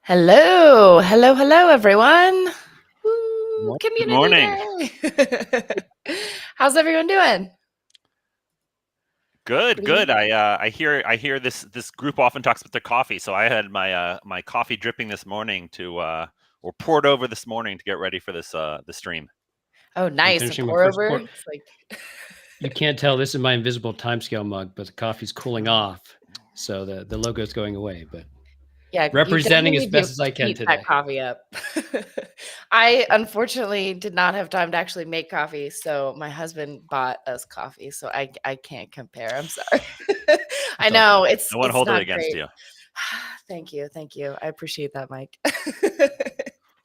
Hello, hello, hello, everyone. Woo, Good community morning. day. How's everyone doing? Good, What do you? good. I hear this group often talks about their coffee, so I had my coffee dripping this morning to or poured over this morning to get ready for this the stream. Oh, I'm nice. A finishing my pour first over. pour. It's like You can't tell this is my invisible timescale mug, but the coffee's cooling off, so the logo's going away. But yeah, you representing definitely as need best to as I can heat that today. coffee up. I unfortunately did not have time to actually make coffee, so my husband bought us coffee. So I can't compare. I'm sorry. I It's all good. know it's No one it's hold it not against great. you. Thank you, thank you. I appreciate that, Mike.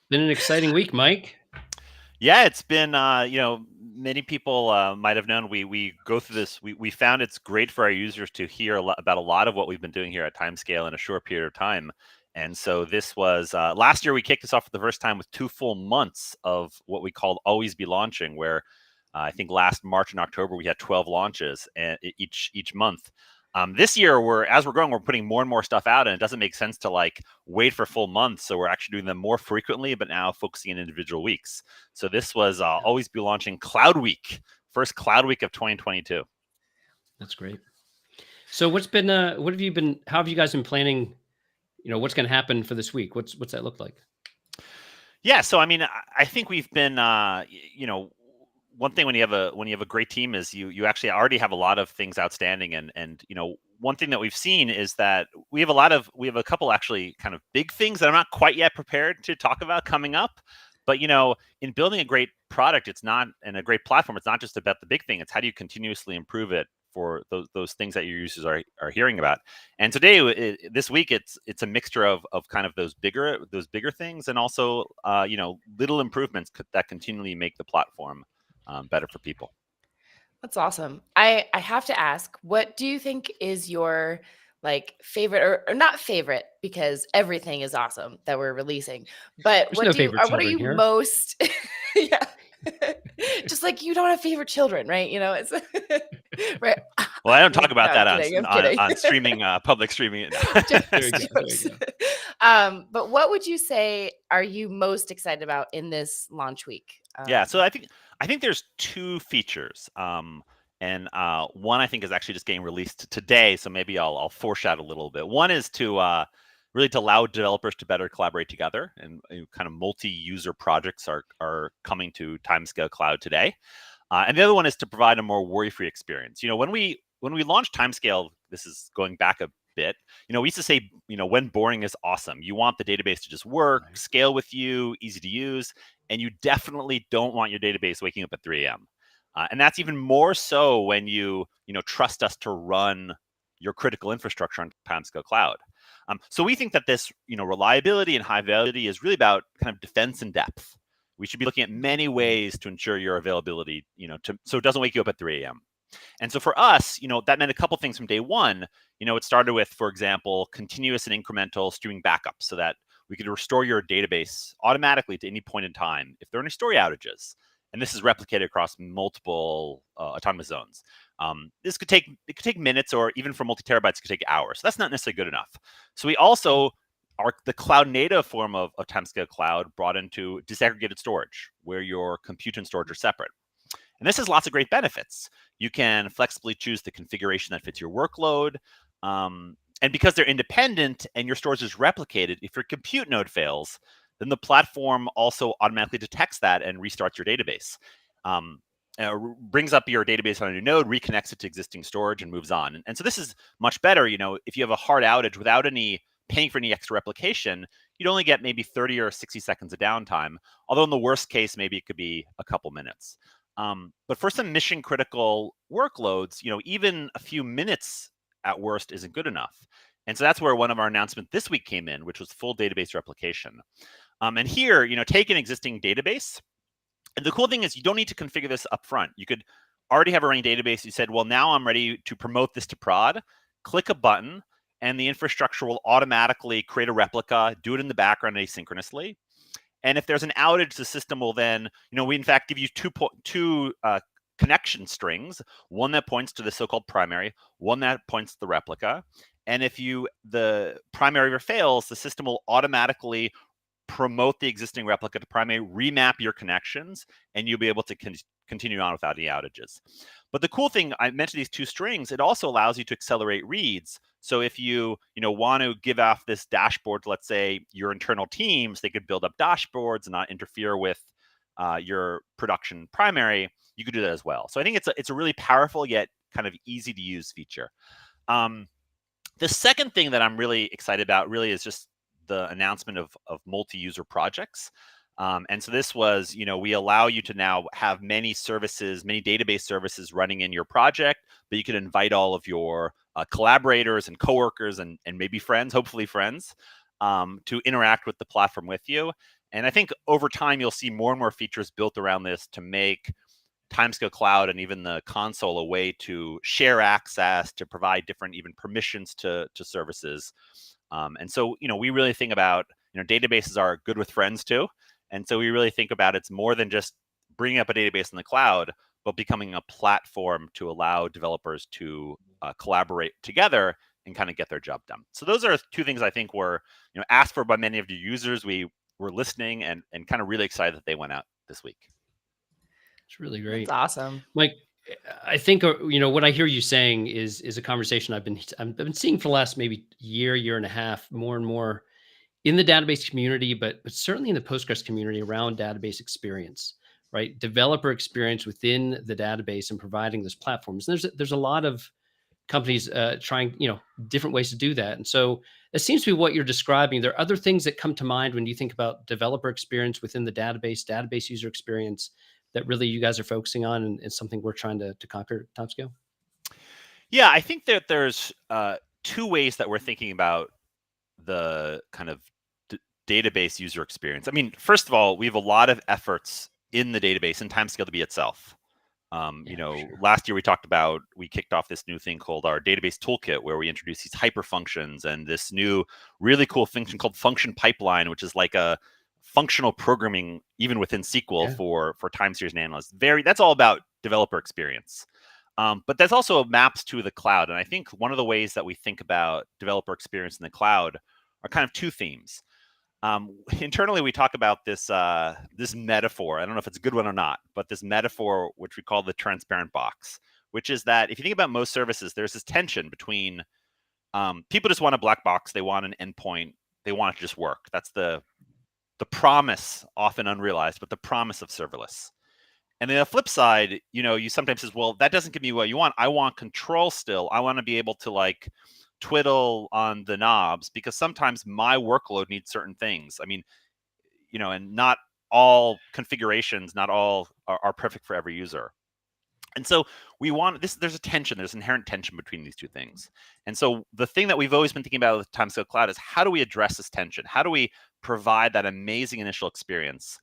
Been an exciting week, Mike. Yeah, it's been many people might have known we go through this. We found it's great for our users to hear about a lot of what we've been doing here at Timescale in a short period of time. And so this was last year we kicked this off for the first time with 2 full months of what we called always be launching, where I think last March and October we had 12 launches and each month. This year, as we're going, we're putting more and more stuff out, and it doesn't make sense to like wait for full months. So we're actually doing them more frequently, but now focusing on individual weeks. So this was always be launching Cloud Week, first Cloud Week of 2022. That's great. So what have you been? How have you guys been planning? What's going to happen for this week? What's that look like? Yeah, so I mean, I think we've been, one thing when you have a great team is you actually already have a lot of things outstanding, and one thing that we've seen is that we have a couple actually kind of big things that I'm not quite yet prepared to talk about coming up. But in building a great product, and a great platform, it's not just about the big thing. It's how do you continuously improve it for those things that your users are hearing about. And today, this week, it's a mixture of kind of those bigger things, and also little improvements that continually make the platform better for people. That's awesome. I have to ask, what do you think is your like favorite or not favorite because everything is awesome that we're releasing. But There's no favorite what are children you here. most yeah. Just like you don't have favorite children, right? It's right. Well, I don't talk No, about I'm that kidding. I'm kidding. on streaming, public streaming. There you Jokes, go. There jokes. you go. But what would you say are you most excited about in this launch week? Yeah, so I think there's two features, and one I think is actually just getting released today. So maybe I'll foreshadow a little bit. One is to really to allow developers to better collaborate together, and kind of multi-user projects are coming to Timescale Cloud today. And the other one is to provide a more worry-free experience. When we launched Timescale, this is going back a bit. We used to say, when boring is awesome. You want the database to just work, Right. scale with you, easy to use, and you definitely don't want your database waking up at 3 a.m. And that's even more so when you trust us to run your critical infrastructure on Timescale Cloud. So we think that this reliability and high availability is really about kind of defense in depth. We should be looking at many ways to ensure your availability, so it doesn't wake you up at 3 a.m. And so for us, that meant a couple things from day one. It started with, for example, continuous and incremental streaming backups so that we could restore your database automatically to any point in time if there are any story outages. And this is replicated across multiple autonomous zones. This could take minutes, or even for multi-terabytes, it could take hours. So that's not necessarily good enough. So we also are the cloud native form of Timescale Cloud brought into disaggregated storage, where your compute and storage are separate. And this has lots of great benefits. You can flexibly choose the configuration that fits your workload. And because they're independent and your storage is replicated, if your compute node fails, then the platform also automatically detects that and restarts your database. Brings up your database on a new node, reconnects it to existing storage, and moves on. And so this is much better. If you have a hard outage without paying for any extra replication, you'd only get maybe 30 or 60 seconds of downtime. Although in the worst case, maybe it could be a couple minutes. But for some mission critical workloads, even a few minutes at worst isn't good enough. And so that's where one of our announcements this week came in, which was full database replication. And here, take an existing database. And the cool thing is you don't need to configure this up front. You could already have a running database. You said, well, now I'm ready to promote this to prod. Click a button, and the infrastructure will automatically create a replica, do it in the background asynchronously. And if there's an outage, the system will then, we in fact give you two connection strings, one that points to the so-called primary, one that points to the replica. And if the primary ever fails, the system will automatically promote the existing replica to primary, remap your connections, and you'll be able to continue on without any outages. But the cool thing, I mentioned these two strings, it also allows you to accelerate reads. So if you want to give off this dashboard to, let's say, your internal teams, they could build up dashboards and not interfere with your production primary, you could do that as well. So I think it's a really powerful yet kind of easy to use feature. The second thing that I'm really excited about really is just the announcement of multi-user projects. And so this was, we allow you to now have many services, many database services running in your project, but you can invite all of your collaborators and coworkers and maybe friends, hopefully friends, to interact with the platform with you. And I think over time, you'll see more and more features built around this to make Timescale Cloud and even the console a way to share access, to provide different even permissions to services. And so, we really think about, databases are good with friends too. And so we really think about it's more than just bringing up a database in the cloud, but becoming a platform to allow developers to collaborate together and kind of get their job done. So those are two things I think were, asked for by many of your users. We were listening and kind of really excited that they went out this week. It's really great. That's awesome. Mike, I think, what I hear you saying is a conversation I've been seeing for the last maybe year and a half, more and more in the database community, but certainly in the Postgres community around database experience, right? Developer experience within the database and providing those platforms. And there's a lot of companies trying, different ways to do that. And so it seems to be what you're describing. There are other things that come to mind when you think about developer experience within the database user experience that really you guys are focusing on and something we're trying to conquer at Timescale? Yeah, I think that there's two ways that we're thinking about the kind of database user experience. I mean, first of all, we have a lot of efforts in the database and Timescale to be itself. Sure. Last year we kicked off this new thing called our database toolkit, where we introduced these hyper functions and this new really cool function called function pipeline, which is like a functional programming even within SQL for time series and analysts. That's all about developer experience. But that's also maps to the cloud. And I think one of the ways that we think about developer experience in the cloud are kind of two themes. Internally, we talk about this metaphor. I don't know if it's a good one or not, but this metaphor, which we call the transparent box, which is that if you think about most services, there's this tension between people just want a black box. They want an endpoint. They want it to just work. That's the promise, often unrealized, but the promise of serverless. And then the flip side, you sometimes says, well, that doesn't give me what you want. I want control still. I want to be able to twiddle on the knobs, because sometimes my workload needs certain things. I mean, and not all configurations, not all are perfect for every user. And so we want this, there's inherent tension between these two things. And so the thing that we've always been thinking about with Timescale Cloud is, how do we address this tension? How do we provide that amazing initial experience?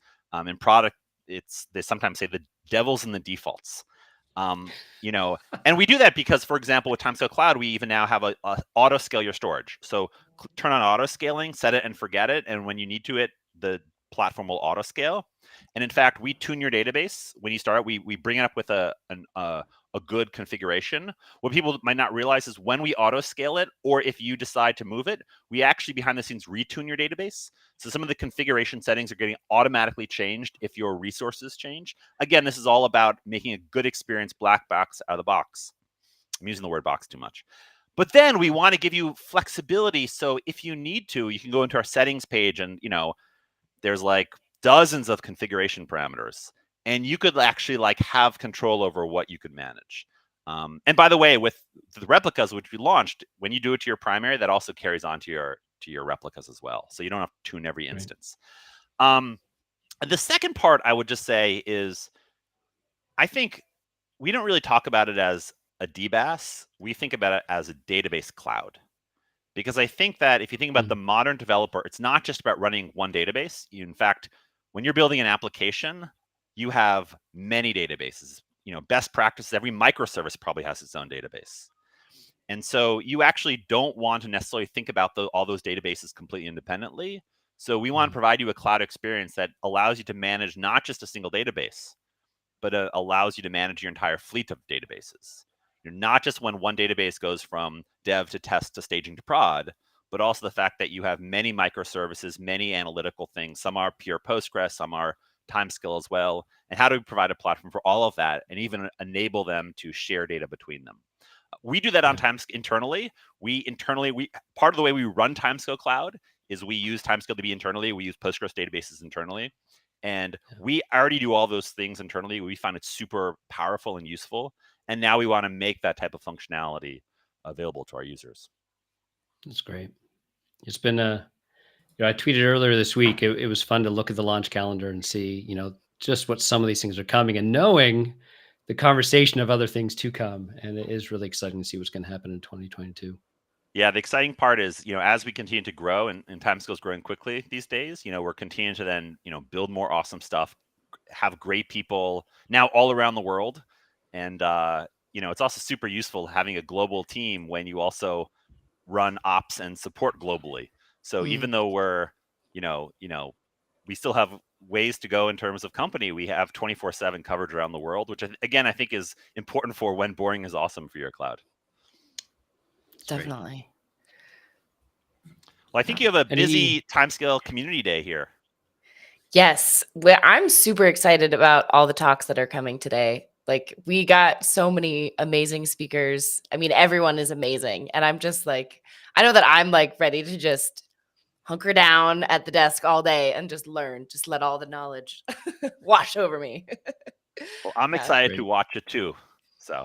In product, they sometimes say the devil's in the defaults. And we do that because, for example, with Timescale Cloud, we even now have a auto scale your storage. So turn on auto scaling, set it and forget it. And when you need to, the platform will auto scale. And in fact, we tune your database when you start. We bring it up with a good configuration. What people might not realize is when we auto scale it, or if you decide to move it, we actually behind the scenes retune your database. So some of the configuration settings are getting automatically changed if your resources change. Again, this is all about making a good experience, black box out of the box. I'm using the word box too much. But then we want to give you flexibility. So if you need to, you can go into our settings page and, there's dozens of configuration parameters, and you could actually have control over what you could manage. And by the way, with the replicas, which we launched, when you do it to your primary, that also carries on to your replicas as well. So you don't have to tune every instance. And the second part I would just say is, I think we don't really talk about it as a DBaaS. We think about it as a database cloud. Because I think that if you think about the modern developer, it's not just about running one database. In fact, when you're building an application, you have many databases. Best practices, every microservice probably has its own database. And so you actually don't want to necessarily think about all those databases completely independently. So we want to provide you a cloud experience that allows you to manage not just a single database, but allows you to manage your entire fleet of databases. not just when one database goes from dev to test to staging to prod, but also the fact that you have many microservices, many analytical things. Some are pure Postgres, some are Timescale as well. And how do we provide a platform for all of that and even enable them to share data between them? We do that on Timescale internally. We part of the way we run Timescale Cloud is we use Timescale DB internally. We use Postgres databases internally. And we already do all those things internally. We find it super powerful and useful. And now we want to make that type of functionality available to our users. That's great. It's been I tweeted earlier this week, it was fun to look at the launch calendar and see, just what some of these things are coming and knowing the conversation of other things to come. And it is really exciting to see what's going to happen in 2022. Yeah, the exciting part is, as we continue to grow and Timescale is growing quickly these days, we're continuing to then, build more awesome stuff, have great people now all around the world. And, it's also super useful having a global team when you also run ops and support globally. So even though we're, we still have ways to go in terms of company, we have 24/7 coverage around the world, which again, I think is important for when boring is awesome for your cloud. Definitely. Well, I think you have a busy Timescale community day here. Yes. Well, I'm super excited about all the talks that are coming today. Like, we got so many amazing speakers. I mean, everyone is amazing. And I'm just like, I know that I'm like ready to just hunker down at the desk all day and just learn, just let all the knowledge wash over me. Well, I'm excited to watch it too. So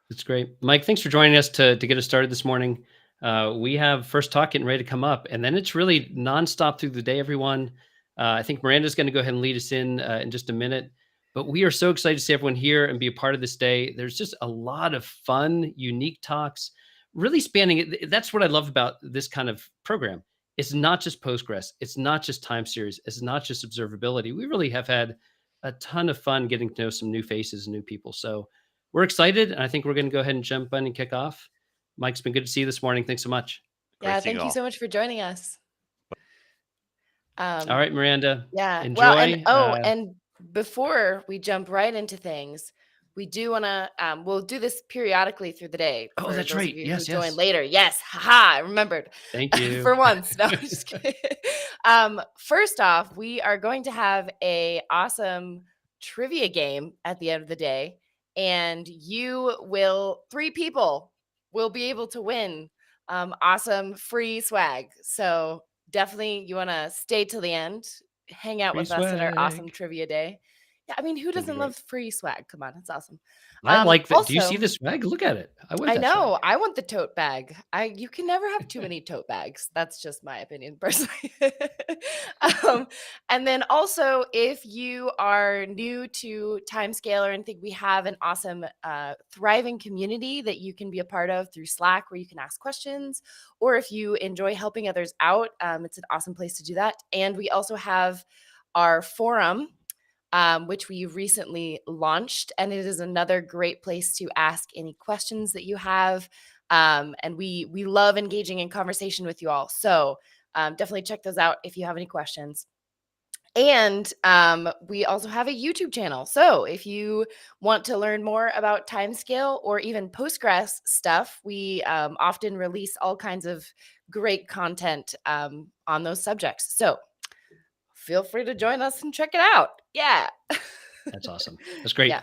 it's great. Mike, thanks for joining us to get us started this morning. We have first talk getting ready to come up, and then it's really nonstop through the day, everyone. I think Miranda's going to go ahead and lead us in just a minute. But we are so excited to see everyone here and be a part of this day. There's just a lot of fun, unique talks, really spanning it. That's what I love about this kind of program. It's not just Postgres. It's not just time series. It's not just observability. We really have had a ton of fun getting to know some new faces and new people. So we're excited. And I think we're going to go ahead and jump in and kick off. Mike, it's been good to see you this morning. Thanks so much. Yeah, thank you so much for joining us. All right, Miranda. Yeah. Enjoy. Well, and before we jump right into things, we do want to, we'll do this periodically through the day. Oh, that's right. Yes, who join later. Yes. Haha, I remembered. Thank you. For once. No, I'm just kidding. First off, we are going to have a awesome trivia game at the end of the day. And 3 people will be able to win awesome free swag. So definitely you want to stay till the end, hang out with us at our awesome trivia day. Yeah, I mean, who doesn't love free swag? Come on, it's awesome. I like that. Do you see the swag? Look at it. I know. Swag. I want the tote bag. You can never have too many tote bags. That's just my opinion personally. And then also, if you are new to Timescale and think we have an awesome, thriving community that you can be a part of through Slack, where you can ask questions, or if you enjoy helping others out, it's an awesome place to do that. And we also have our forum, which we recently launched, and it is another great place to ask any questions that you have. And we love engaging in conversation with you all. So definitely check those out if you have any questions. And we also have a YouTube channel. So if you want to learn more about Timescale or even Postgres stuff, we often release all kinds of great content on those subjects. So feel free to join us and check it out. Yeah. That's awesome. That's great. Yeah.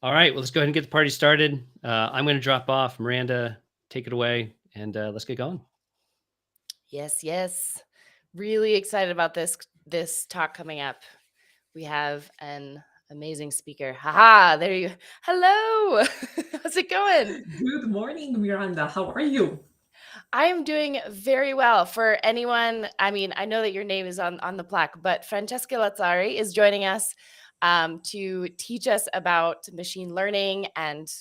All right. Well, let's go ahead and get the party started. I'm going to drop off. Miranda, take it away, and let's get going. Yes. Really excited about this talk coming up. We have an amazing speaker. Haha, there you. Hello. How's it going? Good morning, Miranda. How are you? I am doing very well. For anyone, I mean, I know that your name is on the plaque, but Francesca Lazzeri is joining us to teach us about machine learning and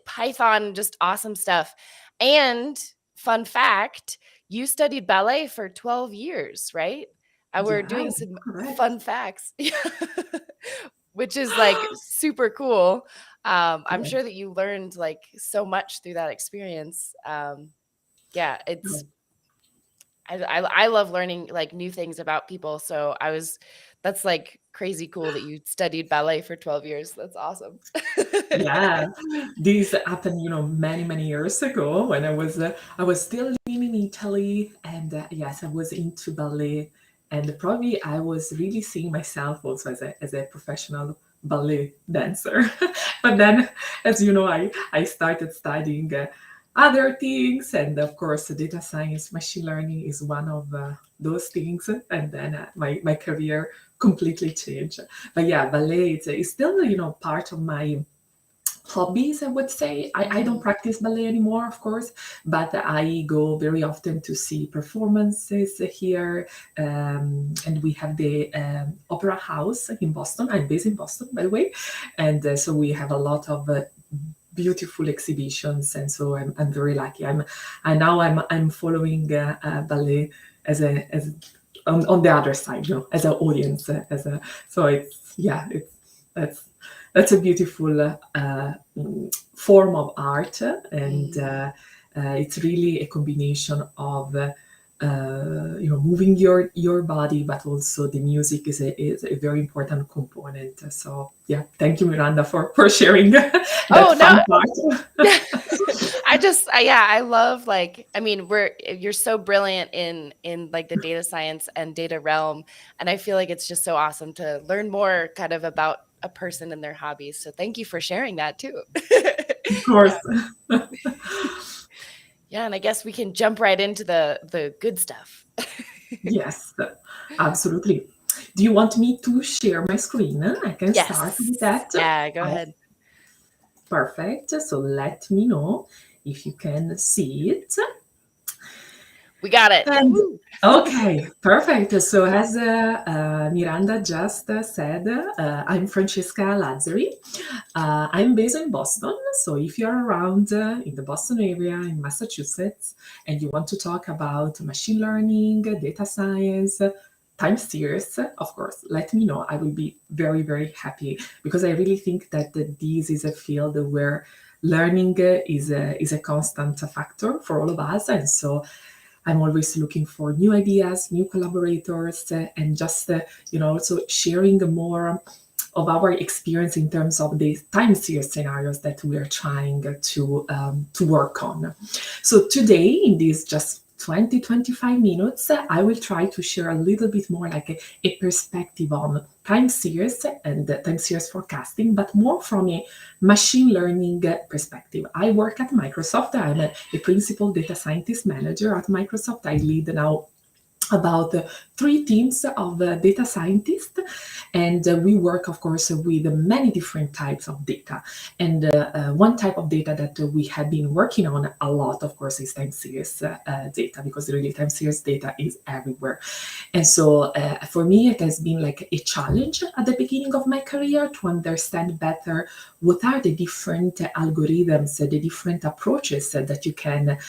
Python, just awesome stuff. And fun fact, you studied ballet for 12 years, right? We're doing some fun facts, which is like super cool. I'm sure that you learned like so much through that experience. Yeah, I love learning like new things about people. So that's like crazy cool that you studied ballet for 12 years. That's awesome. Yeah, this happened, many years ago when I was still living in Italy, and yes, I was into ballet, and probably I was really seeing myself also as a professional ballet dancer. But then, as you know, I started studying other things, and of course, data science, machine learning is one of those things, and then my career completely changed. But yeah, ballet is still, part of my hobbies, I would say. I don't practice ballet anymore, of course, but I go very often to see performances here. And we have the Opera House in Boston. I'm based in Boston, by the way. And so we have a lot of beautiful exhibitions. And so I'm very lucky. I'm following ballet as on the other side, as an audience, that's a beautiful form of art, and it's really a combination of moving your body, but also the music is a very important component. So yeah, thank you, Miranda, for sharing that fun part. I love, like, I mean, you're so brilliant in like the data science and data realm, and I feel like it's just so awesome to learn more kind of about a person and their hobbies. So thank you for sharing that too. Of course. Yeah, and I guess we can jump right into the good stuff. Yes, absolutely. Do you want me to share my screen? I can start with that. Yeah, go ahead. Perfect. So let me know if you can see it. We got it. Okay, perfect. So as Miranda just said, I'm Francesca Lazzeri. I'm based in Boston. So if you're around in the Boston area in Massachusetts and you want to talk about machine learning, data science, time series, of course, let me know. I will be very, very happy, because I really think that this is a field where learning is a constant factor for all of us. And so I'm always looking for new ideas, new collaborators, and just, also sharing more of our experience in terms of the time series scenarios that we are trying to work on. So today, in this just 20-25 minutes, I will try to share a little bit more like a perspective on time series and time series forecasting, but more from a machine learning perspective. I work at Microsoft. I'm a principal data scientist manager at Microsoft. I lead now about 3 teams of data scientists, and we work, of course, with many different types of data. And one type of data that we have been working on a lot, of course, is time series data, because really time series data is everywhere. And so for me, it has been like a challenge at the beginning of my career to understand better what are the different algorithms, the different approaches that you can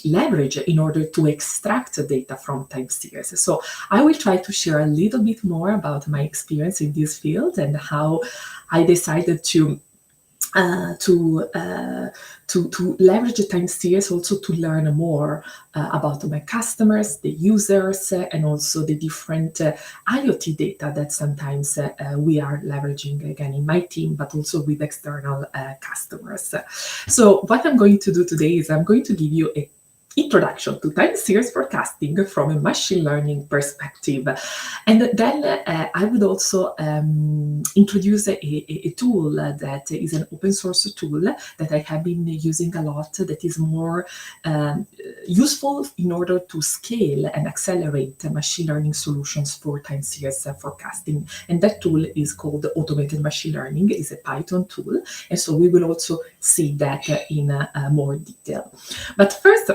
leverage in order to extract data from time series. So I will try to share a little bit more about my experience in this field and how I decided to leverage time series also to learn more about my customers, the users, and also the different IoT data that sometimes we are leveraging, again, in my team, but also with external customers. So what I'm going to do today is I'm going to give you a introduction to time series forecasting from a machine learning perspective. And then I would also introduce a tool that is an open source tool that I have been using a lot, that is more useful in order to scale and accelerate machine learning solutions for time series forecasting. And that tool is called Automated Machine Learning. It's a Python tool. And so we will also see that in more detail. But first,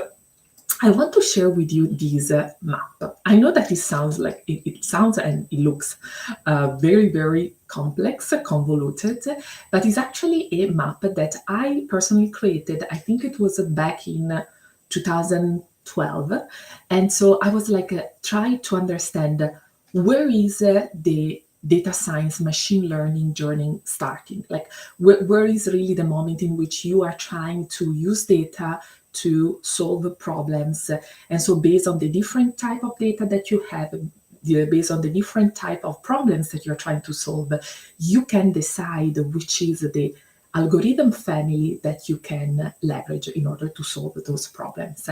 I want to share with you this map. I know that it sounds and it looks very, very complex, convoluted, but it's actually a map that I personally created. I think it was back in 2012. And so I was trying to understand where is the data science machine learning journey starting? Like where is really the moment in which you are trying to use data to solve problems. And so based on the different type of data that you have, based on the different type of problems that you're trying to solve, you can decide which is the algorithm family that you can leverage in order to solve those problems.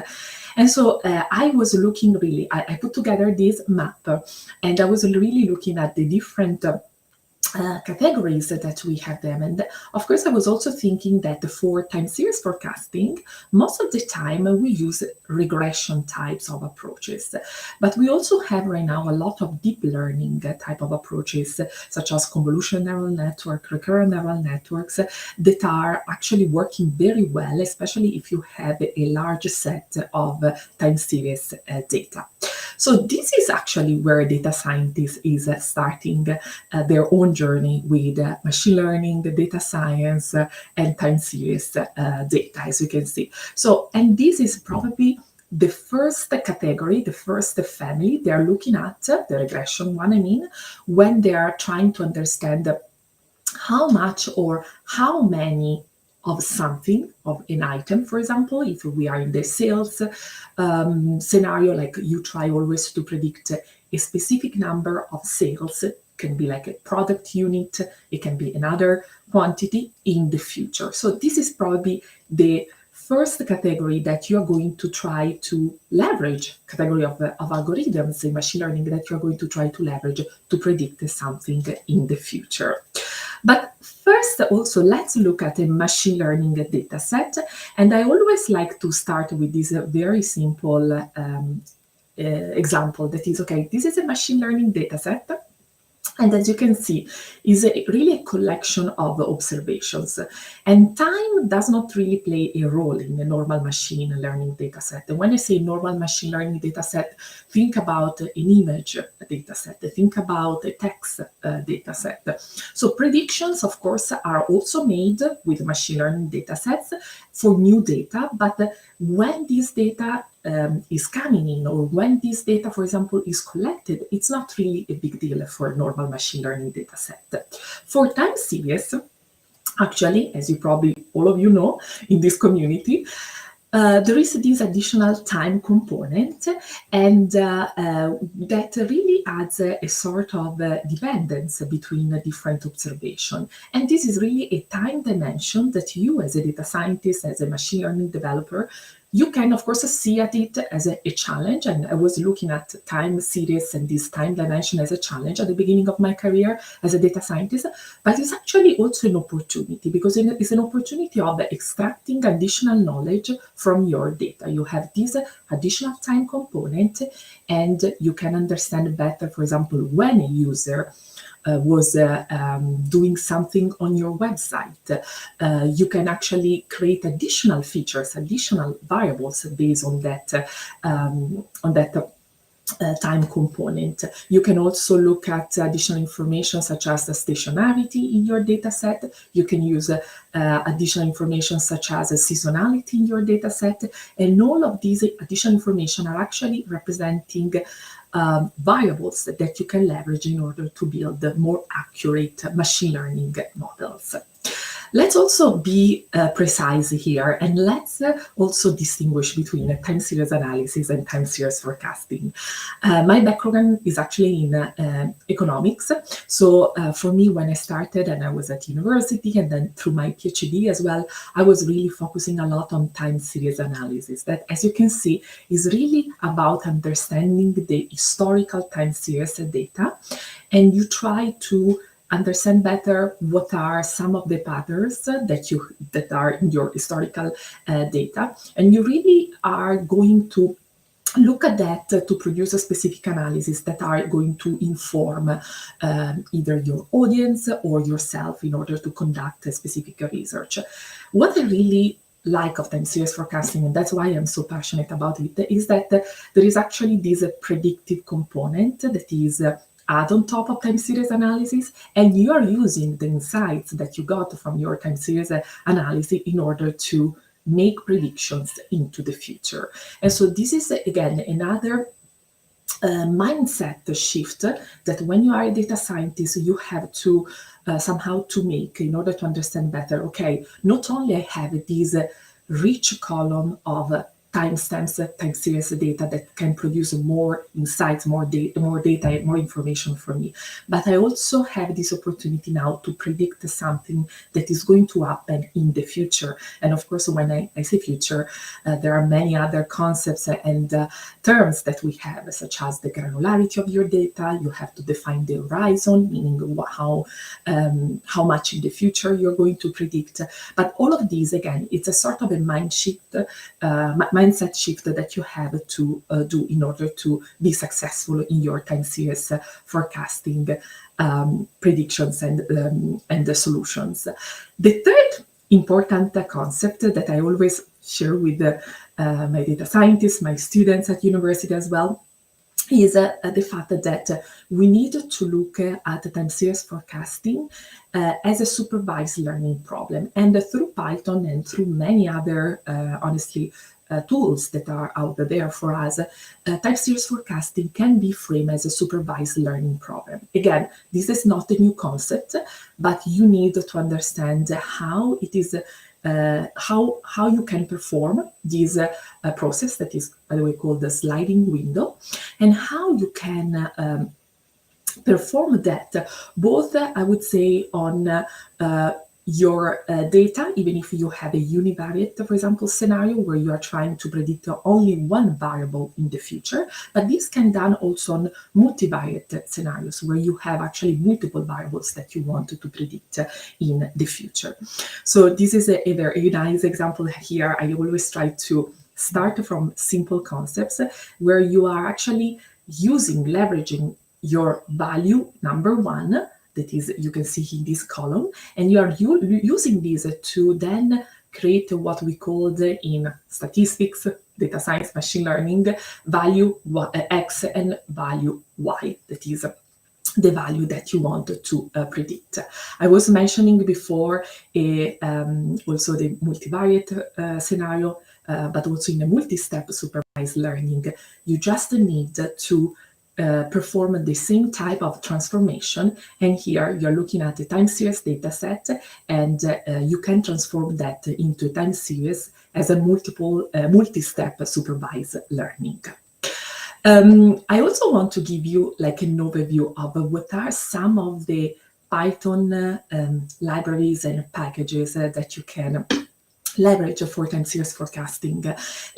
And so I was looking really, I put together this map, and I was really looking at the different categories that we have them. And of course, I was also thinking that for time series forecasting, most of the time we use regression types of approaches. But we also have right now a lot of deep learning type of approaches, such as convolutional neural network, recurrent neural networks, that are actually working very well, especially if you have a large set of time series data. So this is actually where a data scientist is starting their own journey with machine learning, data science, and time series data, as you can see. So, and this is probably the first category, the first family they're looking at, the regression one, I mean, when they are trying to understand how much or how many of something, of an item, for example, if we are in the sales scenario, like you try always to predict a specific number of sales, it can be like a product unit, it can be another quantity in the future. So this is probably the first category that you are going to try to leverage, category of algorithms in machine learning that you are going to try to leverage to predict something in the future. But first, also, let's look at a machine learning data set. And I always like to start with this very simple example that is, okay, this is a machine learning data set. And as you can see, is really a collection of observations. And time does not really play a role in a normal machine learning data set. And when I say normal machine learning data set, think about an image data set, think about a text data set. So predictions, of course, are also made with machine learning data sets for new data, but when this data is coming in, or when this data, for example, is collected, it's not really a big deal for a normal machine learning data set. For time series, actually, as you probably all of you know in this community, there is this additional time component, and that really adds a sort of dependence between different observations. And this is really a time dimension that you, as a data scientist, as a machine learning developer, you can, of course, see at it as a challenge. And I was looking at time series and this time dimension as a challenge at the beginning of my career as a data scientist. But it's actually also an opportunity, because it's an opportunity of extracting additional knowledge from your data. You have this additional time component, and you can understand better, for example, when a user was doing something on your website. You can actually create additional features, additional variables based on that time component. You can also look at additional information such as the stationarity in your data set. You can use additional information such as seasonality in your data set. And all of these additional information are actually representing variables that you can leverage in order to build more accurate machine learning models. Let's also be precise here, and let's also distinguish between time series analysis and time series forecasting. My background is actually in economics. So for me, when I started and I was at university, and then through my PhD as well, I was really focusing a lot on time series analysis. That, as you can see, is really about understanding the historical time series data, and you try to understand better what are some of the patterns that are in your historical data, and you really are going to look at that to produce a specific analysis that are going to inform either your audience or yourself in order to conduct a specific research. What I really like of time series forecasting, and that's why I'm so passionate about it, is that there is actually this predictive component that is add on top of time series analysis, and you are using the insights that you got from your time series analysis in order to make predictions into the future. And so this is, again, another mindset shift that when you are a data scientist, you have to somehow to make in order to understand better, okay, not only I have these rich column of timestamps, time series data that can produce more insights, more data, and more information for me. But I also have this opportunity now to predict something that is going to happen in the future. And of course, when I say future, there are many other concepts and terms that we have, such as the granularity of your data. You have to define the horizon, meaning how much in the future you're going to predict. But all of these, again, it's a sort of a mindset shift that you have to do in order to be successful in your time series forecasting predictions and the solutions. The third important concept that I always share with my data scientists, my students at university as well, is the fact that we need to look at time series forecasting as a supervised learning problem. And through Python and through many other, honestly, tools that are out there for us, time series forecasting can be framed as a supervised learning problem. Again, this is not a new concept, but you need to understand how it is, how you can perform this process that is, by the way, called the sliding window, and how you can perform that both, I would say, on your data, even if you have a univariate, for example, scenario where you are trying to predict only one variable in the future, but this can be done also on multivariate scenarios where you have actually multiple variables that you want to predict in the future. So this is a very nice example here. I always try to start from simple concepts where you are actually leveraging your value number one, that is, you can see in this column, and you are using these to then create what we call in statistics, data science, machine learning, value X and value Y, that is the value that you want to predict. I was mentioning before also the multivariate scenario, but also in a multi-step supervised learning, you just need to perform the same type of transformation. And here you're looking at a time series data set, and you can transform that into a time series as a multi-step supervised learning. I also want to give you like an overview of what are some of the Python libraries and packages that you can leverage for time series forecasting,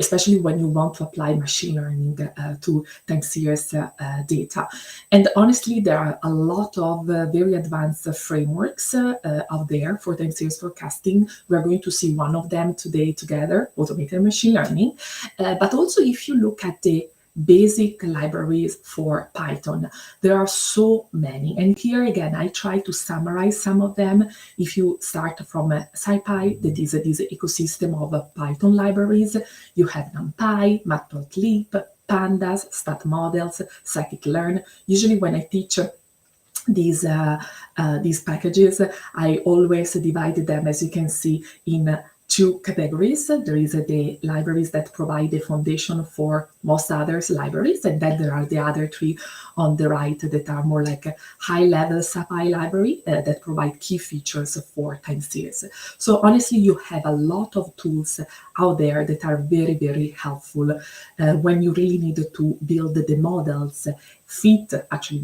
especially when you want to apply machine learning to time series data. And honestly, there are a lot of very advanced frameworks out there for time series forecasting. We're going to see one of them today together, automated machine learning. But also, if you look at the basic libraries for Python, there are so many. And here again, I try to summarize some of them. If you start from SciPy, that is this ecosystem of Python libraries, you have NumPy, Matplotlib, Pandas, Stat Models, Scikit-learn. Usually when I teach these packages, I always divide them, as you can see, in two categories. There is the libraries that provide the foundation for most others libraries, and then there are the other three on the right that are more like a high-level SciPy library that provide key features for time series. So honestly, you have a lot of tools out there that are very, very helpful when you really need to build the models,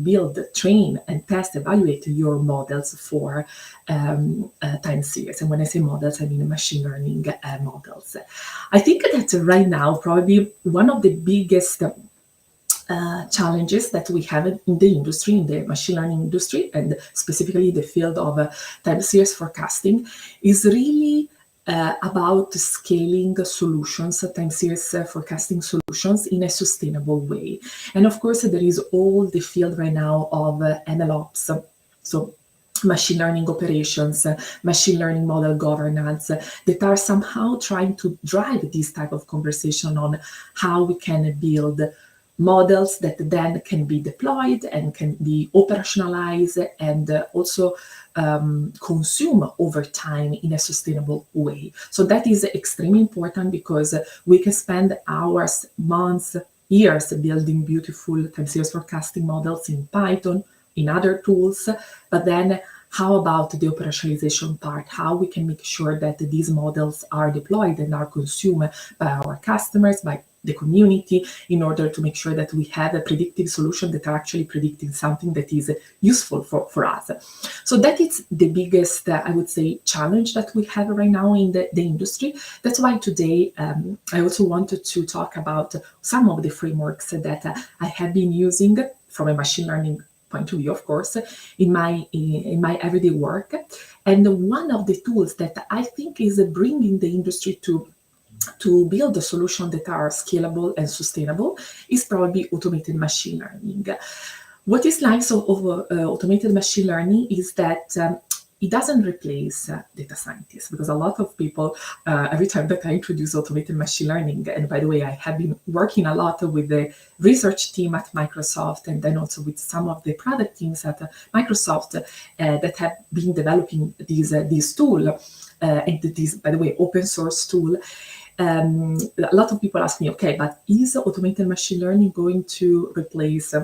build, train, and test, evaluate your models for time series. And when I say models, I mean machine learning models. I think that right now, probably one of the biggest challenges that we have in the industry, in the machine learning industry, and specifically the field of time series forecasting, is really about scaling solutions, time series forecasting solutions in a sustainable way. And of course, there is all the field right now of MLOps, so machine learning operations, machine learning model governance, that are somehow trying to drive this type of conversation on how we can build models that then can be deployed and can be operationalized and also consume over time in a sustainable way. So that is extremely important, because we can spend hours, months, years building beautiful time series forecasting models in Python, in other tools, but then How about the operationalization part? How we can make sure that these models are deployed and are consumed by our customers, by the community, in order to make sure that we have a predictive solution that are actually predicting something that is useful for us. So that is the biggest, I would say, challenge that we have right now in the industry. That's why today I also wanted to talk about some of the frameworks that I have been using from a machine learning point of view, of course, in my everyday work. And one of the tools that I think is bringing the industry to build a solution that are scalable and sustainable is probably automated machine learning. What is nice of automated machine learning is that it doesn't replace data scientists, because a lot of people, every time that I introduce automated machine learning, and by the way, I have been working a lot with the research team at Microsoft, and then also with some of the product teams at Microsoft that have been developing this tool, and this, by the way, open source tool. A lot of people ask me, okay, but is automated machine learning going to replace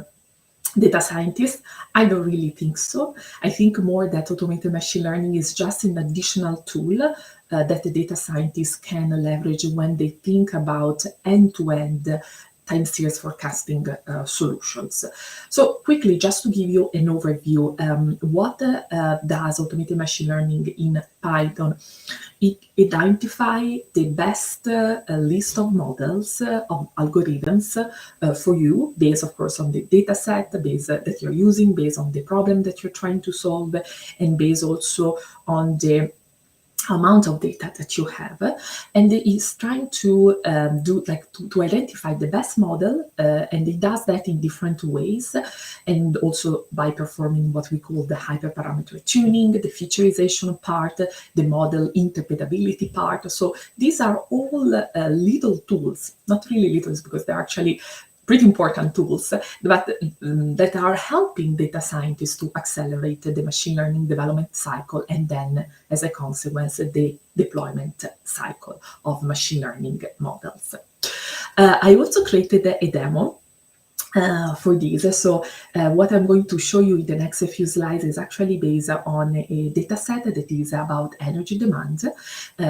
data scientists? I don't really think so. I think more that automated machine learning is just an additional tool that the data scientists can leverage when they think about end-to-end time series forecasting solutions. So quickly, just to give you an overview, what does automated machine learning in Python? It identifies the best list of models, of algorithms for you, based of course on the data set that you're using, based on the problem that you're trying to solve, and based also on the amount of data that you have, and it is trying to to identify the best model, and it does that in different ways, and also by performing what we call the hyperparameter tuning, the featureization part, the model interpretability part. So these are all little tools, not really little because they're actually pretty important tools, but that are helping data scientists to accelerate the machine learning development cycle, and then, as a consequence, the deployment cycle of machine learning models. I also created a demo for this. So what I'm going to show you in the next few slides is actually based on a data set that is about energy demand.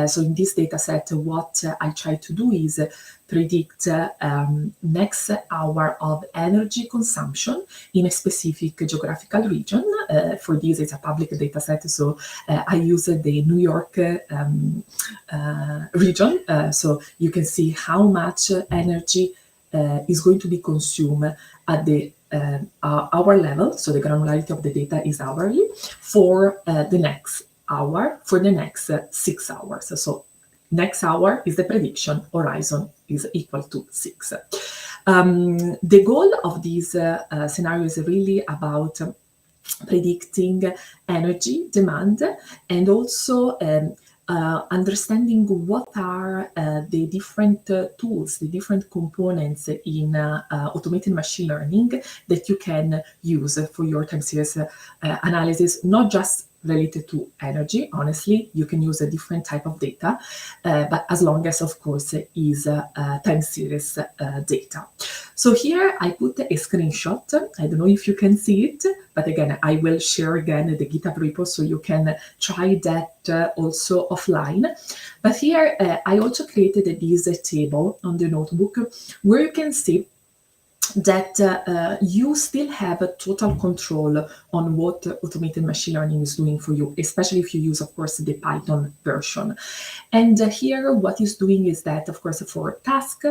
So in this data set, what I try to do is predict next hour of energy consumption in a specific geographical region. For this, it's a public data set, so I use the New York region. So you can see how much energy is going to be consumed at the hour level. So the granularity of the data is hourly for the next hour, for the next 6 hours. So next hour is the prediction, horizon is equal to 6. The goal of this scenario is really about predicting energy demand, and also understanding what are the different tools, the different components in automated machine learning that you can use for your time series analysis, not just related to energy. Honestly, you can use a different type of data, but as long as, of course, is time series data. So here I put a screenshot. I don't know if you can see it, but again, I will share again the GitHub repo so you can try that also offline. But here I also created this table on the notebook where you can see that you still have a total control on what automated machine learning is doing for you, especially if you use, of course, the Python version. And here what it's doing is that, of course, for a task,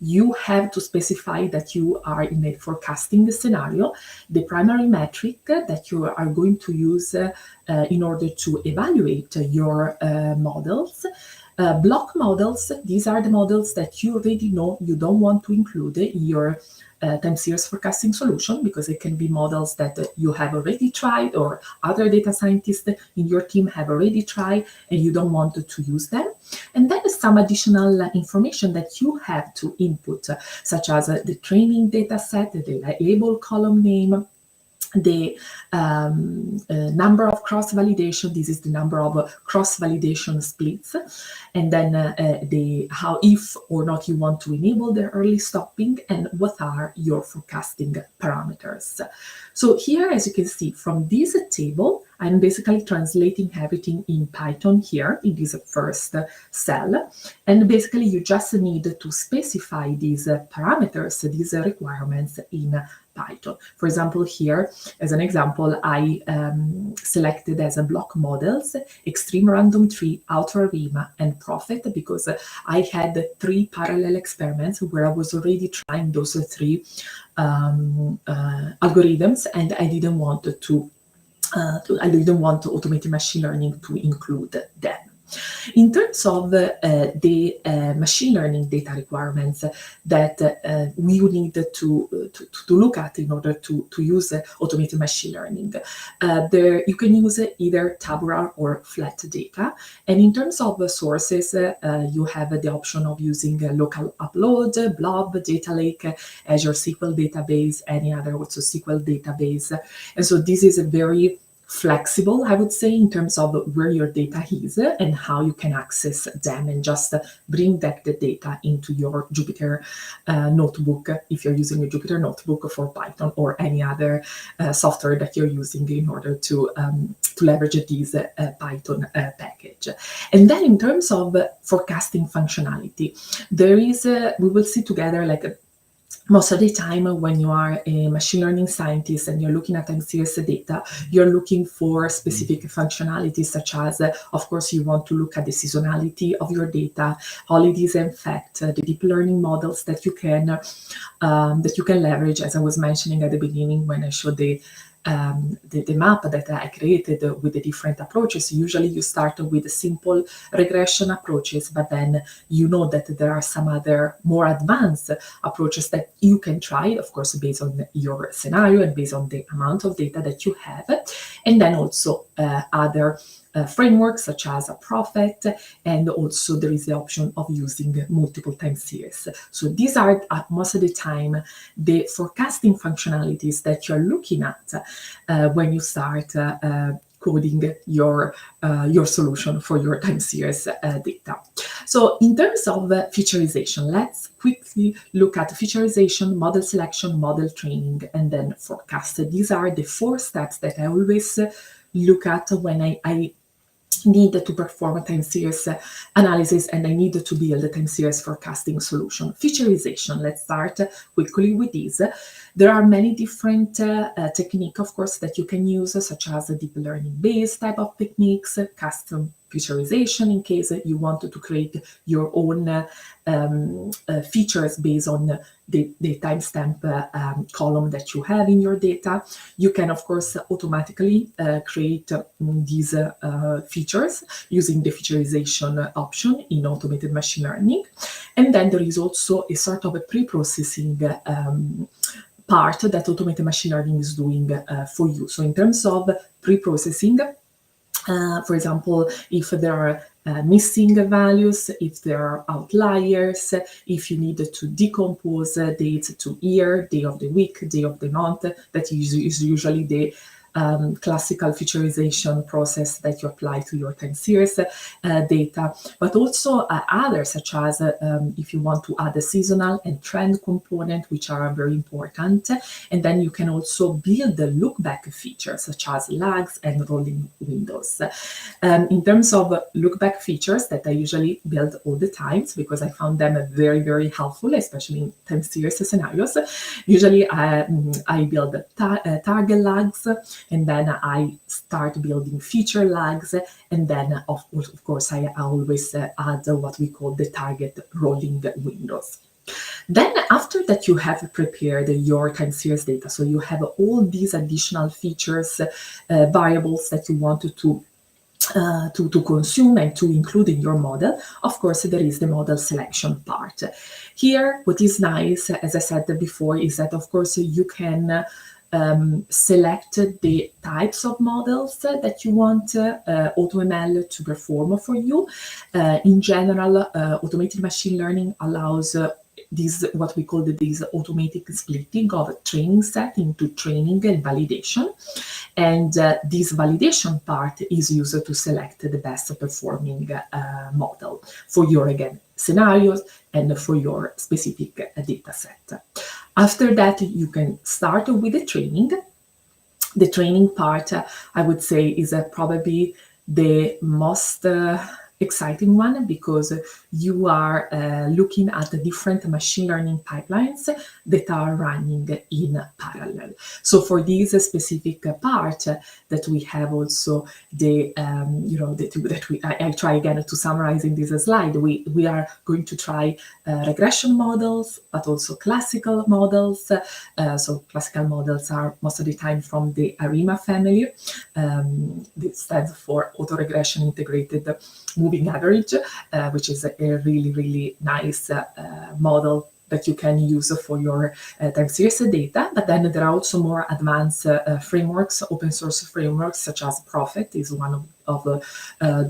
you have to specify that you are in a forecasting scenario, the primary metric that you are going to use in order to evaluate your models. Block models, these are the models that you already know you don't want to include in your time series forecasting solution, because it can be models that you have already tried or other data scientists in your team have already tried and you don't want to use them. And then some additional information that you have to input, such as the training data set, the label column name, the number of cross-validation. This is the number of cross-validation splits, and then how, if or not, you want to enable the early stopping, and what are your forecasting parameters. So here, as you can see from this table, I'm basically translating everything in Python here in this first cell. And basically you just need to specify these parameters, these requirements in Python. For example, here, as an example, I selected as a block models, extreme random tree, outer 𝗵𝗽𝗽𝗀, and profit, because I had 3 parallel experiments where I was already trying those 3 algorithms, and I didn't want automated machine learning to include them. In terms of the machine learning data requirements that we would need to look at in order to use automated machine learning, there you can use either tabular or flat data. And in terms of sources, you have the option of using local upload, blob, data lake, Azure SQL database, any other also SQL database. And so this is a very flexible, I would say, in terms of where your data is and how you can access them, and just bring back the data into your Jupyter notebook if you're using a Jupyter notebook for Python or any other software that you're using in order to leverage this Python package. And then in terms of forecasting functionality, there is, we will see together, like most of the time when you are a machine learning scientist and you're looking at time series data, you're looking for specific functionalities, such as, of course, you want to look at the seasonality of your data, holidays and fact, the deep learning models that you can leverage, as I was mentioning at the beginning when I showed the map that I created with the different approaches. Usually you start with simple regression approaches, but then you know that there are some other more advanced approaches that you can try, of course, based on your scenario and based on the amount of data that you have. And then also other frameworks such as a Prophet, and also there is the option of using multiple time series. So these are most of the time the forecasting functionalities that you're looking at when you start coding your solution for your time series data. So in terms of featureization, let's quickly look at featureization, model selection, model training, and then forecast. These are the 4 steps that I always look at when I need to perform a time series analysis and I need to build a time series forecasting solution. Featureization, let's start quickly with this. There are many different techniques, of course, that you can use, such as deep learning based type of techniques, custom featureization in case you want to create your own features based on the timestamp column that you have in your data. You can, of course, automatically create these features using the featureization option in automated machine learning. And then there is also a sort of a pre-processing part that automated machine learning is doing for you. So in terms of pre-processing, for example, if there are missing values, if there are outliers, if you need to decompose dates to year, day of the week, day of the month, that is usually the classical featureization process that you apply to your time series data, but also others, such as if you want to add a seasonal and trend component, which are very important. And then you can also build the look-back features, such as lags and rolling windows. In terms of look-back features that I usually build all the time, because I found them very, very helpful, especially in time series scenarios. Usually I build target lags, and then I start building feature lags, and then of course I always add what we call the target rolling windows. Then after that you have prepared your time series data, so you have all these additional features, variables that you want to consume and to include in your model. Of course, there is the model selection part. Here, what is nice, as I said before, is that of course you can select the types of models that you want AutoML to perform for you. In general, automated machine learning allows this, what we call this automatic splitting of training set into training and validation. And this validation part is used to select the best performing model for your, again, scenarios and for your specific data set. After that, you can start with the training. The training part, I would say, is probably the most exciting one, because you are looking at the different machine learning pipelines that are running in parallel. So for this specific part that we have also the, I try again to summarize in this slide, we are going to try regression models, but also classical models. So classical models are most of the time from the 𝗖𝗵𝗽𝗀𝗃 family. This stands for autoregression integrated moving average, which is a really, really nice model that you can use for your time series data. But then there are also more advanced frameworks, open source frameworks, such as Prophet is one of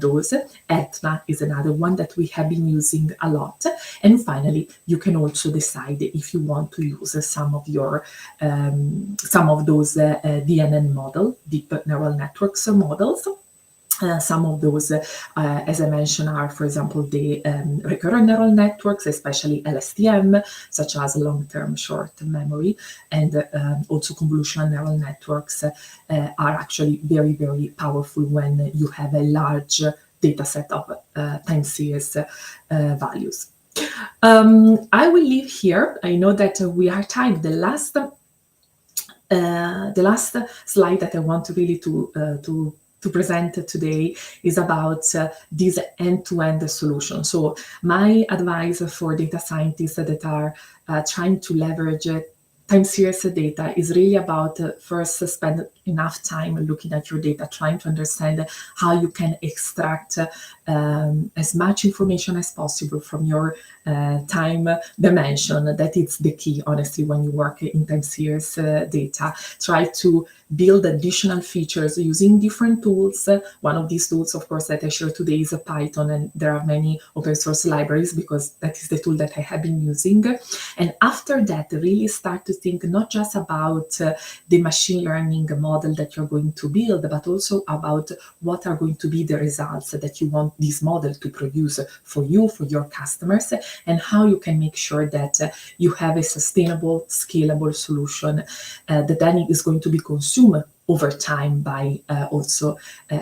those. Etna is another one that we have been using a lot. And finally, you can also decide if you want to use some of your some of those DNN model, deep neural networks models. Some of those, as I mentioned, are, for example, the recurrent neural networks, especially LSTM, such as long-term short memory, and also convolutional neural networks are actually very, very powerful when you have a large data set of time series values. I will leave here. I know that we are timed. The last slide that I want to really to present today is about this end-to-end solution. So my advice for data scientists that are trying to leverage time series data is really about first spend enough time looking at your data, trying to understand how you can extract as much information as possible from your time dimension. That is the key, honestly, when you work in time series data. Try to build additional features using different tools. One of these tools, of course, that I share today is Python, and there are many open source libraries because that is the tool that I have been using. And after that, really start to think not just about the machine learning model that you're going to build, but also about what are going to be the results that you want this model to produce for you, for your customers, and how you can make sure that you have a sustainable, scalable solution that then is going to be consumed over time by also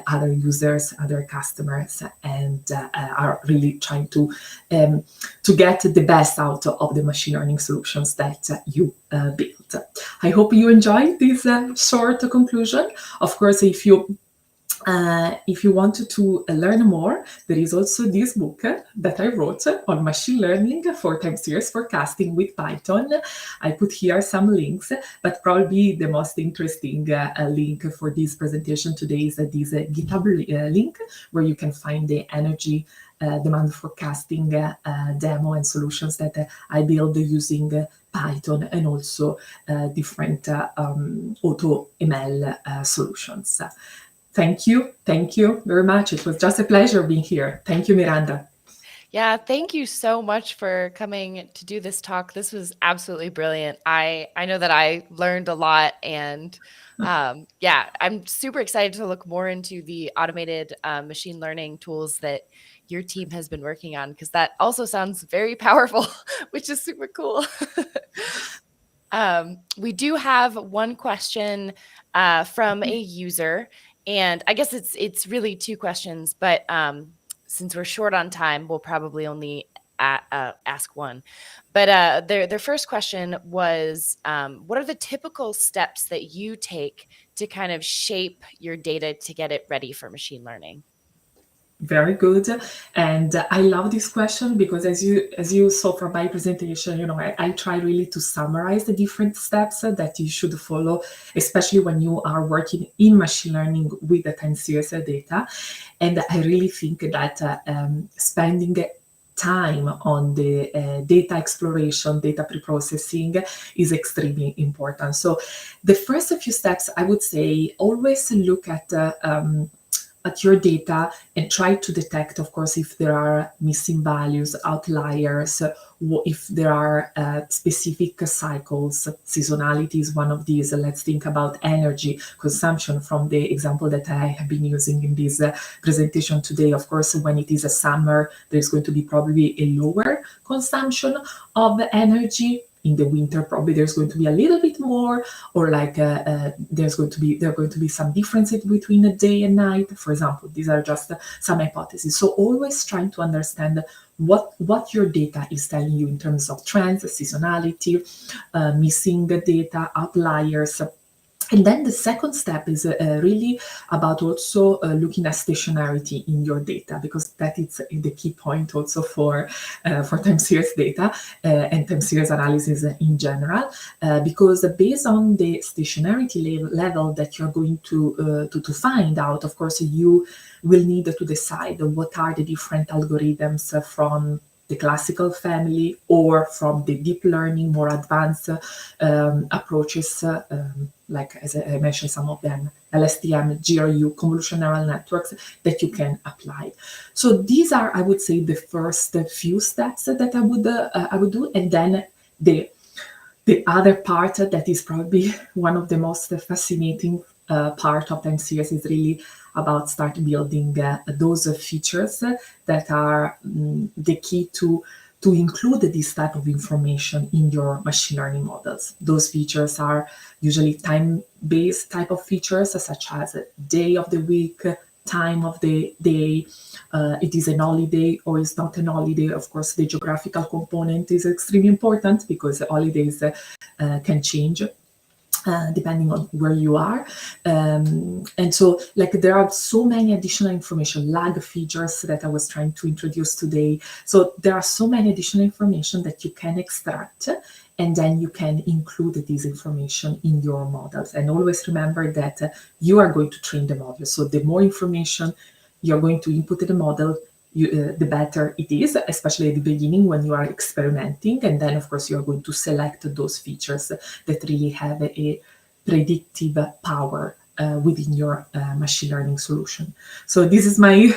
other users, other customers, and are really trying to get the best out of the machine learning solutions that you built. I hope you enjoyed this short conclusion. Of course, if you wanted to learn more, there is also this book that I wrote on machine learning for time series forecasting with Python. I put here some links, but probably the most interesting link for this presentation today is this GitHub link, where you can find the energy demand forecasting demo and solutions that I build using Python, and also different AutoML solutions. Thank you very much. It was just a pleasure being here. Thank you, Miranda. Yeah, thank you so much for coming to do this talk. This was absolutely brilliant. I know that I learned a lot, and yeah, I'm super excited to look more into the automated machine learning tools that your team has been working on, because that also sounds very powerful, which is super cool. We do have one question from a user, and I guess it's really two questions, but since we're short on time, we'll probably only ask one. But their first question was, what are the typical steps that you take to kind of shape your data to get it ready for machine learning? Very good. And I love this question because as you saw from my presentation, I try really to summarize the different steps that you should follow, especially when you are working in machine learning with the time series data. And I really think that spending time on the data exploration, data preprocessing is extremely important. So the first few steps, I would say, always look at your data and try to detect, of course, if there are missing values, outliers, if there are specific cycles. Seasonality is one of these. Let's think about energy consumption from the example that I have been using in this presentation today. Of course, when it is a summer, there's going to be probably a lower consumption of energy. in the winter, probably there's going to be a little bit more, or like there are going to be some differences between the day and night. For example, these are just some hypotheses. So always trying to understand what your data is telling you in terms of trends, seasonality, missing data, outliers. And then the second step is really about also looking at stationarity in your data, because that is the key point also for time series data and time series analysis in general, because based on the stationarity level that you're going to find out, of course, you will need to decide what are the different algorithms from the classical family or from the deep learning, more advanced approaches, like as I mentioned, some of them, LSTM, GRU, convolutional neural networks that you can apply. So these are, I would say, the first few steps that I would do, and then the other part that is probably one of the most fascinating part of time series is really about start building those features that are the key to include this type of information in your machine learning models. Those features are usually time-based type of features, such as day of the week, time of the day, it is an holiday or is not an holiday. Of course, the geographical component is extremely important because holidays can change depending on where you are. And so like there are so many additional information, lag features that I was trying to introduce today. So there are so many additional information that you can extract, and then you can include this information in your models. And always remember that you are going to train the model. So the more information you're going to input in the model, the better it is, especially at the beginning when you are experimenting. And then, of course, you are going to select those features that really have a predictive power within your machine learning solution. So this is my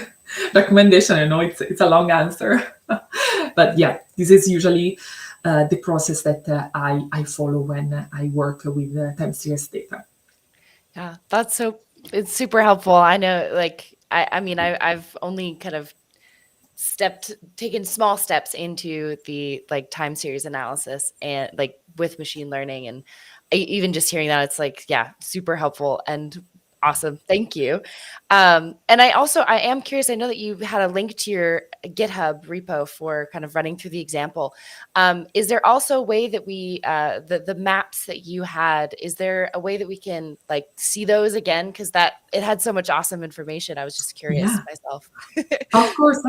recommendation. I know it's a long answer, but yeah, this is usually the process that I follow when I work with time series data. Yeah, it's super helpful. I know, like, I mean, I've only kind of taken small steps into the like time series analysis and like with machine learning, and even just hearing that, it's like, yeah, super helpful and awesome. Thank you. And I am curious, I know that you had a link to your GitHub repo for kind of running through the example. Is there also a way that we, the maps that you had, is there a way that we can like see those again? Because it had so much awesome information. I was just curious myself. Of course,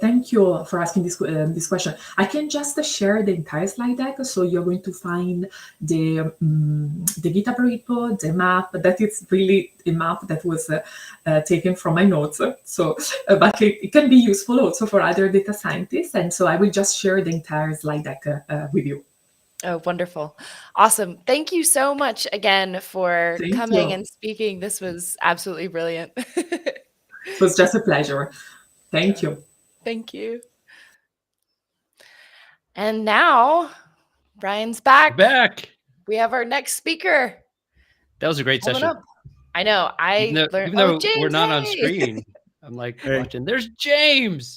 thank you for asking this question. I can just share the entire slide deck. So you're going to find the GitHub repo, the map. That is really a map that was taken from my notes. So, but it can be useful also for other data scientists. And so I will just share the entire slide deck with you. Oh, wonderful. Awesome. Thank you so much again for coming and speaking. This was absolutely brilliant. It was just a pleasure. Thank you. Thank you. And now Brian's back. We have our next speaker. That was a great session. I know. Even though we're not on screen, I'm like watching. There's James.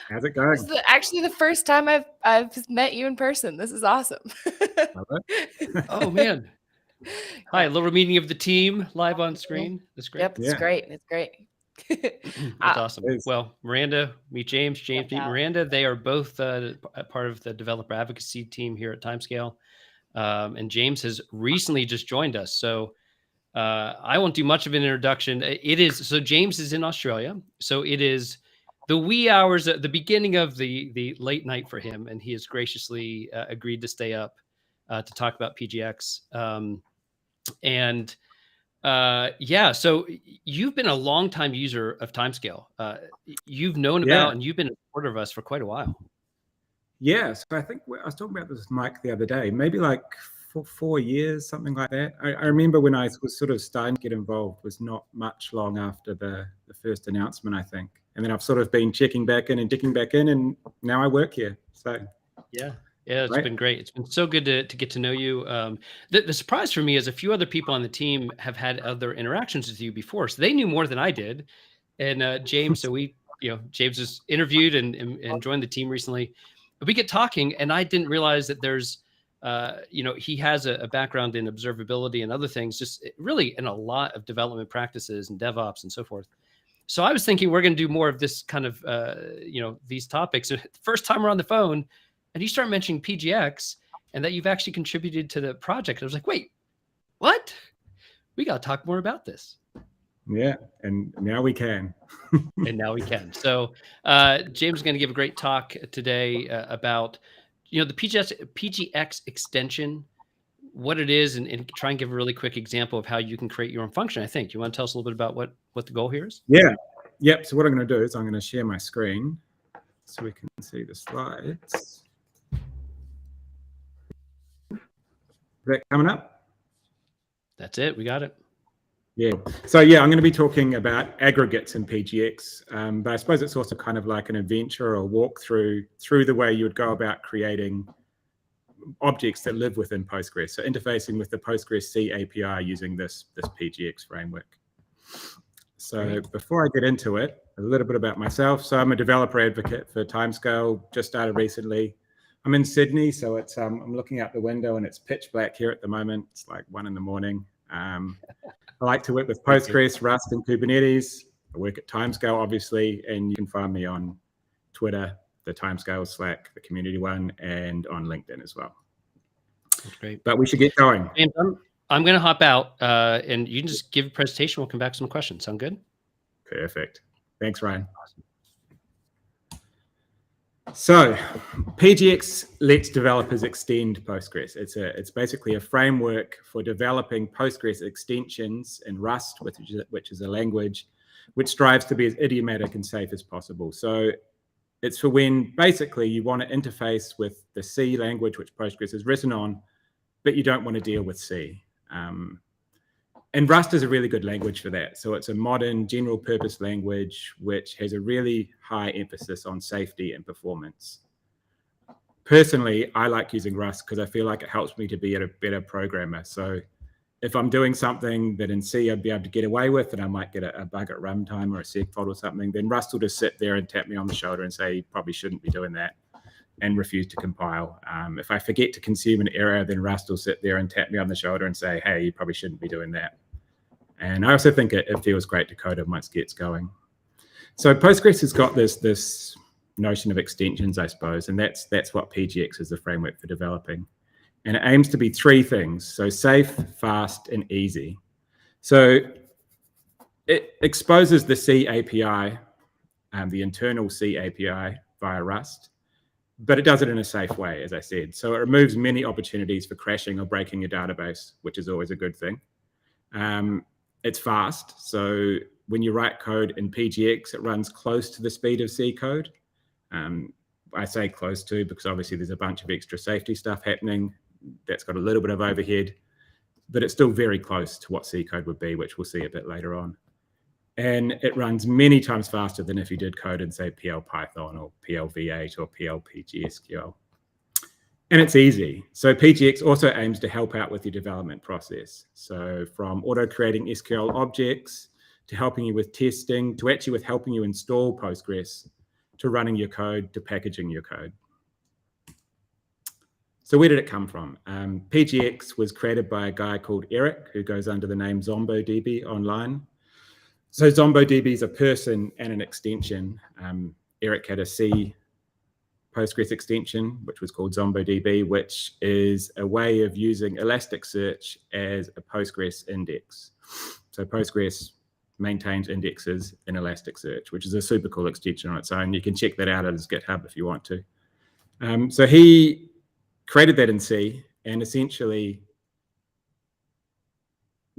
How's it going? This is actually the first time I've met you in person. This is awesome. Oh man. Hi, a little meeting of the team live on screen. That's great. Yep, it's great. It's great. That's awesome. Well, Miranda, meet James. James, meet Miranda. They are both part of the developer advocacy team here at Timescale. And James has recently just joined us. So I won't do much of an introduction. So James is in Australia. So it is the wee hours at the beginning of the late night for him. And he has graciously agreed to stay up to talk about PGX. So you've been a longtime user of Timescale. You've known about and you've been a supporter of us for quite a while. Yeah, so I think I was talking about this with Mike the other day, maybe like for 4 years, something like that. I remember when I was sort of starting to get involved was not much long after the first announcement, I think. And then I've sort of been checking back in and digging back in, and now I work here. So yeah, it's been great. It's been so good to get to know you. The surprise for me is a few other people on the team have had other interactions with you before, so they knew more than I did. And James, so James was interviewed and joined the team recently. But we get talking, and I didn't realize that there's he has a background in observability and other things, just really in a lot of development practices and DevOps and so forth. So I was thinking we're going to do more of this kind of, these topics. The first time we're on the phone and you start mentioning PGX and that you've actually contributed to the project. I was like, wait, what? We got to talk more about this. Yeah, and now we can. And now we can. So James is going to give a great talk today about, the PGX extension, what it is, and try and give a really quick example of how you can create your own function, I think. You want to tell us a little bit about what the goal here is? Yeah. Yep. So what I'm going to do is I'm going to share my screen so we can see the slides. Is that coming up? That's it. We got it. Yeah. So yeah, I'm going to be talking about aggregates in PGX, but I suppose it's also kind of like an adventure or walk through the way you would go about creating objects that live within Postgres. So interfacing with the PostgreSQL API using this PGX framework. So before I get into it, a little bit about myself. So I'm a developer advocate for Timescale, just started recently. I'm in Sydney, so it's I'm looking out the window and it's pitch black here at the moment. It's like 1 a.m. I like to work with Postgres, Rust, and Kubernetes. I work at Timescale, obviously, and you can find me on Twitter, the Timescale, Slack, the community one, and on LinkedIn as well. That's great. But we should get going. And I'm going to hop out, and you can just give a presentation. We'll come back to some questions. Sound good? Perfect. Thanks, Ryan. So PGX lets developers extend Postgres. It's basically a framework for developing Postgres extensions in Rust, which is a language which strives to be as idiomatic and safe as possible. So it's for when basically you want to interface with the C language, which Postgres is written on, but you don't want to deal with C. And Rust is a really good language for that. So it's a modern general purpose language, which has a really high emphasis on safety and performance. Personally, I like using Rust because I feel like it helps me to be a better programmer. So if I'm doing something that in C I'd be able to get away with, and I might get a bug at runtime or a seg fault or something, then Rust will just sit there and tap me on the shoulder and say, you probably shouldn't be doing that, and refuse to compile. If I forget to consume an error, then Rust will sit there and tap me on the shoulder and say, hey, you probably shouldn't be doing that. And I also think it feels great to code it once it gets going. So Postgres has got this notion of extensions, I suppose, and that's what PGX is, the framework for developing. And it aims to be 3 things: so safe, fast, and easy. So it exposes the C API, the internal C API via Rust, but it does it in a safe way, as I said. So it removes many opportunities for crashing or breaking a database, which is always a good thing. It's fast. So when you write code in PGX, it runs close to the speed of C code. I say close to because obviously there's a bunch of extra safety stuff happening that's got a little bit of overhead, but it's still very close to what C code would be, which we'll see a bit later on. And it runs many times faster than if you did code in, say, PL Python or PL V8 or PL PGSQL. And it's easy. So PGX also aims to help out with your development process. So from auto-creating SQL objects to helping you with testing, to actually with helping you install Postgres, to running your code, to packaging your code. So where did it come from? PGX was created by a guy called Eric, who goes under the name ZomboDB online. So ZomboDB is a person and an extension. Eric had a C Postgres extension, which was called ZomboDB, which is a way of using Elasticsearch as a Postgres index. So Postgres maintains indexes in Elasticsearch, which is a super cool extension on its own. You can check that out at his GitHub if you want to. So he created that in C and essentially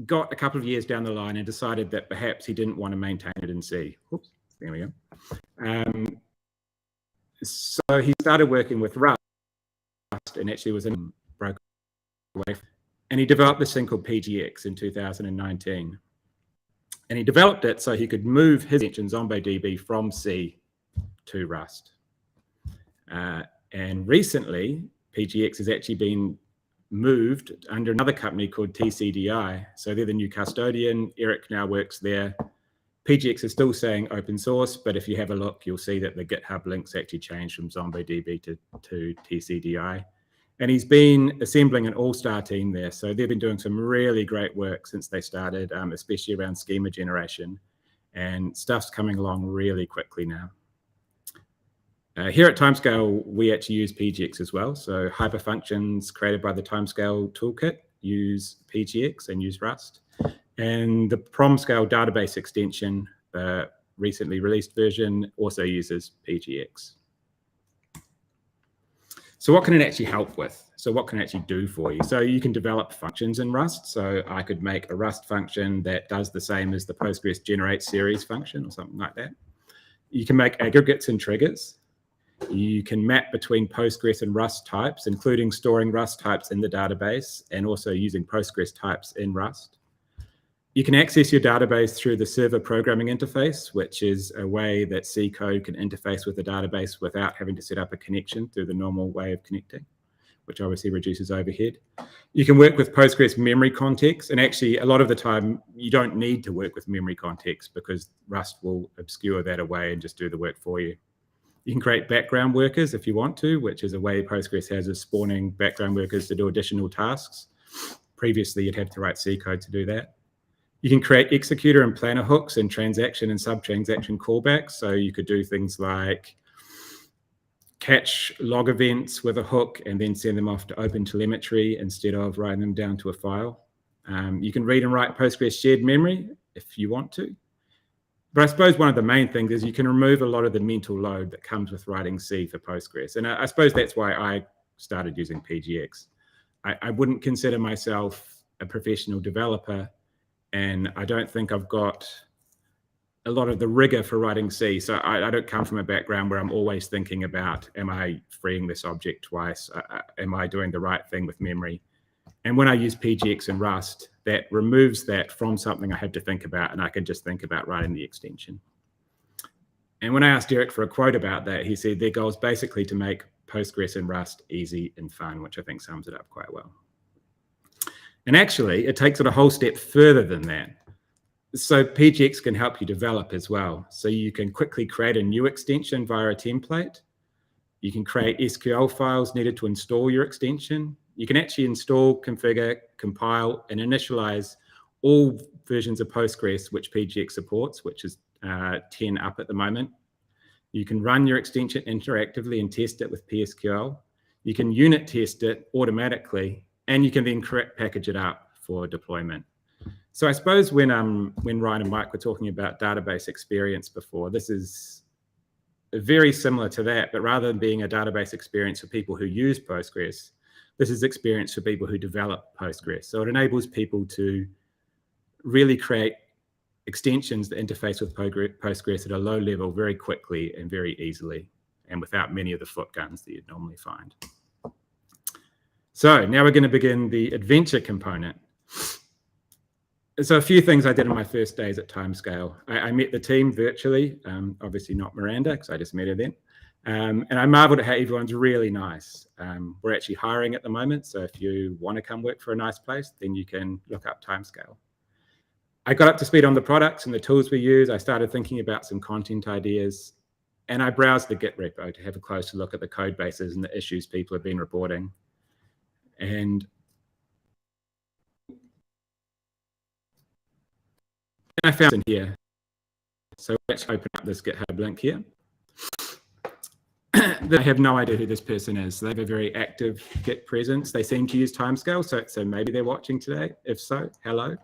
got a couple of years down the line and decided that perhaps he didn't want to maintain it in C. Oops, there we go. So he started working with Rust and actually was in broke away. And he developed this thing called PGX in 2019. And he developed it so he could move his extension ZomboDB from C to Rust. And recently, PGX has actually been moved under another company called TCDI. So they're the new custodian. Eric now works there. PGX is still saying open source, but if you have a look, you'll see that the GitHub links actually changed from ZomboDB to TCDI. And he's been assembling an all-star team there. So they've been doing some really great work since they started, especially around schema generation. And stuff's coming along really quickly now. Here at Timescale, we actually use PGX as well. So hyperfunctions created by the Timescale toolkit use PGX and use Rust. And the PromScale database extension, the recently released version, also uses PGX. So what can it actually help with? So what can it actually do for you? So you can develop functions in Rust. So I could make a Rust function that does the same as the Postgres generate series function or something like that. You can make aggregates and triggers. You can map between Postgres and Rust types, including storing Rust types in the database and also using Postgres types in Rust. You can access your database through the server programming interface, which is a way that C code can interface with the database without having to set up a connection through the normal way of connecting, which obviously reduces overhead. You can work with Postgres memory context, and actually a lot of the time you don't need to work with memory context because Rust will obscure that away and just do the work for you. You can create background workers if you want to, which is a way Postgres has of spawning background workers to do additional tasks. Previously, you'd have to write C code to do that. You can create executor and planner hooks and transaction and sub-transaction callbacks. So you could do things like catch log events with a hook and then send them off to OpenTelemetry instead of writing them down to a file. You can read and write Postgres shared memory if you want to. But I suppose one of the main things is you can remove a lot of the mental load that comes with writing C for Postgres. And I suppose that's why I started using PGX. I wouldn't consider myself a professional developer, and I don't think I've got a lot of the rigor for writing C. So I don't come from a background where I'm always thinking about, am I freeing this object twice? Am I doing the right thing with memory? And when I use PGX and Rust, that removes that from something I have to think about, and I can just think about writing the extension. And when I asked Eric for a quote about that, he said their goal is basically to make Postgres and Rust easy and fun, which I think sums it up quite well. And actually, it takes it a whole step further than that. So PGX can help you develop as well. So you can quickly create a new extension via a template. You can create SQL files needed to install your extension. You can actually install, configure, compile, and initialize all versions of Postgres which PGX supports, which is 10 up at the moment. You can run your extension interactively and test it with PSQL. You can unit test it automatically, and you can then package it up for deployment. So I suppose when Ryan and Mike were talking about database experience before, this is very similar to that, but rather than being a database experience for people who use Postgres, this is experience for people who develop Postgres. So it enables people to really create extensions that interface with Postgres at a low level very quickly and very easily, and without many of the foot guns that you'd normally find. So now we're going to begin the adventure component. So a few things I did in my first days at Timescale. I met the team virtually, obviously not Miranda, because I just met her then. And I marveled at how everyone's really nice. We're actually hiring at the moment, so if you want to come work for a nice place, then you can look up Timescale. I got up to speed on the products and the tools we use. I started thinking about some content ideas, and I browsed the Git repo to have a closer look at the code bases and the issues people have been reporting. And I found in here. So let's open up this GitHub link here. I have no idea who this person is. They have a very active Git presence. They seem to use Timescale, so maybe they're watching today. If so, hello.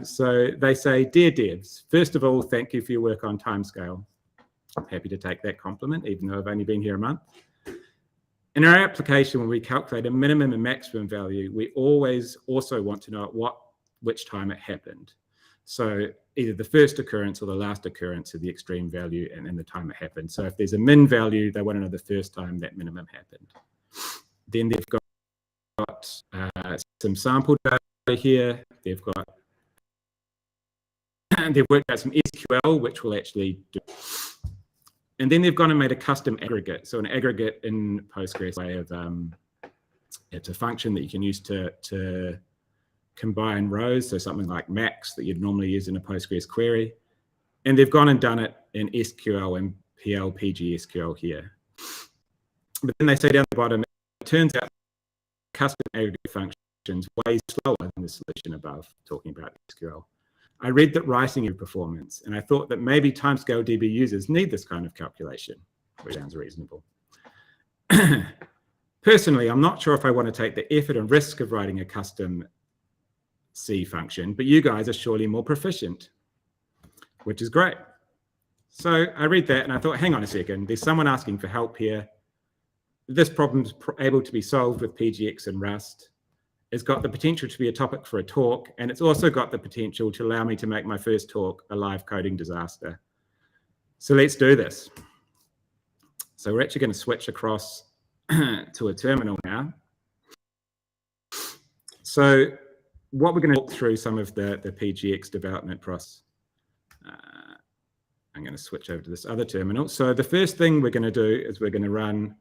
So they say, "Dear devs, first of all, thank you for your work on Timescale." I'm happy to take that compliment, even though I've only been here a month. In our application, when we calculate a minimum and maximum value, we always also want to know at which time it happened. So either the first occurrence or the last occurrence of the extreme value and then the time it happened. So if there's a min value, they want to know the first time that minimum happened. Then they've got some sample data here. They've worked out some SQL, which will actually do. And then they've gone and made a custom aggregate. So an aggregate in Postgres way of, it's a function that you can use to combine rows, so something like max that you'd normally use in a Postgres query. And they've gone and done it in SQL and PGSQL here. But then they say down the bottom, it turns out custom aggregate functions way slower than the solution above, talking about SQL. I read that writing is performance, and I thought that maybe Timescale DB users need this kind of calculation, which sounds reasonable. Personally, I'm not sure if I want to take the effort and risk of writing a custom C function, but you guys are surely more proficient, which is great. So I read that and I thought, hang on a second, there's someone asking for help here. This problem's able to be solved with PGX and Rust. It's got the potential to be a topic for a talk, and it's also got the potential to allow me to make my first talk a live coding disaster. So let's do this. So we're actually going to switch across to a terminal now. So what we're going to walk through some of the PGX development process. I'm going to switch over to this other terminal. So the first thing we're going to do is we're going to run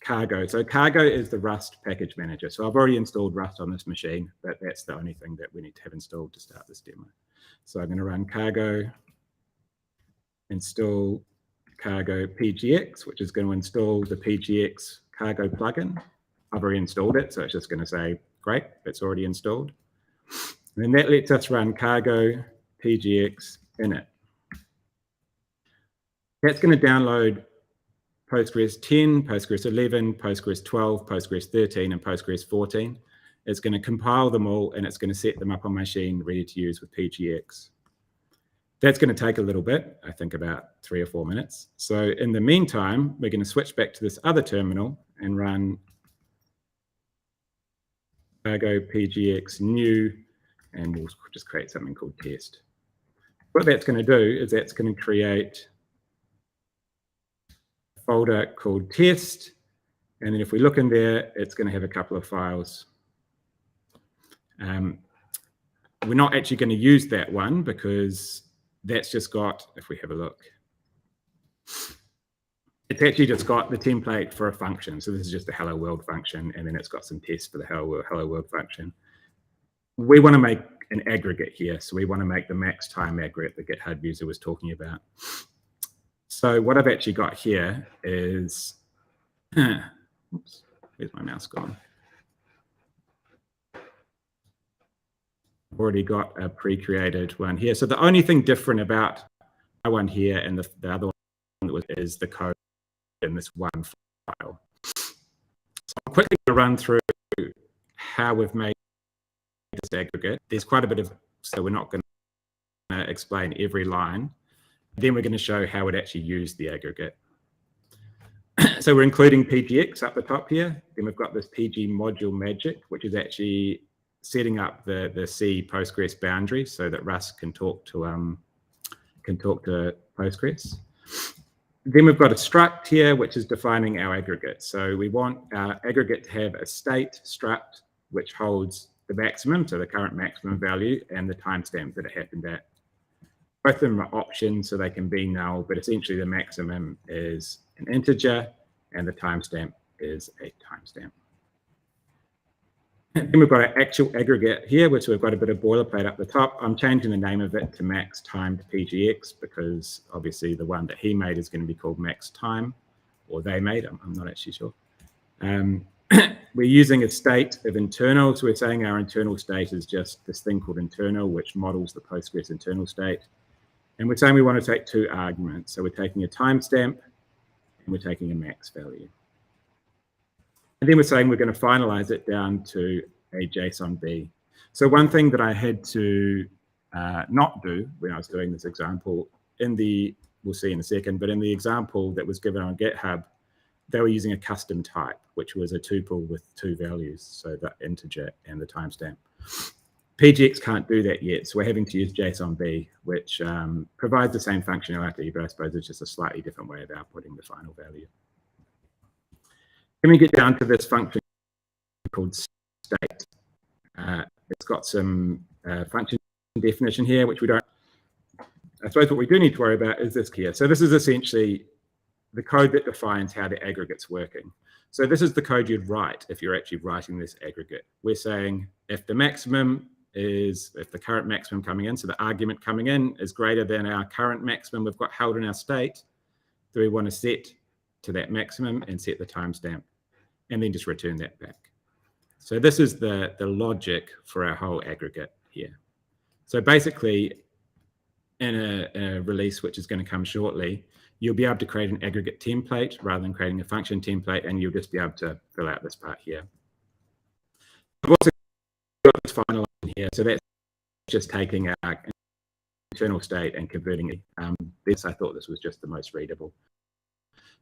Cargo. So Cargo is the Rust package manager. So I've already installed Rust on this machine, but that's the only thing that we need to have installed to start this demo. So I'm going to run Cargo, install Cargo PGX, which is going to install the PGX Cargo plugin. I've already installed it, so it's just going to say, great, it's already installed. And then that lets us run Cargo PGX init. That's going to download Postgres 10, Postgres 11, Postgres 12, Postgres 13, and Postgres 14. It's going to compile them all, and it's going to set them up on my machine ready to use with PGX. That's going to take a little bit, I think about 3 or 4 minutes. So in the meantime, we're going to switch back to this other terminal and run Cargo PGX new, and we'll just create something called test. What that's going to do is that's going to create folder called test, and then if we look in there, it's going to have a couple of files. We're not actually going to use that one because that's just got, if we have a look, it's actually just got the template for a function. So this is just a hello world function, and then it's got some tests for the hello world function. We want to make an aggregate here, so we want to make the max time aggregate that GitHub user was talking about. So what I've actually got here is, oops, where's my mouse gone? I've already got a pre-created one here. So the only thing different about my one here and the other one is the code in this one file. So I'm quickly going to run through how we've made this aggregate. There's quite a bit of, so we're not going to explain every line. Then we're going to show how it actually used the aggregate. So we're including PGX up the top here. Then we've got this PG module magic, which is actually setting up the C Postgres boundary so that Rust can talk to Postgres. Then we've got a struct here, which is defining our aggregate. So we want our aggregate to have a state struct, which holds the maximum, so the current maximum value, and the timestamp that it happened at. Both of them are options, so they can be null, but essentially the maximum is an integer and the timestamp is a timestamp. Then we've got our actual aggregate here, which we've got a bit of boilerplate up the top. I'm changing the name of it to max timed PGX because obviously the one that he made is going to be called max time, or they made, I'm not actually sure. We're using a state of internal, so we're saying our internal state is just this thing called internal, which models the Postgres internal state. And we're saying we want to take 2 arguments. So we're taking a timestamp and we're taking a max value. And then we're saying we're going to finalize it down to a JSON-B. So one thing that I had to not do when I was doing this example, we'll see in a second, but in the example that was given on GitHub, they were using a custom type, which was a tuple with 2 values, so the integer and the timestamp. PGX can't do that yet, so we're having to use JSON-B, which provides the same functionality, but I suppose it's just a slightly different way of outputting the final value. Then we get down to this function called state. It's got some function definition here, which we don't, I suppose what we do need to worry about is this here. So this is essentially the code that defines how the aggregate's working. So this is the code you'd write if you're actually writing this aggregate. We're saying if the current maximum coming in, so the argument coming in is greater than our current maximum we've got held in our state, do we want to set to that maximum and set the timestamp and then just return that back. So this is the logic for our whole aggregate here. So basically, in a release which is going to come shortly, you'll be able to create an aggregate template rather than creating a function template, and you'll just be able to fill out this part here. I've also got this final line here, so that's just taking our internal state and converting it. I thought this was just the most readable.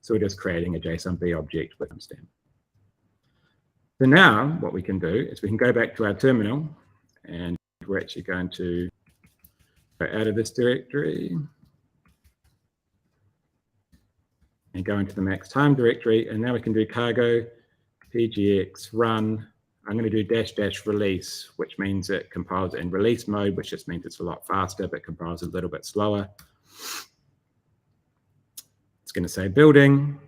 So we're just creating a JSON-B object with timestamp. So now what we can do is we can go back to our terminal, and we're actually going to go out of this directory and go into the max time directory. And now we can do cargo pgx run. I'm going to do -- release, which means it compiles in release mode, which just means it's a lot faster, but compiles a little bit slower. It's going to say building.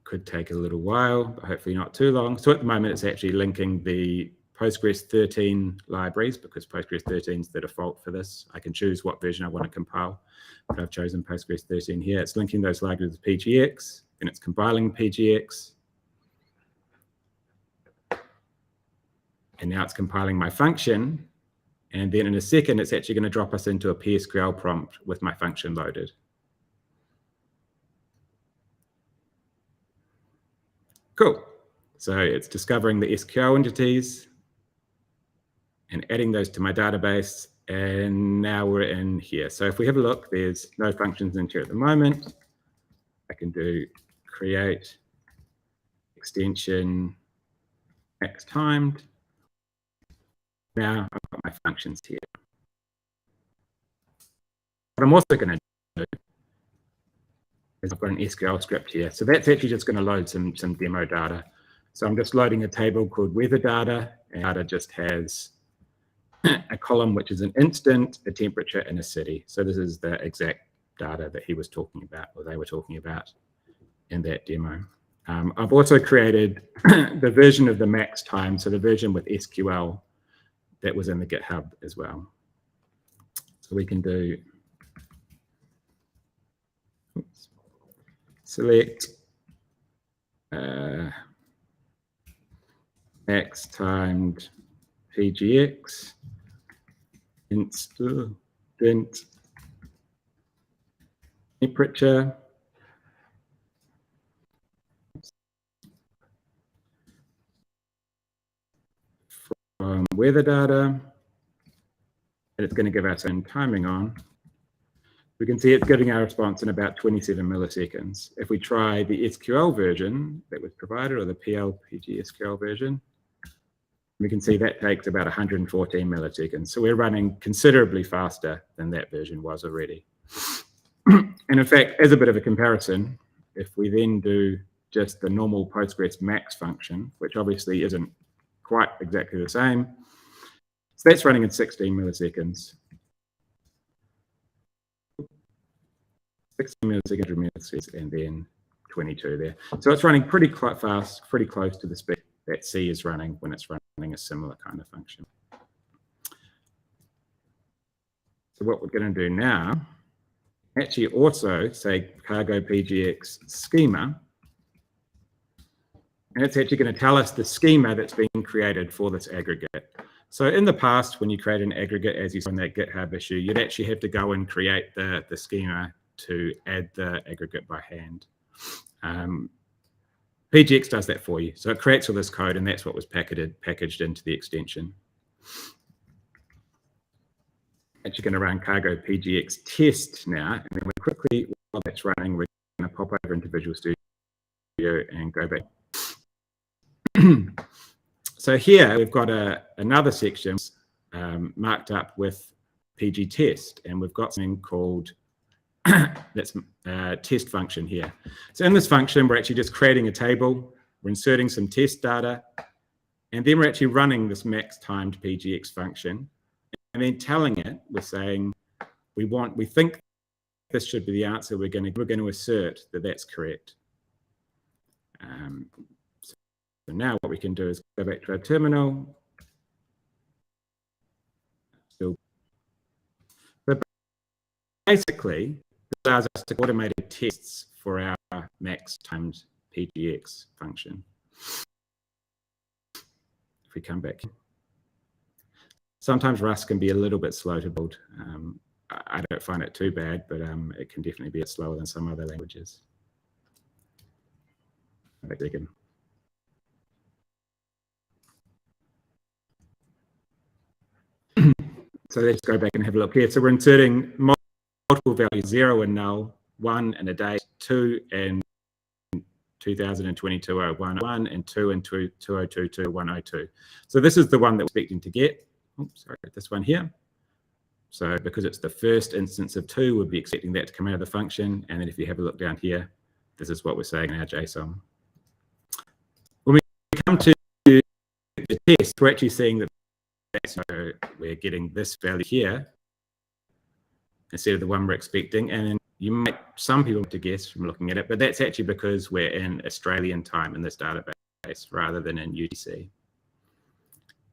Could take a little while, but hopefully not too long. So at the moment, it's actually linking the Postgres 13 libraries, because Postgres 13 is the default for this. I can choose what version I want to compile, but I've chosen Postgres 13 here. It's linking those libraries with PGX, and it's compiling PGX. And now it's compiling my function. And then in a second, it's actually going to drop us into a PSQL prompt with my function loaded. Cool. So it's discovering the SQL entities and adding those to my database. And now we're in here. So if we have a look, there's no functions in here at the moment. I can do create extension max timed. Now I've got my functions here. What I'm also going to do is I've got an SQL script here. So that's actually just going to load some demo data. So I'm just loading a table called weather data, and data just has a column which is an instant, a temperature, and a city. So this is the exact data that he was talking about, or they were talking about in that demo. I've also created the version of the max time, so the version with SQL that was in the GitHub as well. So we can do select max timed PGX instant temperature from weather data, and it's going to give us some timing on. We can see it's giving our response in about 27 milliseconds. If we try the SQL version that was provided, or the PLPG SQL version, we can see that takes about 114 milliseconds. So we're running considerably faster than that version was already. And in fact, as a bit of a comparison, if we then do just the normal Postgres max function, which obviously isn't quite exactly the same, so that's running in 16 milliseconds. 16 milliseconds, and then 22 there. So it's running pretty quite fast, pretty close to the speed that C is running when it's running a similar kind of function. So what we're going to do now, actually also say cargo PGX schema, and it's actually going to tell us the schema that's being created for this aggregate. So in the past, when you create an aggregate, as you saw in that GitHub issue, you'd actually have to go and create the schema to add the aggregate by hand. PGX does that for you. So it creates all this code, and that's what was packaged into the extension. Actually going to run cargo PGX test now, and then we're quickly, while that's running, we're going to pop over into Visual Studio and go back. So here we've got another section marked up with PG test, and we've got something called that's test function here. So in this function, we're actually just creating a table, we're inserting some test data, and then we're actually running this max timed PGX function, and then telling it, we're saying we think this should be the answer. We're going to assert that that's correct. So now what we can do is go back to our terminal. So basically, allows us to automated tests for our max times PGX function. If we come back, sometimes Rust can be a little bit slow to build. I don't find it too bad, but it can definitely be a bit slower than some other languages. So let's go back and have a look here. So we're inserting multiple values, 0 and null, 1 and a date, 2 and 2022 01 and 2 and 2022 102. So this is the one that we're expecting to get. Oops, sorry, this one here. So because it's the first instance of 2, we'll be expecting that to come out of the function. And then if you have a look down here, this is what we're saying in our JSON. When we come to the test, we're actually seeing that so we're getting this value here instead of the one we're expecting. And some people to guess from looking at it, but that's actually because we're in Australian time in this database rather than in UTC.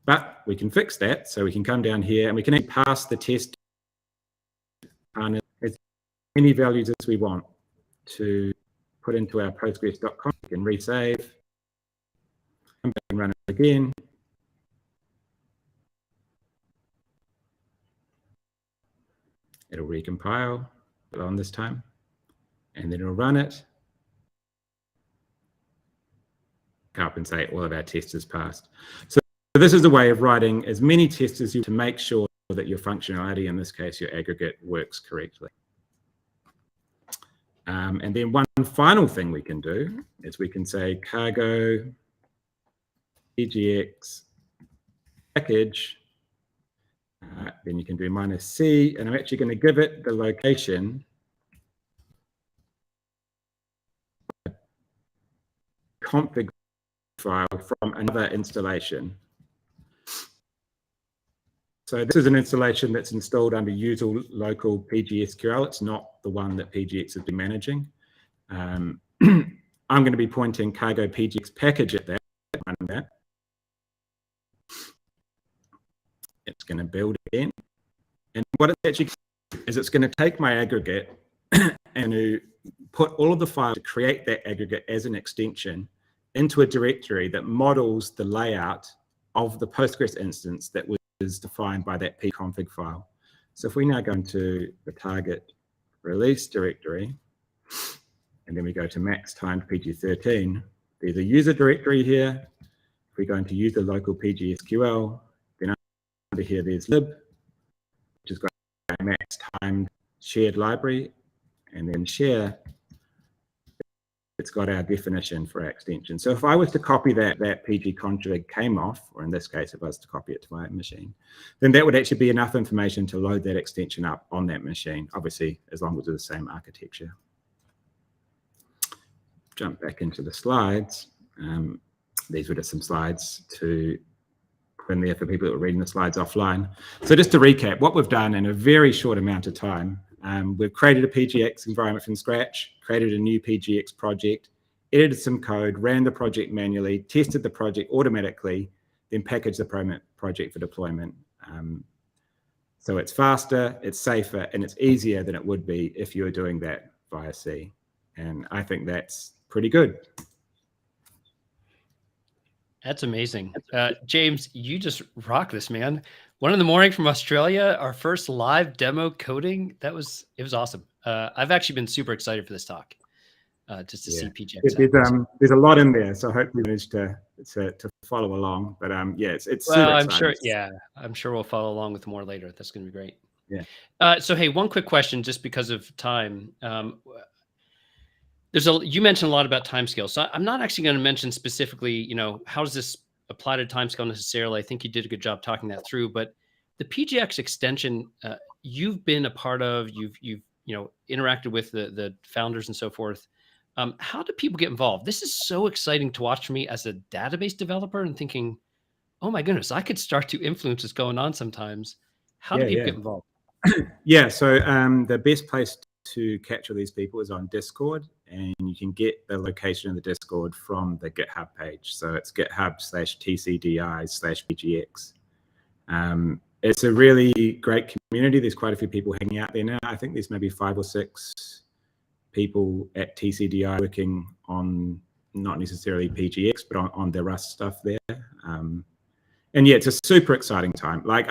But we can fix that. So we can come down here and we can pass the test as many values as we want to put into our postgres.com. We can resave, come back and run it again. It'll recompile on this time, and then it'll run it. Up and say all of our tests is passed. So this is a way of writing as many tests as you to make sure that your functionality, in this case, your aggregate, works correctly. And then one final thing we can do is we can say cargo PGX package. Then you can do -c, and I'm actually going to give it the location config file from another installation. So this is an installation that's installed under usual local PGSQL. It's not the one that PGX has been managing. I'm going to be pointing cargo PGX package at that. It's going to build again. And what it's actually is it's going to take my aggregate and to put all of the files to create that aggregate as an extension into a directory that models the layout of the Postgres instance that was defined by that pconfig file. So if we now go into the target release directory, and then we go to max times PG13, there's a user directory here. If we go into user local PGSQL, then under here there's lib, which has got a max timed shared library, and then share, it's got our definition for our extension. So if I was to copy that pgconfig came off, or in this case, if I was to copy it to my machine, then that would actually be enough information to load that extension up on that machine, obviously, as long as it's the same architecture. Jump back into the slides. These were just some slides to put in there for people that were reading the slides offline. So just to recap, what we've done in a very short amount of time, we've created a PGX environment from scratch, created a new PGX project, edited some code, ran the project manually, tested the project automatically, then packaged the project for deployment. So it's faster, it's safer, and it's easier than it would be if you were doing that via C. And I think that's pretty good. That's amazing. James, you just rock this, man. 1 in the morning from Australia, our first live demo coding. It was awesome. I've actually been super excited for this talk, just to see PGX. There's a lot in there, so I hope we managed to follow along. But yeah, it's well, super exciting. I'm sure we'll follow along with more later. That's going to be great. Yeah. So hey, one quick question, just because of time. You mentioned a lot about timescale, so I'm not actually going to mention specifically, how does this apply to timescale necessarily. I think you did a good job talking that through, but the PGX extension, you've been a part of, you've interacted with the founders and so forth. How do people get involved? This is so exciting to watch for me as a database developer and thinking, oh my goodness, I could start to influence what's going on sometimes. How do people get involved? Yeah, so the best place to capture these people is on Discord, and you can get the location of the Discord from the GitHub page. So it's github/tcdi/pgx. It's a really great community. There's quite a few people hanging out there now. I think there's maybe 5 or 6 people at TCDI working on not necessarily PGX, but on the Rust stuff there. And yeah, it's a super exciting time. Like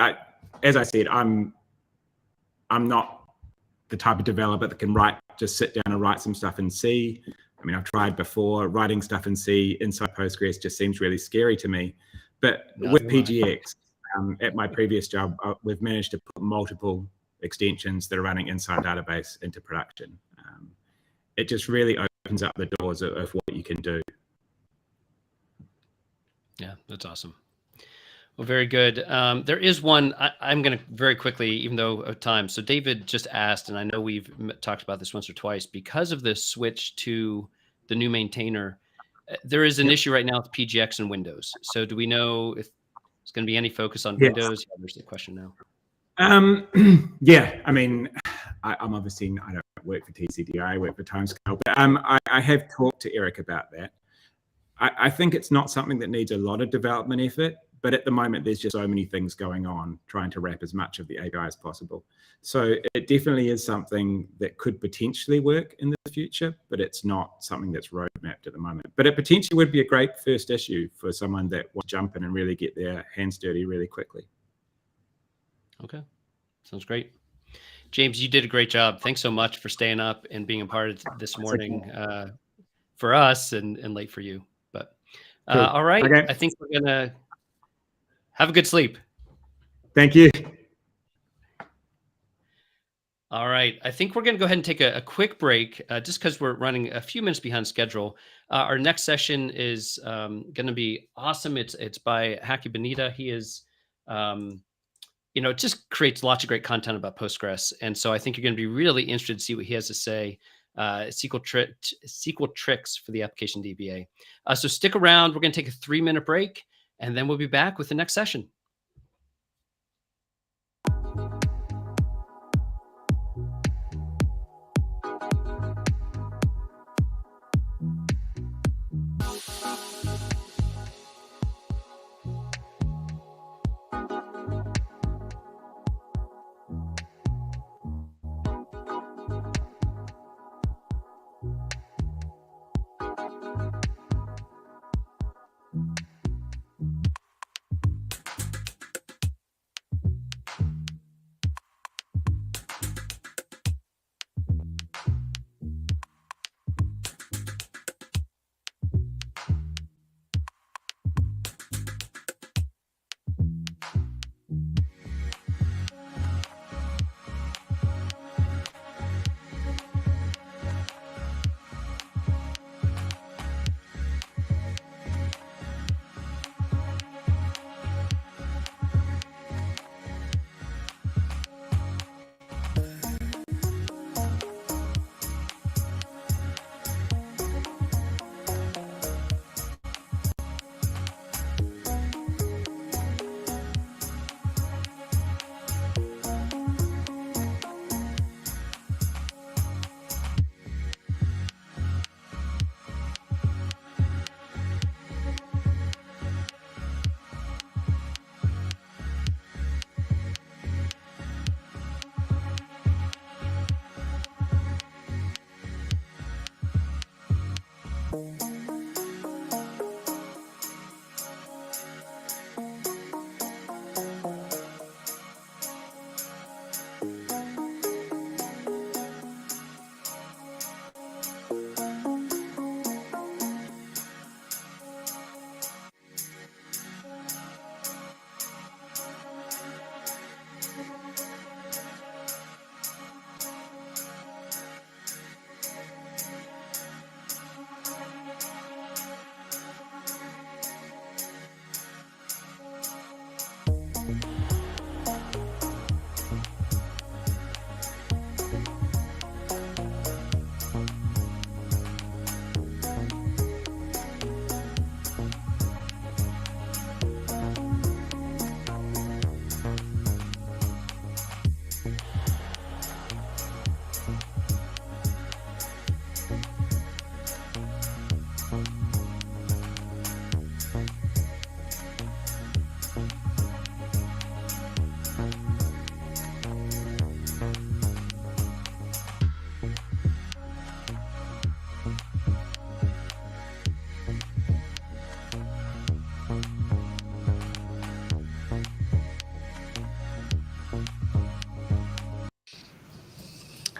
as I said, I'm not the type of developer that can just sit down and write some stuff in C. I mean, I've tried before. Writing stuff in C inside Postgres just seems really scary to me. But with PGX, at my previous job, we've managed to put multiple extensions that are running inside database into production. It just really opens up the doors of what you can do. Yeah, that's awesome. Well, very good. There is one, I'm going to very quickly, even though of time. So David just asked, and I know we've talked about this once or twice, because of the switch to the new maintainer, there is an issue right now with PGX and Windows. So do we know if there's going to be any focus on Windows? Yeah, there's the question now. Yeah, I mean, I'm obviously, I don't work for TCDI, I work for Timescale, but I have talked to Eric about that. I think it's not something that needs a lot of development effort, but at the moment, there's just so many things going on trying to wrap as much of the API as possible. So it definitely is something that could potentially work in the future, but it's not something that's roadmapped at the moment. But it potentially would be a great first issue for someone that wants to jump in and really get their hands dirty really quickly. Okay, sounds great. James, you did a great job. Thanks so much for staying up and being a part of this morning for us and late for you. But Cool. All right, Okay. I think we're gonna have a good sleep. Thank you. All right, I think we're going to go ahead and take a quick break just because we're running a few minutes behind schedule. Our next session is going to be awesome. It's by Haki Benita. He is, just creates lots of great content about Postgres. And so I think you're going to be really interested to see what he has to say. SQL tricks for the application DBA. So stick around. We're going to take a 3-minute break, and then we'll be back with the next session.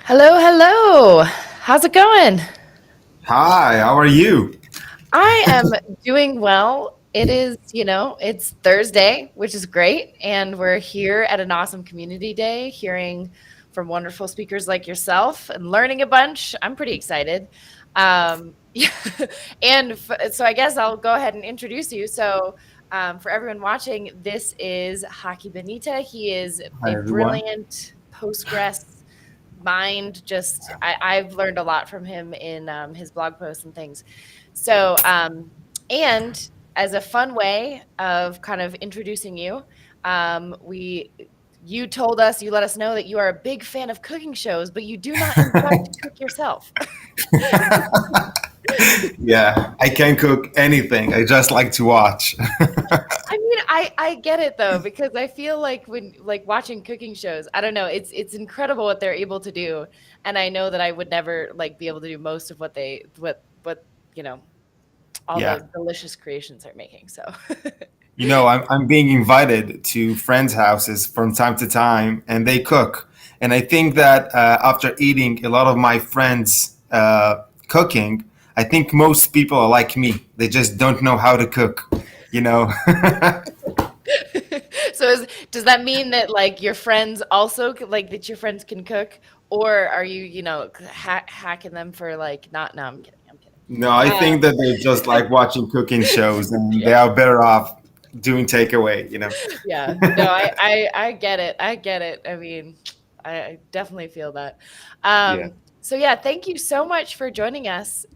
Hello, hello. How's it going? Hi, how are you? I am doing well. It is, it's Thursday, which is great. And we're here at an awesome community day, hearing from wonderful speakers like yourself and learning a bunch. I'm pretty excited. Yeah. And so I guess I'll go ahead and introduce you. So for everyone watching, this is Haki Benita. He is Hi, a everyone. brilliant Postgres mind. I've learned a lot from him in his blog posts and things. So, and as a fun way of kind of introducing you, you let us know that you are a big fan of cooking shows, but you do not in fact cook yourself. Yeah, I can't cook anything. I just like to watch. I mean, I get it though, because I feel like when watching cooking shows, I don't know, it's incredible what they're able to do, and I know that I would never be able to do most of what all Yeah. the delicious creations they're making. So I'm being invited to friends' houses from time to time, and they cook. And I think that after eating a lot of my friends' cooking, I think most people are like me. They just don't know how to cook, So does that mean that your friends also that your friends can cook, or are you hacking them for not? No, I'm kidding. No, I think that they just like watching cooking shows, and Yeah. they are better off doing takeaway, Yeah, no, I get it. I get it. I mean, I definitely feel that. Yeah. So yeah, thank you so much for joining us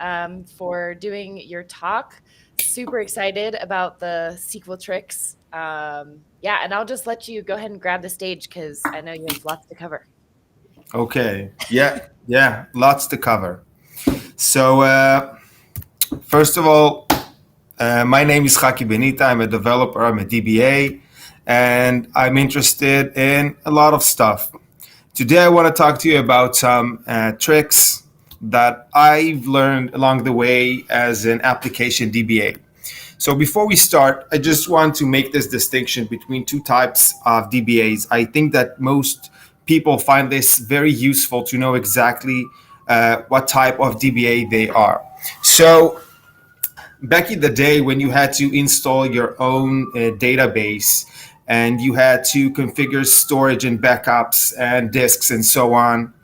for doing your talk. Super excited about the SQL tricks. Yeah, and I'll just let you go ahead and grab the stage because I know you have lots to cover. Okay. Yeah, lots to cover. So first of all, my name is Haki Benita. I'm a developer. I'm a DBA, and I'm interested in a lot of stuff. Today, I want to talk to you about some tricks that I've learned along the way as an application DBA. So before we start, I just want to make this distinction between two types of DBAs. I think that most people find this very useful to know exactly what type of DBA they are. So back in the day when you had to install your own database and you had to configure storage and backups and disks and so on,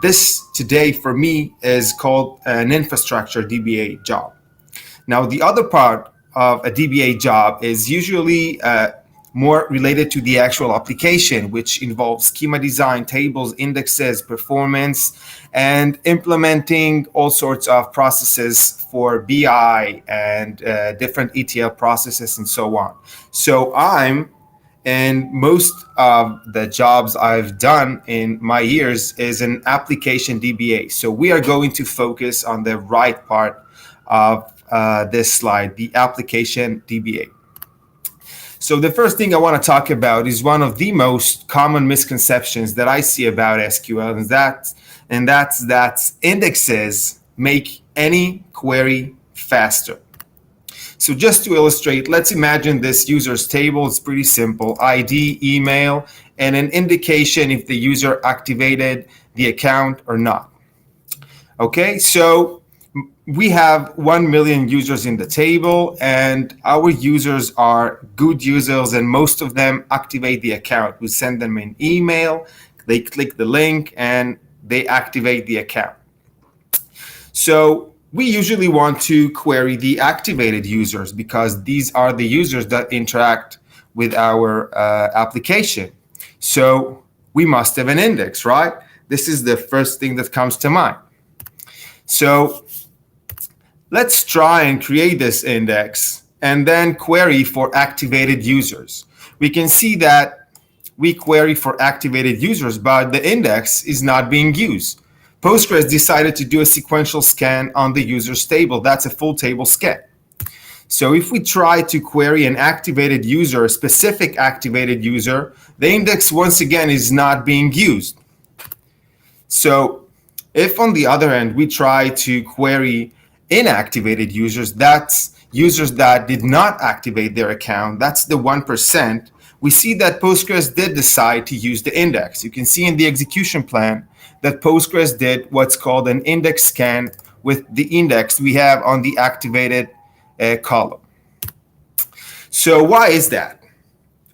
this today for me is called an infrastructure DBA job. Now, the other part of a DBA job is usually more related to the actual application, which involves schema design, tables, indexes, performance, and implementing all sorts of processes for BI and different ETL processes and so on. So and most of the jobs I've done in my years is an application DBA. So we are going to focus on the right part of this slide, the application DBA. So the first thing I want to talk about is one of the most common misconceptions that I see about SQL, and that's that indexes make any query faster. So just to illustrate, let's imagine this user's table. It's pretty simple: ID, email, and an indication if the user activated the account or not. Okay, so we have 1 million users in the table, and our users are good users, and most of them activate the account. We send them an email, they click the link, and they activate the account. So we usually want to query the activated users because these are the users that interact with our application. So we must have an index, right? This is the first thing that comes to mind. So let's try and create this index and then query for activated users. We can see that we query for activated users, but the index is not being used. Postgres decided to do a sequential scan on the user's table. That's a full table scan. So if we try to query an activated user, a specific activated user, the index once again is not being used. So if on the other hand, we try to query inactivated users, that's users that did not activate their account, that's the 1%, we see that Postgres did decide to use the index. You can see in the execution plan that Postgres did what's called an index scan with the index we have on the activated column. So why is that?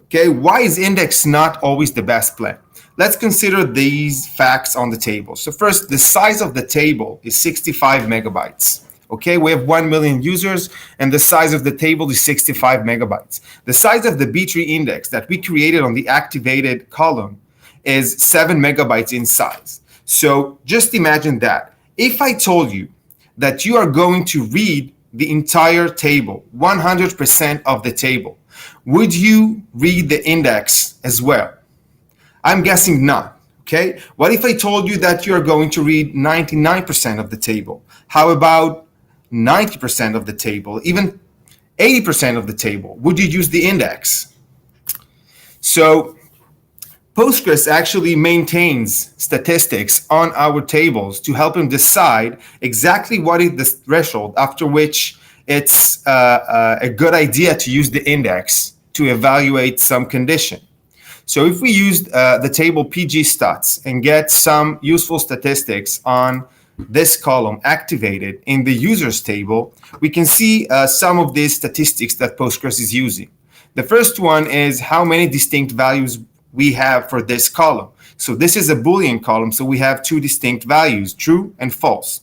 Okay, why is index not always the best plan? Let's consider these facts on the table. So first, the size of the table is 65 megabytes. Okay, we have 1 million users, and the size of the table is 65 megabytes. The size of the B-tree index that we created on the activated column is 7 megabytes in size. So just imagine that. If I told you that you are going to read the entire table, 100% of the table, would you read the index as well? I'm guessing not. Okay, what if I told you that you're going to read 99% of the table? How about 90% of the table, even 80% of the table? Would you use the index? So Postgres actually maintains statistics on our tables to help him decide exactly what is the threshold after which it's a good idea to use the index to evaluate some condition. So if we used the table pgstats and get some useful statistics on this column activated in the users table, we can see some of these statistics that Postgres is using. The first one is how many distinct values we have for this column. So this is a Boolean column, so we have 2 distinct values, true and false.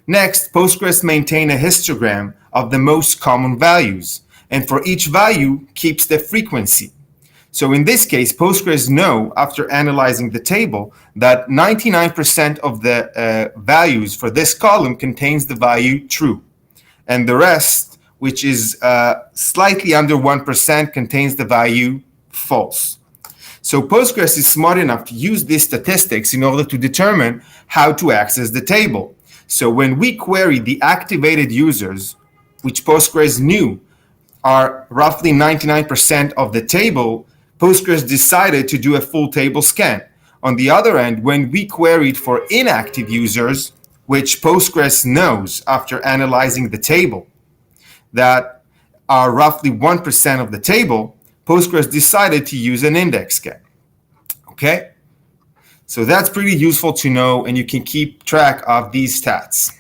Next, Postgres maintains a histogram of the most common values, and for each value keeps the frequency. So in this case, Postgres know, after analyzing the table, that 99% of the values for this column contains the value true. And the rest, which is slightly under 1%, contains the value false. So Postgres is smart enough to use these statistics in order to determine how to access the table. So when we query the activated users, which Postgres knew are roughly 99% of the table, Postgres decided to do a full table scan. On the other end, when we queried for inactive users, which Postgres knows after analyzing the table that are roughly 1% of the table, Postgres decided to use an index scan. Okay? So that's pretty useful to know, and you can keep track of these stats.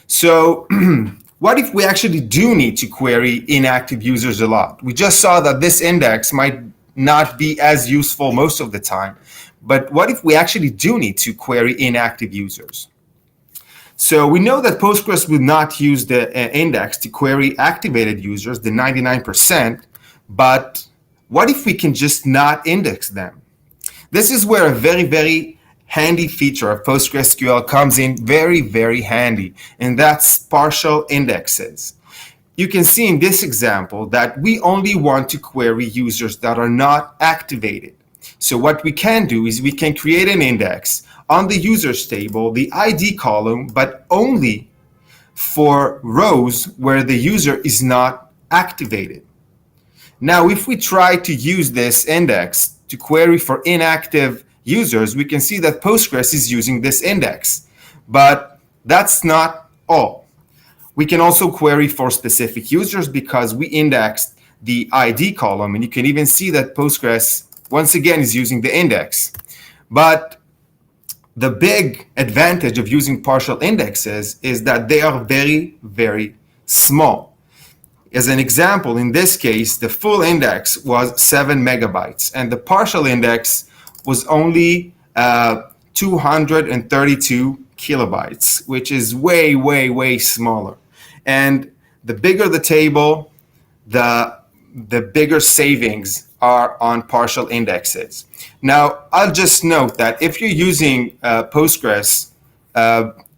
So what if we actually do need to query inactive users a lot? We just saw that this index might not be as useful most of the time, but what if we actually do need to query inactive users? So we know that Postgres will not use the index to query activated users, the 99%, but what if we can just not index them? This is where a very, very handy feature of PostgreSQL comes in very, very handy, and that's partial indexes. You can see in this example that we only want to query users that are not activated. So what we can do is we can create an index on the users table, the ID column, but only for rows where the user is not activated. Now, if we try to use this index to query for inactive users, we can see that Postgres is using this index, but that's not all. We can also query for specific users because we indexed the ID column, and you can even see that Postgres, once again, is using the index. But the big advantage of using partial indexes is that they are very, very small. As an example, in this case, the full index was 7 megabytes, and the partial index was only 232 kilobytes, which is way, way, way smaller. And the bigger the table, the bigger savings are on partial indexes. Now, I'll just note that if you're using Postgres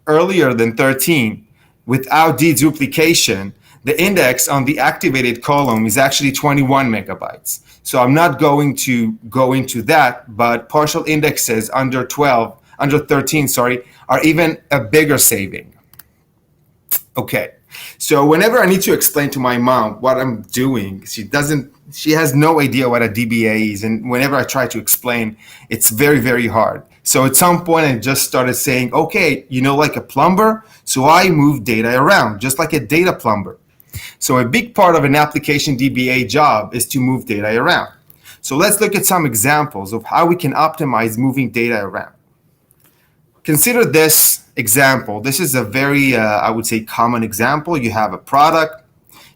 earlier than 13 without deduplication, the index on the activated column is actually 21 megabytes. So I'm not going to go into that, but partial indexes under 13, are even a bigger saving. Okay, so whenever I need to explain to my mom what I'm doing, she has no idea what a DBA is, and whenever I try to explain, it's very, very hard. So at some point, I just started saying, okay, like a plumber, so I move data around, just like a data plumber. So a big part of an application DBA job is to move data around. So let's look at some examples of how we can optimize moving data around. consider this example. This is a very, I would say, common example. You have a product,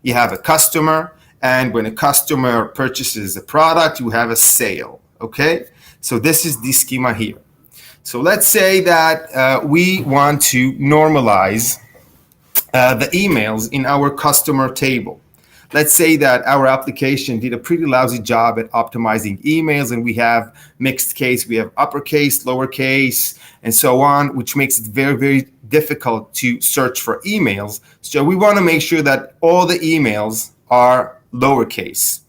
you have a customer, and when a customer purchases a product, you have a sale, okay? So this is the schema here. So let's say that we want to normalize the emails in our customer table. Let's say that our application did a pretty lousy job at optimizing emails, and we have mixed case, we have uppercase, lowercase, and so on, which makes it very, very difficult to search for emails. So we want to make sure that all the emails are lowercase.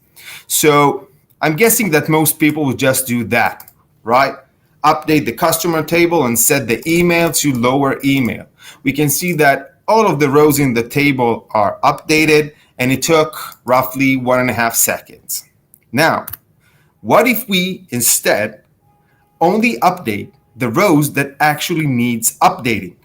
So I'm guessing that most people would just do that, right? Update the customer table and set the email to lower email. We can see that all of the rows in the table are updated, and it took roughly 1.5 seconds. Now, what if we instead only update the rows that actually needs updating?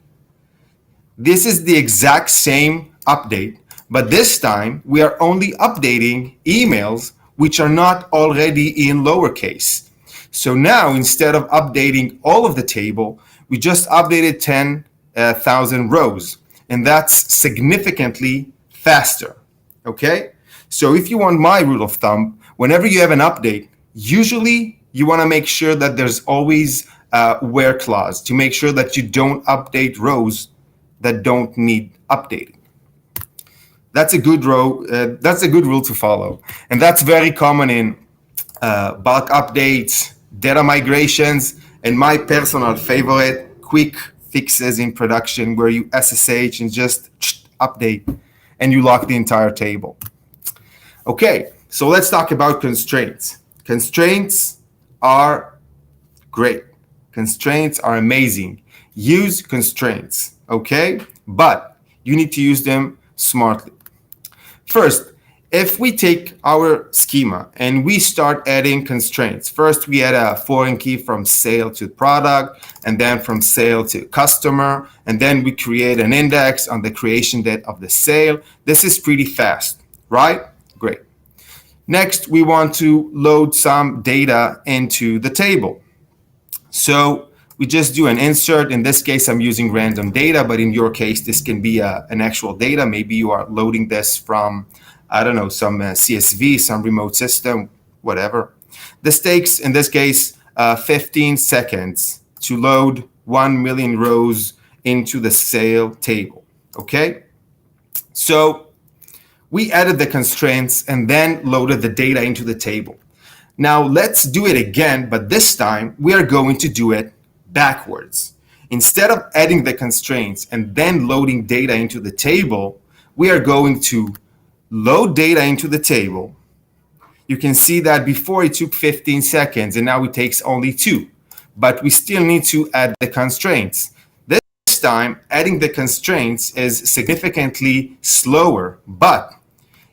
This is the exact same update, but this time we are only updating emails which are not already in lowercase. So now, instead of updating all of the table, we just updated 10,000 rows, and that's significantly faster. Okay, so if you want my rule of thumb, whenever you have an update, usually you want to make sure that there's always a where clause to make sure that you don't update rows that don't need updating. That's a good rule to follow, and that's very common in bulk updates, data migrations, and my personal favorite, quick fixes in production, where you SSH and just update, and you lock the entire table. Okay, so let's talk about constraints. Constraints are great. Constraints are amazing. Use constraints, okay? But you need to use them smartly. First, if we take our schema and we start adding constraints, first we add a foreign key from sale to product, and then from sale to customer, and then we create an index on the creation date of the sale. This is pretty fast, right? Great. Next, we want to load some data into the table. So we just do an insert. In this case, I'm using random data, but in your case, this can be an actual data. Maybe you are loading this from, I don't know, some CSV, some remote system, whatever. This takes, in this case, 15 seconds to load 1 million rows into the sale table, okay? So we added the constraints and then loaded the data into the table. Now let's do it again, but this time we are going to do it backwards. Instead of adding the constraints and then loading data into the table, we are going to load data into the table. You can see that before it took 15 seconds and now it takes only 2, but we still need to add the constraints. This time, adding the constraints is significantly slower, but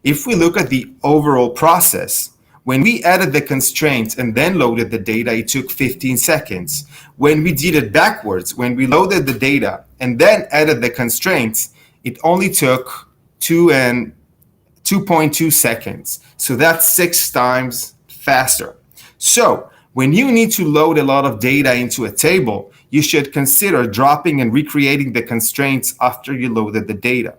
if we look at the overall process, when we added the constraints and then loaded the data, it took 15 seconds. When we did it backwards, when we loaded the data and then added the constraints, it only took 2.2 seconds. So that's 6 times faster. So when you need to load a lot of data into a table, you should consider dropping and recreating the constraints after you loaded the data.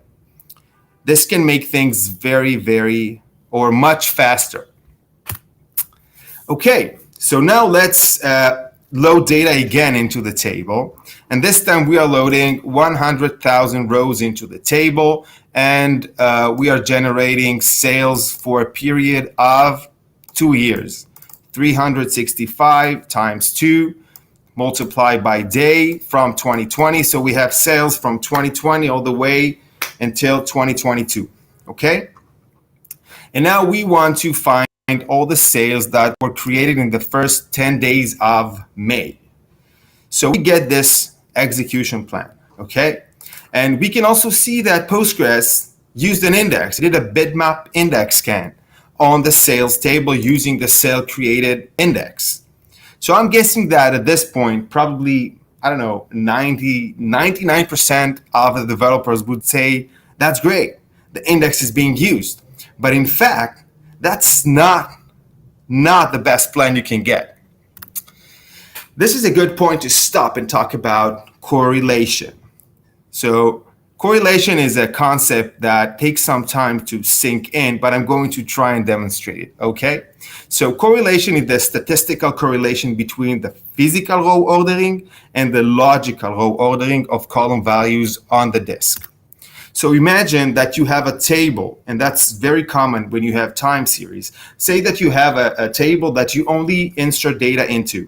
This can make things very, or much faster. Okay, so now let's load data again into the table. And this time we are loading 100,000 rows into the table, and we are generating sales for a period of 2 years. 365 times 2 multiplied by day from 2020. So we have sales from 2020 all the way until 2022, okay? And now we want to find all the sales that were created in the first 10 days of May. So we get this execution plan, okay? And we can also see that Postgres used an index. It did a bitmap index scan on the sales table using the sale created index. So I'm guessing that at this point, probably, I don't know, 99% of the developers would say, that's great, the index is being used. But in fact, that's not the best plan you can get. This is a good point to stop and talk about correlation. So correlation is a concept that takes some time to sink in, but I'm going to try and demonstrate it, okay? So correlation is the statistical correlation between the physical row ordering and the logical row ordering of column values on the disk. So imagine that you have a table, and that's very common when you have time series. Say that you have a table that you only insert data into,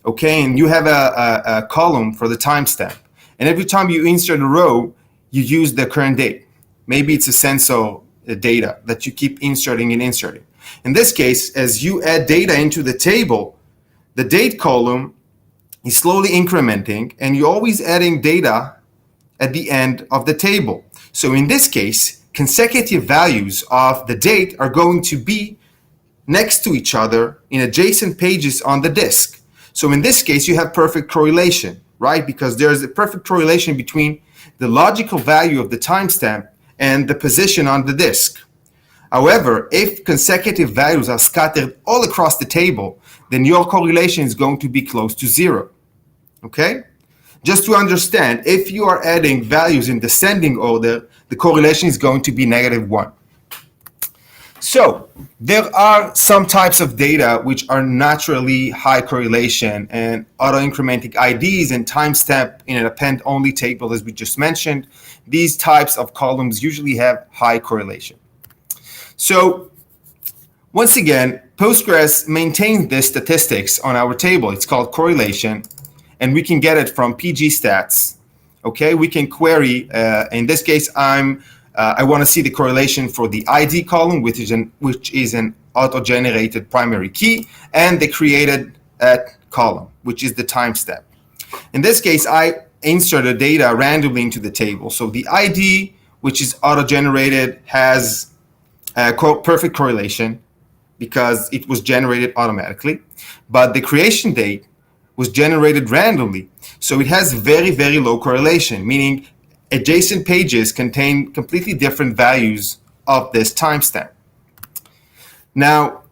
okay? And you have a column for the timestamp. And every time you insert a row, you use the current date. Maybe it's a sensor data that you keep inserting and inserting. In this case, as you add data into the table, the date column is slowly incrementing, and you're always adding data at the end of the table. So in this case, consecutive values of the date are going to be next to each other in adjacent pages on the disk. So in this case, you have perfect correlation, right? Because there's a perfect correlation between the logical value of the timestamp and the position on the disk. However, if consecutive values are scattered all across the table, then your correlation is going to be close to zero, okay? Just to understand, if you are adding values in descending order, the correlation is going to be -1. So there are some types of data which are naturally high correlation, and auto-incrementing IDs and timestamp in an append-only table, as we just mentioned. These types of columns usually have high correlation. So once again, Postgres maintains this statistics on our table. It's called correlation, and we can get it from pgstats. Okay, we can query. In this case, I want to see the correlation for the ID column, which is an auto-generated primary key, and the created at column, which is the timestamp. In this case, I inserted data randomly into the table. So the ID, which is auto-generated, has perfect correlation because it was generated automatically, but the creation date was generated randomly. So it has very, very low correlation, meaning adjacent pages contain completely different values of this timestamp. Now,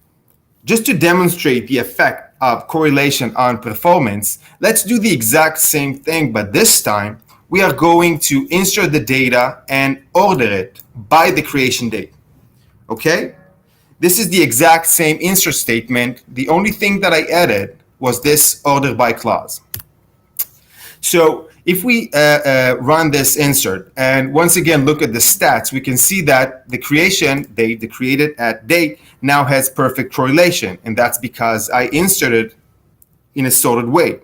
just to demonstrate the effect of correlation on performance, let's do the exact same thing, but this time we are going to insert the data and order it by the creation date. Okay? This is the exact same insert statement. The only thing that I added was this order by clause. So if we run this insert and once again look at the stats, we can see that the creation date, the created at date, now has perfect correlation, and that's because I inserted in a sorted way.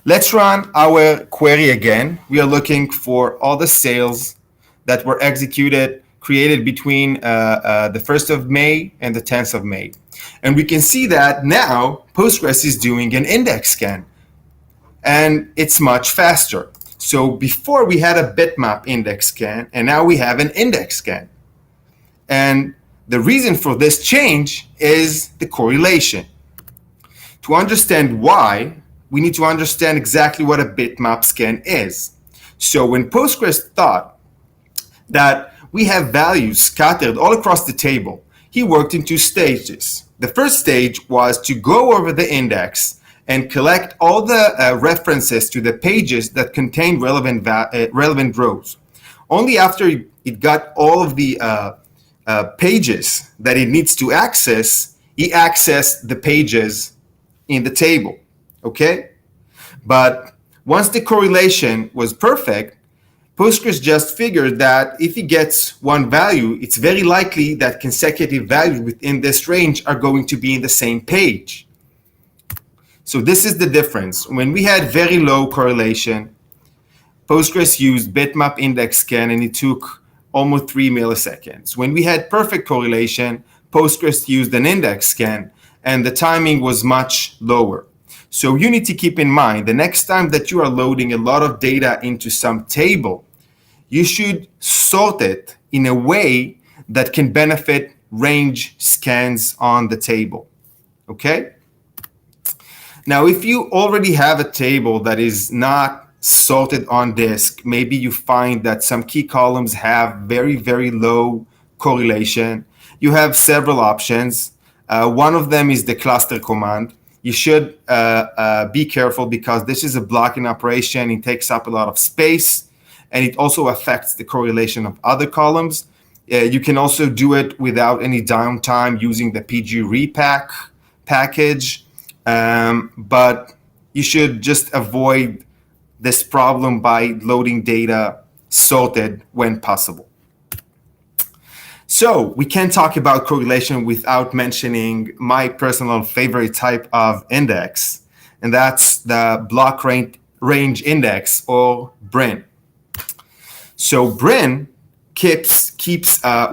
Let's run our query again. We are looking for all the sales that were executed, created between the 1st of May and the 10th of May. And we can see that now Postgres is doing an index scan, and it's much faster. So before we had a bitmap index scan, and now we have an index scan. And the reason for this change is the correlation. To understand why, we need to understand exactly what a bitmap scan is. So when Postgres thought that we have values scattered all across the table, he worked in 2 stages. The first stage was to go over the index and collect all the references to the pages that contain relevant rows. Only after it got all of the pages that it needs to access, he accessed the pages in the table, okay? But once the correlation was perfect, Postgres just figured that if he gets one value, it's very likely that consecutive values within this range are going to be in the same page. So this is the difference. When we had very low correlation, Postgres used bitmap index scan, and it took almost 3 milliseconds. When we had perfect correlation, Postgres used an index scan, and the timing was much lower. So you need to keep in mind, the next time that you are loading a lot of data into some table, you should sort it in a way that can benefit range scans on the table, okay? Now, if you already have a table that is not sorted on disk, maybe you find that some key columns have very, very low correlation. You have several options. One of them is the cluster command. you should be careful because this is a blocking operation. It takes up a lot of space, and it also affects the correlation of other columns. You can also do it without any downtime using the pgrepack package, but you should just avoid this problem by loading data sorted when possible. So we can't talk about correlation without mentioning my personal favorite type of index, and that's the block range index, or BRIN. So BRIN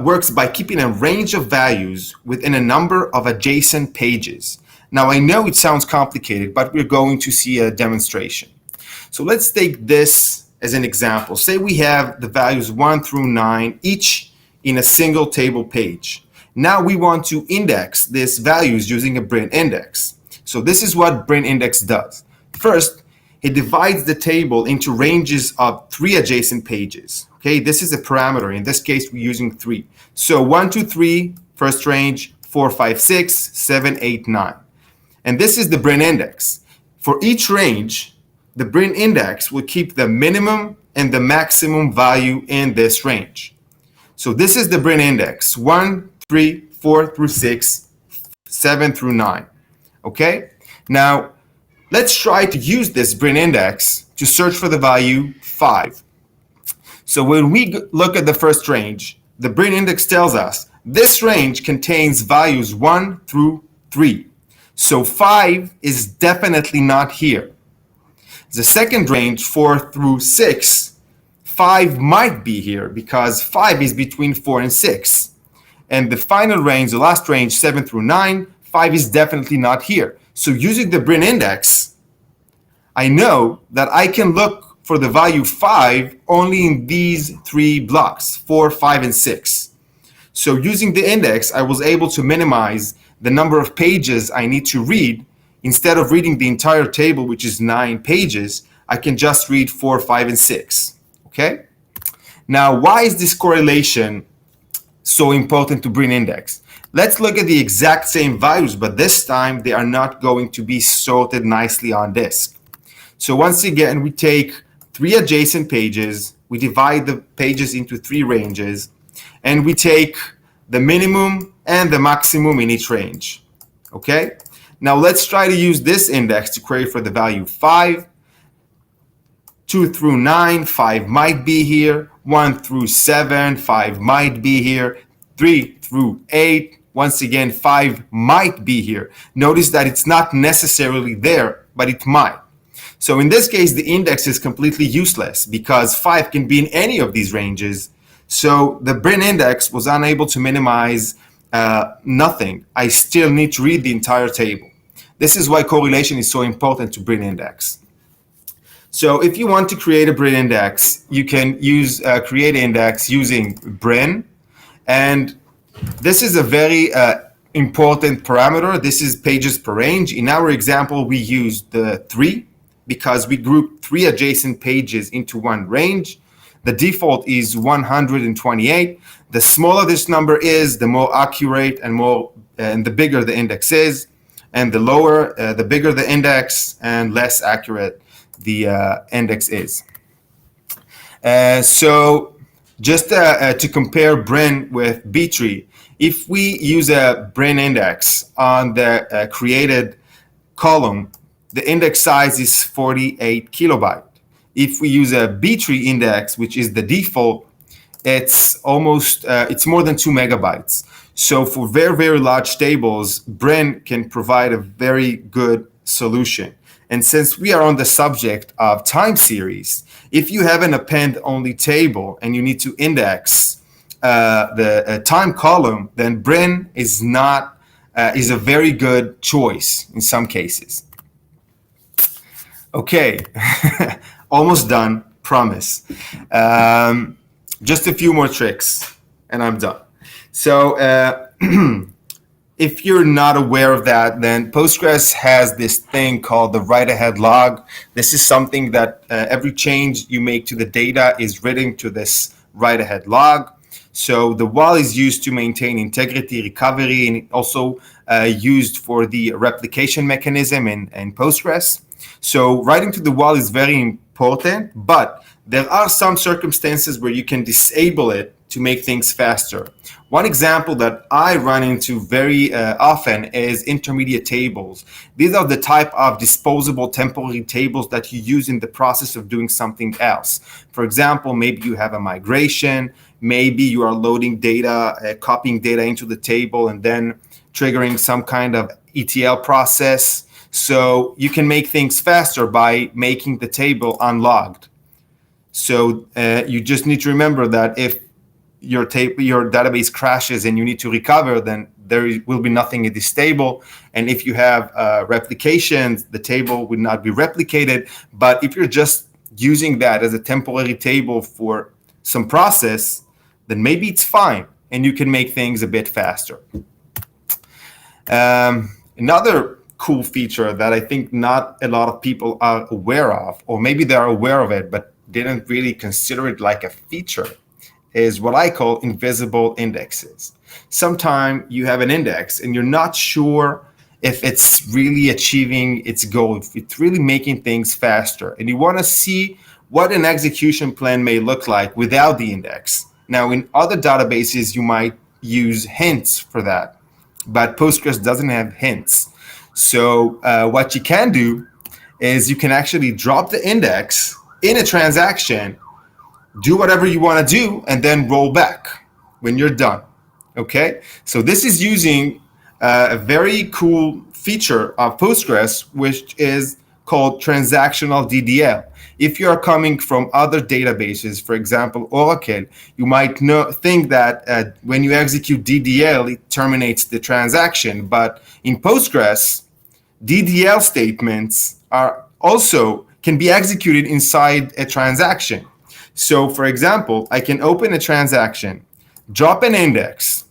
works by keeping a range of values within a number of adjacent pages. Now, I know it sounds complicated, but we're going to see a demonstration. So let's take this as an example. Say we have the values 1 through 9, each in a single table page. Now we want to index these values using a BRIN index. So this is what BRIN index does. First, it divides the table into ranges of 3 adjacent pages. Okay, this is a parameter. In this case, we're using 3. So 1, 2, 3, first range, 4, 5, 6, 7, 8, 9. And this is the BRIN index. For each range, the BRIN index will keep the minimum and the maximum value in this range. So this is the BRIN index, 1, 3, 4 through 6, 7 through 9. Okay? Now, let's try to use this BRIN index to search for the value 5. So when we look at the first range, the BRIN index tells us this range contains values 1 through 3. So 5 is definitely not here. The second range, 4 through 6, 5 might be here because 5 is between 4 and 6. And the final range, the last range, 7 through 9, 5 is definitely not here. So using the BRIN index, I know that I can look for the value 5 only in these 3 blocks, 4, 5, and 6. So using the index, I was able to minimize the number of pages I need to read. Instead of reading the entire table, which is 9 pages, I can just read 4, 5, and 6. Okay? Now, why is this correlation so important to BRIN index? Let's look at the exact same values, but this time they are not going to be sorted nicely on disk. So once again, we take 3 adjacent pages, we divide the pages into 3 ranges, and we take the minimum and the maximum in each range. Okay? Now let's try to use this index to query for the value 5. 2 through 9, 5 might be here. 1 through 7, 5 might be here. 3 through 8, once again, 5 might be here. Notice that it's not necessarily there, but it might. So in this case, the index is completely useless because 5 can be in any of these ranges. So the BRIN index was unable to minimize nothing. I still need to read the entire table. This is why correlation is so important to BRIN index. So if you want to create a BRIN index, you can use create index using BRIN. And this is a very important parameter. This is pages per range. In our example, we used the 3 because we grouped 3 adjacent pages into one range. The default is 128. The smaller this number is, the more accurate and the bigger the index is. And the lower, the bigger the index and less accurate the index is. So just to compare BRIN with B-tree, if we use a BRIN index on the created column, the index size is 48 kilobyte. If we use a B-tree index, which is the default, it's almost, it's more than 2 megabytes. So for very, very large tables, BRIN can provide a very good solution. And since we are on the subject of time series, if you have an append-only table and you need to index the time column, then BRIN is a very good choice in some cases. Okay, almost done, promise. Just a few more tricks and I'm done. So if you're not aware of that, then Postgres has this thing called the write-ahead log. This is something that every change you make to the data is written to this write-ahead log. So the wall is used to maintain integrity, recovery, and also used for the replication mechanism in Postgres. So writing to the wall is very important, but there are some circumstances where you can disable it to make things faster. One example that I run into very often is intermediate tables. These are the type of disposable temporary tables that you use in the process of doing something else. For example, maybe you have a migration, maybe you are loading data, copying data into the table and then triggering some kind of ETL process. So you can make things faster by making the table unlogged. So you just need to remember that if your database crashes and you need to recover, then there will be nothing in this table. And if you have replications, the table will not be replicated. But if you're just using that as a temporary table for some process, then maybe it's fine and you can make things a bit faster. Another cool feature that I think not a lot of people are aware of, or maybe they are aware of it, but didn't really consider it like a feature, is what I call invisible indexes. Sometimes you have an index and you're not sure if it's really achieving its goal, if it's really making things faster, and you want to see what an execution plan may look like without the index. Now, in other databases, you might use hints for that, but Postgres doesn't have hints. So what you can do is you can actually drop the index in a transaction, do whatever you want to do, and then roll back when you're done. Okay, so this is using a very cool feature of Postgres, which is called transactional DDL. If you are coming from other databases, for example, Oracle, you might think that when you execute DDL, it terminates the transaction. But in Postgres, DDL statements are also can be executed inside a transaction. So, for example, I can open a transaction, drop an index,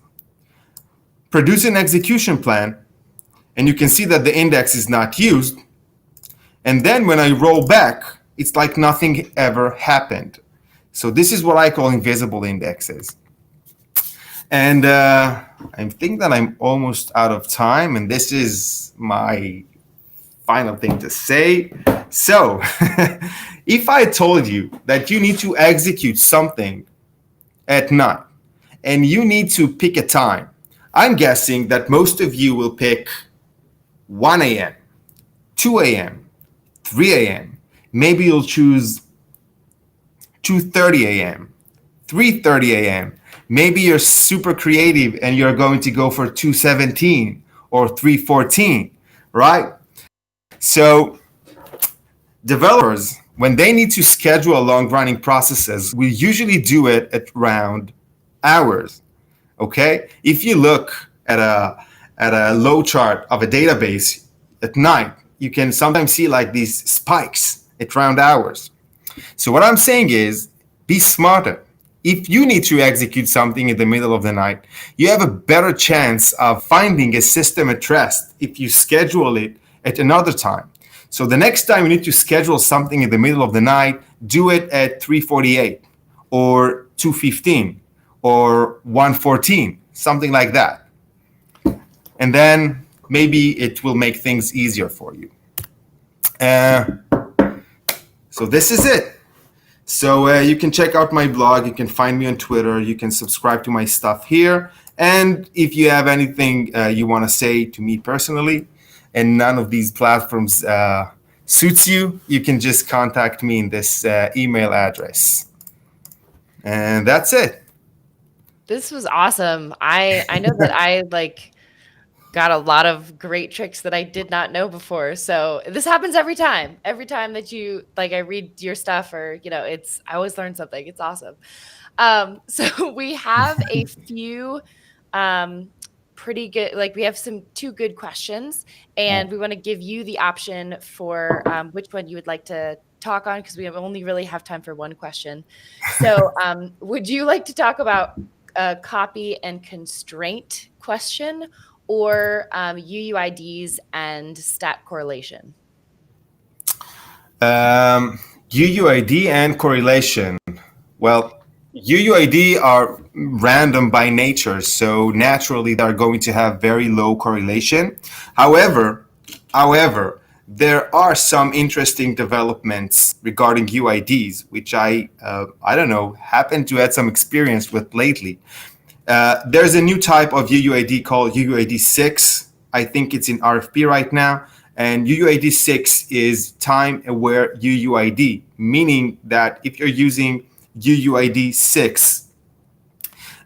produce an execution plan, and you can see that the index is not used. And then when I roll back, it's like nothing ever happened. So this is what I call invisible indexes. And I think that I'm almost out of time, and this is my final thing to say. So if I told you that you need to execute something at night and you need to pick a time, I'm guessing that most of you will pick 1 a.m., 2 a.m., 3 a.m. Maybe you'll choose 2:30 a.m., 3:30 a.m. Maybe you're super creative and you're going to go for 2:17 or 3:14, right? So developers, when they need to schedule long-running processes, we usually do it at around hours. Okay, if you look at a low chart of a database at night, you can sometimes see like these spikes at around hours. So what I'm saying is, be smarter. If you need to execute something in the middle of the night, you have a better chance of finding a system at rest if you schedule it at another time. So the next time you need to schedule something in the middle of the night, do it at 3:48 or 2:15 or 1:14, something like that. And then maybe it will make things easier for you. So this is it. So you can check out my blog. You can find me on Twitter. You can subscribe to my stuff here. And if you have anything you want to say to me personally, and none of these platforms suits you, you can just contact me in this email address. And that's it. This was awesome. I know that I got a lot of great tricks that I did not know before. So this happens every time that you I read your stuff, or I always learn something. It's awesome. So we have a few pretty good, we have two good questions, and we want to give you the option for which one you would like to talk on, because we only really have time for one question. So would you like to talk about a copy and constraint question, or UUIDs and stat correlation? UUID and correlation. Well, UUID are random by nature, so naturally they're going to have very low correlation. However, there are some interesting developments regarding UIDs, which I don't know, happen to have some experience with lately. There's a new type of UUID called UUID 6. I think it's in RFP right now. And UUID 6 is time-aware UUID, meaning that if you're using UUID 6,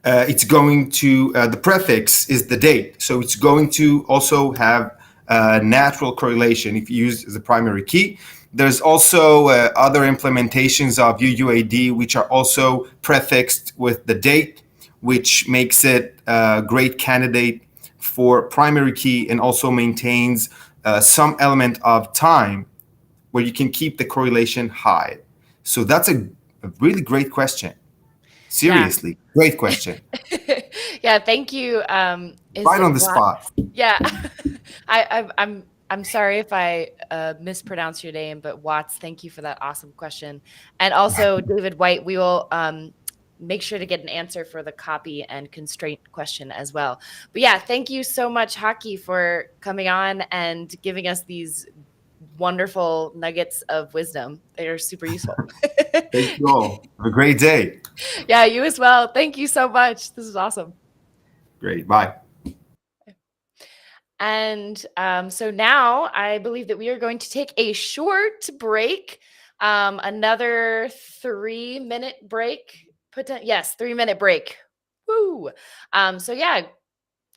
it's going to, the prefix is the date. So it's going to also have natural correlation if you use the primary key. There's also other implementations of UUID which are also prefixed with the date, which makes it a great candidate for primary key and also maintains some element of time where you can keep the correlation high. So that's a really great question. Seriously, great question. Yeah, thank you. Right on the spot. Yeah, I'm sorry if I mispronounced your name, but Watts, thank you for that awesome question. And also David White, we will make sure to get an answer for the copy and constraint question as well. But yeah, thank you so much, Haki, for coming on and giving us these wonderful nuggets of wisdom. They are super useful. Thank you all. Have a great day. Yeah, you as well. Thank you so much. This is awesome. Great. Bye. And so now I believe that we are going to take a short break, another 3-minute break. Yes, 3-minute break. Woo! So yeah,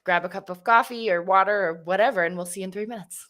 grab a cup of coffee or water or whatever, and we'll see you in 3 minutes.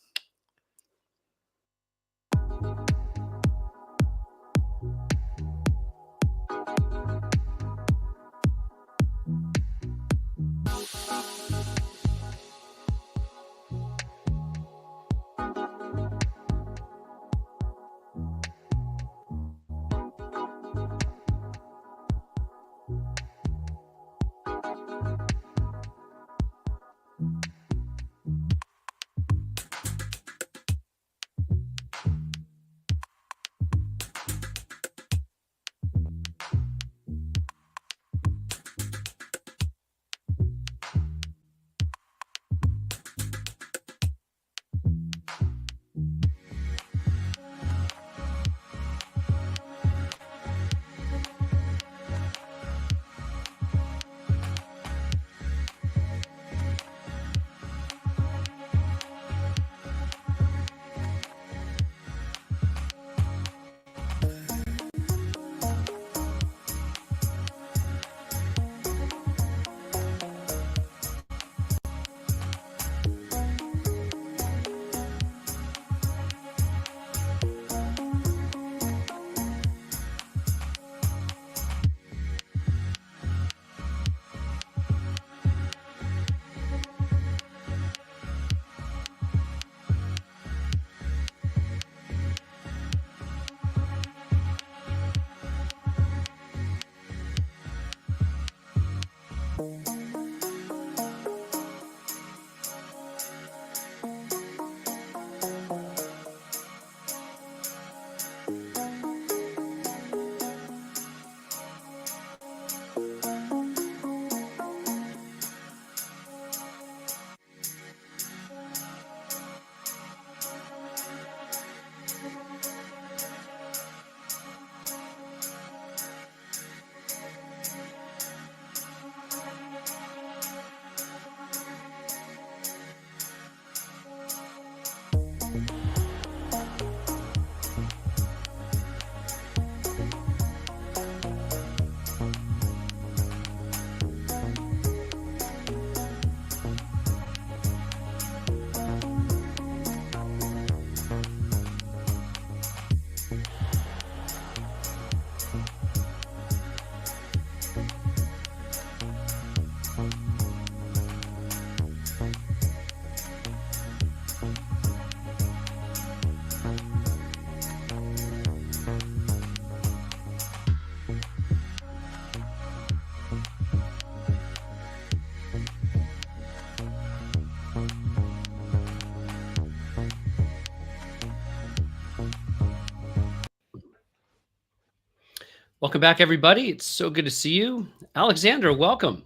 Welcome back, everybody. It's so good to see you. Alexander, welcome.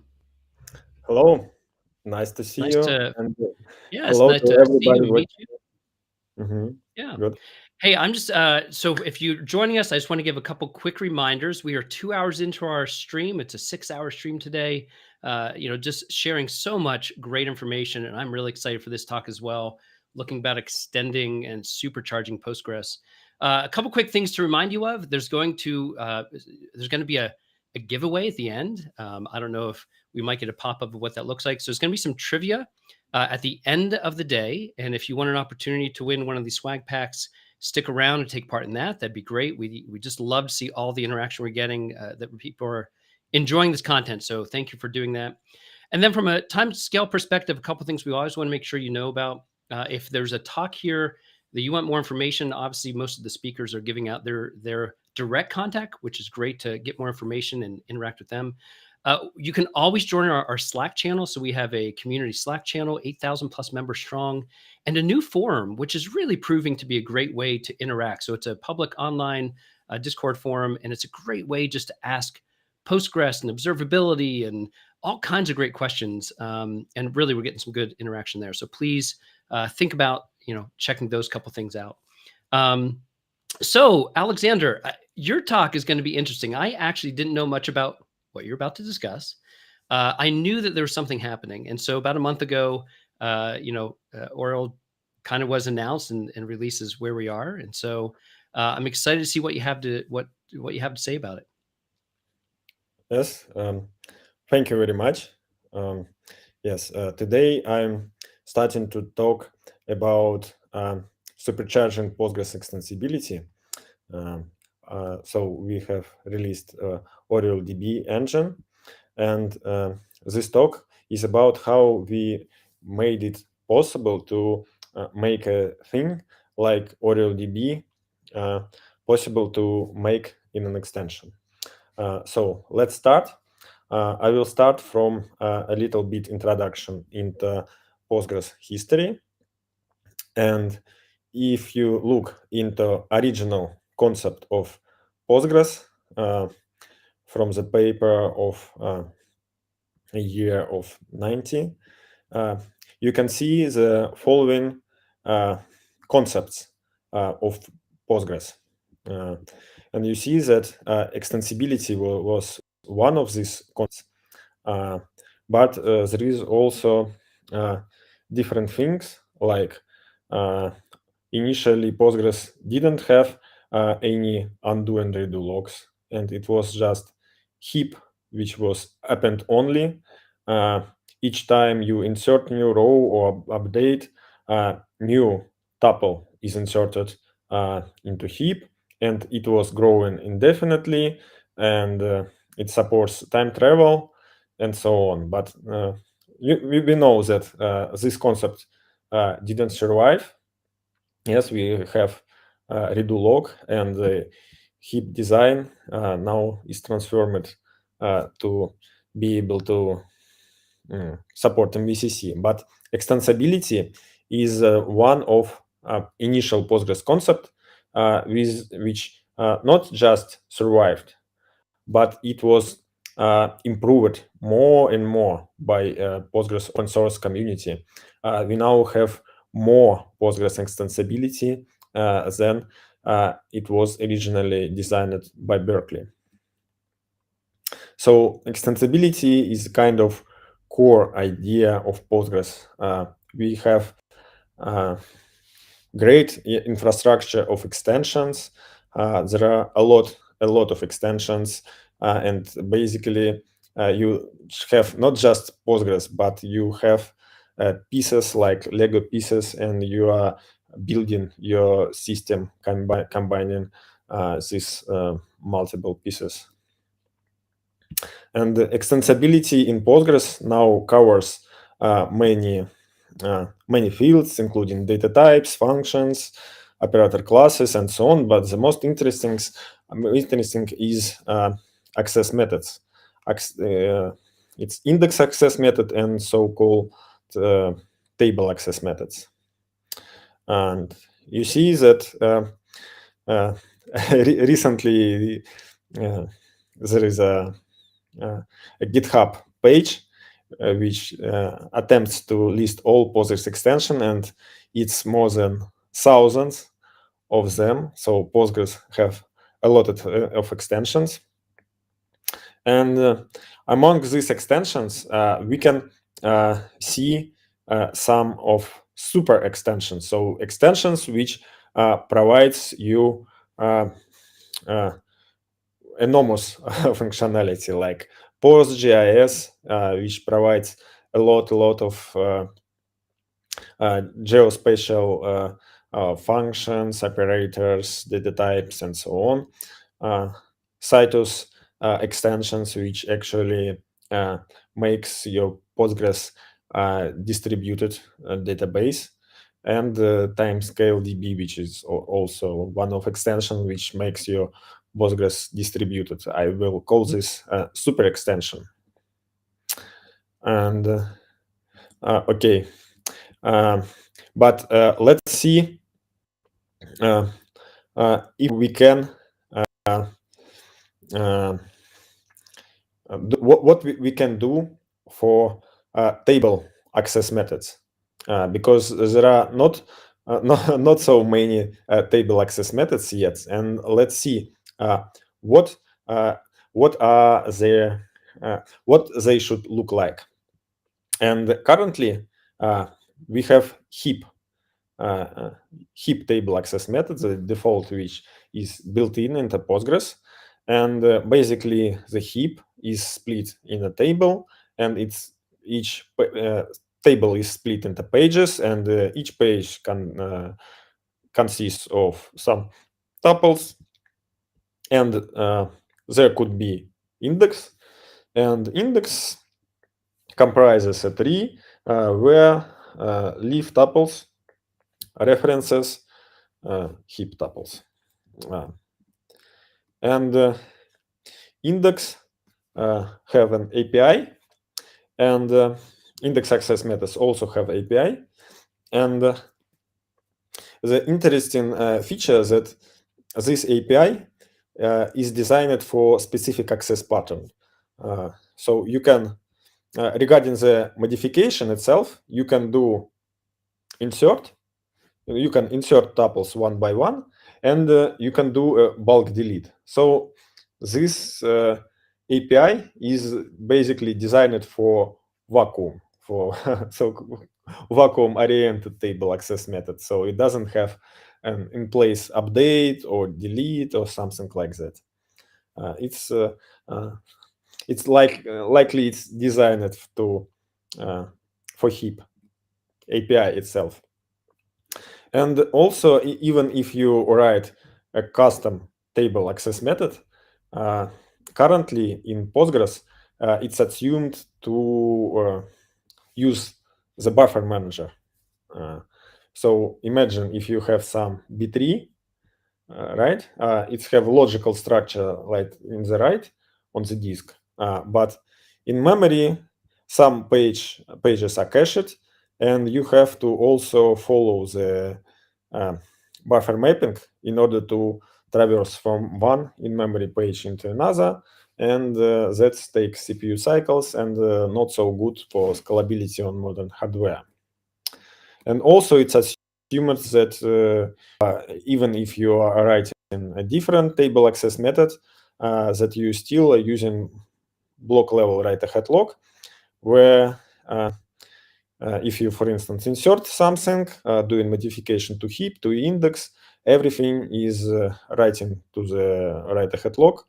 Hello. Nice to see Nice you. to, And yeah, it's hello nice to to see you everybody. and meet you. Mhm. Yeah. Good. Hey, I'm just, so if you're joining us, I just want to give a couple quick reminders. We are 2 hours into our stream. It's a 6-hour stream today. Just sharing so much great information. And I'm really excited for this talk as well, looking about extending and supercharging Postgres. A couple quick things to remind you of. There's going to be a giveaway at the end. I don't know if we might get a pop-up of what that looks like. So there's going to be some trivia at the end of the day. And if you want an opportunity to win one of these swag packs, stick around and take part in that. That'd be great. We just love to see all the interaction we're getting, that people are enjoying this content. So thank you for doing that. And then from a time scale perspective, a couple of things we always want to make sure you know about. If there's a talk here that you want more information, obviously most of the speakers are giving out their direct contact, which is great to get more information and interact with them. You can always join our Slack channel. So we have a community Slack channel, 8,000 plus members strong, and a new forum, which is really proving to be a great way to interact. So it's a public online Discord forum, and it's a great way just to ask Postgres and observability and all kinds of great questions. And really, we're getting some good interaction there. So please think about checking those couple things out. So Alexander, your talk is going to be interesting. I actually didn't know much about what you're about to discuss. I knew that there was something happening. And so about a month ago, Oriel kind of was announced and releases where we are. And so I'm excited to see what you have to say about it. Yes. Thank you very much. Yes. Today I'm starting to talk about supercharging Postgres extensibility. So we have released OrioleDB engine, and this talk is about how we made it possible to make a thing like OrioleDB possible to make in an extension. So let's start. I will start from a little bit introduction into Postgres history. And if you look into original concept of Postgres from the paper of a year of 90, you can see the following concepts of Postgres. And you see that extensibility was one of these concepts, but there is also different things like initially Postgres didn't have any undo and redo logs, and it was just heap which was append only. Each time you insert new row or update, new tuple is inserted into heap, and it was growing indefinitely, and it supports time travel and so on. But we know that this concept didn't survive. Yes, we have redo log, and the heap design now is transformed to be able to support MVCC. But extensibility is one of initial Postgres concept with which not just survived, but it was improved more and more by Postgres open source community. We now have more Postgres extensibility than it was originally designed by Berkeley. So extensibility is kind of core idea of Postgres. We have great infrastructure of extensions. There are a lot of extensions, and basically you have not just Postgres, but you have pieces like Lego pieces, and you are building your system combining these multiple pieces. And the extensibility in Postgres now covers many fields, including data types, functions, operator classes, and so on. But the most interesting is access methods. It's index access method and so-called table access methods. And you see that recently there is a GitHub page which attempts to list all Postgres extension, and it's more than thousands of them. So Postgres have a lot of extensions, and among these extensions, we can see some of super extensions. So extensions which provides you enormous functionality, like PostGIS, which provides a lot of geospatial functions, operators, data types, and so on. Citus extensions, which actually makes your Postgres distributed database, and Timescale DB, which is also one of extension which makes your Postgres distributed. I will call this super extension. And okay, but let's see if we can what we can do for table access methods, because there are not so many table access methods yet, and let's see what they should look like. And currently we have heap table access method, the default which is built into Postgres, and basically the heap is split in a table, and each table is split into pages, and each page can consists of some tuples, and there could be index, and index comprises a tree where leaf tuples references heap tuples, and index have an API, and index access methods also have API, and the interesting feature that this API is designed for specific access pattern. So you can, regarding the modification itself, you can do insert. You can insert tuples one by one, and you can do a bulk delete. So this API is basically designed for vacuum, for so vacuum-oriented table access method. So it doesn't have an in-place update or delete or something like that. It's likely it's designed to for heap API itself. And also, even if you write a custom table access method, currently in Postgres, it's assumed to use the buffer manager. So imagine if you have some B3, right? It have logical structure like in the right on the disk, but in memory, some pages are cached, and you have to also follow the buffer mapping in order to traverse from one in-memory page into another, and that takes CPU cycles and not so good for scalability on modern hardware. And also it's assumed that even if you are writing a different table access method, that you still are using block level write-ahead log, where if you, for instance, insert something, doing modification to heap, to index, everything is writing to the write-ahead log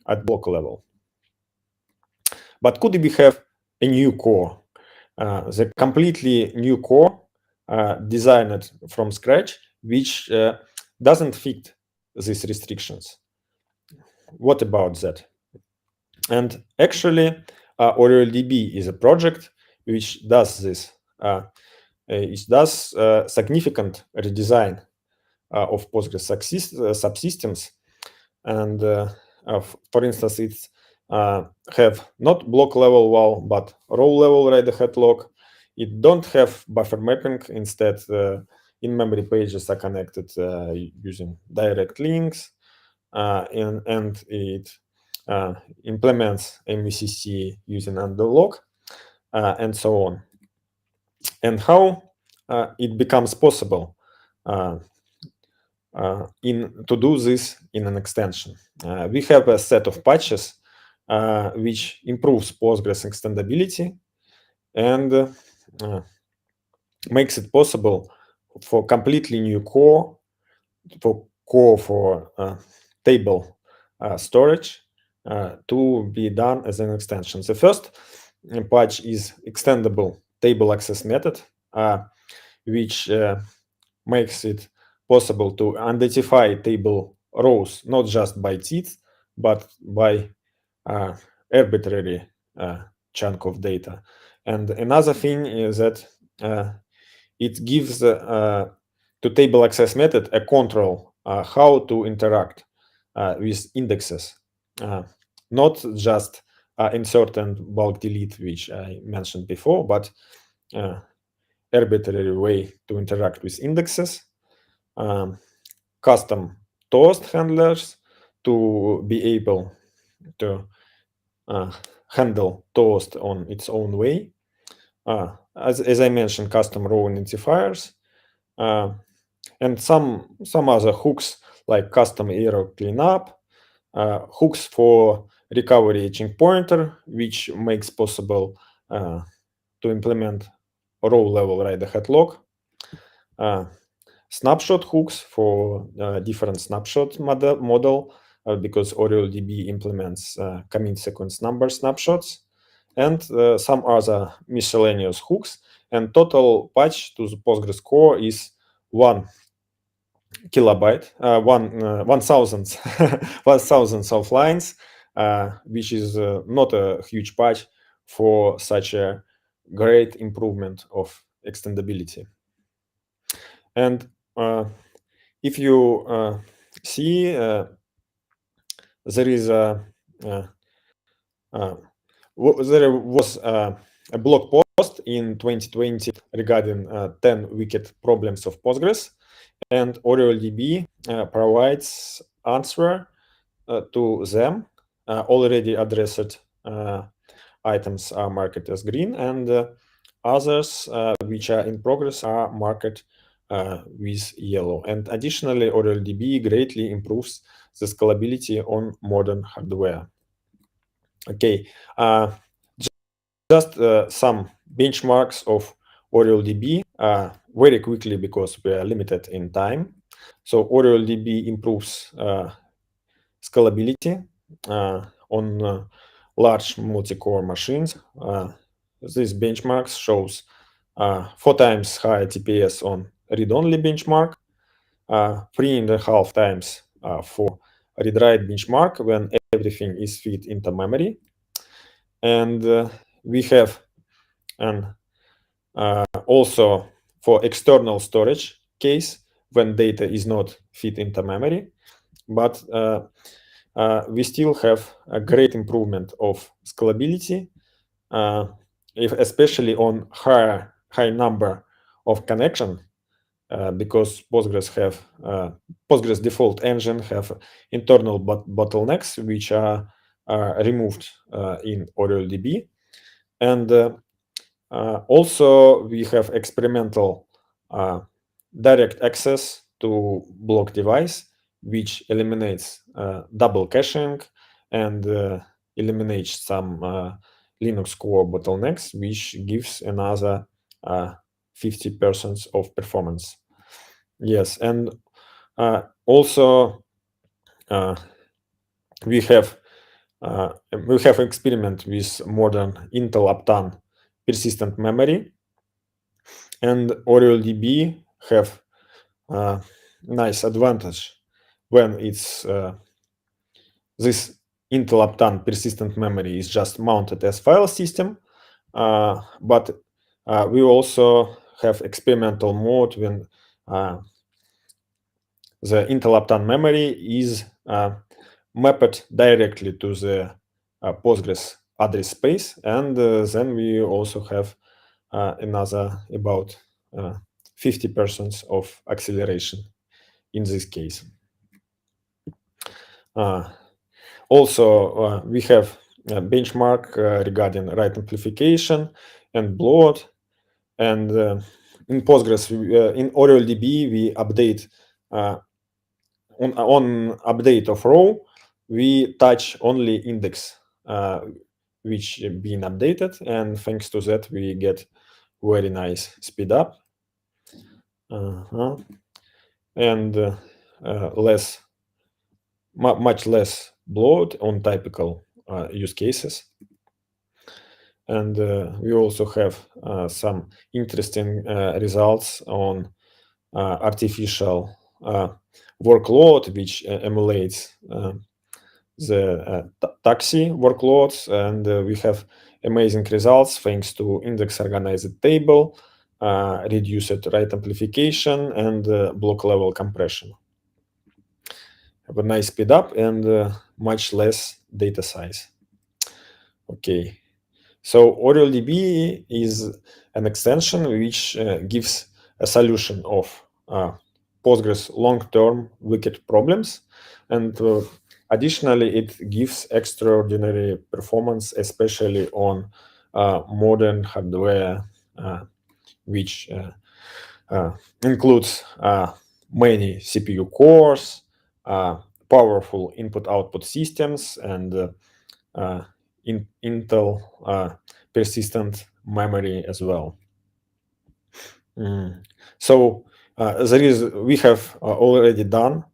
at block level. But could we have a new core, the completely new core designed from scratch, which doesn't fit these restrictions? What about that? And actually, OrioleDB is a project which does this. It does significant redesign of Postgres subsystems, and for instance, it's have not block level val but row level write-ahead log. It don't have buffer mapping. Instead, in-memory pages are connected using direct links. and it implements MVCC using undo lock, and so on. And how it becomes possible to do this in an extension. We have a set of patches which improves Postgres extendability and makes it possible for completely new core for table storage to be done as an extension. The first patch is extendable table access method, which makes it possible to identify table rows not just by teeth, but by arbitrary chunk of data. And another thing is that it gives to table access method a control how to interact with indexes, not just insert and bulk delete, which I mentioned before, but arbitrary way to interact with indexes, custom toast handlers to be able to handle toast on its own way, as I mentioned, custom row identifiers, and some other hooks like custom error cleanup, hooks for recovery etching pointer, which makes possible to implement row level write ahead log, snapshot hooks for different snapshot model because OrioleDB implements commit sequence number snapshots, and some other miscellaneous hooks. And total patch to the Postgres core is 1 kilobyte, 1,000 of lines, which is not a huge patch for such a great improvement of extendability. And if you see, there is there was a blog post in 2020 regarding 10 wicked problems of Postgres, and OrioleDB provides answer to them. Already addressed items are marked as green, and others which are in progress are marked with yellow. And additionally, OrioleDB greatly improves the scalability on modern hardware. Okay, just some benchmarks of OrioleDB very quickly because we are limited in time. So OrioleDB improves scalability on large multi-core machines. This benchmark shows 4 times higher TPS on read-only benchmark, 3.5 times for read-write benchmark when everything is fit into memory. And we have an also for external storage case when data is not fit into memory, but we still have a great improvement of scalability, especially on high number of connection, because Postgres have Postgres default engine have internal bottlenecks which are removed in OrioleDB, and also we have experimental direct access to block device, which eliminates double caching and eliminates some Linux core bottlenecks, which gives another 50% of performance. Yes, and also we have experiment with modern Intel Optane persistent memory, and OrioleDB have nice advantage when it's this Intel Optane persistent memory is just mounted as file system, but we also have experimental mode when the Intel Optane memory is mapped directly to the Postgres address space, and then we also have another about 50% of acceleration in this case. Also, we have a benchmark regarding write amplification and bloat. And in Postgres, in OrioleDB, we update on update of row, we touch only index which been updated, and thanks to that we get very nice speed up and much less bloat on typical use cases. And we also have some interesting results on artificial workload, which emulates the taxi workloads, and we have amazing results thanks to index organized table, reduced write amplification, and block level compression. Have a nice speed up and much less data size. Okay, so OrioleDB is an extension which gives a solution of Postgres long-term wicked problems, and additionally, it gives extraordinary performance, especially on modern hardware, which includes many CPU cores, powerful input-output systems, and Intel persistent memory as well. So we have already done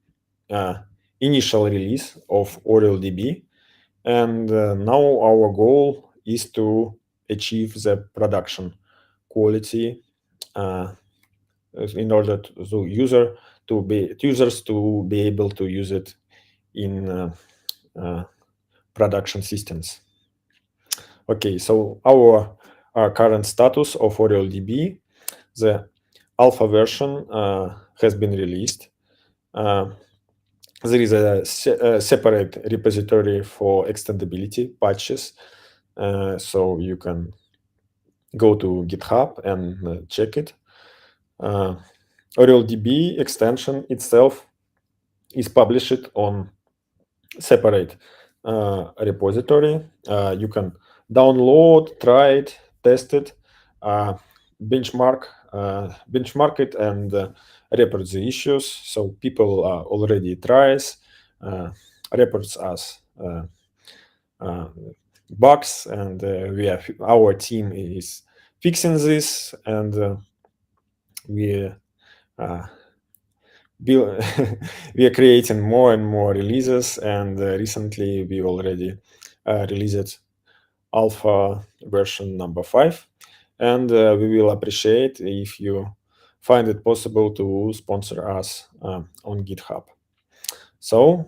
initial release of OrioleDB, and now our goal is to achieve the production quality in order to users to be able to use it in production systems. Okay, so our current status of OrioleDB, the alpha version has been released. There is a separate repository for extendability patches, so you can go to GitHub and check it. OrioleDB extension itself is published on separate repository. You can download, try it, test it, benchmark it, and report the issues. So people already tries, reports us bugs, and our team is fixing this, and we are creating more and more releases, and recently we already released alpha version number 5, and we will appreciate if you find it possible to sponsor us on GitHub. So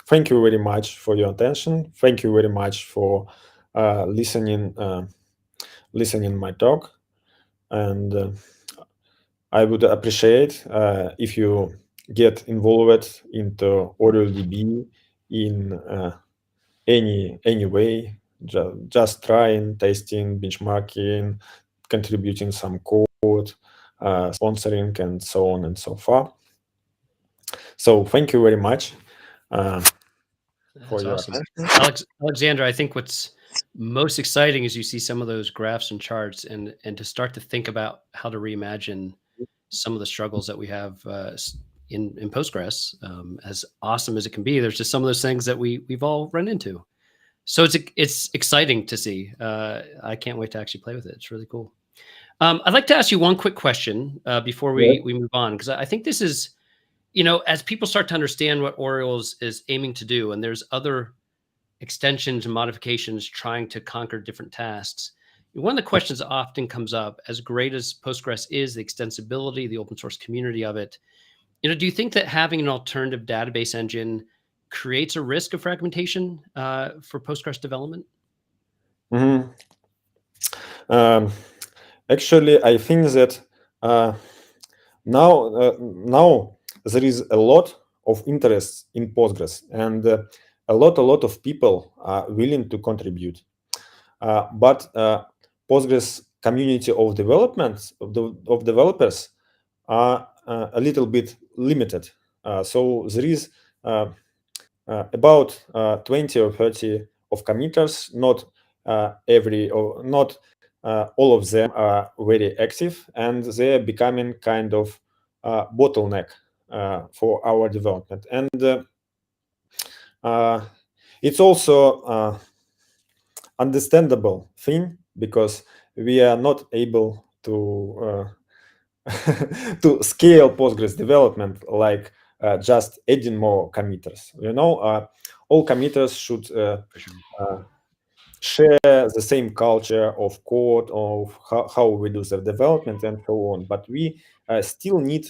thank you very much for your attention. Thank you very much for listening my talk, and I would appreciate if you get involved into OrioleDB in any way, just trying, testing, benchmarking, contributing some code, sponsoring, and so on and so forth. So thank you very much for your attention. Alexander, I think what's most exciting is you see some of those graphs and charts, and to start to think about how to reimagine some of the struggles that we have in Postgres. As awesome as it can be, there's just some of those things that we've all run into. So it's exciting to see. I can't wait to actually play with it. It's really cool. I'd like to ask you one quick question before we move on, because I think this is, as people start to understand what Oriole is aiming to do, and there's other extensions and modifications trying to conquer different tasks. One of the questions that often comes up, as great as Postgres is, the extensibility, the open source community of it, do you think that having an alternative database engine creates a risk of fragmentation for Postgres development? Actually, I think that now there is a lot of interest in Postgres, and a lot of people are willing to contribute. But Postgres community of developers are a little bit limited. So there is about 20 or 30 of committers. Not not all of them are very active, and they're becoming kind of bottleneck for our development. And it's also understandable thing, because we are not able to to scale Postgres development like just adding more committers. All committers should share the same culture of code, of how we do the development and so on. But we still need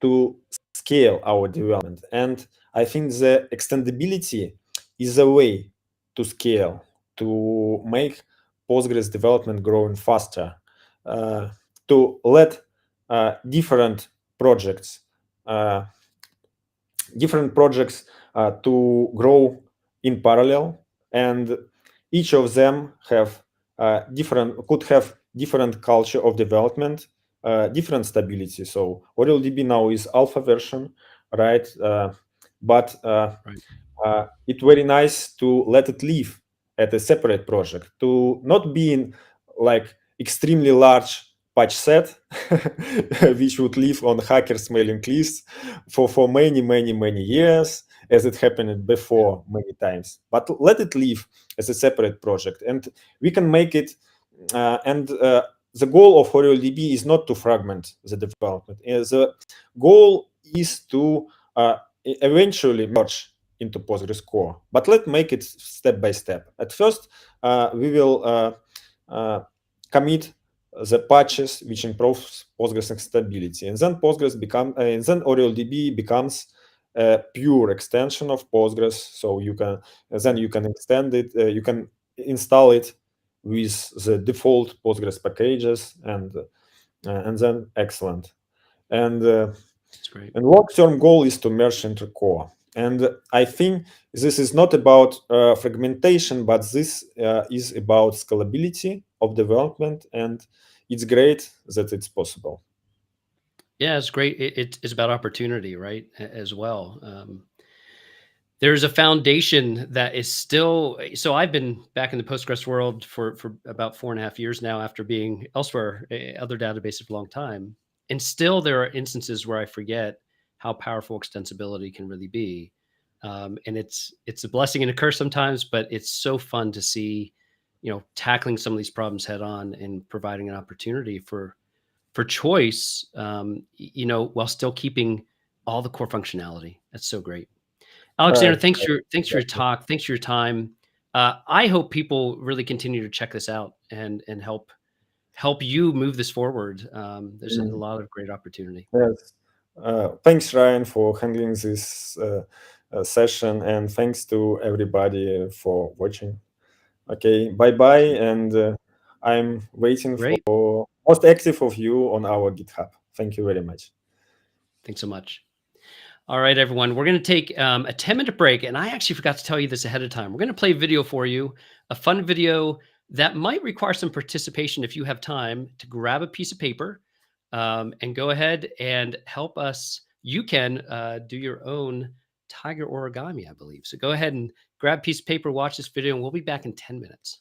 to scale our development. And I think the extendability is a way to scale, to make Postgres development growing faster, to let different projects to grow in parallel, and each of them could have different culture of development, different stability. So OrioleDB now is alpha version, right? But it's very nice to let it live at a separate project, to not be in like extremely large patch set, which would live on hackers' mailing lists for many years, as it happened before many times. But let it live as a separate project, and we can make it. The goal of OrioleDB is not to fragment the development. The goal is to eventually merge into Postgres core. But let's make it step by step. At first, we will commit the patches which improves Postgres extensibility, and then then OrioleDB becomes a pure extension of Postgres. So you can extend it, you can install it with the default Postgres packages, and then excellent. And That's great. And long-term goal is to merge into core. And I think this is not about fragmentation, but this is about scalability of development, and it's great that it's possible. Yeah, it's great. It's about opportunity, right? As well. There's a foundation that is still. So I've been back in the Postgres world for about 4.5 years now, after being elsewhere, other databases for a long time, and still there are instances where I forget how powerful extensibility can really be. And it's a blessing and a curse sometimes, but it's so fun to see, tackling some of these problems head on and providing an opportunity for choice, while still keeping all the core functionality. That's so great. Alexander, thanks for your talk. Thanks for your time. I hope people really continue to check this out and help you move this forward. There's a lot of great opportunity. Yes. Thanks, Ryan, for handling this session, and thanks to everybody for watching. Okay, bye-bye, and I'm waiting for most active of you on our GitHub. Thank you very much. Thanks so much. All right, everyone, we're going to take a 10-minute break, and I actually forgot to tell you this ahead of time. We're going to play a video for you, a fun video that might require some participation if you have time to grab a piece of paper and go ahead and help us. You can do your own tiger origami, I believe. So go ahead and grab a piece of paper, watch this video, and we'll be back in 10 minutes.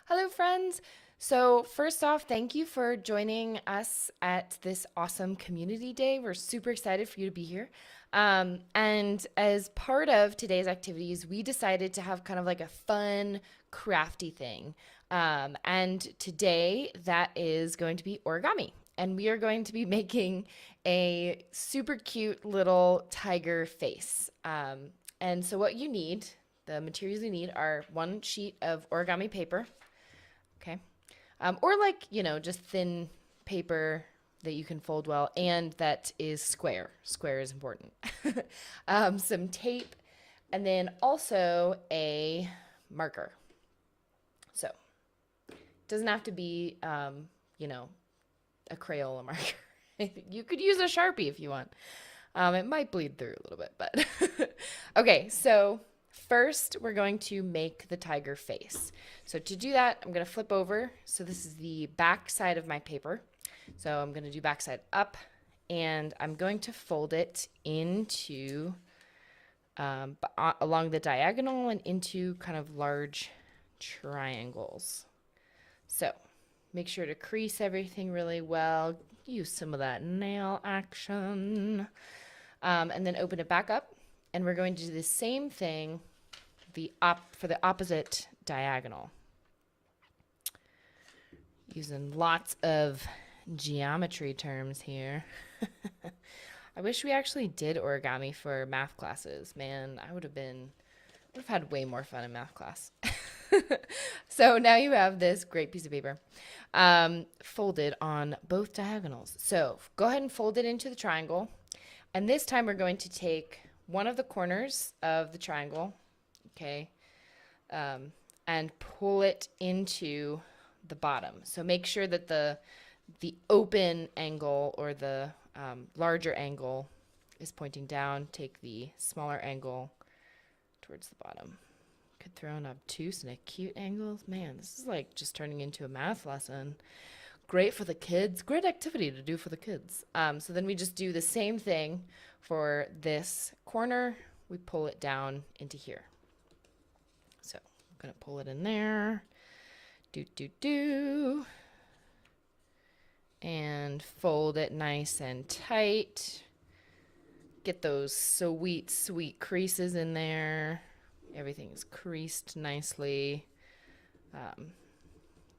Hello, friends. So first off, thank you for joining us at this awesome community day. We're super excited for you to be here. And as part of today's activities, we decided to have kind of like a fun, crafty thing. And today that is going to be origami. And we are going to be making a super cute little tiger face. And so what you need, the materials you need, are 1 sheet of origami paper. Okay. Or like, just thin paper that you can fold well and that is square. Square is important. Some tape, and then also a marker. So it doesn't have to be, a Crayola marker. You could use a Sharpie if you want. It might bleed through a little bit, but okay. So first, we're going to make the tiger face. So to do that, I'm going to flip over. So this is the back side of my paper. So I'm going to do backside up and I'm going to fold it into along the diagonal and into kind of large triangles. So make sure to crease everything really well. Use some of that nail action. And then open it back up. And we're going to do the same thing for the opposite diagonal. Using lots of geometry terms here. I wish we actually did origami for math classes. Man, I would have had way more fun in math class. So now you have this great piece of paper folded on both diagonals. So go ahead and fold it into the triangle. And this time we're going to take one of the corners of the triangle, okay, and pull it into the bottom. So make sure that the open angle or the larger angle is pointing down. Take the smaller angle towards the bottom. Could throw in obtuse and acute angles. Man, this is like just turning into a math lesson. Great for the kids. Great activity to do for the kids. So then we just do the same thing for this corner. We pull it down into here. So I'm going to pull it in there. And fold it nice and tight. Get those sweet, sweet creases in there. Everything is creased nicely.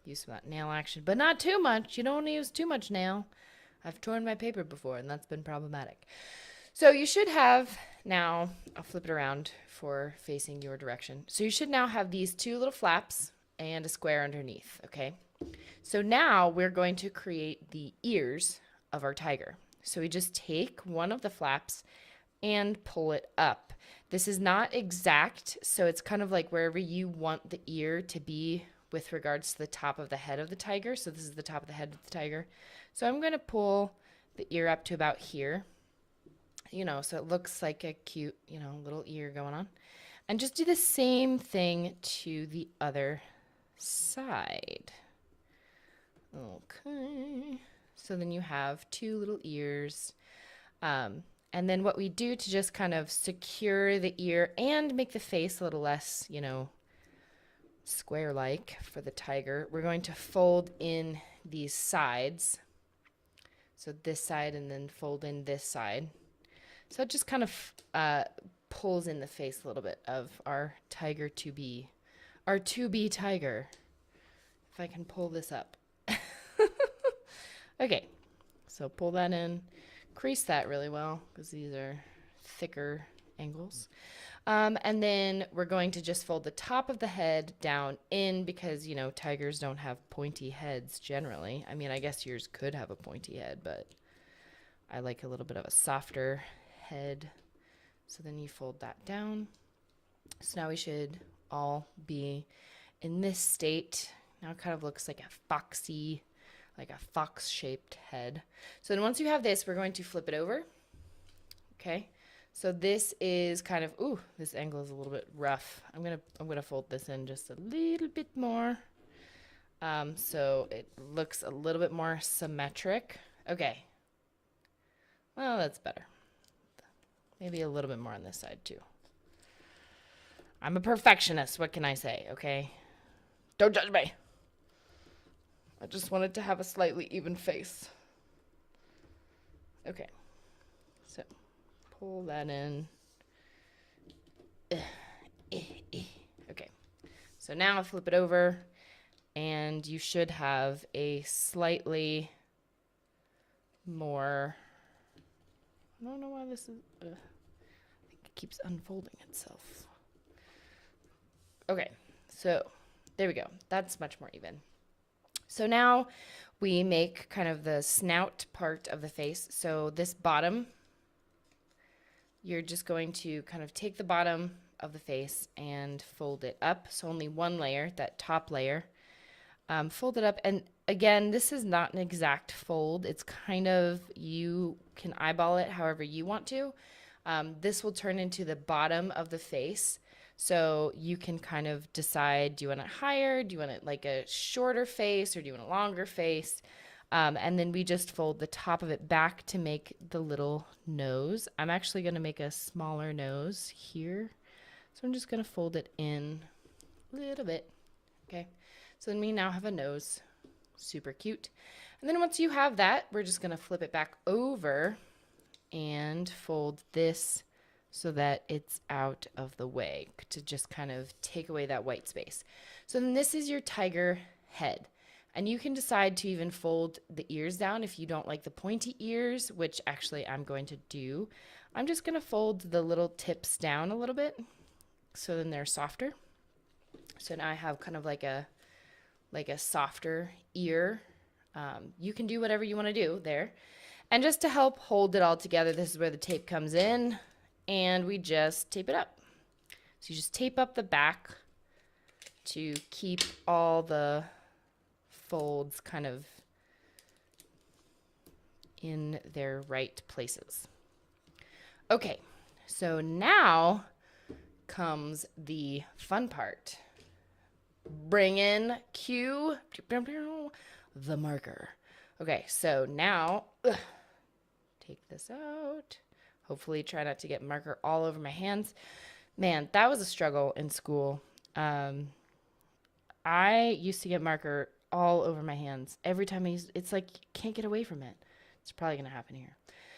Use some of that nail action, but not too much. You don't want to use too much nail. I've torn my paper before, and that's been problematic. So you should have now, I'll flip it around for facing your direction. So you should now have these two little flaps and a square underneath, okay? So now we're going to create the ears of our tiger. So we just take one of the flaps and pull it up. This is not exact, so it's kind of like wherever you want the ear to be with regards to the top of the head of the tiger. So this is the top of the head of the tiger. So I'm going to pull the ear up to about here, so it looks like a cute, little ear going on. And just do the same thing to the other side. Okay. So then you have two little ears. And then what we do to just kind of secure the ear and make the face a little less, square-like for the tiger, we're going to fold in these sides. So this side and then fold in this side. So it just kind of pulls in the face a little bit of our tiger to-be, our to-be tiger. If I can pull this up. Okay, so pull that in. Crease that really well because these are thicker angles. And then we're going to just fold the top of the head down in because, tigers don't have pointy heads generally. I mean, I guess yours could have a pointy head, but I like a little bit of a softer head. So then you fold that down. So now we should all be in this state. Now it kind of looks like a fox-shaped head. So then once you have this, we're going to flip it over. Okay. So this is kind of, this angle is a little bit rough. I'm gonna fold this in just a little bit more. So it looks a little bit more symmetric. Okay. Well, that's better. Maybe a little bit more on this side too. I'm a perfectionist. What can I say? Okay. Don't judge me. I just wanted to have a slightly even face. Okay. So pull that in. Okay. So now I'll flip it over and you should have a slightly more, I don't know why this is, I think it keeps unfolding itself. Okay. So there we go. That's much more even. So now we make kind of the snout part of the face. So this bottom, you're just going to kind of take the bottom of the face and fold it up. So only one layer, that top layer, fold it up. And again, this is not an exact fold. It's kind of, you can eyeball it however you want to. This will turn into the bottom of the face. So you can kind of decide, do you want it higher? Do you want it like a shorter face or do you want a longer face? And then we just fold the top of it back to make the little nose. I'm actually going to make a smaller nose here. So I'm just going to fold it in a little bit. Okay. So then we now have a nose. Super cute. And then once you have that, we're just going to flip it back over and fold this so that it's out of the way to just kind of take away that white space. So then this is your tiger head. And you can decide to even fold the ears down if you don't like the pointy ears, which actually I'm going to do. I'm just going to fold the little tips down a little bit so then they're softer. So now I have kind of like a softer ear. You can do whatever you want to do there. And just to help hold it all together, this is where the tape comes in, and we just tape it up. So you just tape up the back to keep all the folds kind of in their right places. Okay, so now comes the fun part. Bring in cue the marker. Okay, so now take this out. Hopefully try not to get marker all over my hands. Man, that was a struggle in school. I used to get marker all over my hands. Every time it's like you can't get away from it. It's probably going to happen here.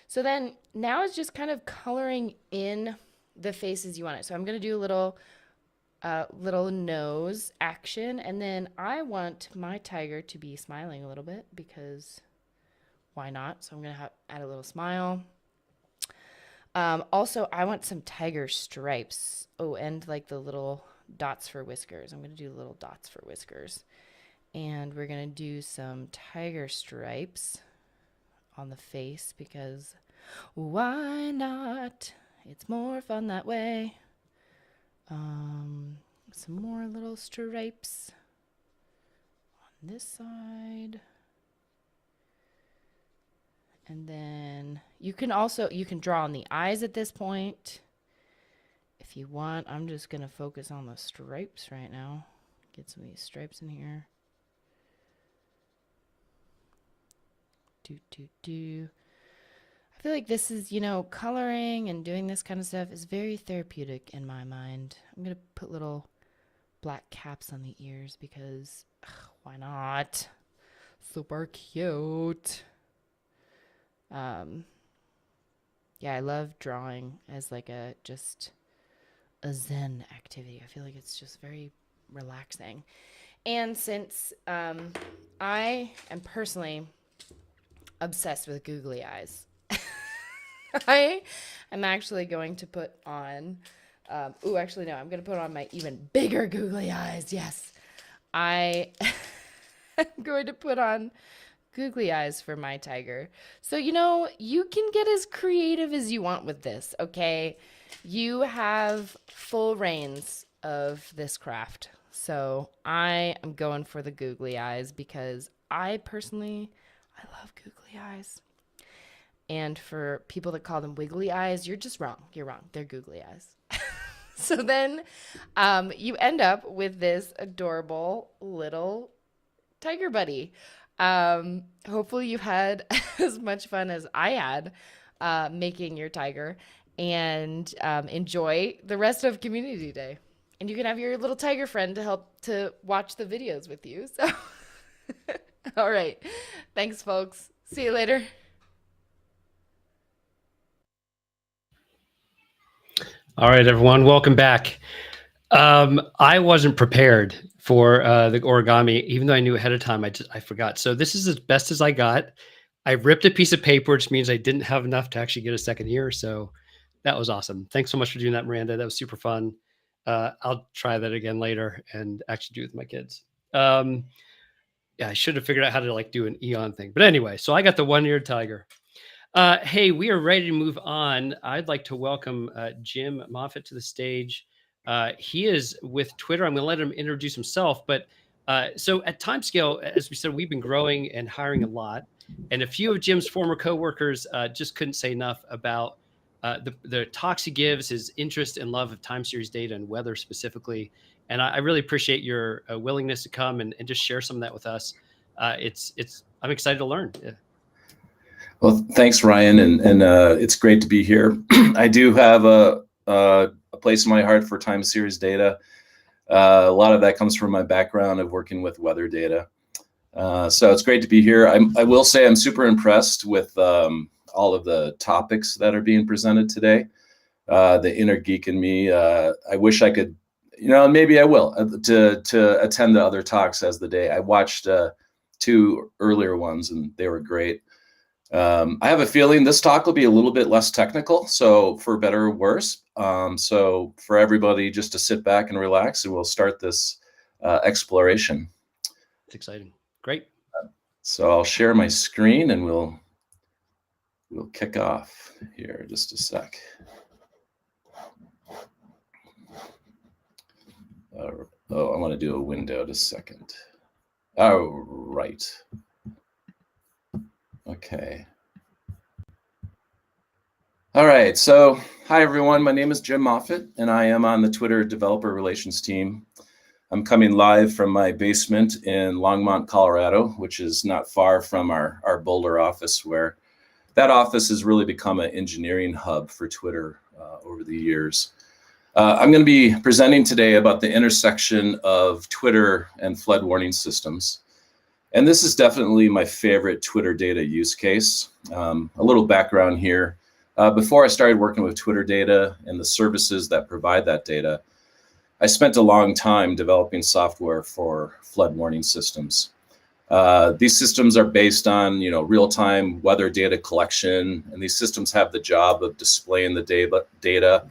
So then now it's just kind of coloring in the faces you want it. So I'm going to do a little nose action, and then I want my tiger to be smiling a little bit because why not? So I'm going to add a little smile. Also, I want some tiger stripes. Oh, and like the little dots for whiskers. I'm going to do little dots for whiskers. And we're going to do some tiger stripes on the face because why not? It's more fun that way. Some more little stripes on this side. And then you can draw on the eyes at this point. If you want, I'm just going to focus on the stripes right now. Get some of these stripes in here. I feel like this is, coloring and doing this kind of stuff is very therapeutic in my mind. I'm going to put little black caps on the ears because why not? Super cute. Yeah, I love drawing as like just a zen activity. I feel like it's just very relaxing. And since I am personally obsessed with googly eyes, I am actually going to put on, I'm going to put on my even bigger googly eyes. Yes, I am going to put on googly eyes for my tiger. So, you can get as creative as you want with this, okay? You have full reins of this craft. So I am going for the googly eyes because I love googly eyes. And for people that call them wiggly eyes, you're just wrong. You're wrong. They're googly eyes. So then you end up with this adorable little tiger buddy. Hopefully you had as much fun as I had making your tiger, and enjoy the rest of Community Day. And you can have your little tiger friend to help to watch the videos with you. So, all right. Thanks, folks. See you later. All right, everyone, welcome back. I wasn't prepared for the origami, even though I knew ahead of time. I forgot. So this is as best as I got. I ripped a piece of paper, which means I didn't have enough to actually get a second ear. So that was awesome. Thanks so much for doing that, Miranda. That was super fun. I'll try that again later and actually do it with my kids. Yeah, I should have figured out how to do an Eon thing. But anyway, so I got the one-eared tiger. Hey, we are ready to move on. I'd like to welcome Jim Moffitt to the stage. He is with Twitter. I'm going to let him introduce himself. But so at Timescale, as we said, we've been growing and hiring a lot. And a few of Jim's former coworkers just couldn't say enough about the talks he gives, his interest and love of time series data and weather specifically. And I really appreciate your willingness to come and just share some of that with us. I'm excited to learn. Yeah. Well, thanks, Ryan, and it's great to be here. I do have a place in my heart for time series data. A lot of that comes from my background of working with weather data. So it's great to be here. I will say I'm super impressed with all of the topics that are being presented today. The inner geek in me, I wish I could, maybe I will, to attend the other talks as the day. I watched 2 earlier ones and they were great. I have a feeling this talk will be a little bit less technical, so for better or worse. So for everybody just to sit back and relax, and we'll start this exploration. It's exciting. Great. So I'll share my screen and we'll kick off here just a sec. Oh, I want to do a window just a second. Oh, right. Okay. All right, so hi everyone, my name is Jim Moffitt and I am on the Twitter developer relations team. I'm coming live from my basement in Longmont, Colorado, which is not far from our Boulder office, where that office has really become an engineering hub for Twitter over the years. I'm going to be presenting today about the intersection of Twitter and flood warning systems. And this is definitely my favorite Twitter data use case. A little background here. Before I started working with Twitter data and the services that provide that data, I spent a long time developing software for flood warning systems. These systems are based on, real-time weather data collection, and these systems have the job of displaying the data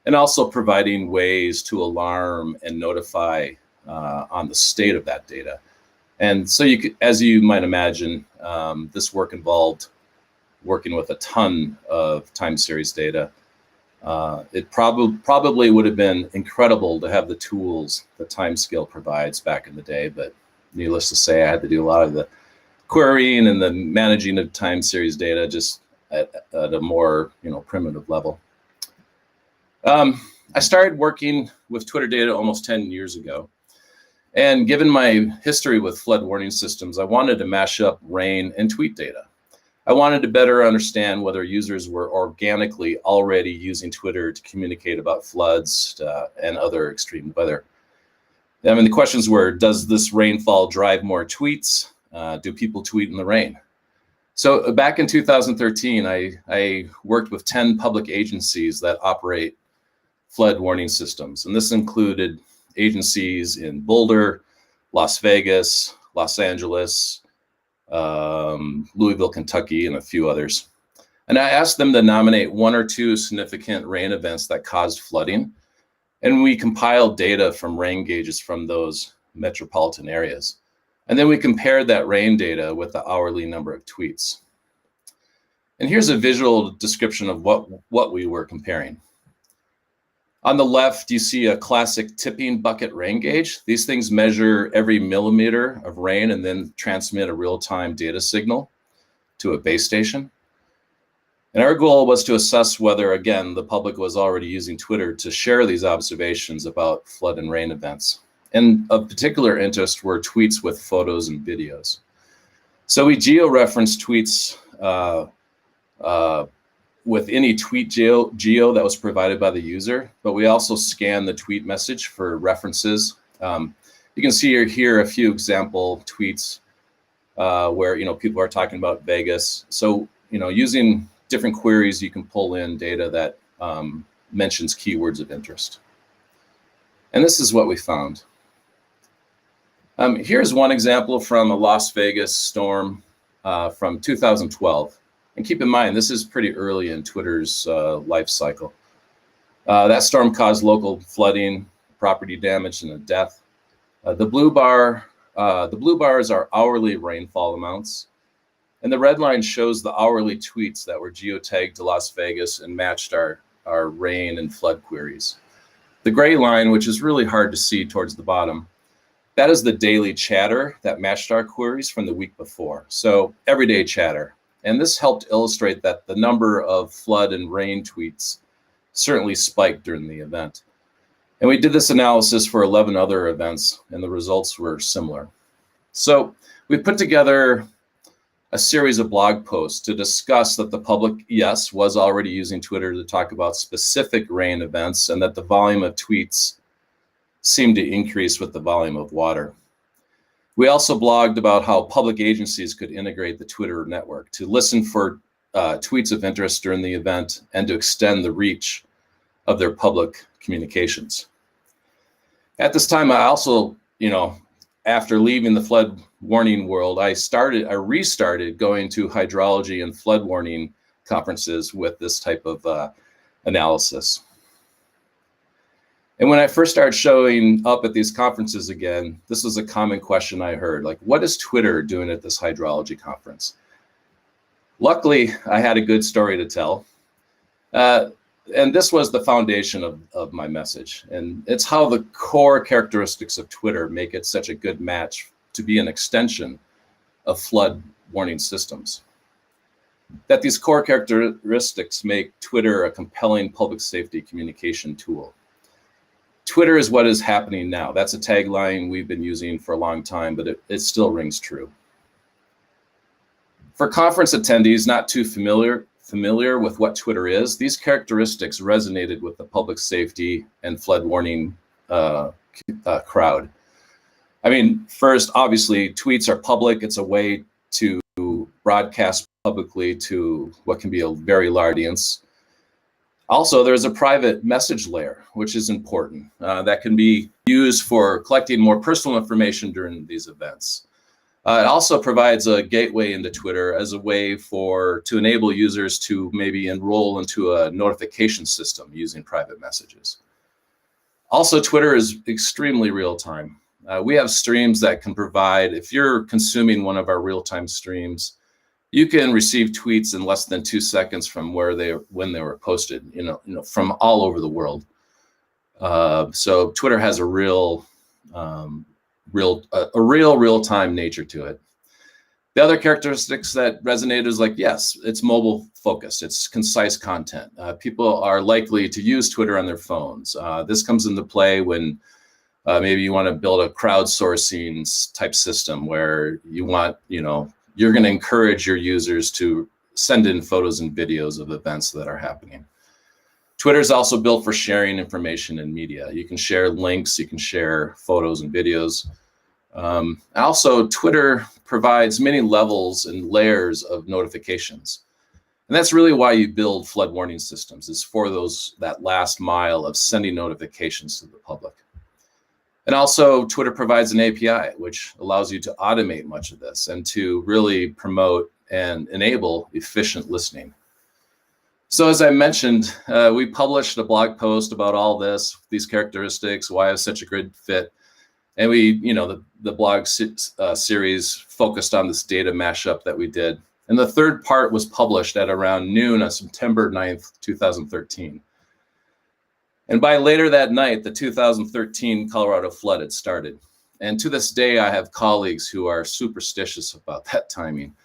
and also providing ways to alarm and notify on the state of that data. And so as you might imagine, this work involved working with a ton of time series data. It probably would have been incredible to have the tools that Timescale provides back in the day, but needless to say, I had to do a lot of the querying and the managing of time series data just at a more primitive level. I started working with Twitter data almost 10 years ago. And given my history with flood warning systems, I wanted to mash up rain and tweet data. I wanted to better understand whether users were organically already using Twitter to communicate about floods and other extreme weather. I mean, the questions were, does this rainfall drive more tweets? Do people tweet in the rain? So back in 2013, I worked with 10 public agencies that operate flood warning systems. And this included agencies in Boulder, Las Vegas, Los Angeles, Louisville, Kentucky, and a few others. And I asked them to nominate 1 or 2 significant rain events that caused flooding. And we compiled data from rain gauges from those metropolitan areas. And then we compared that rain data with the hourly number of tweets. And here's a visual description of what we were comparing. On the left, you see a classic tipping bucket rain gauge. These things measure every millimeter of rain and then transmit a real-time data signal to a base station. And our goal was to assess whether, again, the public was already using Twitter to share these observations about flood and rain events. And of particular interest were tweets with photos and videos. So we geo-referenced tweets with any tweet geo that was provided by the user, but we also scan the tweet message for references. You can see here a few example tweets where people are talking about Vegas. So using different queries, you can pull in data that mentions keywords of interest. And this is what we found. Here's one example from a Las Vegas storm from 2012. And keep in mind, this is pretty early in Twitter's life cycle. That storm caused local flooding, property damage, and a death. The blue bars are hourly rainfall amounts. And the red line shows the hourly tweets that were geotagged to Las Vegas and matched our rain and flood queries. The gray line, which is really hard to see towards the bottom, that is the daily chatter that matched our queries from the week before. So everyday chatter. And this helped illustrate that the number of flood and rain tweets certainly spiked during the event. And we did this analysis for 11 other events, and the results were similar. So we put together a series of blog posts to discuss that the public, yes, was already using Twitter to talk about specific rain events, and that the volume of tweets seemed to increase with the volume of water. We also blogged about how public agencies could integrate the Twitter network to listen for tweets of interest during the event and to extend the reach of their public communications. At this time, I also, after leaving the flood warning world, I restarted going to hydrology and flood warning conferences with this type of analysis. And when I first started showing up at these conferences again, this was a common question I heard, like, what is Twitter doing at this hydrology conference? Luckily, I had a good story to tell. And this was the foundation of my message. And it's how the core characteristics of Twitter make it such a good match to be an extension of flood warning systems. That these core characteristics make Twitter a compelling public safety communication tool. Twitter is what is happening now. That's a tagline we've been using for a long time, but it still rings true. For conference attendees not too familiar with what Twitter is, these characteristics resonated with the public safety and flood warning crowd. I mean, first, obviously, tweets are public. It's a way to broadcast publicly to what can be a very large audience. Also, there's a private message layer, which is important, that can be used for collecting more personal information during these events. It also provides a gateway into Twitter as a way to enable users to maybe enroll into a notification system using private messages. Also, Twitter is extremely real-time. We have streams that can provide, if you're consuming one of our real-time streams, you can receive tweets in less than 2 seconds from when they were posted, from all over the world. So Twitter has a real-time nature to it. The other characteristics that resonate is like, yes, it's mobile focused. It's concise content. People are likely to use Twitter on their phones. This comes into play when maybe you want to build a crowdsourcing type system where you want, you're going to encourage your users to send in photos and videos of events that are happening. Twitter is also built for sharing information and media. You can share links, you can share photos and videos. Also, Twitter provides many levels and layers of notifications. And that's really why you build flood warning systems, is for that last mile of sending notifications to the public. And also, Twitter provides an API, which allows you to automate much of this and to really promote and enable efficient listening. So as I mentioned, we published a blog post about all these characteristics, why it's such a good fit. And the blog series focused on this data mashup that we did. And the third part was published at around noon on September 9th, 2013. And by later that night, the 2013 Colorado flood had started. And to this day, I have colleagues who are superstitious about that timing.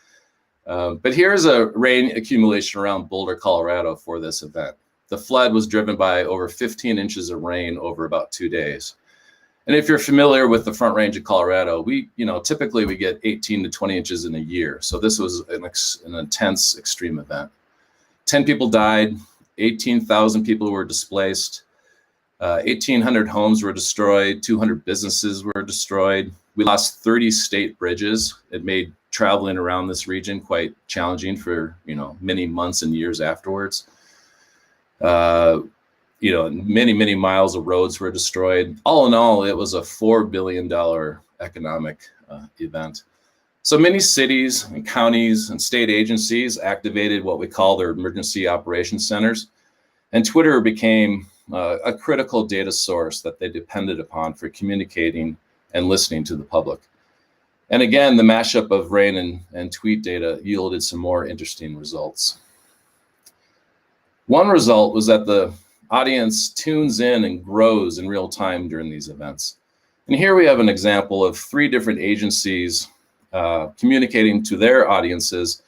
But here's a rain accumulation around Boulder, Colorado for this event. The flood was driven by over 15 inches of rain over about 2 days. And if you're familiar with the Front Range of Colorado, typically we get 18 to 20 inches in a year. So this was an intense, extreme event. 10 people died, 18,000 people were displaced. 1,800 homes were destroyed, 200 businesses were destroyed. We lost 30 state bridges. It made traveling around this region quite challenging for many months and years afterwards. Many miles of roads were destroyed. All in all, it was a $4 billion economic event. So many cities and counties and state agencies activated what we call their emergency operations centers, and Twitter became a critical data source that they depended upon for communicating and listening to the public. And again, the mashup of rain and tweet data yielded some more interesting results. One result was that the audience tunes in and grows in real time during these events. And here we have an example of 3 different agencies communicating to their audiences.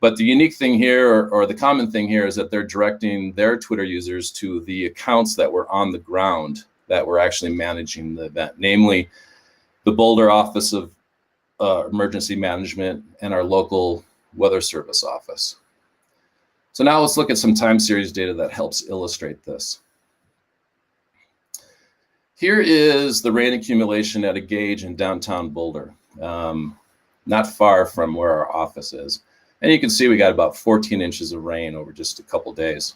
But the unique thing here, or the common thing here, is that they're directing their Twitter users to the accounts that were on the ground that were actually managing the event, namely the Boulder Office of emergency management and our local weather service office. So now let's look at some time series data that helps illustrate this. Here is the rain accumulation at a gauge in downtown Boulder, not far from where our office is. And you can see we got about 14 inches of rain over just a couple days.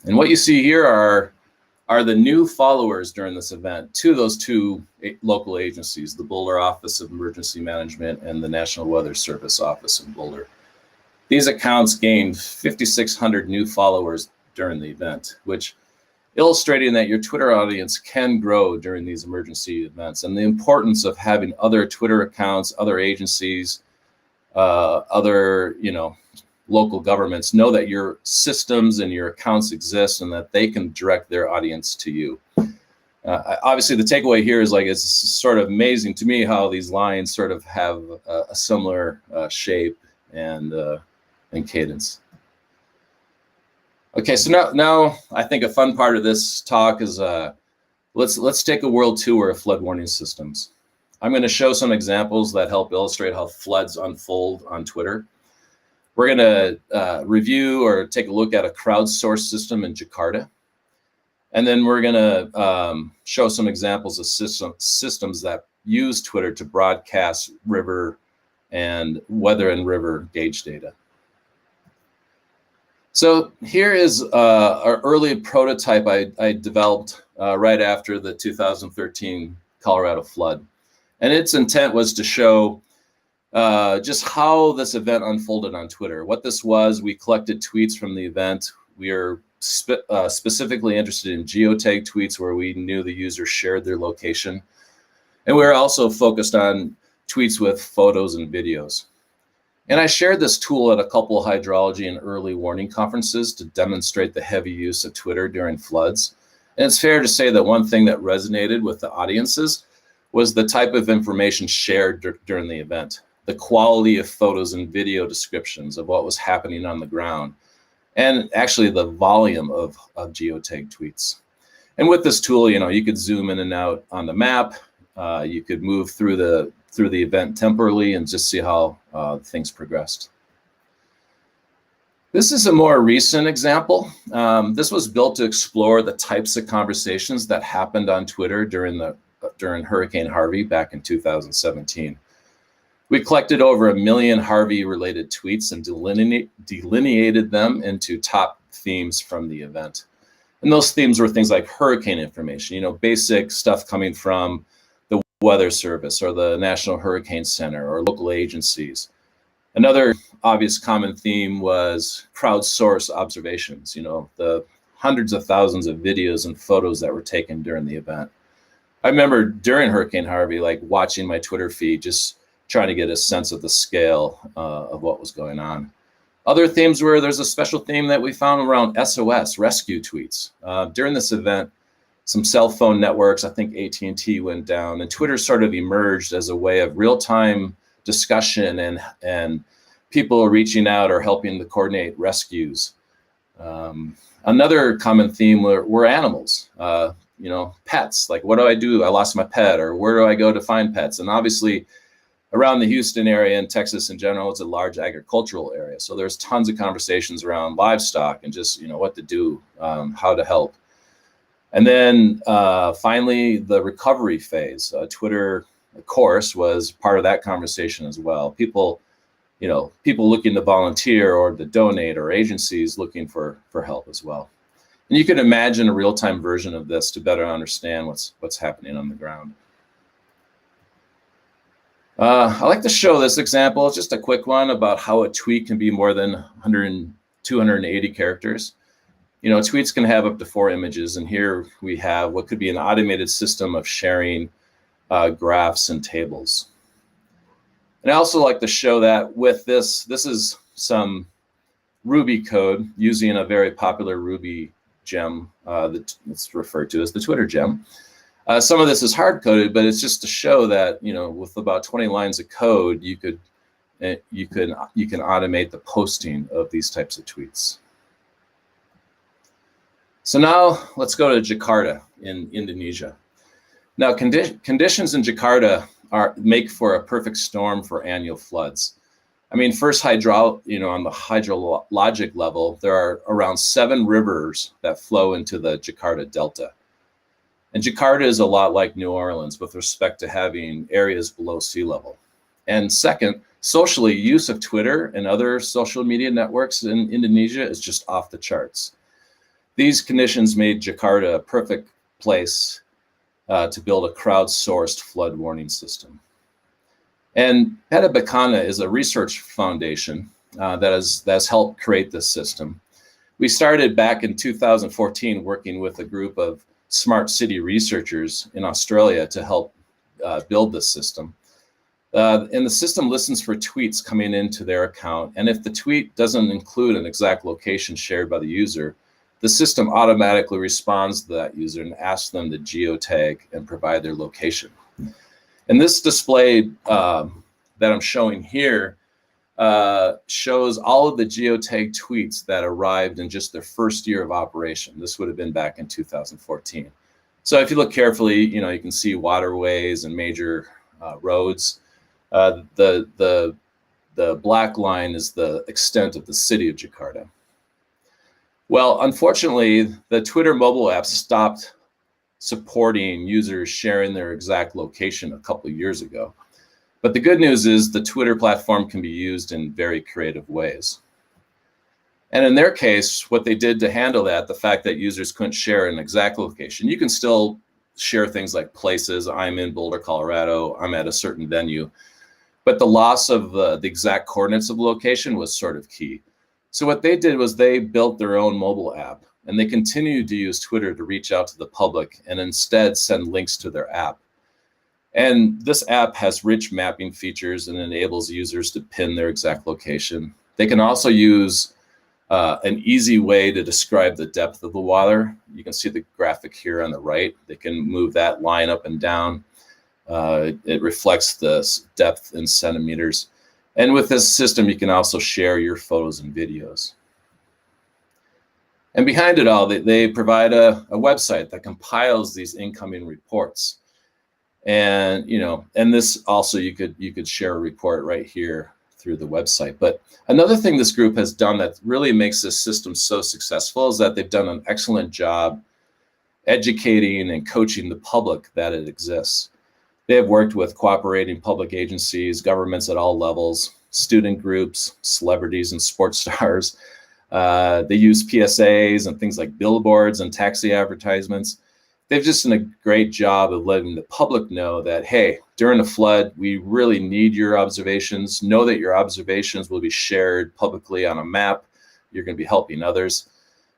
And what you see here are the new followers during this event to those two local agencies, the Boulder Office of Emergency Management and the National Weather Service Office in Boulder. These accounts gained 5,600 new followers during the event, which illustrating that your Twitter audience can grow during these emergency events, and the importance of having other Twitter accounts, other agencies, other local governments know that your systems and your accounts exist and that they can direct their audience to you. Obviously, the takeaway here is like it's sort of amazing to me how these lines sort of have a similar shape and cadence. Okay, so now I think a fun part of this talk is let's take a world tour of flood warning systems. I'm going to show some examples that help illustrate how floods unfold on Twitter. We're going to review or take a look at a crowdsourced system in Jakarta. And then we're going to show some examples of systems that use Twitter to broadcast river and weather and river gauge data. So here is our early prototype I developed right after the 2013 Colorado flood. And its intent was to show just how this event unfolded on Twitter. What this was, we collected tweets from the event. We are specifically interested in geotag tweets where we knew the user shared their location. And we were also focused on tweets with photos and videos. And I shared this tool at a couple of hydrology and early warning conferences to demonstrate the heavy use of Twitter during floods. And it's fair to say that one thing that resonated with the audiences was the type of information shared during the event, the quality of photos and video descriptions of what was happening on the ground, and actually the volume of geotag tweets. And with this tool, you could zoom in and out on the map. You could move through the event temporally and just see how things progressed. This is a more recent example. This was built to explore the types of conversations that happened on Twitter during Hurricane Harvey back in 2017. We collected over 1 million Harvey-related tweets and delineated them into top themes from the event. And those themes were things like hurricane information, basic stuff coming from the Weather Service or the National Hurricane Center or local agencies. Another obvious common theme was crowdsourced observations, the hundreds of thousands of videos and photos that were taken during the event. I remember during Hurricane Harvey, watching my Twitter feed, just trying to get a sense of the scale of what was going on. Other themes were, there's a special theme that we found around SOS, rescue tweets. During this event, some cell phone networks, I think AT&T went down, and Twitter sort of emerged as a way of real-time discussion and people reaching out or helping to coordinate rescues. Another common theme were animals, pets, like what do I do? I lost my pet, or where do I go to find pets? And obviously around the Houston area and Texas in general, it's a large agricultural area. So there's tons of conversations around livestock and just, what to do, how to help. And then finally, the recovery phase. Twitter, of course, was part of that conversation as well. People looking to volunteer or to donate, or agencies looking for help as well. And you can imagine a real-time version of this to better understand what's happening on the ground. I like to show this example. It's just a quick one about how a tweet can be more than 280 characters. Tweets can have up to 4 images, and here we have what could be an automated system of sharing graphs and tables. And I also like to show that with this is some Ruby code using a very popular Ruby gem that's referred to as the Twitter gem. Some of this is hard-coded, but it's just to show that, with about 20 lines of code, you can automate the posting of these types of tweets. So now let's go to Jakarta in Indonesia. Now conditions in Jakarta make for a perfect storm for annual floods. I mean, first on the hydrologic level, there are around 7 rivers that flow into the Jakarta Delta. And Jakarta is a lot like New Orleans with respect to having areas below sea level. And second, socially, use of Twitter and other social media networks in Indonesia is just off the charts. These conditions made Jakarta a perfect place to build a crowdsourced flood warning system. And 𝗵𝗽𝗽𝗀𝗃𝗃 is a research foundation that has helped create this system. We started back in 2014 working with a group of smart city researchers in Australia to help build this system. And the system listens for tweets coming into their account. And if the tweet doesn't include an exact location shared by the user, the system automatically responds to that user and asks them to geotag and provide their location. And this display that I'm showing here shows all of the geotag tweets that arrived in just their first year of operation. This would have been back in 2014. So if you look carefully, you can see waterways and major roads. The black line is the extent of the city of Jakarta. Well, unfortunately, the Twitter mobile app stopped supporting users sharing their exact location a couple of years ago. But the good news is the Twitter platform can be used in very creative ways. And in their case, what they did to handle that, the fact that users couldn't share an exact location, you can still share things like places. I'm in Boulder, Colorado. I'm at a certain venue. But the loss of the exact coordinates of location was sort of key. So what they did was they built their own mobile app, and they continued to use Twitter to reach out to the public and instead send links to their app. And this app has rich mapping features and enables users to pin their exact location. They can also use an easy way to describe the depth of the water. You can see the graphic here on the right. They can move that line up and down. It reflects the depth in centimeters. And with this system, you can also share your photos and videos. And behind it all, they provide a website that compiles these incoming reports. And and this also you could share a report right here through the website. But another thing this group has done that really makes this system so successful is that they've done an excellent job educating and coaching the public that it exists. They have worked with cooperating public agencies, governments at all levels, student groups, celebrities and sports stars. They use PSAs and things like billboards and taxi advertisements. They've just done a great job of letting the public know that, hey, during a flood, we really need your observations. Know that your observations will be shared publicly on a map. You're going to be helping others.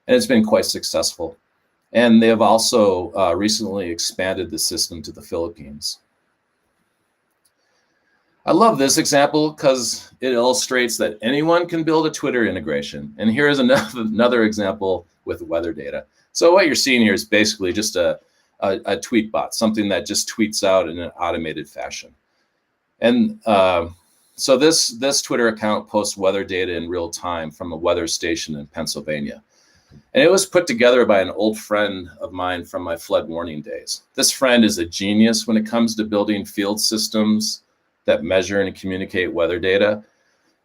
And it's been quite successful. And they have also recently expanded the system to the Philippines. I love this example because it illustrates that anyone can build a Twitter integration. And here's another example with weather data. So what you're seeing here is basically just a tweet bot, something that just tweets out in an automated fashion. And so this Twitter account posts weather data in real time from a weather station in Pennsylvania. And it was put together by an old friend of mine from my flood warning days. This friend is a genius when it comes to building field systems that measure and communicate weather data,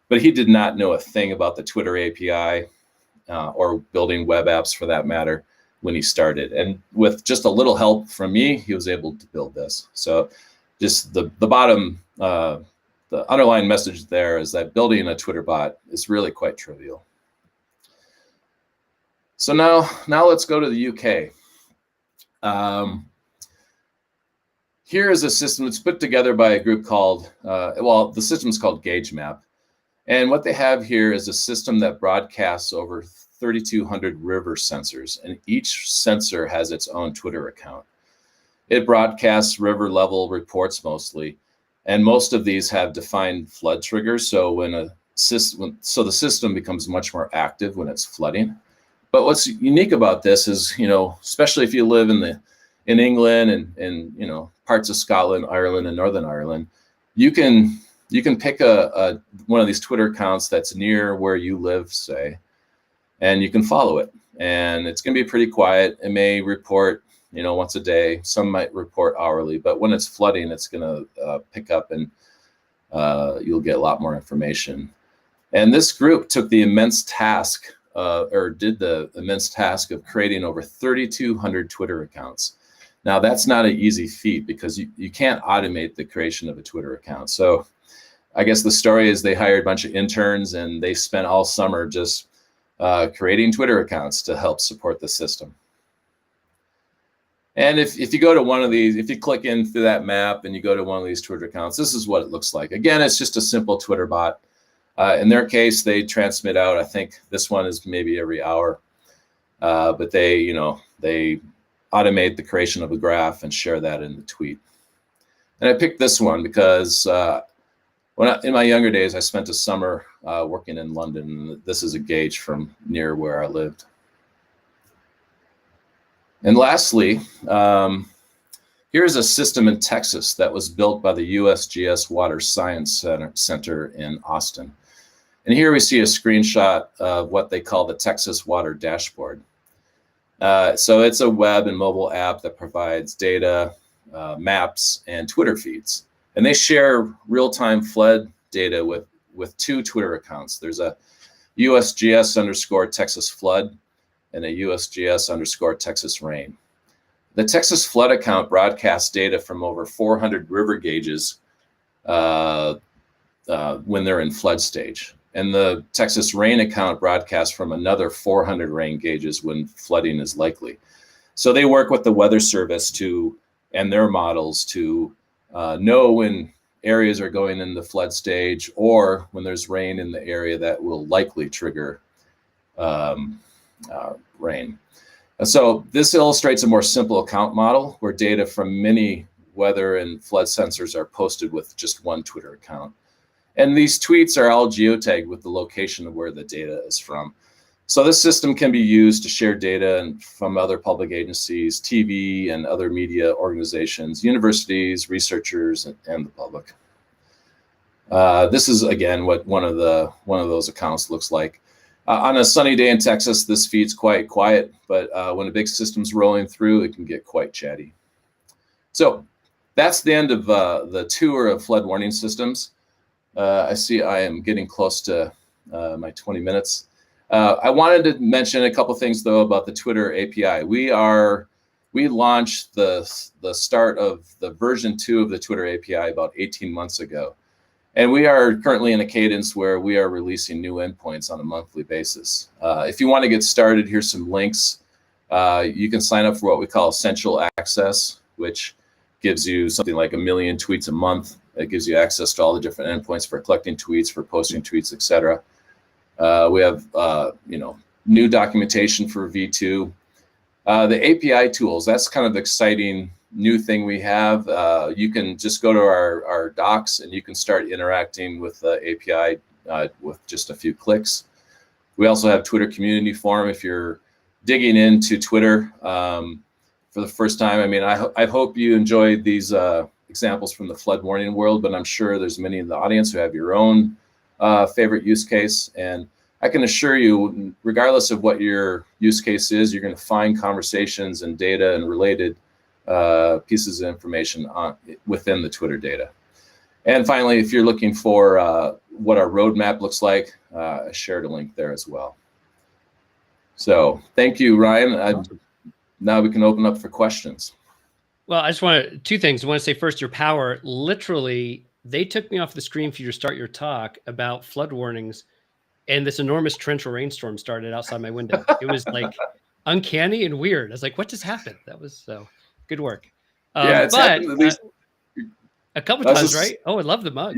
but he did not know a thing about the Twitter API or building web apps for that matter when he started. And with just a little help from me, he was able to build this. So just the bottom, the underlying message there is that building a Twitter bot is really quite trivial. So now let's go to the UK. Here is a system that's put together by a group called, the system is called GaugeMap. And what they have here is a system that broadcasts over 3,200 river sensors, and each sensor has its own Twitter account. It broadcasts river level reports mostly, and most of these have defined flood triggers. So the system becomes much more active when it's flooding. But what's unique about this is, especially if you live in England and parts of Scotland, Ireland, and Northern Ireland, you can pick one of these Twitter accounts that's near where you live, say, and you can follow it. And it's going to be pretty quiet. It may report, you know, once a day. Some might report hourly, but when it's flooding, it's going to pick up, and you'll get a lot more information. And this group took the immense task, did the immense task of creating over 3,200 Twitter accounts. Now, that's not an easy feat because you can't automate the creation of a Twitter account. So I guess the story is they hired a bunch of interns and they spent all summer just creating Twitter accounts to help support the system. And if you go to one of these, if you click into that map and you go to one of these Twitter accounts, this is what it looks like. Again, it's just a simple Twitter bot. In their case, they transmit out, I think this one is maybe every hour, but they automate the creation of a graph and share that in the tweet. And I picked this one because in my younger days, I spent a summer working in London. And this is a gauge from near where I lived. And lastly, here's a system in Texas that was built by the USGS Water Science Center in Austin. And here we see a screenshot of what they call the Texas Water Dashboard. So it's a web and mobile app that provides data, maps, and Twitter feeds. And they share real-time flood data with two Twitter accounts. There's a USGS_Texas Flood and a USGS_Texas Rain. The Texas Flood account broadcasts data from over 400 river gauges when they're in flood stage. And the Texas Rain account broadcasts from another 400 rain gauges when flooding is likely. So they work with the Weather Service and their models to know when areas are going in the flood stage or when there's rain in the area that will likely trigger rain. And so this illustrates a more simple account model where data from many weather and flood sensors are posted with just one Twitter account. And these tweets are all geotagged with the location of where the data is from. So this system can be used to share data from other public agencies, TV and other media organizations, universities, researchers, and the public. This is again what one of those accounts looks like. On a sunny day in Texas, this feed's quite quiet, but when a big system's rolling through, it can get quite chatty. So that's the end of the tour of flood warning systems. I see I am getting close to my 20 minutes. I wanted to mention a couple things though about the Twitter API. We launched the start of the version 2 of the Twitter API about 18 months ago. And we are currently in a cadence where we are releasing new endpoints on a monthly basis. If you want to get started, here's some links. You can sign up for what we call Essential Access, which gives you something like 1 million tweets a month. It gives you access to all the different endpoints for collecting tweets, for posting tweets, etc. We have new documentation for V2. The API tools, that's kind of exciting new thing we have. You can just go to our docs and you can start interacting with the API with just a few clicks. We also have Twitter Community Forum if you're digging into Twitter for the first time. I mean, I hope you enjoyed these examples from the flood warning world, but I'm sure there's many in the audience who have your own favorite use case. And I can assure you, regardless of what your use case is, you're going to find conversations and data and related pieces of information within the Twitter data. And finally, if you're looking for what our roadmap looks like, I shared a link there as well. So thank you, Ryan. Now we can open up for questions. Well, I just want two things. I want to say first, your power, literally, they took me off the screen for you to start your talk about flood warnings, and this enormous torrential rainstorm started outside my window. It was like uncanny and weird. I was like, what just happened? That was so good work. Yeah, it's happened at least a couple of times, right? Oh, I love the mug.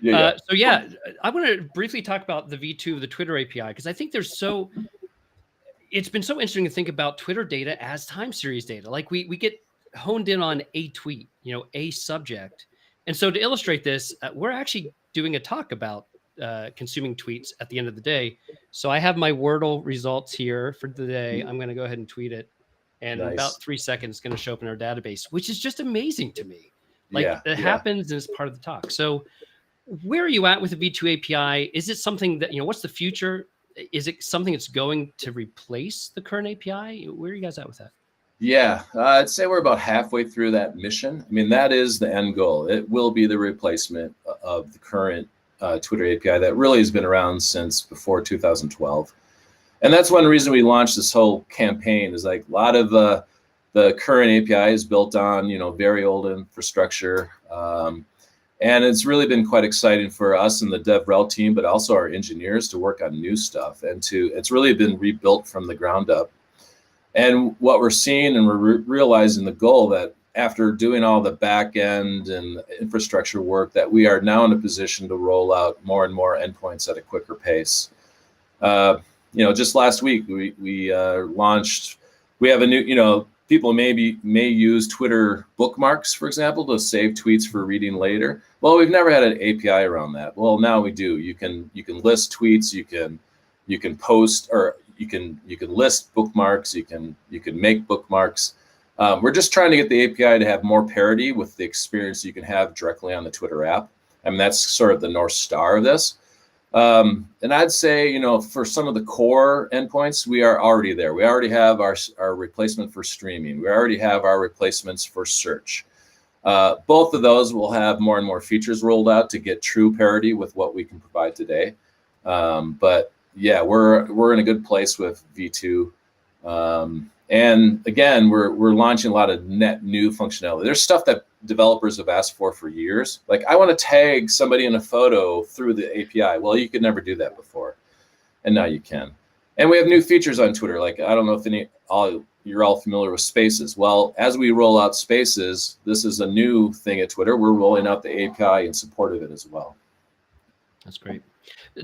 Yeah. So yeah, I want to briefly talk about the V2 of the Twitter API, because I think it's been so interesting to think about Twitter data as time series data. Like we get honed in on a tweet, a subject. And so to illustrate this, we're actually doing a talk about consuming tweets at the end of the day. So I have my Wordle results here for the day. I'm going to go ahead and tweet it. And in about 3 seconds, it's going to show up in our database, which is just amazing to me. Like it happens and it's part of the talk. So where are you at with the V2 API? Is it something that, what's the future? Is it something that's going to replace the current API? Where are you guys at with that? Yeah, I'd say we're about halfway through that mission. I mean, that is the end goal. It will be the replacement of the current Twitter API that really has been around since before 2012. And that's one reason we launched this whole campaign, is like a lot of the current API is built on, very old infrastructure. And it's really been quite exciting for us and the DevRel team, but also our engineers to work on new stuff. And it's really been rebuilt from the ground up. And what we're seeing, and we're realizing the goal that after doing all the back end and infrastructure work, that we are now in a position to roll out more and more endpoints at a quicker pace. Just last week we launched. We have a new. People may use Twitter bookmarks, for example, to save tweets for reading later. Well, we've never had an API around that. Well, now we do. You can list tweets. You can post, or you can list bookmarks. You can make bookmarks. We're just trying to get the API to have more parity with the experience you can have directly on the Twitter app. I mean, that's sort of the North Star of this. And I'd say, for some of the core endpoints, we are already there. We already have our replacement for streaming. We already have our replacements for search. Both of those will have more and more features rolled out to get true parity with what we can provide today. But yeah, we're in a good place with V2. And again, we're launching a lot of net new functionality. There's stuff that developers have asked for years. Like, I want to tag somebody in a photo through the API. Well, you could never do that before, and now you can. And we have new features on Twitter. Like, I don't know if you're all familiar with Spaces. Well, as we roll out Spaces, this is a new thing at Twitter. We're rolling out the API in support of it as well. That's great.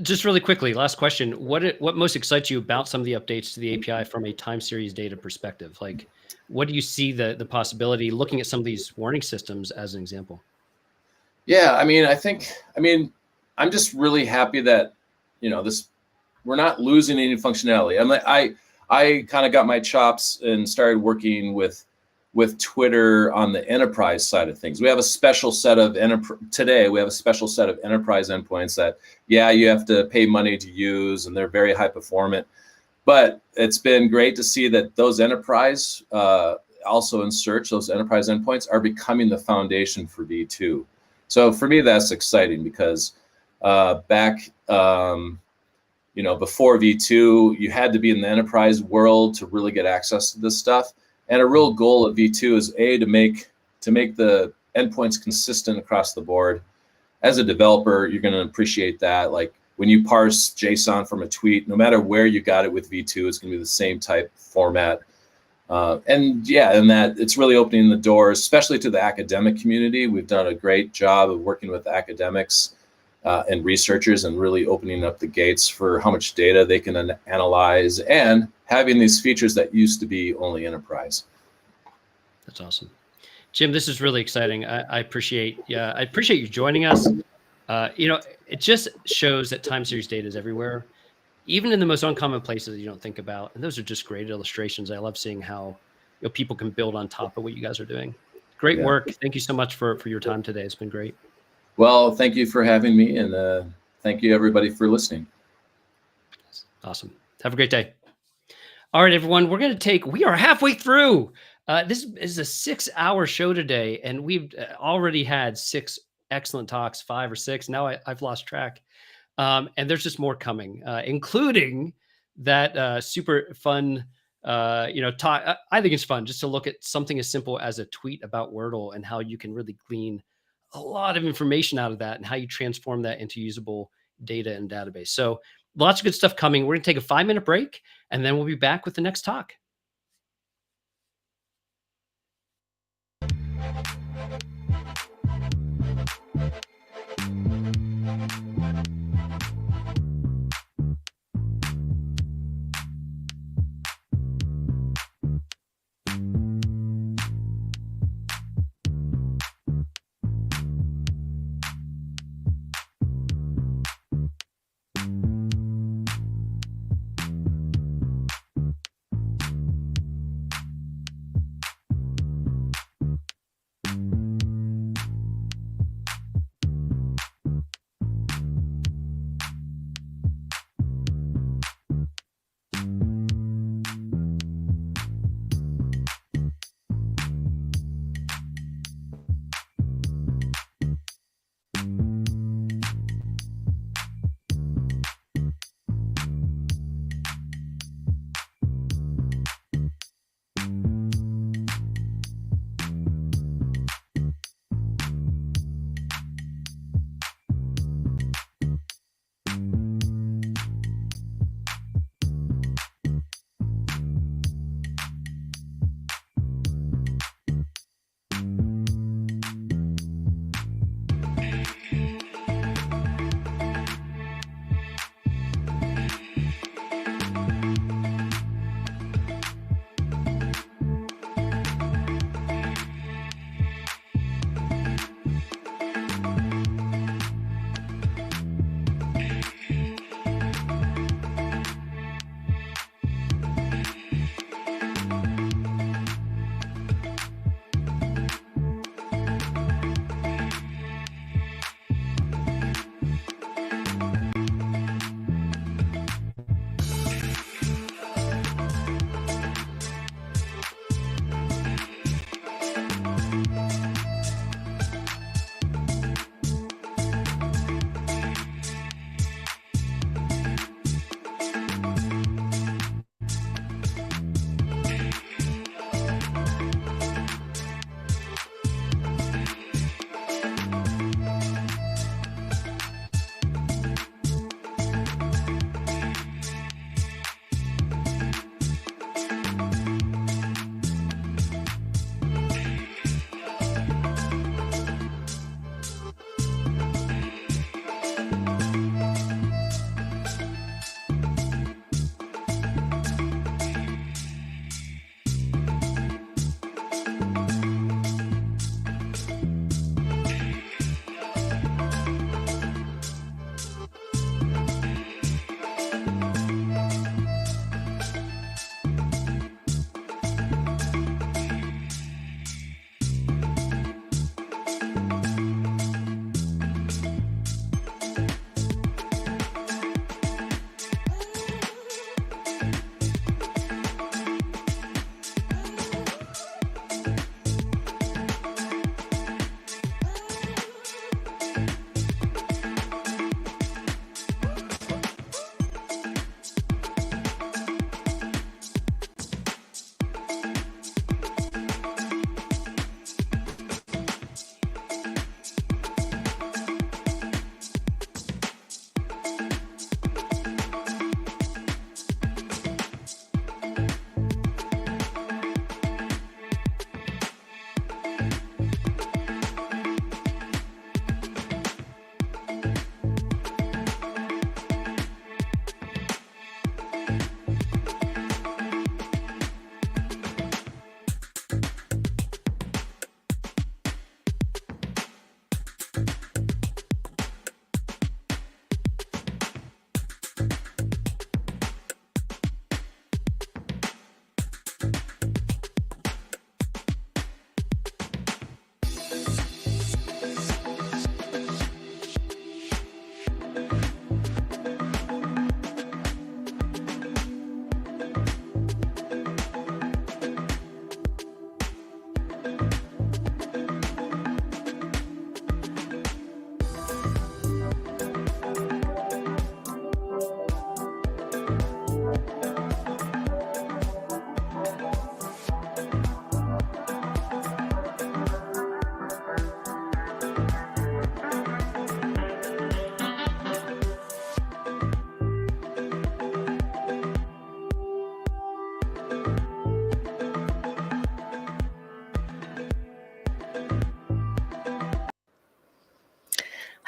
Just really quickly, last question. What most excites you about some of the updates to the API from a time series data perspective? Like, what do you see the possibility, looking at some of these warning systems as an example? Yeah, I'm just really happy that, we're not losing any functionality. I kind of got my chops and started working with Twitter on the enterprise side of things. We have a special set of today. We have a special set of enterprise endpoints that, you have to pay money to use, and they're very high performant. But it's been great to see that those enterprise, also in search, those enterprise endpoints are becoming the foundation for V2. So for me, that's exciting, because back, before V2, you had to be in the enterprise world to really get access to this stuff. And a real goal of V2 is to make the endpoints consistent across the board. As a developer, you're going to appreciate that. Like, when you parse JSON from a tweet, no matter where you got it with V2, it's going to be the same type format. And that it's really opening the doors, especially to the academic community. We've done a great job of working with academics and researchers, and really opening up the gates for how much data they can analyze, and having these features that used to be only enterprise. That's awesome. Jim, this is really exciting. I appreciate you joining us. It just shows that time series data is everywhere, even in the most uncommon places you don't think about. And those are just great illustrations. I love seeing how people can build on top of what you guys are doing. Great work. Thank you so much for your time today. It's been great. Well, thank you for having me, and thank you everybody for listening. Awesome. Have a great day. All right, everyone, we are halfway through. This is a 6-hour show today, and we've already had 6 excellent talks, 5 or 6. Now I've lost track. And there's just more coming, including that super fun, talk. I think it's fun just to look at something as simple as a tweet about Wordle, and how you can really glean a lot of information out of that, and how you transform that into usable data and database. So lots of good stuff coming. We're going to take a 5-minute break, and then we'll be back with the next talk.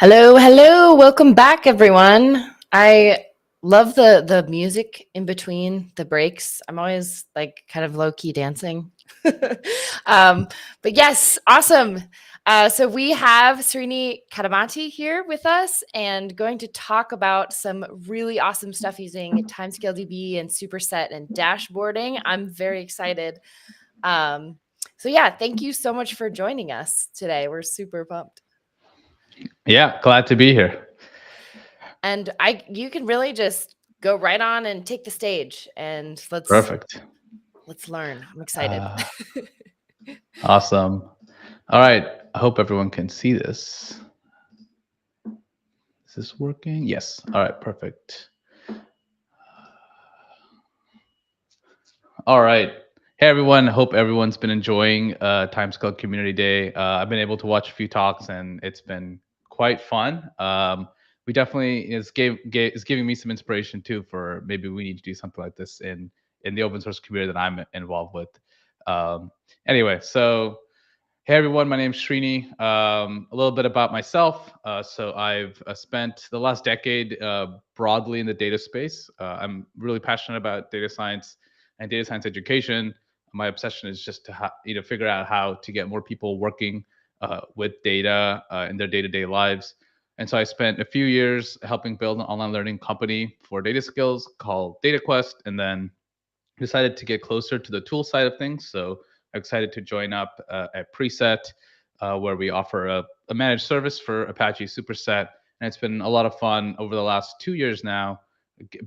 Hello, hello. Welcome back, everyone. I love the music in between the breaks. I'm always like kind of low-key dancing. But yes, awesome. So we have Srini Kadamati here with us and going to talk about some really awesome stuff using Timescale DB and Superset and dashboarding. I'm very excited. So yeah, thank you so much for joining us today. We're super pumped. Yeah, glad to be here. And you can really just go right on and take the stage and Perfect. let's learn. I'm excited. Awesome. All right. I hope everyone can see this. Is this working? Yes. All right. Perfect. All right. Hey, everyone. Hope everyone's been enjoying Timescale Community Day. I've been able to watch a few talks, and it's been quite fun. We definitely is giving me some inspiration too for maybe we need to do something like this in the open source community that I'm involved with. Anyway, so hey everyone, my name's Srini. A little bit about myself. So I've spent the last decade broadly in the data space. I'm really passionate about data science and data science education. My obsession is just to figure out how to get more people working with data in their day-to-day lives. And so I spent a few years helping build an online learning company for data skills called DataQuest, and then decided to get closer to the tool side of things. So I'm excited to join up at Preset, where we offer a managed service for Apache Superset. And it's been a lot of fun over the last 2 years now,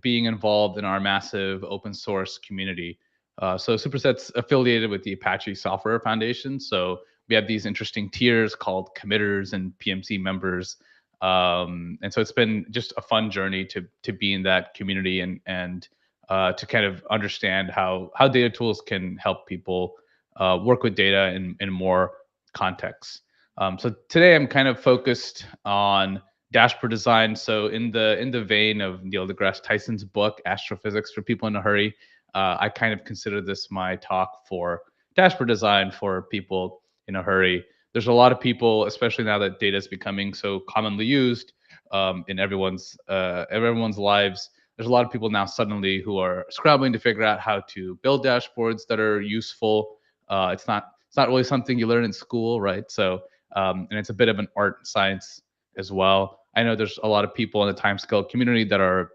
being involved in our massive open source community. So Superset's affiliated with the Apache Software Foundation. So we have these interesting tiers called committers and PMC members. And so it's been just a fun journey to be in that community and to kind of understand how data tools can help people work with data in more contexts. So today I'm kind of focused on dashboard design. So in the vein of Neil deGrasse Tyson's book, Astrophysics for People in a Hurry, I kind of consider this my talk for dashboard design for people in a hurry. There's a lot of people, especially now that data is becoming so commonly used in everyone's lives. There's a lot of people now suddenly who are scrambling to figure out how to build dashboards that are useful. It's not really something you learn in school, right? So and it's a bit of an art and science as well. I know there's a lot of people in the Timescale community that are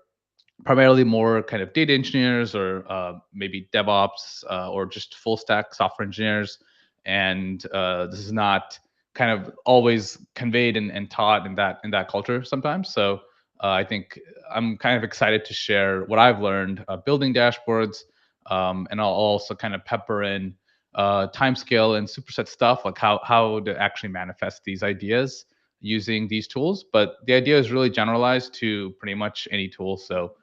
primarily more kind of data engineers or maybe DevOps or just full stack software engineers. And this is not kind of always conveyed and taught in that culture sometimes. So I think I'm kind of excited to share what I've learned building dashboards, and I'll also kind of pepper in timescale and superset stuff, like how to actually manifest these ideas using these tools. But the idea is really generalized to pretty much any tool. So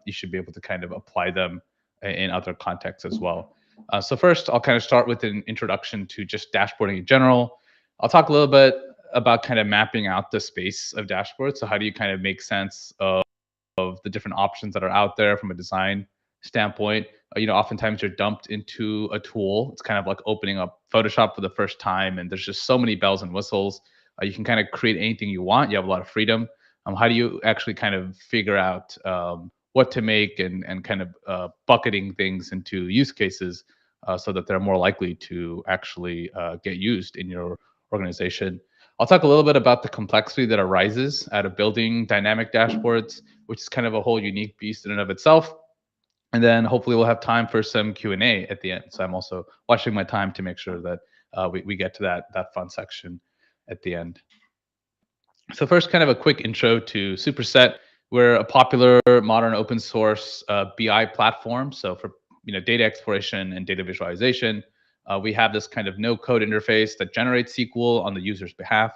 you should be able to kind of apply them in other contexts as well. So first, I'll kind of start with an introduction to just dashboarding in general. I'll talk a little bit about kind of mapping out the space of dashboards. So how do you kind of make sense of the different options that are out there from a design standpoint? Oftentimes you're dumped into a tool. It's kind of like opening up Photoshop for the first time, and there's just so many bells and whistles. You can kind of create anything you want. You have a lot of freedom. How do you actually kind of figure out what to make and kind of bucketing things into use cases so that they're more likely to actually get used in your organization? I'll talk a little bit about the complexity that arises out of building dynamic dashboards, which is kind of a whole unique beast in and of itself. And then hopefully we'll have time for some Q&A at the end. So I'm also watching my time to make sure that we get to that fun section at the end. So first, kind of a quick intro to Superset. We're a popular modern open source BI platform. So for data exploration and data visualization, we have this kind of no-code interface that generates SQL on the user's behalf.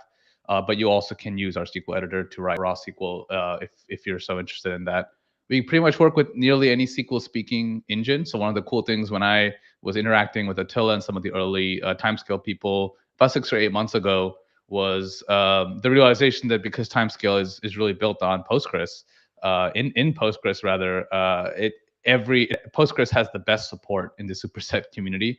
But you also can use our SQL editor to write raw SQL if you're so interested in that. We pretty much work with nearly any SQL-speaking engine. So one of the cool things when I was interacting with Attila and some of the early Timescale people about 6 or 8 months ago was the realization that because Timescale is really built on Postgres, in Postgres rather, Postgres has the best support in the Superset community,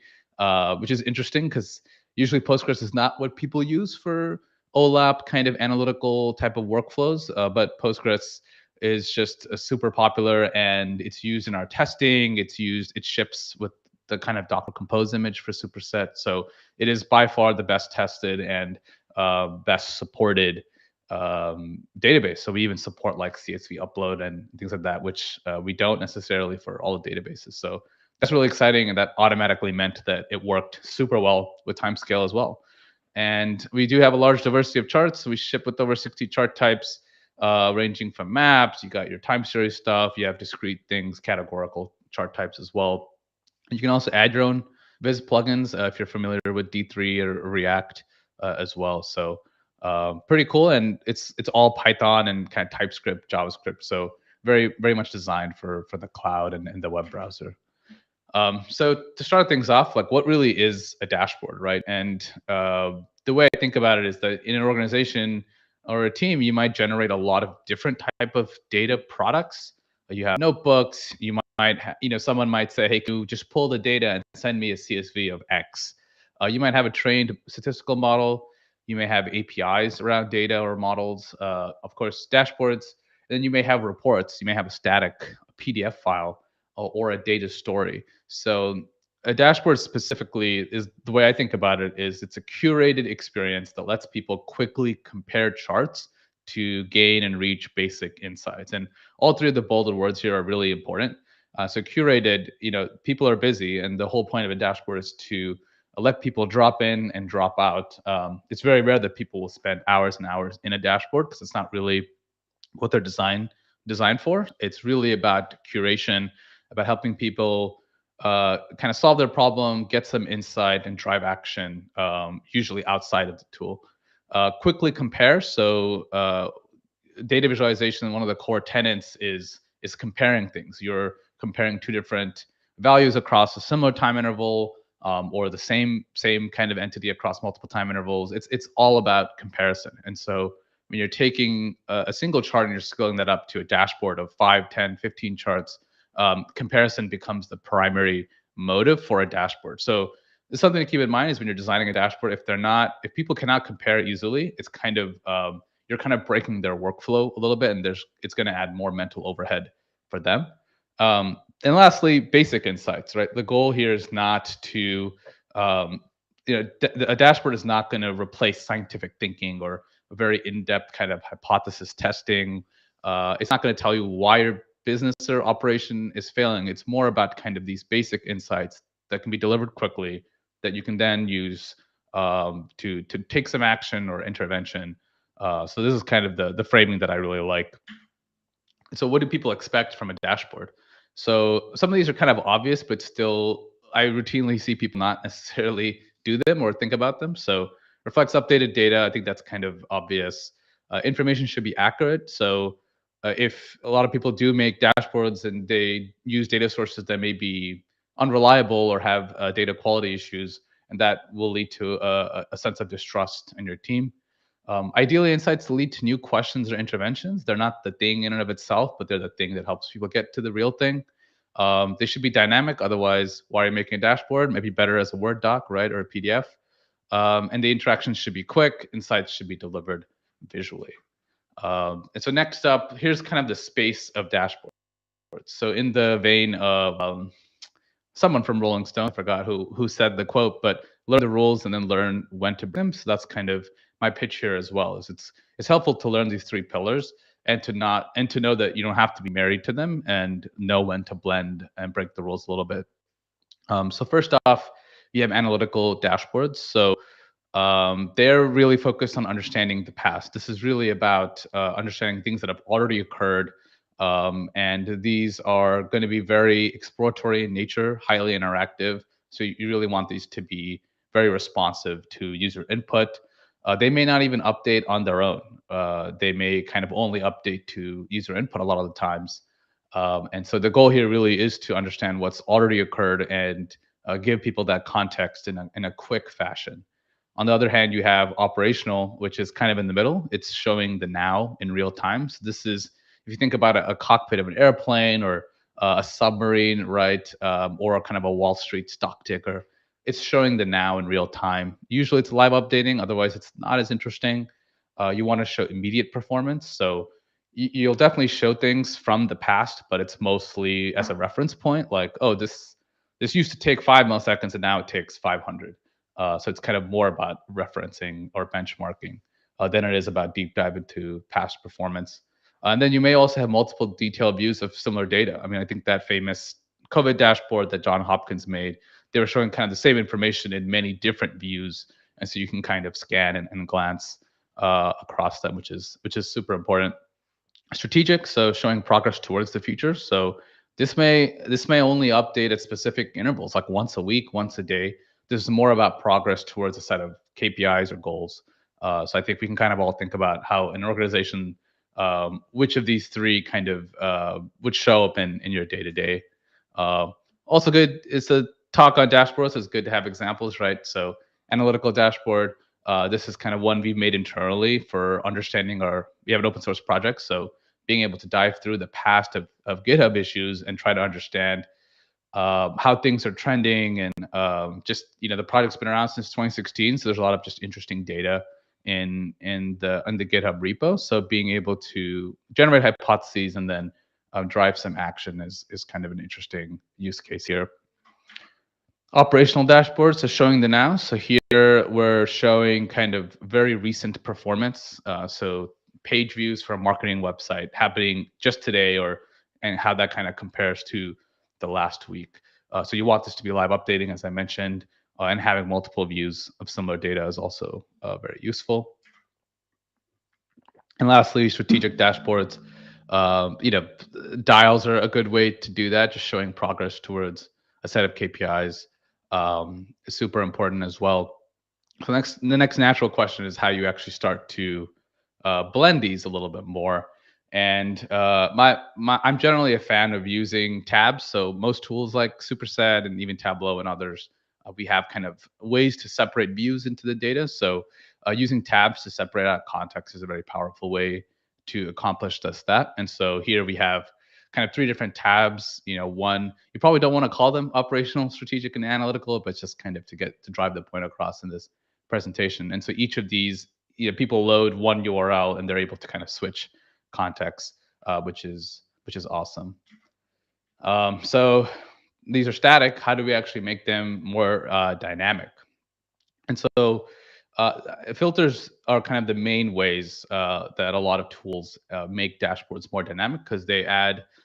which is interesting because usually Postgres is not what people use for OLAP kind of analytical type of workflows, but Postgres is just super popular, and it's used in our testing. It ships with the kind of Docker Compose image for superset. So it is by far the best tested and best supported database. So we even support like CSV upload and things like that, which we don't necessarily for all the databases. So that's really exciting, and that automatically meant that it worked super well with Timescale as well. And we do have a large diversity of charts. So we ship with over 60 chart types, ranging from maps. You got your time series stuff. You have discrete things, categorical chart types as well. You can also add your own Viz plugins if you're familiar with D3 or React as well. So pretty cool, and it's all Python and kind of TypeScript, JavaScript. So very much designed for the cloud and the web browser. So to start things off, like what really is a dashboard, right? And the way I think about it is that in an organization or a team, you might generate a lot of different type of data products. You have notebooks. You might, someone might say, "Hey, can you just pull the data and send me a CSV of X?" You might have a trained statistical model. You may have APIs around data or models. Of course, dashboards. Then you may have reports. You may have a static PDF file or a data story. So a dashboard specifically is the way I think about it is it's a curated experience that lets people quickly compare charts to gain and reach basic insights. And all three of the bolded words here are really important. So curated, people are busy, and the whole point of a dashboard is to let people drop in and drop out. It's very rare that people will spend hours and hours in a dashboard because it's not really what they're designed for. It's really about curation, about helping people kind of solve their problem, get some insight, and drive action, usually outside of the tool. Quickly compare. So data visualization, one of the core tenets is comparing things. You're comparing two different values across a similar time interval, or the same kind of entity across multiple time intervals. It's all about comparison. And so when you're taking a single chart and you're scaling that up to a dashboard of 5, 10, 15 charts, comparison becomes the primary motive for a dashboard. So it's something to keep in mind is when you're designing a dashboard, if people cannot compare easily, it's kind of you're kind of breaking their workflow a little bit, and it's going to add more mental overhead for them. And lastly, basic insights, right? The goal here is not to, a dashboard is not going to replace scientific thinking or a very in-depth kind of hypothesis testing. It's not going to tell you why your business or operation is failing. It's more about kind of these basic insights that can be delivered quickly that you can then use to take some action or intervention. So this is kind of the framing that I really like. So what do people expect from a dashboard? So some of these are kind of obvious, but still I routinely see people not necessarily do them or think about them. So reflects updated data. I think that's kind of obvious. Information should be accurate. So if a lot of people do make dashboards and they use data sources that may be unreliable or have data quality issues, and that will lead to a sense of distrust in your team. Ideally, insights lead to new questions or interventions. They're not the thing in and of itself, but they're the thing that helps people get to the real thing. They should be dynamic. Otherwise, why are you making a dashboard? Maybe better as a Word doc, right, or a PDF. And the interactions should be quick. Insights should be delivered visually. And so next up, here's kind of the space of dashboards. So in the vein of someone from Rolling Stone, I forgot who said the quote, but learn the rules and then learn when to bring them. So that's kind of my pitch here as well. Is it's helpful to learn these three pillars and to know that you don't have to be married to them and know when to blend and break the rules a little bit. So first off, you have analytical dashboards. So they're really focused on understanding the past. This is really about understanding things that have already occurred. And these are going to be very exploratory in nature, highly interactive. So you really want these to be very responsive to user input. They may not even update on their own. They may kind of only update to user input a lot of the times. And so the goal here really is to understand what's already occurred and give people that context in a quick fashion. On the other hand, you have operational, which is kind of in the middle. It's showing the now in real time. So this is, if you think about a cockpit of an airplane or a submarine, right, or a kind of a Wall Street stock ticker, it's showing the now in real time. Usually it's live updating, otherwise it's not as interesting. you want to show immediate performance. So you'll definitely show things from the past, but it's mostly as a reference point, like, oh, this used to take 5 milliseconds and now it takes 500. So it's kind of more about referencing or benchmarking than it is about deep dive into past performance. And then you may also have multiple detailed views of similar data. I mean, I think that famous COVID dashboard that John Hopkins made, they were showing kind of the same information in many different views. And so you can kind of scan and glance across them, which is super important. Strategic, so showing progress towards the future. So this may only update at specific intervals, like once a week, once a day. This is more about progress towards a set of KPIs or goals. So I think we can kind of all think about how an organization, which of these three kind of would show up in your day-to-day. Also good is to talk on dashboards. It's good to have examples, right? So analytical dashboard, this is kind of one we've made internally for understanding we have an open source project. So being able to dive through the past of GitHub issues and try to understand how things are trending. And just, the project's been around since 2016. So there's a lot of just interesting data in the GitHub repo. So being able to generate hypotheses and then drive some action is kind of an interesting use case here. Operational dashboards, so showing the now. So here we're showing kind of very recent performance. So page views for a marketing website happening just today, and how that kind of compares to the last week. So you want this to be live updating, as I mentioned, and having multiple views of similar data is also very useful. And lastly, strategic dashboards. Dials are a good way to do that, just showing progress towards a set of KPIs. Is super important as well. So the next natural question is how you actually start to blend these a little bit more. And I'm generally a fan of using tabs. So most tools like Superset and even Tableau and others, we have kind of ways to separate views into the data. So using tabs to separate out context is a very powerful way to accomplish just that. And so here we have kind of 3 different tabs. One, you probably don't want to call them operational, strategic, and analytical, but just kind of to drive the point across in this presentation. And so each of these, people load one URL and they're able to kind of switch context, which is awesome. So these are static. How do we actually make them more dynamic? And so filters are kind of the main ways that a lot of tools make dashboards more dynamic, because they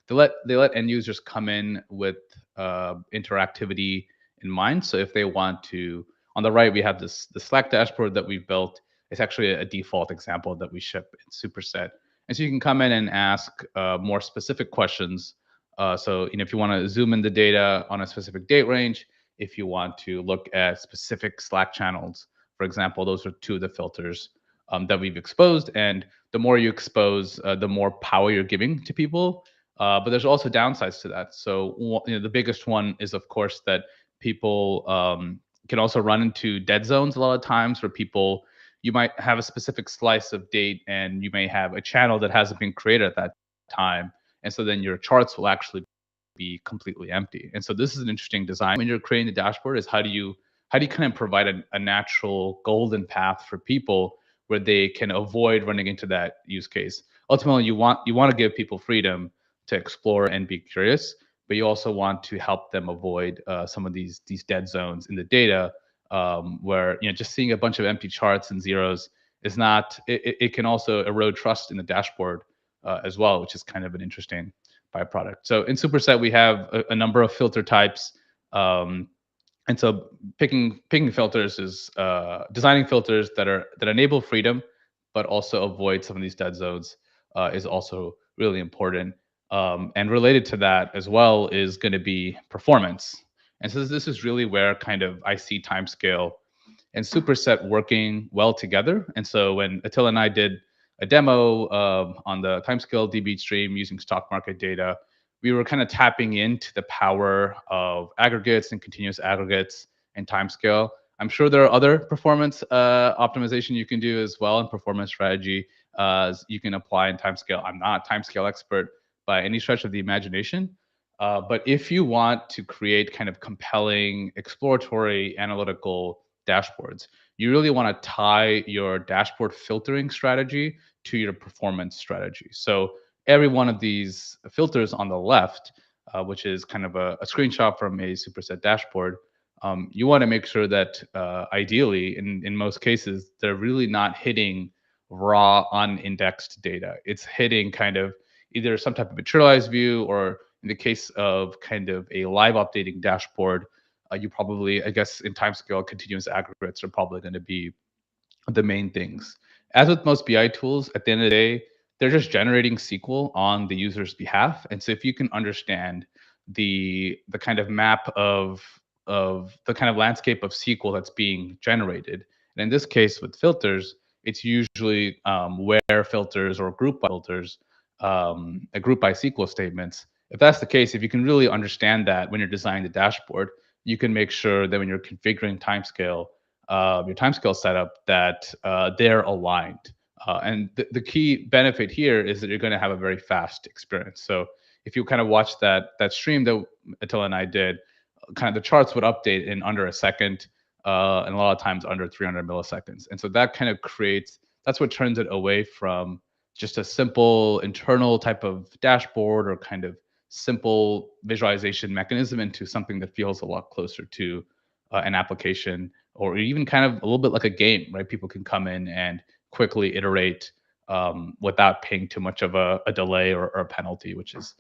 let end users come in with interactivity in mind. So if they want to, on the right, we have the Slack dashboard that we've built. It's actually a default example that we ship in Superset. And so you can come in and ask more specific questions. So if you want to zoom in the data on a specific date range, if you want to look at specific Slack channels, for example, those are 2 of the filters that we've exposed. And the more you expose, the more power you're giving to people. But there's also downsides to that. So the biggest one is, of course, that people can also run into dead zones a lot of times, where you might have a specific slice of date and you may have a channel that hasn't been created at that time. And so then your charts will actually be completely empty. And so this is an interesting design when you're creating the dashboard, is how do you kind of provide a natural golden path for people where they can avoid running into that use case. Ultimately, you want to give people freedom to explore and be curious, but you also want to help them avoid some of these dead zones in the data, where just seeing a bunch of empty charts and zeros is not. It can also erode trust in the dashboard as well, which is kind of an interesting byproduct. So in Superset, we have a number of filter types. And so picking filters is designing filters that enable freedom, but also avoid some of these dead zones is also really important. And related to that as well is going to be performance. And so this is really where kind of I see Timescale and Superset working well together. And so when Attila and I did a demo on the Timescale DB stream using stock market data, we were kind of tapping into the power of aggregates and continuous aggregates and Timescale. I'm sure there are other performance optimization you can do as well, and performance strategy you can apply in Timescale. I'm not a Timescale expert by any stretch of the imagination, but if you want to create kind of compelling, exploratory, analytical dashboards, you really want to tie your dashboard filtering strategy to your performance strategy. So every one of these filters on the left, which is kind of a screenshot from a superset dashboard, you want to make sure that ideally, in most cases, they're really not hitting raw unindexed data. It's hitting kind of either some type of materialized view, or in the case of kind of a live updating dashboard, you probably, I guess in Timescale, continuous aggregates are probably going to be the main things. As with most BI tools, at the end of the day, they're just generating SQL on the user's behalf. And so if you can understand the kind of map of the kind of landscape of SQL that's being generated, and in this case with filters, it's usually where filters or group by filters, a group by SQL statements. If that's the case, if you can really understand that when you're designing the dashboard, you can make sure that when you're configuring Timescale, your Timescale setup, that they're aligned. And the key benefit here is that you're going to have a very fast experience. So if you kind of watch that stream that Attila and I did, kind of the charts would update in under a second, and a lot of times under 300 milliseconds. And so that kind of creates, that's what turns it away from just a simple internal type of dashboard or kind of simple visualization mechanism into something that feels a lot closer to an application, or even kind of a little bit like a game, right? People can come in and quickly iterate without paying too much of a delay or a penalty, which is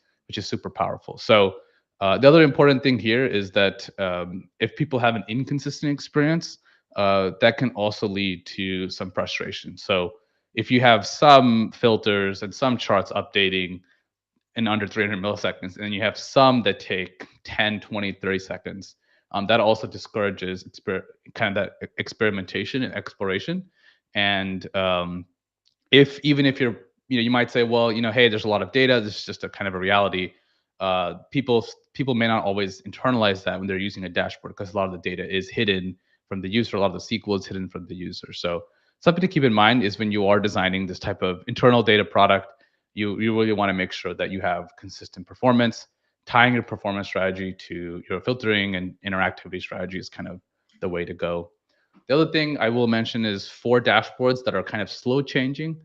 super powerful. So the other important thing here is that if people have an inconsistent experience, that can also lead to some frustration. So if you have some filters and some charts updating in under 300 milliseconds, and you have some that take 10, 20, 30 seconds, that also discourages kind of that experimentation and exploration. And even if you're, you might say, well, hey, there's a lot of data. This is just a kind of a reality. People may not always internalize that when they're using a dashboard, because a lot of the data is hidden from the user. A lot of the SQL is hidden from the user. So something to keep in mind is when you are designing this type of internal data product, you really want to make sure that you have consistent performance. Tying your performance strategy to your filtering and interactivity strategy is kind of the way to go. The other thing I will mention is for dashboards that are kind of slow changing,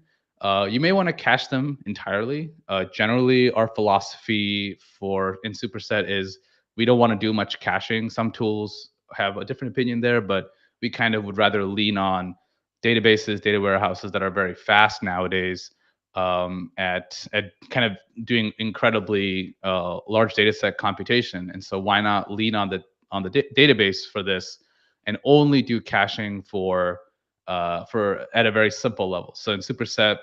you may want to cache them entirely. Generally, our philosophy in Superset is we don't want to do much caching. Some tools have a different opinion there, but we kind of would rather lean on databases, data warehouses that are very fast nowadays, at kind of doing incredibly large data set computation. And so why not lean on the database for this, and only do caching for at a very simple level. So in Superset,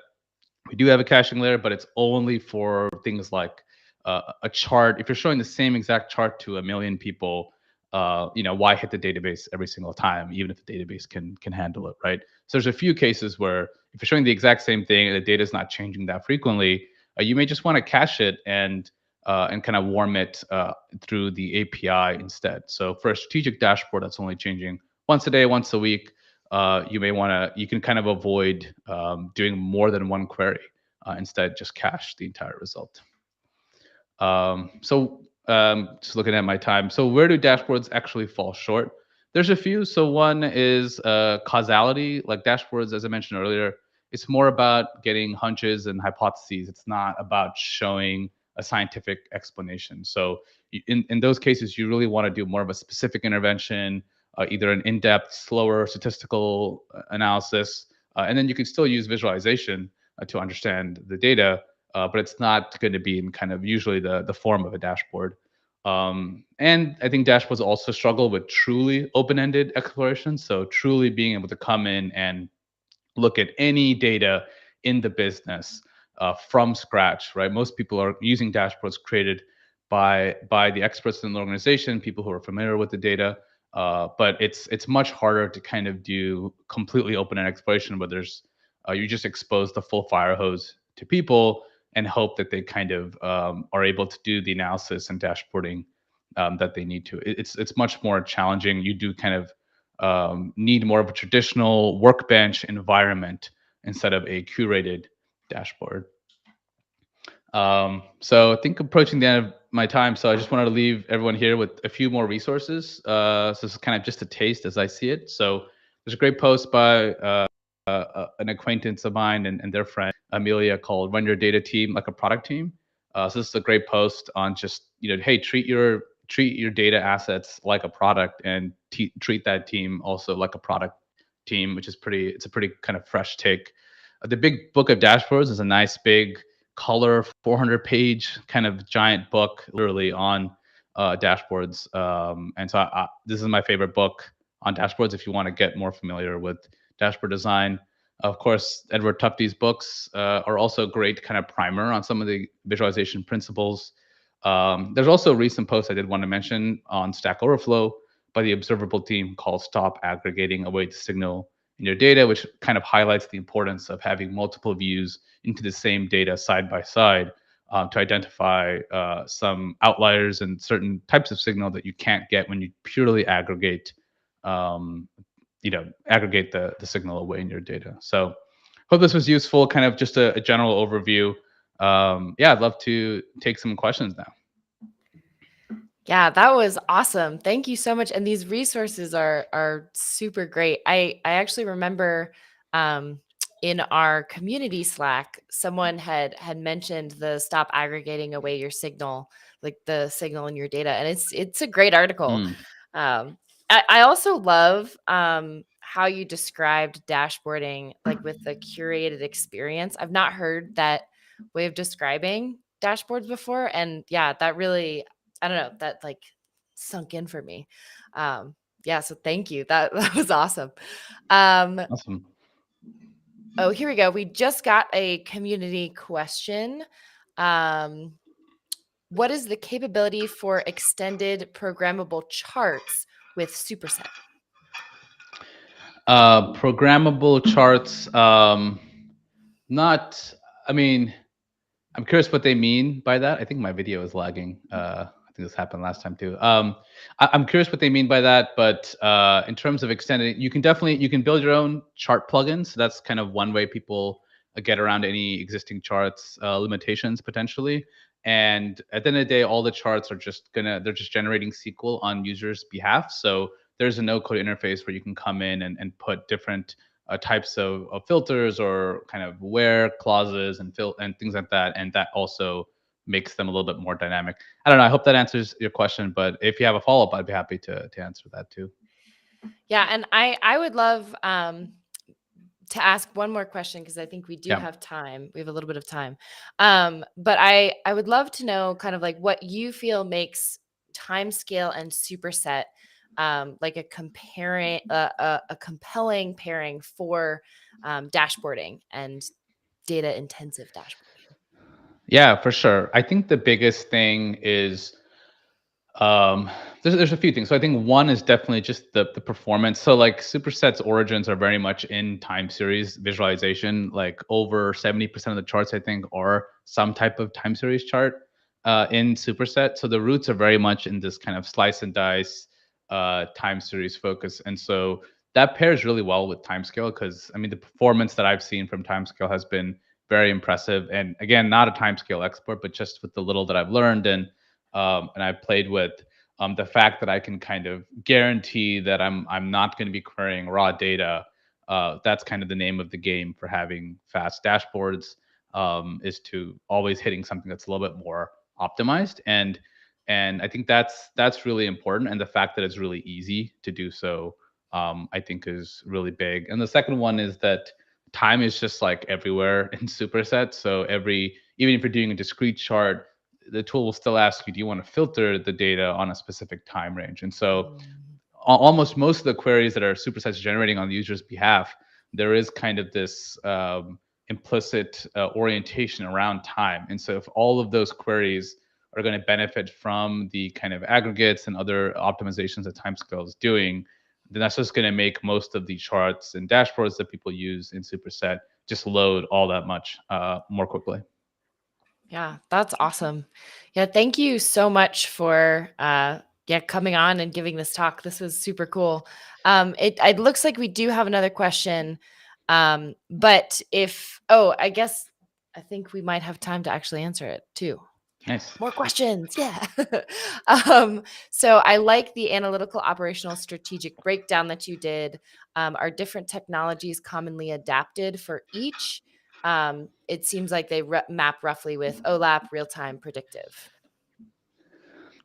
we do have a caching layer, but it's only for things like a chart. If you're showing the same exact chart to 1 million people, why hit the database every single time, even if the database can handle it, right? So there's a few cases where if you're showing the exact same thing and the data is not changing that frequently, you may just want to cache it and kind of warm it through the API instead. So for a strategic dashboard that's only changing once a day, once a week, you can kind of avoid doing more than one query. Instead, just cache the entire result. Just looking at my time. So where do dashboards actually fall short? There's a few. So one is causality. Like dashboards, as I mentioned earlier, it's more about getting hunches and hypotheses. It's not about showing a scientific explanation. So in those cases, you really want to do more of a specific intervention, either an in-depth, slower statistical analysis, and then you can still use visualization to understand the data, but it's not going to be in kind of usually the form of a dashboard. And I think dashboards also struggle with truly open-ended exploration. So truly being able to come in and look at any data in the business from scratch, right? Most people are using dashboards created by the experts in the organization, people who are familiar with the data. But it's much harder to kind of do completely open-ended exploration, where you just expose the full fire hose to people and hope that they kind of are able to do the analysis and dashboarding that they need to. It's much more challenging. You do kind of need more of a traditional workbench environment instead of a curated dashboard. So I think approaching the end of my time. So I just wanted to leave everyone here with a few more resources. So this is kind of just a taste as I see it. So there's a great post by an acquaintance of mine and their friend Amelia called "Run Your Data Team Like a Product Team." So this is a great post on just, hey, treat your data assets like a product, and treat that team also like a product team, which is it's a pretty kind of fresh take. The big book of dashboards is a nice big color 400-page kind of giant book, literally on dashboards. And so this is my favorite book on dashboards if you want to get more familiar with dashboard design. Of course, Edward Tufte's books are also a great kind of primer on some of the visualization principles. There's also a recent post I did want to mention on Stack Overflow by the Observability team called "Stop Aggregating Away the Signal in Your Data," which kind of highlights the importance of having multiple views into the same data side by side to identify some outliers and certain types of signal that you can't get when you purely aggregate aggregate the signal away in your data. So hope this was useful, kind of just a general overview. I'd love to take some questions now. Yeah, that was awesome. Thank you so much. And these resources are super great. I actually remember in our community Slack, someone had mentioned the "Stop Aggregating Away Your Signal," like the signal in your data, and it's a great article. I also love how you described dashboarding, like with the curated experience. I've not heard that way of describing dashboards before, and yeah, that really, I don't know, that like sunk in for me. So thank you. That was awesome. Awesome. Oh, here we go. We just got a community question. What is the capability for extended programmable charts with Superset? Programmable charts. I'm curious what they mean by that. I think my video is lagging. I think this happened last time too. I'm curious what they mean by that, but in terms of extending, you can build your own chart plugins. So that's kind of one way people get around any existing charts limitations potentially. And at the end of the day, all the charts are they're just generating SQL on users' behalf. So there's a no-code interface where you can come in and put different types of filters or kind of where clauses and things like that. And that also makes them a little bit more dynamic. I don't know. I hope that answers your question, but if you have a follow-up, I'd be happy to answer that too. Yeah. And I would love to ask one more question, because I think we do have time. We have a little bit of time. But I would love to know kind of like what you feel makes Timescale and Superset like a compelling pairing for dashboarding and data intensive dashboarding. Yeah, for sure. I think the biggest thing is there's a few things. So I think one is definitely just the performance. So like Superset's origins are very much in time series visualization. Like over 70% of the charts I think are some type of time series chart in Superset. So the roots are very much in this kind of slice and dice time series focus. And so that pairs really well with Timescale, because I mean the performance that I've seen from Timescale has been very impressive. And again, not a Timescale expert, but just with the little that I've learned and I've played with, the fact that I can kind of guarantee that I'm not going to be querying raw data. That's kind of the name of the game for having fast dashboards, is to always hitting something that's a little bit more optimized. And I think that's really important. And the fact that it's really easy to do so, I think is really big. And the second one is that time is just like everywhere in Superset. So even if you're doing a discrete chart, the tool will still ask you, do you want to filter the data on a specific time range? And so almost most of the queries that are Superset's generating on the user's behalf, there is kind of this implicit orientation around time. And so if all of those queries are going to benefit from the kind of aggregates and other optimizations that Timescale is doing, then that's just going to make most of the charts and dashboards that people use in Superset just load all that much more quickly. Yeah, that's awesome. Yeah, thank you so much for coming on and giving this talk. This was super cool. It looks like we do have another question. But I guess I think we might have time to actually answer it too. Nice. More questions. Yeah. So I like the analytical, operational, strategic breakdown that you did. Are different technologies commonly adapted for each? It seems like they map roughly with OLAP, real-time, predictive.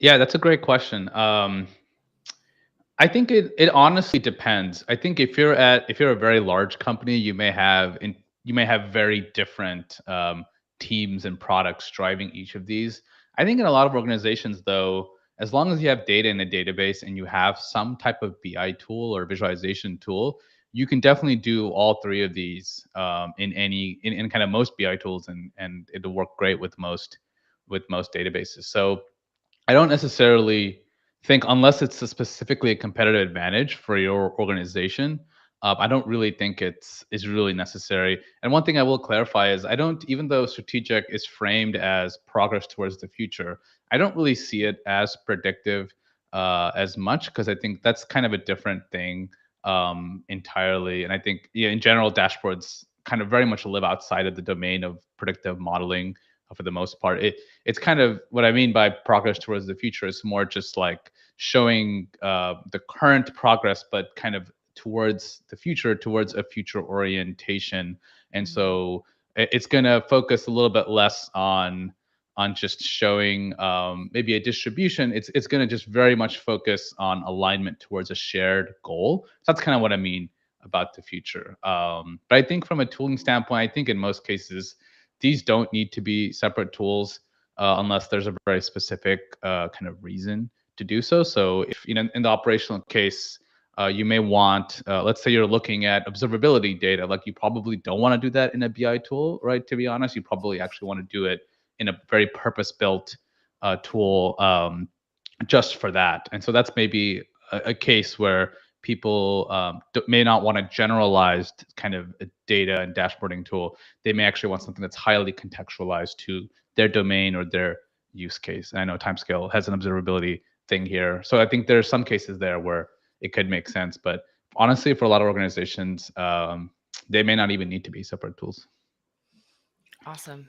Yeah, that's a great question. I think it honestly depends. I think if you're a very large company, you may have very different teams and products driving each of these. I think in a lot of organizations, though, as long as you have data in a database and you have some type of BI tool or visualization tool, you can definitely do all three of these in kind of most BI tools, and it'll work great with most databases. So I don't necessarily think, unless it's specifically a competitive advantage for your organization, I don't really think it's really necessary. And one thing I will clarify is even though strategic is framed as progress towards the future, I don't really see it as predictive as much, because I think that's kind of a different thing entirely. And I think in general, dashboards kind of very much live outside of the domain of predictive modeling for the most part. It's kind of what I mean by progress towards the future. It's more just like showing the current progress, but kind of towards the future, towards a future orientation. And so it's going to focus a little bit less on just showing maybe a distribution. It's going to just very much focus on alignment towards a shared goal. So that's kind of what I mean about the future. But I think from a tooling standpoint, I think in most cases, these don't need to be separate tools unless there's a very specific kind of reason to do so. So if in the operational case, you may want, let's say you're looking at observability data, like you probably don't want to do that in a BI tool, right? To be honest, you probably actually want to do it in a very purpose-built tool just for that. And so that's maybe a case where people may not want a generalized kind of data and dashboarding tool. They may actually want something that's highly contextualized to their domain or their use case. And I know Timescale has an observability thing here. So I think there are some cases there where it could make sense. But honestly, for a lot of organizations, they may not even need to be separate tools. Awesome.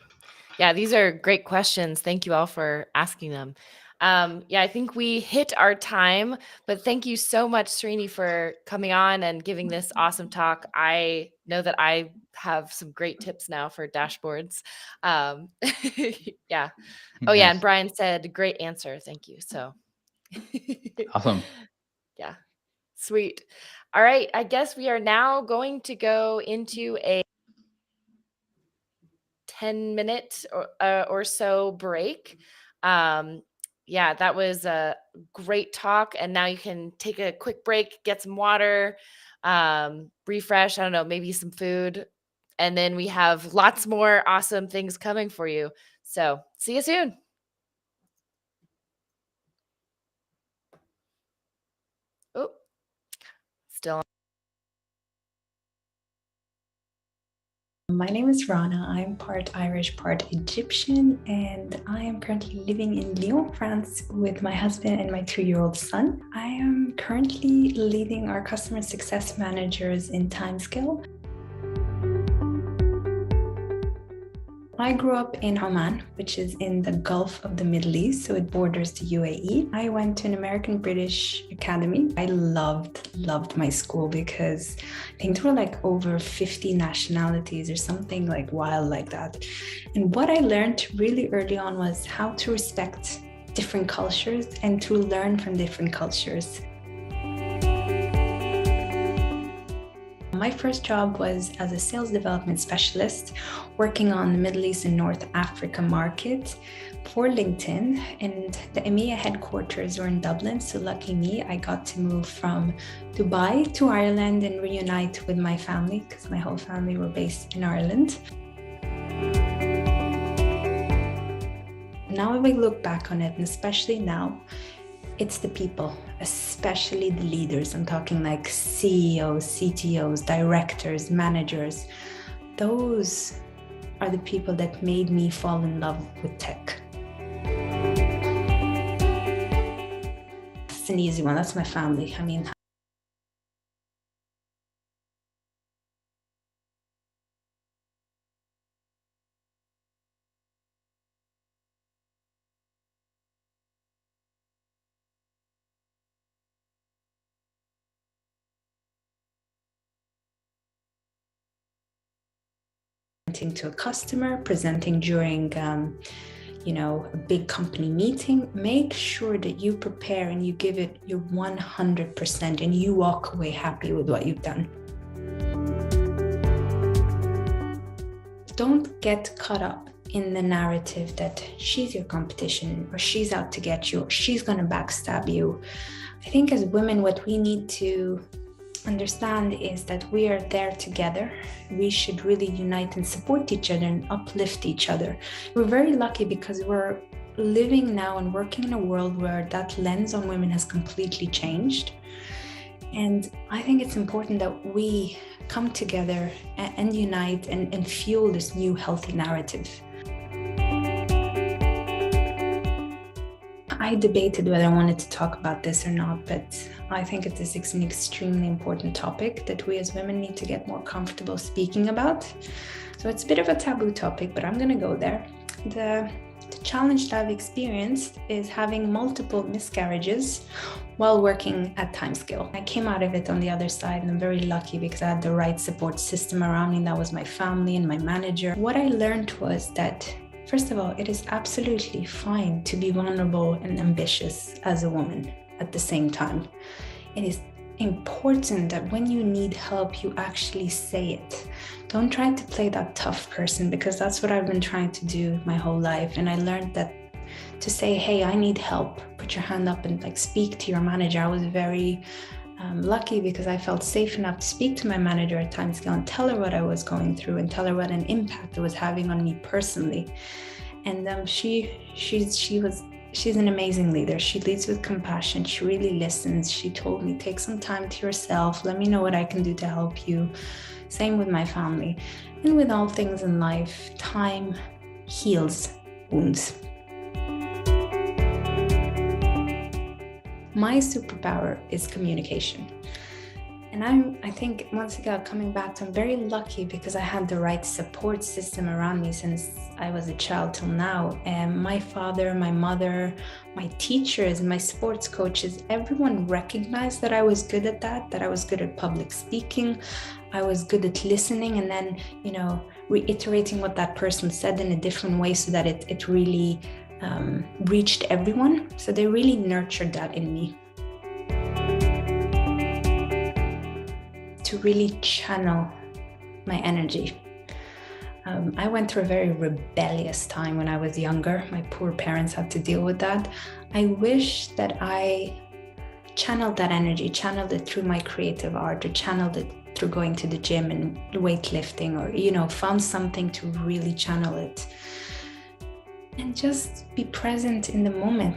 Yeah, these are great questions. Thank you all for asking them. Yeah, I think we hit our time, but thank you so much, Srini, for coming on and giving this awesome talk. I know that I have some great tips now for dashboards. Yeah. Oh, yeah. Nice. And Brian said, great answer. Thank you. So Awesome. Yeah, sweet. All right. I guess we are now going to go into a 10-minute or so break. Yeah, that was a great talk. And now you can take a quick break, get some water, refresh, I don't know, maybe some food. And then we have lots more awesome things coming for you. So see you soon. Oh, still. My name is Rana. I'm part Irish, part Egyptian, and I am currently living in Lyon, France, with my husband and my 2-year-old son. I am currently leading our customer success managers in Timescale. I grew up in Oman, which is in the Gulf of the Middle East, so it borders the UAE. I went to an American-British academy. I loved my school because I think there were like over 50 nationalities or something like wild like that. And what I learned really early on was how to respect different cultures and to learn from different cultures. My first job was as a sales development specialist working on the Middle East and North Africa market for LinkedIn, and the EMEA headquarters were in Dublin. So lucky me, I got to move from Dubai to Ireland and reunite with my family because my whole family were based in Ireland. Now if I look back on it, and especially now, it's the people, especially the leaders. I'm talking like CEOs, CTOs, directors, managers. Those are the people that made me fall in love with tech. That's an easy one. That's my family. I mean, Presenting to a customer, presenting during a big company meeting, make sure that you prepare and you give it your 100% and you walk away happy with what you've done. Don't get caught up in the narrative that she's your competition or she's out to get you or she's going to backstab you. I think as women, what we need to understand is that we are there together. We should really unite and support each other and uplift each other. We're very lucky because we're living now and working in a world where that lens on women has completely changed. And I think it's important that we come together and unite and fuel this new healthy narrative. I debated whether I wanted to talk about this or not, but I think it is an extremely important topic that we as women need to get more comfortable speaking about. So it's a bit of a taboo topic, but I'm going to go there. The challenge that I've experienced is having multiple miscarriages while working at Timescale. I came out of it on the other side, and I'm very lucky because I had the right support system around me. That was my family and my manager. What I learned was that, first of all, it is absolutely fine to be vulnerable and ambitious as a woman at the same time. It is important that when you need help, you actually say it. Don't try to play that tough person, because that's what I've been trying to do my whole life. And I learned that to say, hey, I need help, put your hand up and speak to your manager. I was very lucky because I felt safe enough to speak to my manager at Timescale and tell her what I was going through and tell her what an impact it was having on me personally. And she's an amazing leader. She leads with compassion. She really listens. She told me, take some time to yourself. Let me know what I can do to help you. Same with my family. And with all things in life, time heals wounds. My superpower is communication. And I think, once again, coming back to, I'm very lucky because I had the right support system around me since I was a child till now. And my father, my mother, my teachers, my sports coaches, everyone recognized that I was good at that I was good at public speaking. I was good at listening and then, reiterating what that person said in a different way so that it really reached everyone. So they really nurtured that in me. To really channel my energy. I went through a very rebellious time when I was younger. My poor parents had to deal with that. I wish that I channeled that energy, channeled it through my creative art, or channeled it through going to the gym and weightlifting, or, found something to really channel it. And just be present in the moment.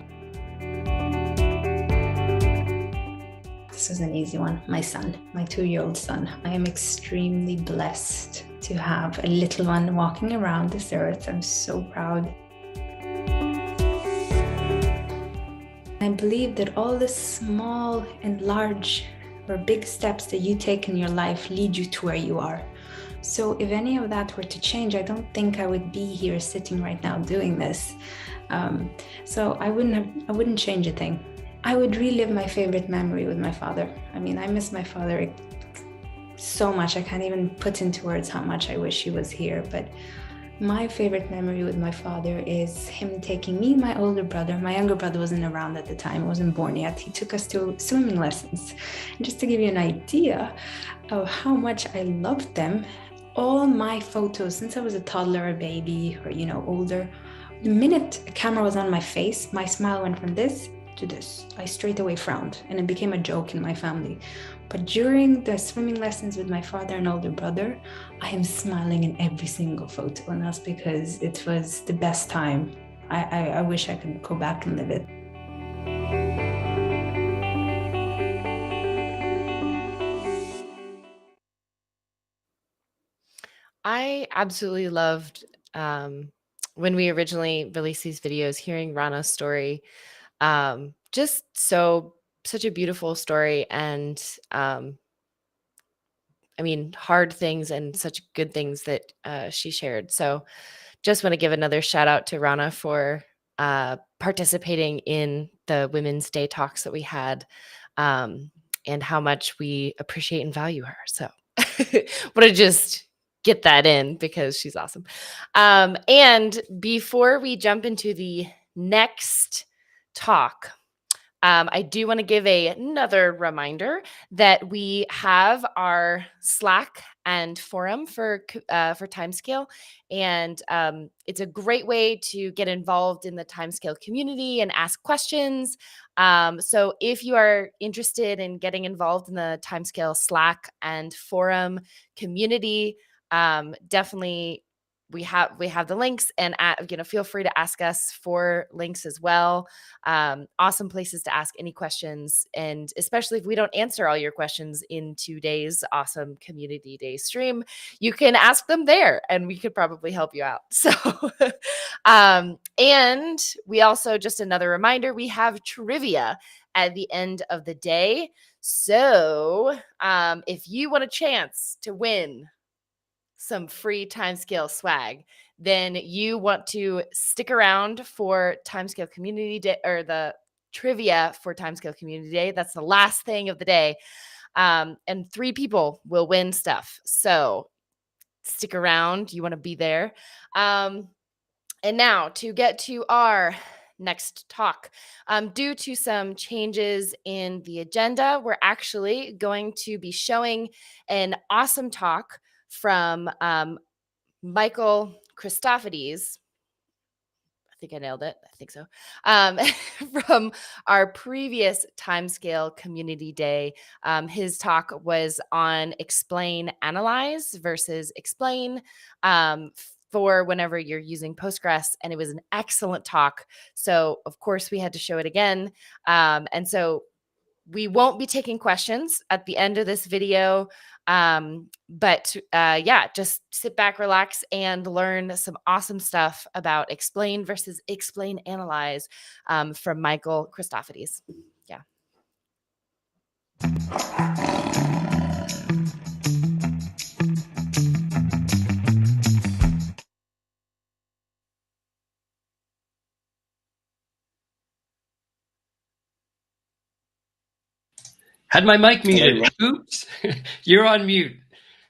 This is an easy one. My son, my 2-year-old son. I am extremely blessed to have a little one walking around this earth. I'm so proud. I believe that all the small and large or big steps that you take in your life lead you to where you are. So if any of that were to change, I don't think I would be here sitting right now doing this. So I wouldn't change a thing. I would relive my favorite memory with my father. I miss my father so much. I can't even put into words how much I wish he was here. But my favorite memory with my father is him taking me and my older brother. My younger brother wasn't around at the time, wasn't born yet. He took us to swimming lessons. And just to give you an idea of how much I loved them, all my photos since I was a toddler, a baby, or older, the minute a camera was on my face, my smile went from this to this. I straight away frowned, and it became a joke in my family. But during the swimming lessons with my father and older brother, I am smiling in every single photo, and that's because it was the best time. I wish I could go back and live it. I absolutely loved when we originally released these videos, hearing Rana's story. Just such a beautiful story, and hard things and such good things that she shared. So just want to give another shout out to Rana for participating in the Women's Day talks that we had, and how much we appreciate and value her. So want to just get that in because she's awesome. And before we jump into the next talk, I do want to give another reminder that we have our Slack and forum for Timescale, and it's a great way to get involved in the Timescale community and ask questions. So if you are interested in getting involved in the Timescale Slack and forum community, definitely we have the links, and feel free to ask us for links as well. Awesome places to ask any questions, and especially if we don't answer all your questions in today's awesome community day stream, you can ask them there and we could probably help you out. So and we also, just another reminder, we have trivia at the end of the day. So if you want a chance to win some free Timescale swag, then you want to stick around for Timescale Community Day, or the trivia for Timescale Community Day. That's the last thing of the day. And 3 people will win stuff. So stick around. You want to be there. And now to get to our next talk. Due to some changes in the agenda, we're actually going to be showing an awesome talk from Michael Christofides. I think I nailed it. I think so. From our previous Timescale Community Day. His talk was on explain, analyze versus explain for whenever you're using Postgres. And it was an excellent talk. So of course we had to show it again. And so we won't be taking questions at the end of this video, but yeah, just sit back, relax, and learn some awesome stuff about explain versus explain, analyze from Michael Christofides. Yeah. Had my mic muted. Oops, you're on mute.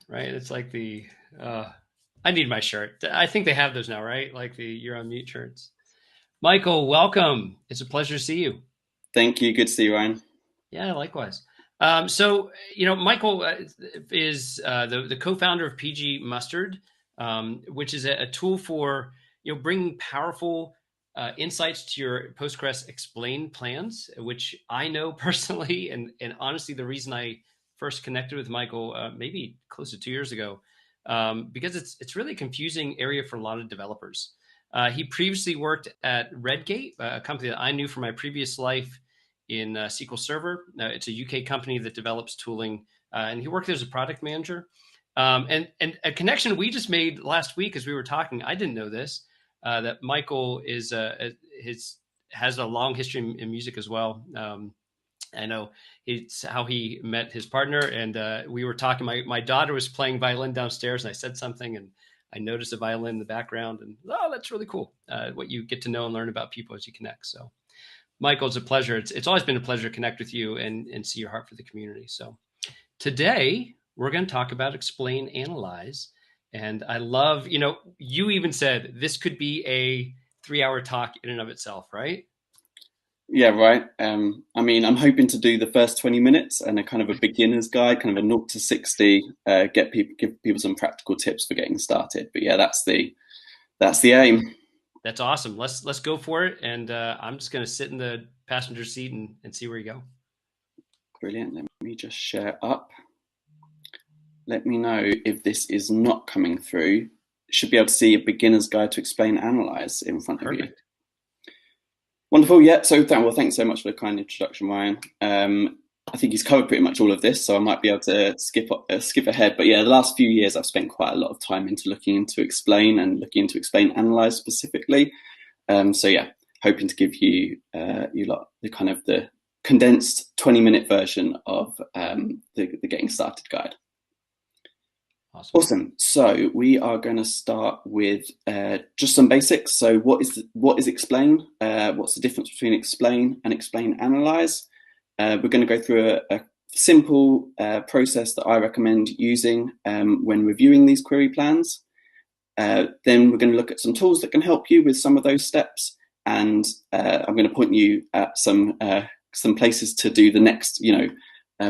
Right? It's like the, I need my shirt. I think they have those now, right? Like the you're on mute shirts. Michael, welcome. It's a pleasure to see you. Thank you. Good to see you, Ryan. Yeah, likewise. So, Michael is the co-founder of 𝗵𝗽𝗁, which is a tool for, bringing powerful insights to your Postgres explain plans, which I know personally, and honestly, the reason I first connected with Michael maybe close to 2 years ago, because it's really a confusing area for a lot of developers. He previously worked at Redgate, a company that I knew from my previous life in SQL Server. It's a UK company that develops tooling, and he worked there as a product manager. And a connection we just made last week as we were talking, I didn't know this, that Michael has a long history in music as well. I know it's how he met his partner, and we were talking. My daughter was playing violin downstairs, and I said something, and I noticed a violin in the background, and that's really cool. What you get to know and learn about people as you connect. So, Michael, it's a pleasure. It's always been a pleasure to connect with you and see your heart for the community. So, today we're going to talk about explain, analyze. And I love, you even said this could be a 3-hour talk in and of itself, right? Yeah, right. I'm hoping to do the first 20 minutes and a kind of a beginner's guide, kind of a 0 to 60, give people some practical tips for getting started. But yeah, that's the aim. That's awesome. Let's go for it. And I'm just going to sit in the passenger seat and see where you go. Brilliant. Let me just share up. Let me know if this is not coming through. You should be able to see a beginner's guide to explain, analyze in front of you. Wonderful. Yeah. So thanks so much for the kind introduction, Ryan. I think he's covered pretty much all of this, so I might be able to skip ahead. But yeah, the last few years I've spent quite a lot of time looking into explain and looking into explain, analyze specifically. So yeah, hoping to give you the condensed 20-minute version of the getting started guide. Awesome. So we are going to start with just some basics. So what is explain? What's the difference between explain and explain analyze? We're going to go through a simple process that I recommend using when reviewing these query plans. Then we're going to look at some tools that can help you with some of those steps, and I'm going to point you at some places to do the next,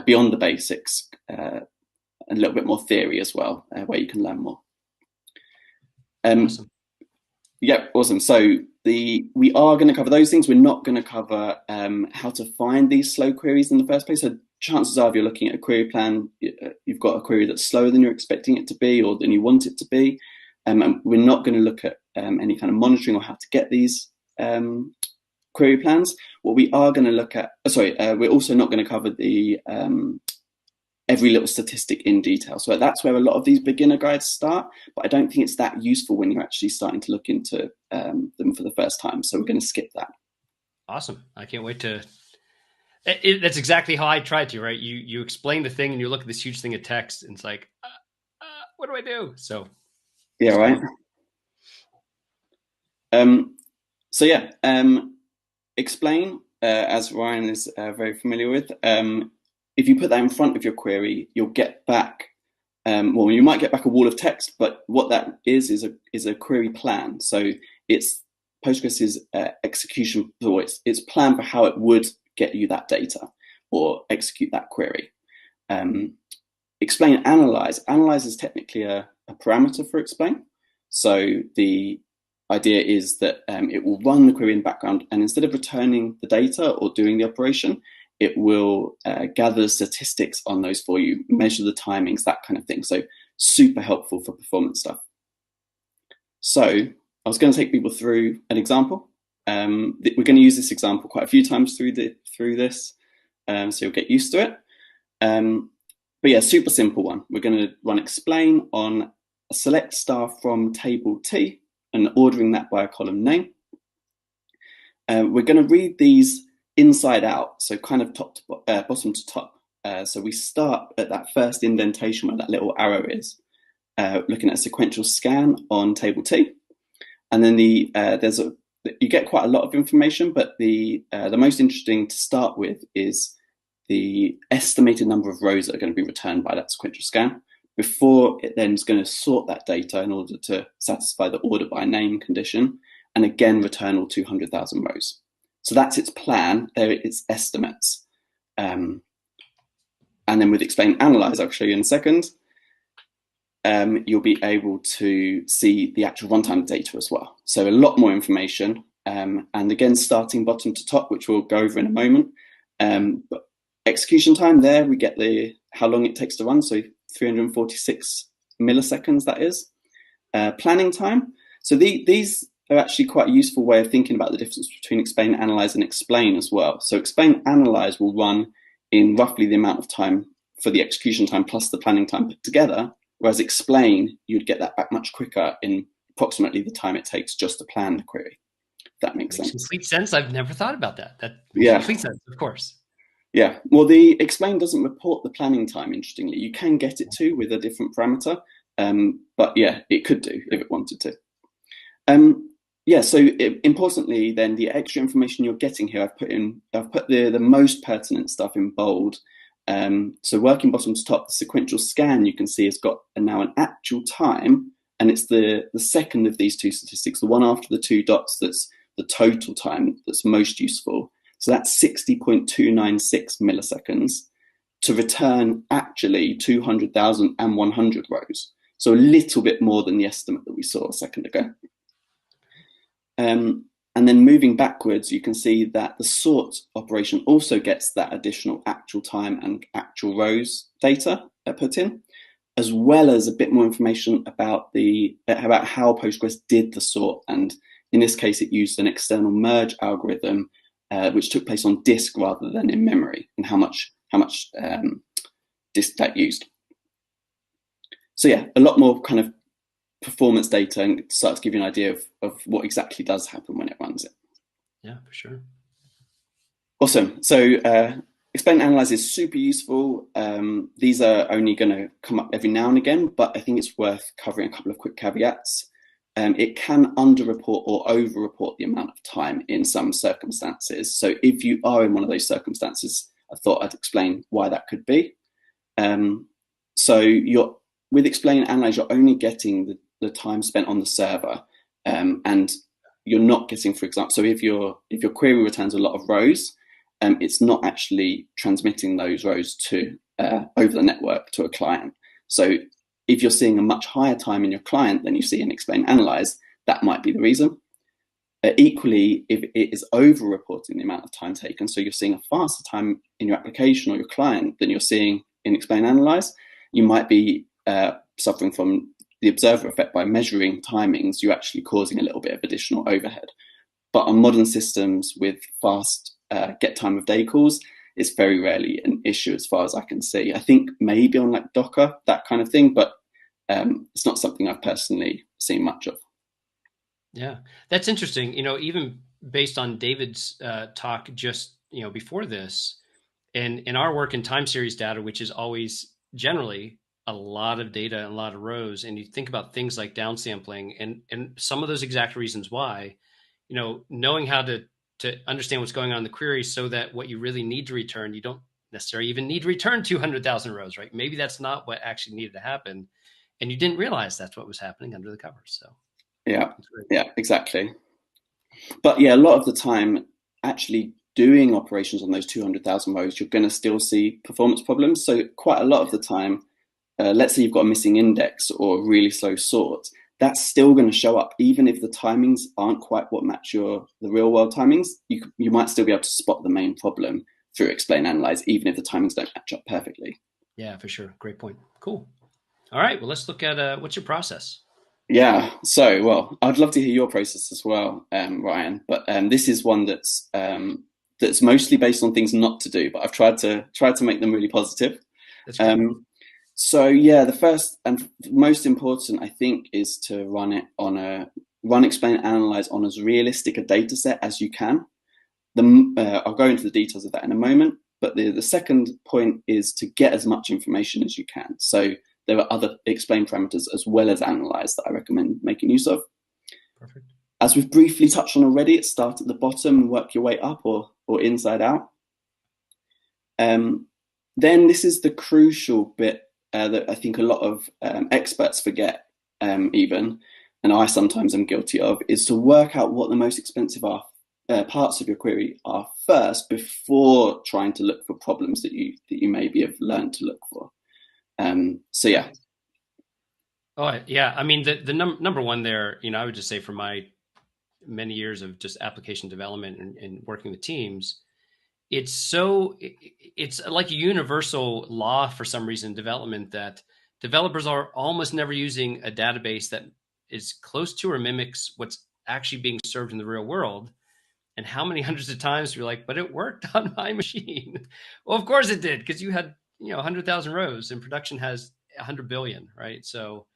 beyond the basics, a little bit more theory as well, where you can learn more. Awesome. Yeah, awesome. So we are going to cover those things. We're not going to cover how to find these slow queries in the first place. So chances are, if you're looking at a query plan, you've got a query that's slower than you're expecting it to be or than you want it to be. And we're not going to look at any kind of monitoring or how to get these query plans. What we are going to look at, we're also not going to cover the every little statistic in detail. So that's where a lot of these beginner guides start, but I don't think it's that useful when you're actually starting to look into them for the first time. So we're going to skip that. Awesome. I can't wait to. That's exactly how I tried to, right? You explain the thing and you look at this huge thing of text and it's like, what do I do? So. Yeah, right. Explain, as Ryan is very familiar with, if you put that in front of your query, you'll get back, you might get back a wall of text, but what that is a query plan. So it's Postgres' execution, it's plan for how it would get you that data or execute that query. Explain, analyze. Analyze is technically a parameter for explain. So the idea is that it will run the query in the background, and instead of returning the data or doing the operation, it will gather statistics on those for you, measure the timings, that kind of thing. So super helpful for performance stuff. So I was going to take people through an example. We're going to use this example quite a few times through this, so you'll get used to it. But yeah, super simple one. We're going to run explain on a select star from table T and ordering that by a column name. We're going to read these inside out, so kind of top to bottom to top. So we start at that first indentation where that little arrow is, looking at a sequential scan on table T, and then you get quite a lot of information, but the most interesting to start with is the estimated number of rows that are going to be returned by that sequential scan before it then is going to sort that data in order to satisfy the order by name condition, and again return all 200,000 rows. So that's its plan. There its estimates. And then with explain analyze, I'll show you in a second, you'll be able to see the actual runtime data as well. So a lot more information. And again, starting bottom to top, which we'll go over in a moment. But execution time there, we get how long it takes to run. So 346 milliseconds, that is. Planning time. So these are actually quite a useful way of thinking about the difference between explain, analyze, and explain as well. So explain, analyze will run in roughly the amount of time for the execution time plus the planning time put together, whereas explain, you'd get that back much quicker in approximately the time it takes just to plan the query. If that makes sense. Complete sense. I've never thought about that. That makes complete sense, of course. Yeah, well, the explain doesn't report the planning time, interestingly. You can get it to with a different parameter, but yeah, it could do if it wanted to. So importantly, then the extra information you're getting here, I've put the most pertinent stuff in bold. So working bottom to top, the sequential scan you can see has got now an actual time, and it's the second of these two statistics, the one after the two dots that's the total time that's most useful. So that's 60.296 milliseconds to return actually 200,100 rows. So a little bit more than the estimate that we saw a second ago. And then moving backwards, you can see that the sort operation also gets that additional actual time and actual rows data put in, as well as a bit more information about how Postgres did the sort. And in this case, it used an external merge algorithm, which took place on disk rather than in memory, and how much disk that used. So yeah, a lot more kind of performance data, and starts to give you an idea of what exactly does happen when it runs it. Yeah, for sure. Awesome. So explain and analyze is super useful. These are only going to come up every now and again, but I think it's worth covering a couple of quick caveats. It can underreport or overreport the amount of time in some circumstances. So if you are in one of those circumstances, I thought I'd explain why that could be. So with explain and analyze, you're only getting the time spent on the server, and you're not getting, for example, so if your query returns a lot of rows, it's not actually transmitting those rows to over the network to a client. So if you're seeing a much higher time in your client than you see in explain analyze, that might be the reason. Equally, if it is over-reporting the amount of time taken, so you're seeing a faster time in your application or your client than you're seeing in explain analyze, you might be suffering from the observer effect. By measuring timings, you're actually causing a little bit of additional overhead. But on modern systems with fast get time of day calls, it's very rarely an issue as far as I can see. I think maybe on like Docker, that kind of thing, but it's not something I've personally seen much of. Yeah, that's interesting. Even based on David's talk just before this, and in our work in time series data, which is always generally a lot of data and a lot of rows, and you think about things like downsampling and some of those exact reasons why, knowing how to understand what's going on in the query so that what you really need to return, you don't necessarily even need to return 200,000 rows, right? Maybe that's not what actually needed to happen, and you didn't realize that's what was happening under the covers. So yeah, exactly. But yeah, a lot of the time, actually doing operations on those 200,000 rows, you're going to still see performance problems. So quite a lot of the time, let's say you've got a missing index or a really slow sort, that's still going to show up, even if the timings aren't quite what match the real world timings. You might still be able to spot the main problem through explain analyze, even if the timings don't match up perfectly. Yeah, for sure. Great point. Cool. All right. Well, let's look at what's your process? Yeah. So, well, I'd love to hear your process as well, Ryan. But this is one that's mostly based on things not to do. But I've tried to make them really positive. That's great. So yeah, the first and most important, I think, is to run explain analyze on as realistic a data set as you can. I'll go into the details of that in a moment, but the second point is to get as much information as you can. So there are other explain parameters as well as analyze that I recommend making use of. Perfect. As we've briefly touched on already, it starts at the bottom and work your way up or inside out. Then this is the crucial bit that I think a lot of experts forget, even, and I sometimes am guilty of, is to work out what the most expensive parts of your query are first before trying to look for problems that you maybe have learned to look for. So yeah. Oh yeah, I mean the number one there, I would just say from my many years of just application development and working with teams, it's like a universal law for some reason in development that developers are almost never using a database that is close to or mimics what's actually being served in the real world. And how many hundreds of times you're like, but it worked on my machine. Well, of course it did, because you had 100,000 rows, and production has 100 billion, right? So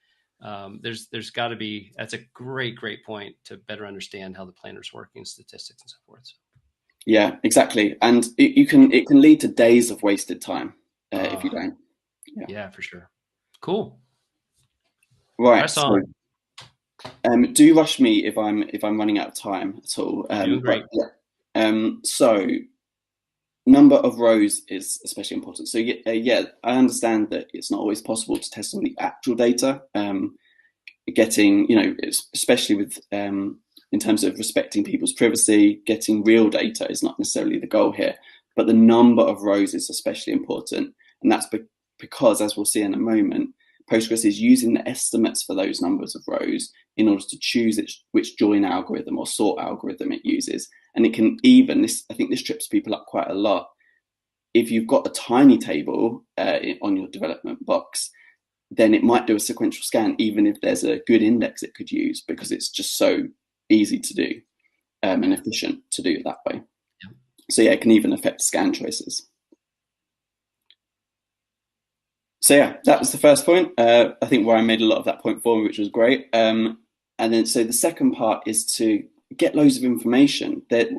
there's got to be, that's a great point to better understand how the planner's working, statistics and so forth. So. Yeah, exactly. And it can lead to days of wasted time if you don't. Yeah, for sure. Cool. Right. So, do rush me if I'm running out of time at all. Doing great. So number of rows is especially important. So yeah, I understand that it's not always possible to test on the actual data. Getting, especially with in terms of respecting people's privacy, getting real data is not necessarily the goal here, but the number of rows is especially important. And that's because, as we'll see in a moment, Postgres is using the estimates for those numbers of rows in order to choose which join algorithm or sort algorithm it uses. And it can even, I think this trips people up quite a lot. If you've got a tiny table on your development box, then it might do a sequential scan, even if there's a good index it could use, because it's just so easy to do and efficient to do it that way. Yeah. So yeah, it can even affect scan choices. So yeah, that was the first point. I think where I made a lot of that point for me, which was great. And then so the second part is to get loads of information. That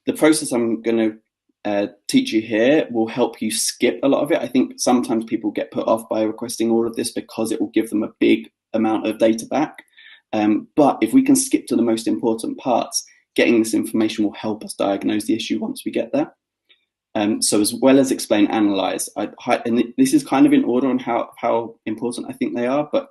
the process I'm going to teach you here will help you skip a lot of it. I think sometimes people get put off by requesting all of this because it will give them a big amount of data back. But if we can skip to the most important parts, getting this information will help us diagnose the issue once we get there. So as well as explain, analyze, and this is kind of in order on how important I think they are, but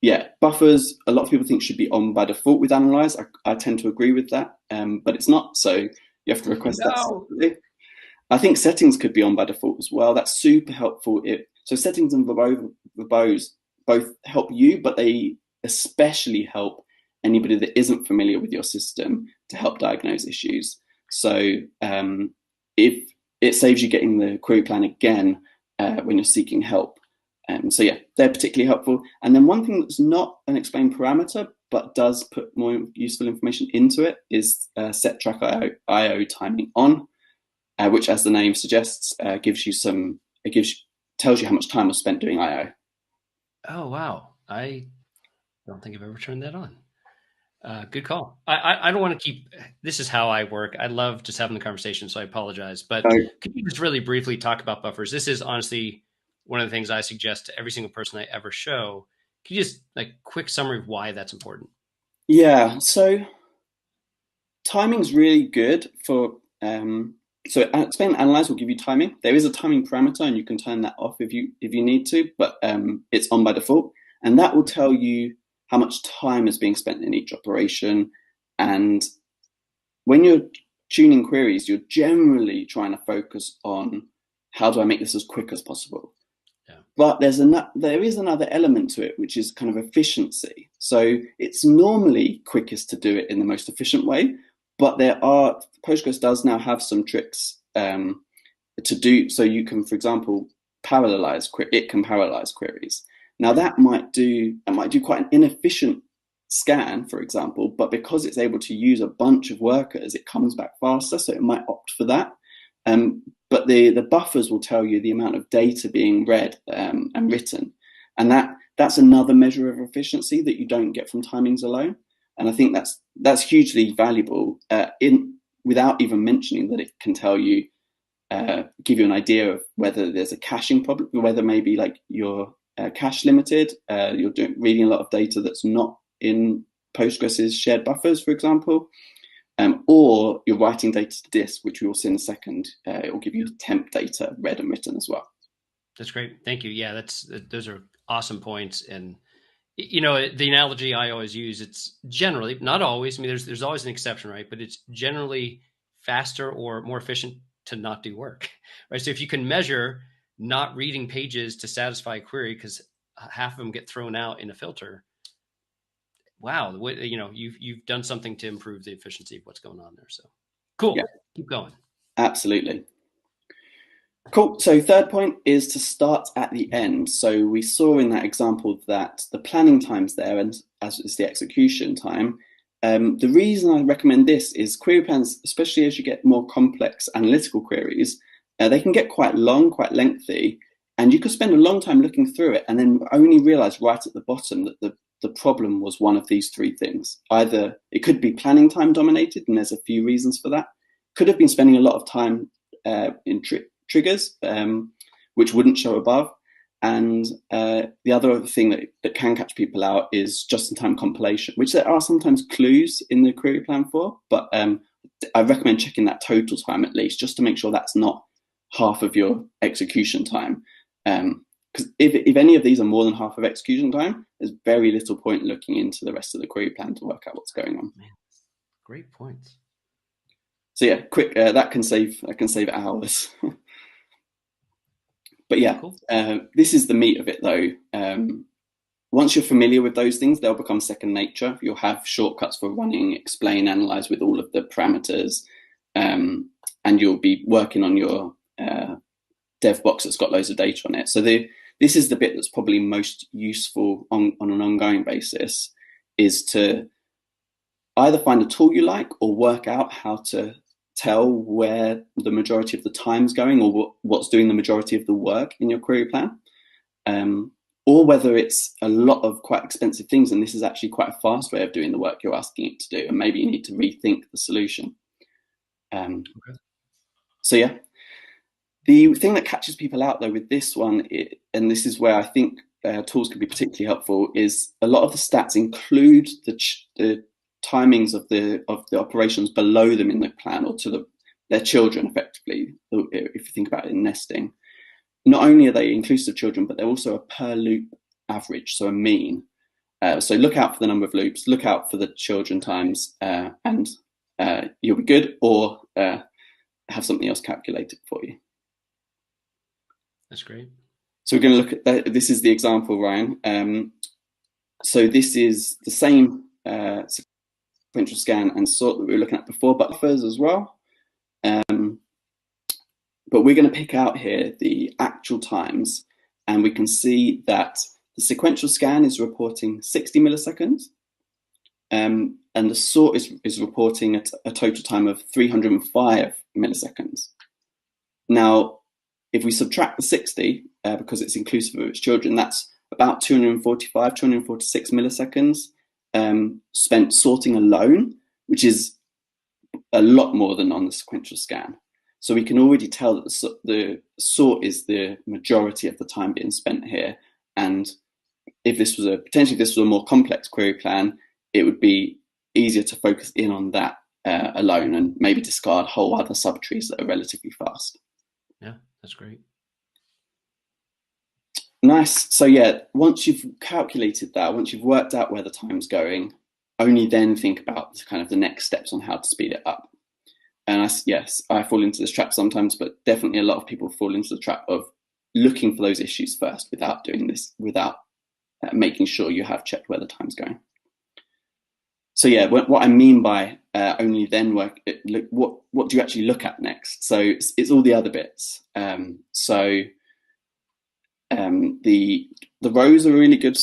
yeah, buffers, a lot of people think should be on by default with analyze. I tend to agree with that, but it's not, so you have to request that separately. I think settings could be on by default as well. That's super helpful. So settings and verbose both help you, but they especially help anybody that isn't familiar with your system to help diagnose issues. So if it saves you getting the query plan again when you're seeking help. So yeah, they're particularly helpful. And then one thing that's not an explain parameter, but does put more useful information into it is set track IO timing on, which, as the name suggests, tells you how much time was spent doing IO. Oh, wow. I don't think I've ever turned that on. Good call. I don't want to keep, this is how I work. I love just having the conversation, so I apologize. But could you just really briefly talk about buffers? This is honestly one of the things I suggest to every single person I ever show. Can you just like quick summary of why that's important? Yeah, so timing's really good for, so explain and analyze will give you timing. There is a timing parameter and you can turn that off if you need to, but it's on by default. And that will tell you how much time is being spent in each operation. And when you're tuning queries, you're generally trying to focus on how do I make this as quick as possible. Yeah. But there is another element to it, which is kind of efficiency. So it's normally quickest to do it in the most efficient way, but Postgres does now have some tricks to do, so you can, for example, parallelize queries. Now that might do quite an inefficient scan, for example, but because it's able to use a bunch of workers, it comes back faster, so it might opt for that. But the buffers will tell you the amount of data being read and written, and that's another measure of efficiency that you don't get from timings alone. And I think that's hugely valuable without even mentioning that it can tell you, give you an idea of whether there's a caching problem, whether maybe like you're cache limited, you're reading a lot of data that's not in Postgres's shared buffers, for example, or you're writing data to disk, which we will see in a second. It will give you temp data read and written as well. That's great. Thank you. Yeah, those are awesome points. And you know, the analogy I always use, it's generally, not always, I mean, there's always an exception, right? But it's generally faster or more efficient to not do work, right? So if you can measure not reading pages to satisfy a query because half of them get thrown out in a filter, wow, you know, you've done something to improve the efficiency of what's going on there. So cool. Yeah. Keep going. Absolutely. Cool. So third point is to start at the end. So we saw in that example that the planning time's there, and as is the execution time. The reason I recommend this is query plans, especially as you get more complex analytical queries, they can get quite long, quite lengthy, and you could spend a long time looking through it and then only realize right at the bottom that the problem was one of these three things. Either it could be planning time dominated, and there's a few reasons for that. Could have been spending a lot of time in triggers, which wouldn't show above. And the other thing that can catch people out is just-in-time compilation, which there are sometimes clues in the query plan for, but I recommend checking that total time at least, just to make sure that's not half of your execution time. Because if any of these are more than half of execution time, there's very little point looking into the rest of the query plan to work out what's going on. Man, great points. So yeah, quick, that can save hours. But yeah, cool. This is the meat of it though. Once you're familiar with those things, they'll become second nature. You'll have shortcuts for running explain, analyze with all of the parameters, and you'll be working on your dev box that's got loads of data on it. So this is the bit that's probably most useful on an ongoing basis, is to either find a tool you like or work out how to tell where the majority of the time's going, or what's doing the majority of the work in your query plan, or whether it's a lot of quite expensive things and this is actually quite a fast way of doing the work you're asking it to do, and maybe you need to rethink the solution. Okay. So yeah, the thing that catches people out though with this one, and this is where I think tools can be particularly helpful, is a lot of the stats include the timings of the operations below them in the plan, or to their children effectively, if you think about it in nesting. Not only are they inclusive children, but they're also a per loop average, so a mean. So look out for the number of loops, look out for the children times, and you'll be good, or have something else calculated for you. That's great. So we're going to look at that. This is the example, Ryan. So this is the same sequential scan and sort that we were looking at before, but buffers as well. But we're going to pick out here the actual times, and we can see that the sequential scan is reporting 60 milliseconds, and the sort is reporting a total time of 305 milliseconds. Now, if we subtract the 60, because it's inclusive of its children, that's about 245, 246 milliseconds spent sorting alone, which is a lot more than on the sequential scan. So we can already tell that the sort is the majority of the time being spent here. And if this was a more complex query plan, it would be easier to focus in on that alone and maybe discard whole other subtrees that are relatively fast. Yeah, that's great. Nice. So yeah, once you've calculated that, once you've worked out where the time's going, only then think about kind of the next steps on how to speed it up. And I fall into this trap sometimes, but definitely a lot of people fall into the trap of looking for those issues first without doing this, without making sure you have checked where the time's going. So yeah, what I mean by only then work, what do you actually look at next? So it's all the other bits. The rows are a really good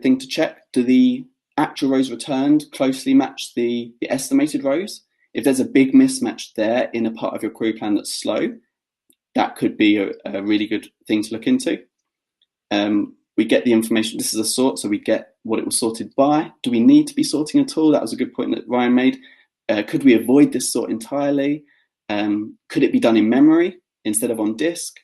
thing to check. Do the actual rows returned closely match the estimated rows? If there's a big mismatch there in a part of your query plan that's slow, that could be a really good thing to look into. We get the information. This is a sort, so we get what it was sorted by. Do we need to be sorting at all? That was a good point that Ryan made. Could we avoid this sort entirely? Could it be done in memory instead of on disk?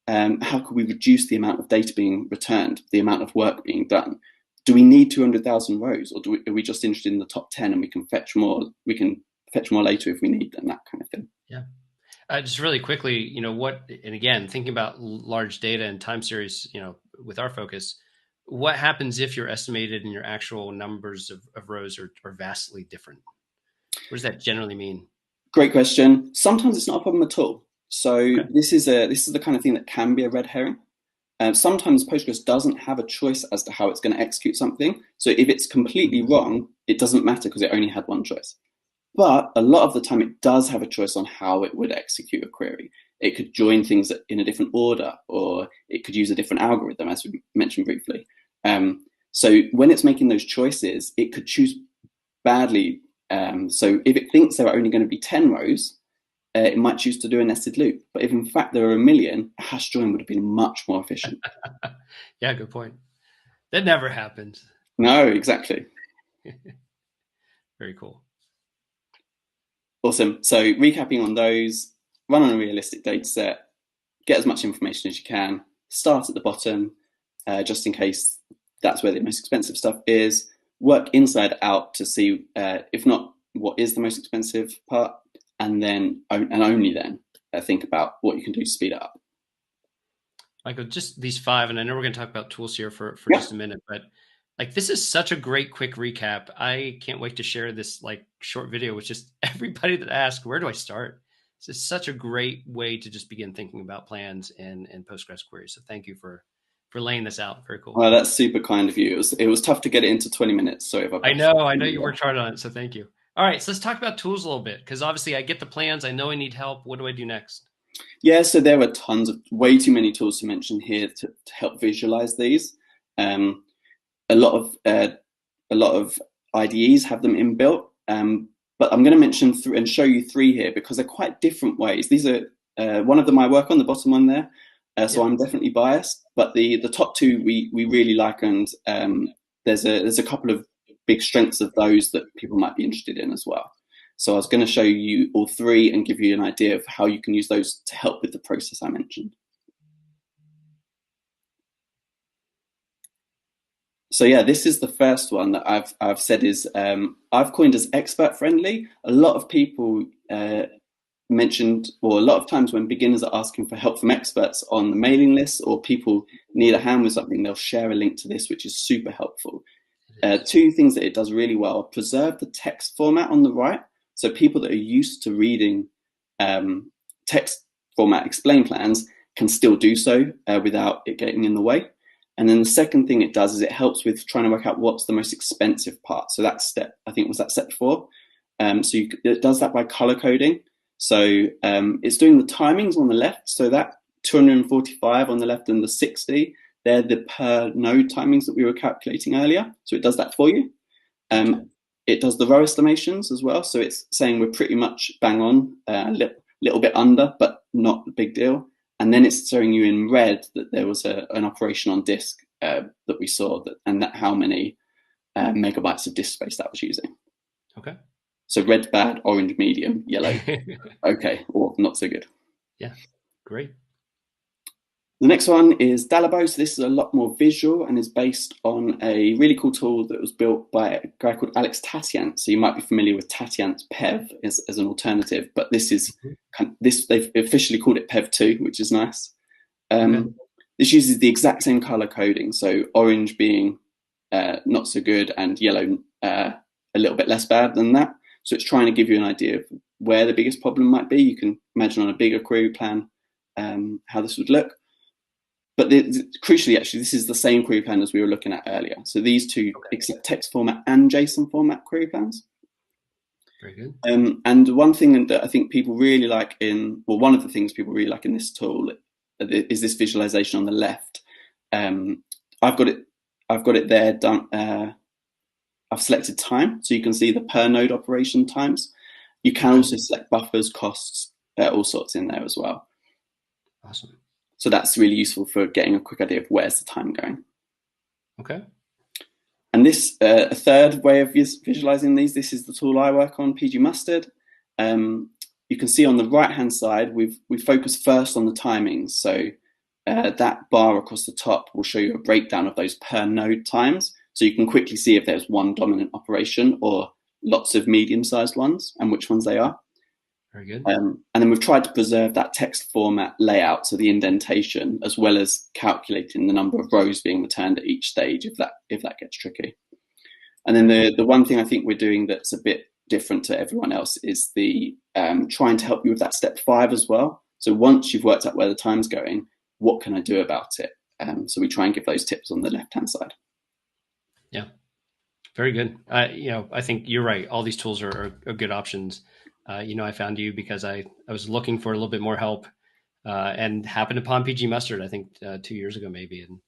How could we reduce the amount of data being returned, the amount of work being done? Do we need 200,000 rows, or are we just interested in the top 10 and we can fetch more? We can fetch more later if we need them, that kind of thing. Yeah. Just really quickly, and again, thinking about large data and time series, with our focus, what happens if your estimated and your actual numbers of rows are vastly different? What does that generally mean? Great question. Sometimes it's not a problem at all. So this is the kind of thing that can be a red herring. Sometimes Postgres doesn't have a choice as to how it's going to execute something. So if it's completely wrong, it doesn't matter because it only had one choice. But a lot of the time it does have a choice on how it would execute a query. It could join things in a different order, or it could use a different algorithm, as we mentioned briefly. So when it's making those choices, it could choose badly. So if it thinks there are only going to be 10 rows, it might choose to do a nested loop. But if in fact there are a million, a hash join would have been much more efficient. Yeah, good point. That never happens. No, exactly. Very cool. Awesome. So recapping on those, run on a realistic data set, get as much information as you can, start at the bottom, just in case that's where the most expensive stuff is, work inside out to see, if not, what is the most expensive part, and then, and only then, think about what you can do to speed it up. Michael, just these 5, and I know we're going to talk about tools here for just a minute, but this is such a great quick recap. I can't wait to share this short video with just everybody that asked, where do I start? This is such a great way to just begin thinking about plans and Postgres queries. So thank you for laying this out. Very cool. Well, that's super kind of you. It was tough to get it into 20 minutes. Sorry about that. I know you worked hard on it. So thank you. All right, so let's talk about tools a little bit, because obviously I get the plans. I know I need help. What do I do next? Yeah, so there are way too many tools to mention here to help visualize these. A lot of IDEs have them inbuilt, but I'm going to mention and show you 3 here because they're quite different ways. These are one of them I work on, the bottom one there, so I'm definitely biased. But the top 2 we really like, and there's a couple of big strengths of those that people might be interested in as well. So I was going to show you all 3 and give you an idea of how you can use those to help with the process I mentioned. So yeah, this is the first one that I've said is I've coined as expert friendly. A lot of people mentioned, or a lot of times when beginners are asking for help from experts on the mailing list, or people need a hand with something, they'll share a link to this, which is super helpful. Two things that it does really well: preserve the text format on the right, so people that are used to reading text format explain plans can still do so without it getting in the way. And then the second thing it does is it helps with trying to work out what's the most expensive part. So that step, I think, was that step 4. It does that by color coding. So it's doing the timings on the left. So that 245 on the left and the 60, they're the per node timings that we were calculating earlier. So it does that for you. It does the row estimations as well. So it's saying we're pretty much bang on, a little bit under, but not a big deal. And then it's showing you in red that there was an operation on disk that we saw, and how many megabytes of disk space that was using. Okay. So red bad, orange medium, yellow okay, or not so good. Yeah, great. The next one is Dalabo. So this is a lot more visual and is based on a really cool tool that was built by a guy called Alex Tatiant. So you might be familiar with Tatiant's PEV as an alternative, but this is they've officially called it PEV2, which is nice. This uses the exact same color coding. So orange being not so good and yellow a little bit less bad than that. So it's trying to give you an idea of where the biggest problem might be. You can imagine on a bigger query plan how this would look. But crucially, actually, this is the same query plan as we were looking at earlier. So these two accept text format and JSON format query plans. Very good. And one thing that I think people really like one of the things people really like in this tool is this visualization on the left. I've got it there done. I've selected time, so you can see the per node operation times. You can also select buffers, costs, all sorts in there as well. Awesome. So that's really useful for getting a quick idea of where's the time going. Okay. And this, a third way of visualizing these, this is the tool I work on, PG Mustard. You can see on the right-hand side, we focus first on the timings. So that bar across the top will show you a breakdown of those per node times. So you can quickly see if there's one dominant operation or lots of medium-sized ones and which ones they are. Very good. And then we've tried to preserve that text format layout, so the indentation, as well as calculating the number of rows being returned at each stage if that gets tricky. And then the one thing I think we're doing that's a bit different to everyone else is the trying to help you with that step 5 as well. So once you've worked out where the time's going, what can I do about it? So we try and give those tips on the left-hand side. Yeah, very good. I think you're right. All these tools are good options. I found you because I was looking for a little bit more help and happened upon PG Mustard, I think 2 years ago, maybe. And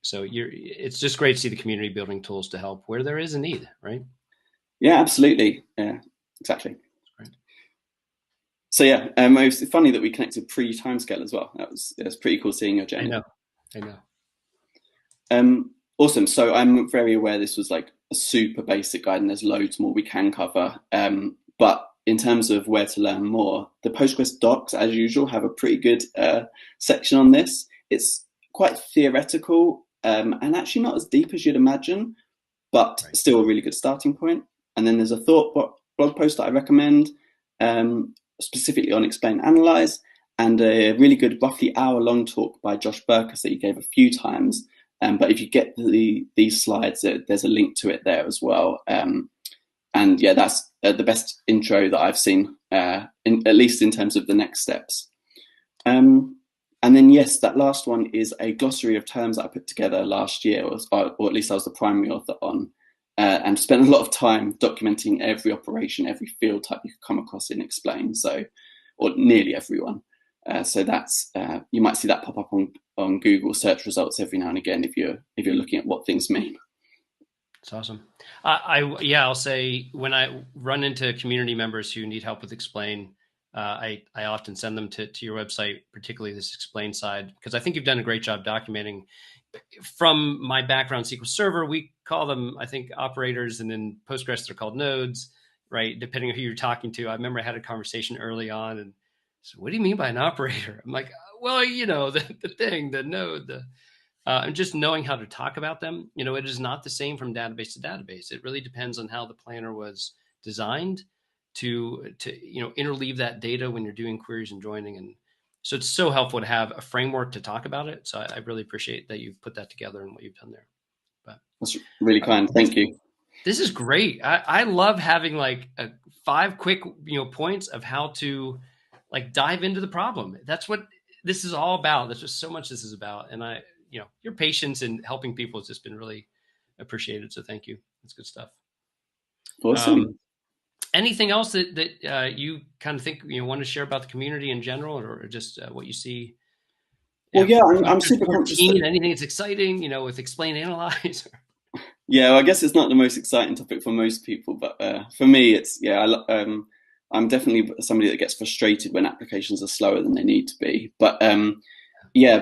so it's just great to see the community building tools to help where there is a need, right? Yeah, absolutely. Yeah, exactly. Great. So yeah, it was funny that we connected pre-Timescale as well. It was pretty cool seeing your journey. I know. Awesome. So I'm very aware this was like a super basic guide and there's loads more we can cover. But in terms of where to learn more, the Postgres docs, as usual, have a pretty good section on this. It's quite theoretical and actually not as deep as you'd imagine, but still a really good starting point. And then there's a thought blog post that I recommend, specifically on Explain Analyze, and a really good roughly hour-long talk by Josh Burkus that he gave a few times. But if you get these slides, there's a link to it there as well. And yeah, that's the best intro that I've seen, at least in terms of the next steps. And then, yes, that last one is a glossary of terms that I put together last year, or at least I was the primary author on, and spent a lot of time documenting every operation, every field type you could come across in Explain, or nearly everyone. So that's you might see that pop up on Google search results every now and again if you're looking at what things mean. It's awesome. I'll say when I run into community members who need help with Explain, I often send them to your website, particularly this Explain side, because I think you've done a great job documenting. From my background, SQL Server, we call them, I think, operators, and in Postgres, they're called nodes, right? Depending on who you're talking to. I remember I had a conversation early on, and so what do you mean by an operator? I'm like, well, the thing, the node, and just knowing how to talk about them. It is not the same from database to database. It really depends on how the planner was designed. to interleave that data when you're doing queries and joining. And so it's so helpful to have a framework to talk about it. So I really appreciate that you've put that together and what you've done there. But that's really kind. Thank you. This is great. I love having like 5 quick points of how to like dive into the problem. That's what this is all about. That's just so much this is about. And your patience in helping people has just been really appreciated. So thank you. That's good stuff. Awesome. Anything else that you kind of think want to share about the community in general, or just what you see? Well, yeah, I'm super conscious. Anything that's exciting, with explain, analyze. Yeah, well, I guess it's not the most exciting topic for most people, but for me, it's I'm definitely somebody that gets frustrated when applications are slower than they need to be. But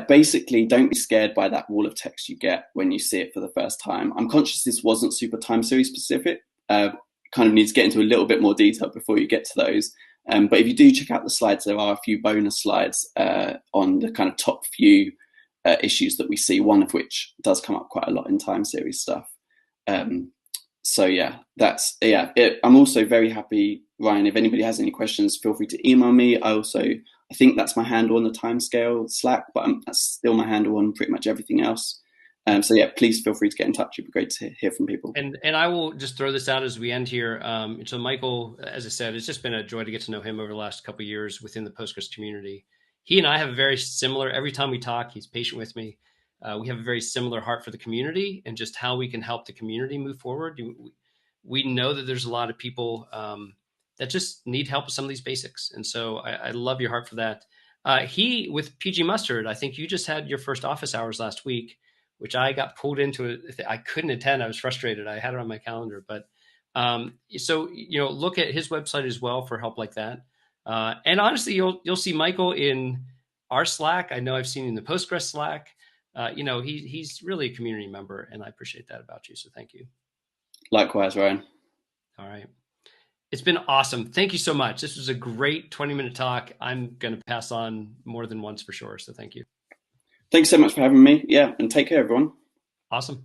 basically, don't be scared by that wall of text you get when you see it for the first time. I'm conscious this wasn't super time series specific. Kind of need to get into a little bit more detail before you get to those. But if you do check out the slides, there are a few bonus slides on the kind of top few issues that we see, one of which does come up quite a lot in time series stuff. I'm also very happy, Ryan, if anybody has any questions, feel free to email me. I think that's my handle on the Timescale Slack, but that's still my handle on pretty much everything else. Please feel free to get in touch. It'd be great to hear from people. And I will just throw this out as we end here. So Michael, as I said, it's just been a joy to get to know him over the last couple of years within the Postgres community. He and I have a very similar, every time we talk, he's patient with me. We have a very similar heart for the community and just how we can help the community move forward. We know that there's a lot of people that just need help with some of these basics. And so I love your heart for that. With PG Mustard, I think you just had your first office hours last week, which I got pulled into. I couldn't attend. I was frustrated. I had it on my calendar, but look at his website as well for help like that. And honestly, you'll see Michael in our Slack. I know I've seen in the Postgres Slack. He's really a community member, and I appreciate that about you. So thank you. Likewise, Ryan. All right. It's been awesome. Thank you so much. This was a great 20-minute talk. I'm going to pass on more than once for sure. So thank you. Thanks so much for having me. Yeah, and take care, everyone. Awesome.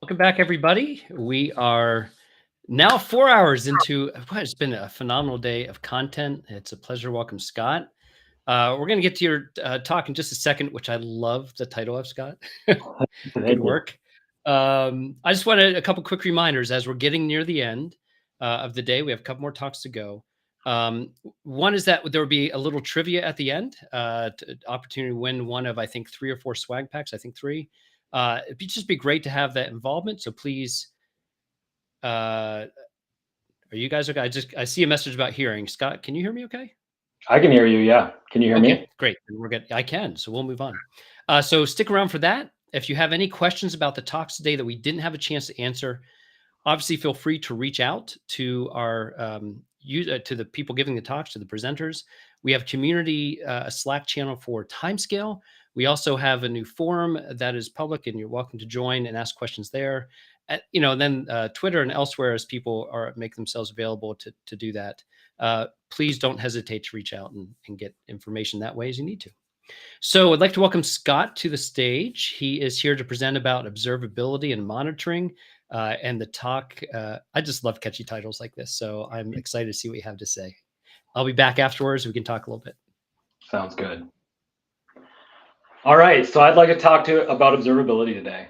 Welcome back, everybody. We are now 4 hours into what has been a phenomenal day of content. It's a pleasure to welcome Scott. We're going to get to your talk in just a second, which I love the title of, Scott. Good work. I just wanted a couple quick reminders as we're getting near the end of the day. We have a couple more talks to go. One is that there will be a little trivia at the end, opportunity to win one of, I think, 3 or 4 swag packs. I think 3. It'd just be great to have that involvement. So please, are you guys okay? I see a message about hearing. Scott, can you hear me okay? I can hear you. Yeah. Can you hear me? Great. We're good. I can. So we'll move on. So stick around for that. If you have any questions about the talks today that we didn't have a chance to answer, obviously feel free to reach out to our to the people giving the talks, to the presenters. We have community, a Slack channel for Timescale. We also have a new forum that is public, and you're welcome to join and ask questions there. Then Twitter and elsewhere, as people make themselves available to do that. Please don't hesitate to reach out and get information that way as you need to. So I'd like to welcome Scott to the stage. He is here to present about observability and monitoring. And the talk, I just love catchy titles like this, so I'm excited to see what you have to say. I'll be back afterwards. We can talk a little bit. Sounds good. All right, so I'd like to talk about observability today.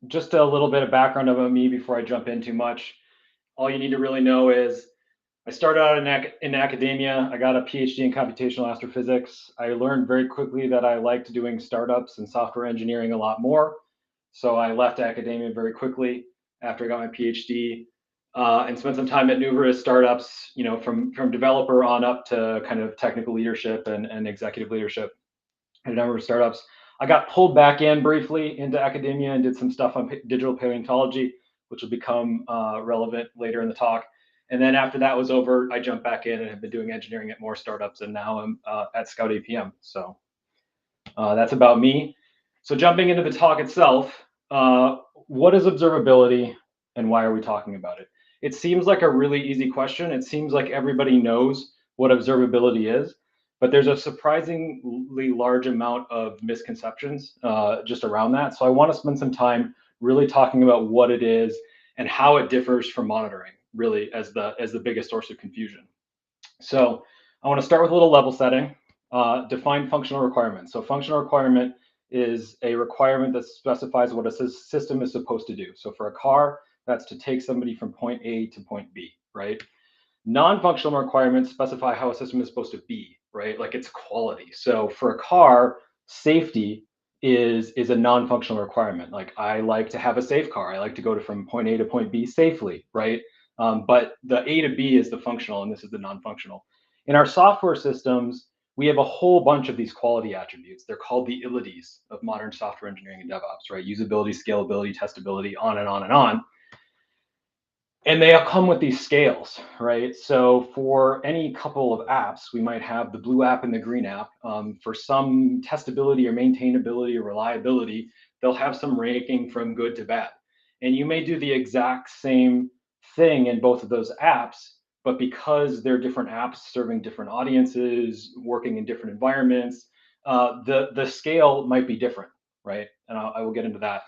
Just a little bit of background about me before I jump in too much. All you need to really know is I started out in academia. I got a PhD in computational astrophysics. I learned very quickly that I liked doing startups and software engineering a lot more. So I left academia very quickly after I got my PhD and spent some time at numerous startups, from developer on up to kind of technical leadership and executive leadership at a number of startups. I got pulled back in briefly into academia and did some stuff on digital paleontology, which will become relevant later in the talk. And then after that was over, I jumped back in and have been doing engineering at more startups, and now I'm at 𝗖𝗵𝗽𝗀𝗻. So that's about me. So jumping into the talk itself, what is observability and why are we talking about it? It seems like a really easy question. It seems like everybody knows what observability is, but there's a surprisingly large amount of misconceptions just around that. So I want to spend some time really talking about what it is and how it differs from monitoring, really as the biggest source of confusion. So I want to start with a little level setting. Define functional requirements. So functional requirement is a requirement that specifies what a system is supposed to do. So for a car, that's to take somebody from point A to point B, right? Non-functional requirements specify how a system is supposed to be, right? Like its quality. So for a car, safety is a non-functional requirement. Like I like to have a safe car. I like to go from point A to point B safely, right? But the A to B is the functional, and this is the non-functional. In our software systems, we have a whole bunch of these quality attributes. They're called the ilities of modern software engineering and DevOps, right? Usability, scalability, testability, on and on and on. And they all come with these scales, right? So for any couple of apps, we might have the blue app and the green app. For some testability or maintainability or reliability, they'll have some ranking from good to bad. And you may do the exact same thing in both of those apps, but because they're different apps serving different audiences, working in different environments, the scale might be different, right? And I will get into that.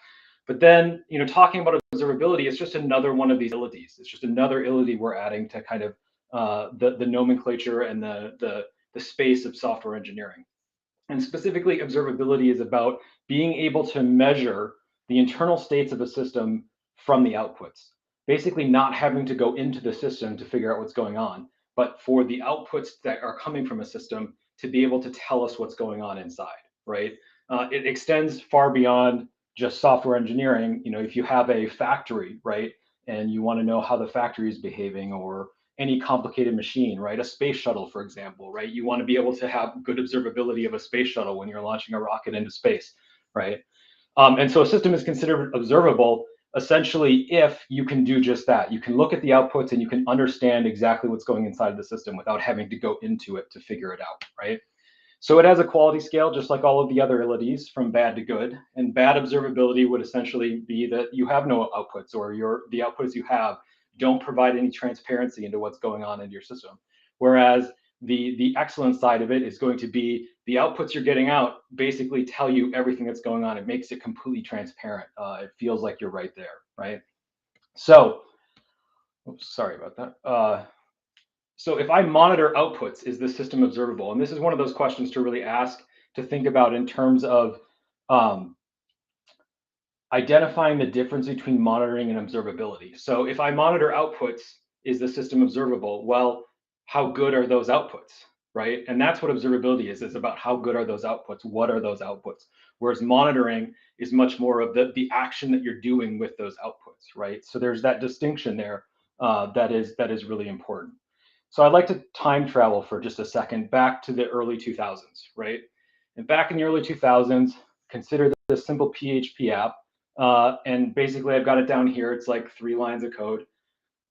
But then, talking about observability, it's just another one of these ilities. It's just another ility we're adding to kind of the nomenclature and the space of software engineering. And specifically, observability is about being able to measure the internal states of a system from the outputs. Basically, not having to go into the system to figure out what's going on, but for the outputs that are coming from a system to be able to tell us what's going on inside, right? It extends far beyond just software engineering. If you have a factory, right, and you want to know how the factory is behaving, or any complicated machine, right, a space shuttle, for example, right, you want to be able to have good observability of a space shuttle when you're launching a rocket into space, right? And so a system is considered observable essentially if you can do just that. You can look at the outputs and you can understand exactly what's going inside the system without having to go into it to figure it out, right? So it has a quality scale, just like all of the other ilities, from bad to good. And bad observability would essentially be that you have no outputs, or the outputs you have don't provide any transparency into what's going on in your system. Whereas the excellent side of it is going to be the outputs you're getting out basically tell you everything that's going on. It makes it completely transparent. It feels like you're right there, right? So, oops, sorry about that. So if I monitor outputs, is the system observable? And this is one of those questions to really ask, to think about in terms of identifying the difference between monitoring and observability. So if I monitor outputs, is the system observable? Well, how good are those outputs, right? And that's what observability is. It's about how good are those outputs? What are those outputs? Whereas monitoring is much more of the action that you're doing with those outputs, right? So there's that distinction there that is really important. So I'd like to time travel for just a second back to the early 2000s, right? And back in the early 2000s, consider this simple PHP app. And basically I've got it down here. It's like 3 lines of code.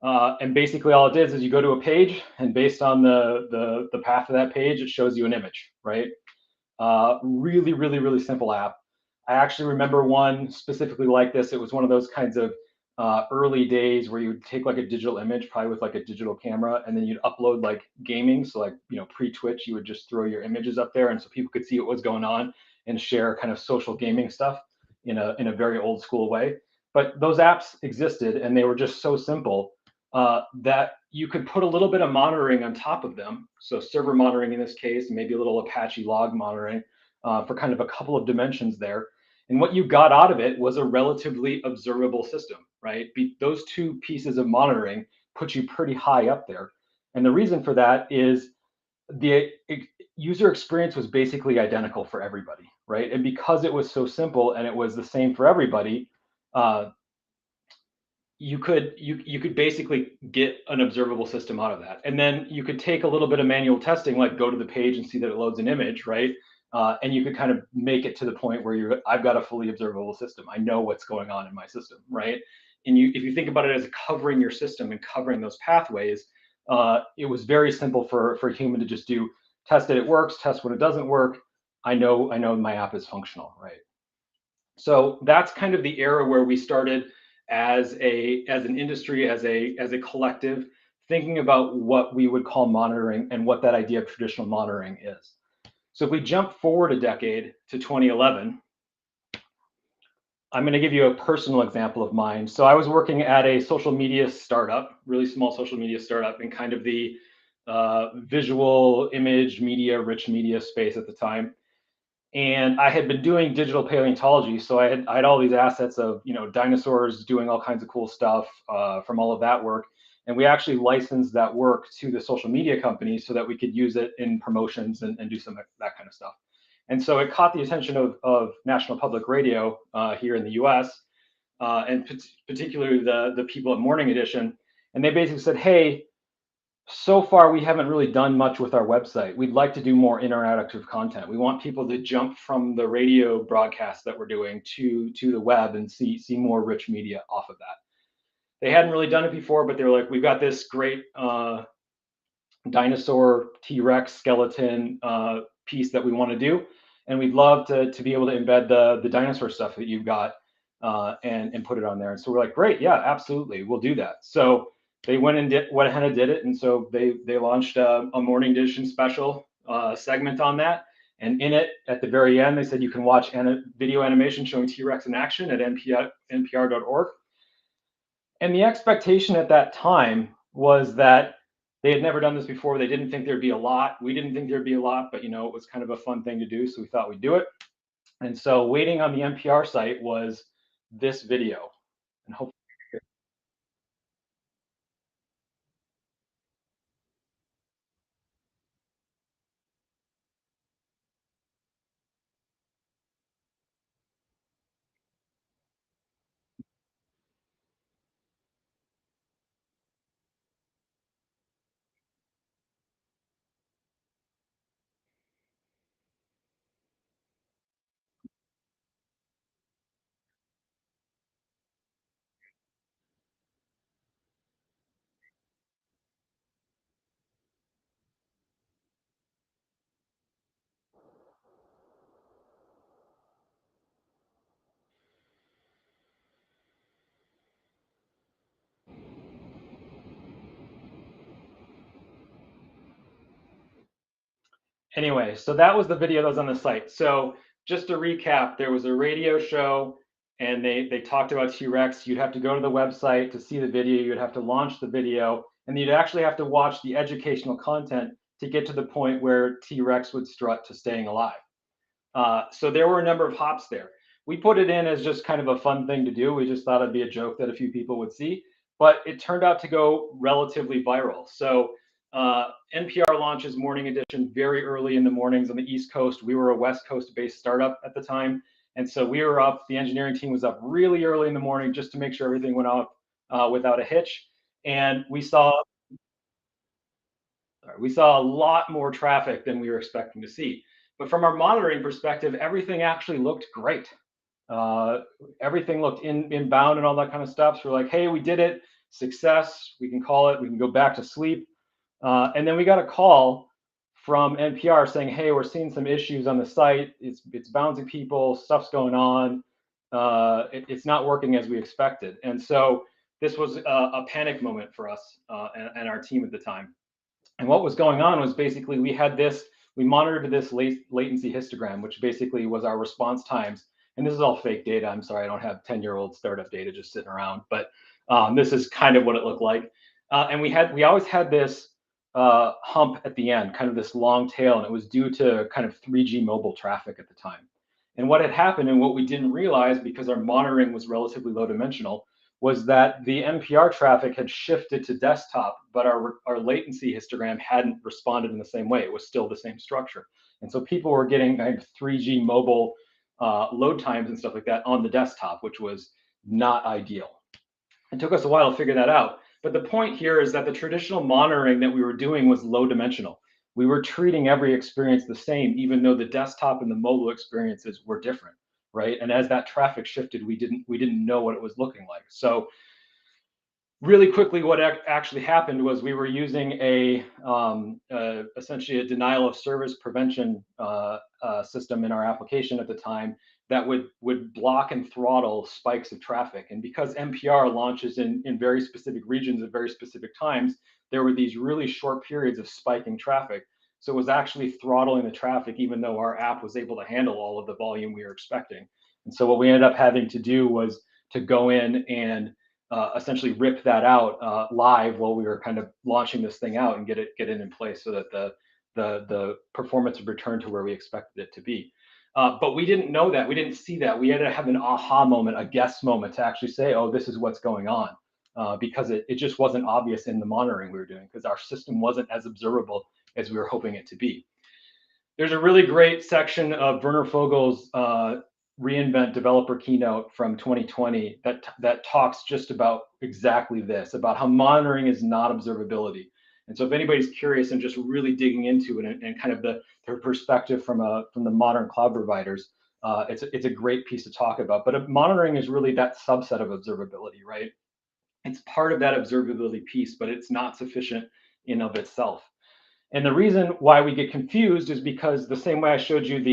And basically all it is you go to a page, and based on the path of that page, it shows you an image, right? Really, really, really simple app. I actually remember one specifically like this. It was one of those kinds of early days where you would take like a digital image, probably with like a digital camera, and then you'd upload like gaming. So like, pre-Twitch, you would just throw your images up there, and so people could see what was going on and share kind of social gaming stuff in a very old school way. But those apps existed, and they were just so simple that you could put a little bit of monitoring on top of them. So server monitoring in this case, maybe a little Apache log monitoring for kind of a couple of dimensions there. And what you got out of it was a relatively observable system, right? Those 2 pieces of monitoring put you pretty high up there. And the reason for that is the user experience was basically identical for everybody, right? And because it was so simple and it was the same for everybody, you could basically get an observable system out of that. And then you could take a little bit of manual testing, like go to the page and see that it loads an image, right? And you could kind of make it to the point where I've got a fully observable system. I know what's going on in my system, right? And if you think about it as covering your system and covering those pathways, it was very simple for a human to just do test that it works, test when it doesn't work. I know my app is functional, right? So that's kind of the era where we started as an industry, as a collective, thinking about what we would call monitoring and what that idea of traditional monitoring is. So if we jump forward a decade to 2011, I'm going to give you a personal example of mine. So I was working at a social media startup, really small social media startup, in kind of the visual image media, rich media space at the time. And I had been doing digital paleontology, so I had all these assets of dinosaurs doing all kinds of cool stuff from all of that work. And we actually licensed that work to the social media companies so that we could use it in promotions and do some of that kind of stuff. And so it caught the attention of National Public Radio here in the US, and particularly the people at Morning Edition. And they basically said, hey, so far we haven't really done much with our website. We'd like to do more interactive content. We want people to jump from the radio broadcast that we're doing to the web and see more rich media off of that. They hadn't really done it before, but they were like, we've got this great dinosaur T-Rex skeleton piece that we want to do, and we'd love to be able to embed the dinosaur stuff that you've got and put it on there. And so we're like, great, yeah, absolutely, we'll do that. So they went ahead and did it, and so they launched a Morning Edition special segment on that. And in it, at the very end, they said you can watch video animation showing T-Rex in action at npr.org. And the expectation at that time was that they had never done this before. They didn't think there'd be a lot. We didn't think there'd be a lot, but it was kind of a fun thing to do, so we thought we'd do it. And so waiting on the NPR site was this video, and hopefully. Anyway, so that was the video that was on the site. So just to recap, there was a radio show and they talked about T-Rex. You'd have to go to the website to see the video. You'd have to launch the video, and you'd actually have to watch the educational content to get to the point where T-Rex would strut to staying alive. So there were a number of hops there. We put it in as just kind of a fun thing to do. We just thought it'd be a joke that a few people would see, but it turned out to go relatively viral. So NPR launches Morning Edition very early in the mornings on the East Coast. We were a West Coast based startup at the time. And so we were up, the engineering team was up really early in the morning just to make sure everything went out without a hitch. And we saw a lot more traffic than we were expecting to see. But from our monitoring perspective, everything actually looked great. Everything looked inbound and all that kind of stuff. So we're like, hey, we did it, success, we can call it, we can go back to sleep. And then we got a call from NPR saying, hey, we're seeing some issues on the site. It's bouncing people, stuff's going on. It's not working as we expected. And so this was a panic moment for us and our team at the time. And what was going on was basically we monitored this latency histogram, which basically was our response times. And this is all fake data. I'm sorry, I don't have 10-year-old startup data just sitting around, but this is kind of what it looked like. And we always had this hump at the end, kind of this long tail, and it was due to kind of 3G mobile traffic at the time. And what had happened, and what we didn't realize because our monitoring was relatively low dimensional, was that the NPR traffic had shifted to desktop, but our latency histogram hadn't responded in the same way. It was still the same structure. And so people were getting kind of 3G mobile load times and stuff like that on the desktop, which was not ideal. It took us a while to figure that out. But the point here is that the traditional monitoring that we were doing was low dimensional. We were treating every experience the same, even though the desktop and the mobile experiences were different, right? And as that traffic shifted, we didn't know what it was looking like. So really quickly, what actually happened was we were using essentially a denial of service prevention system in our application at the time that would block and throttle spikes of traffic. And because NPR launches in very specific regions at very specific times, there were these really short periods of spiking traffic. So it was actually throttling the traffic, even though our app was able to handle all of the volume we were expecting. And so what we ended up having to do was to go in and essentially rip that out live while we were kind of launching this thing out and get it in place so that the performance would return to where we expected it to be. But we didn't know that. We didn't see that. We had to have an aha moment, a guess moment to actually say, oh, this is what's going on, because it just wasn't obvious in the monitoring we were doing because our system wasn't as observable as we were hoping it to be. There's a really great section of Werner Vogel's reInvent developer keynote from 2020 that talks just about exactly this, about how monitoring is not observability. And so if anybody's curious and just really digging into it and kind of their perspective from the modern cloud providers, it's a great piece to talk about. But monitoring is really that subset of observability, right? It's part of that observability piece, but it's not sufficient in of itself. And the reason why we get confused is because the same way I showed you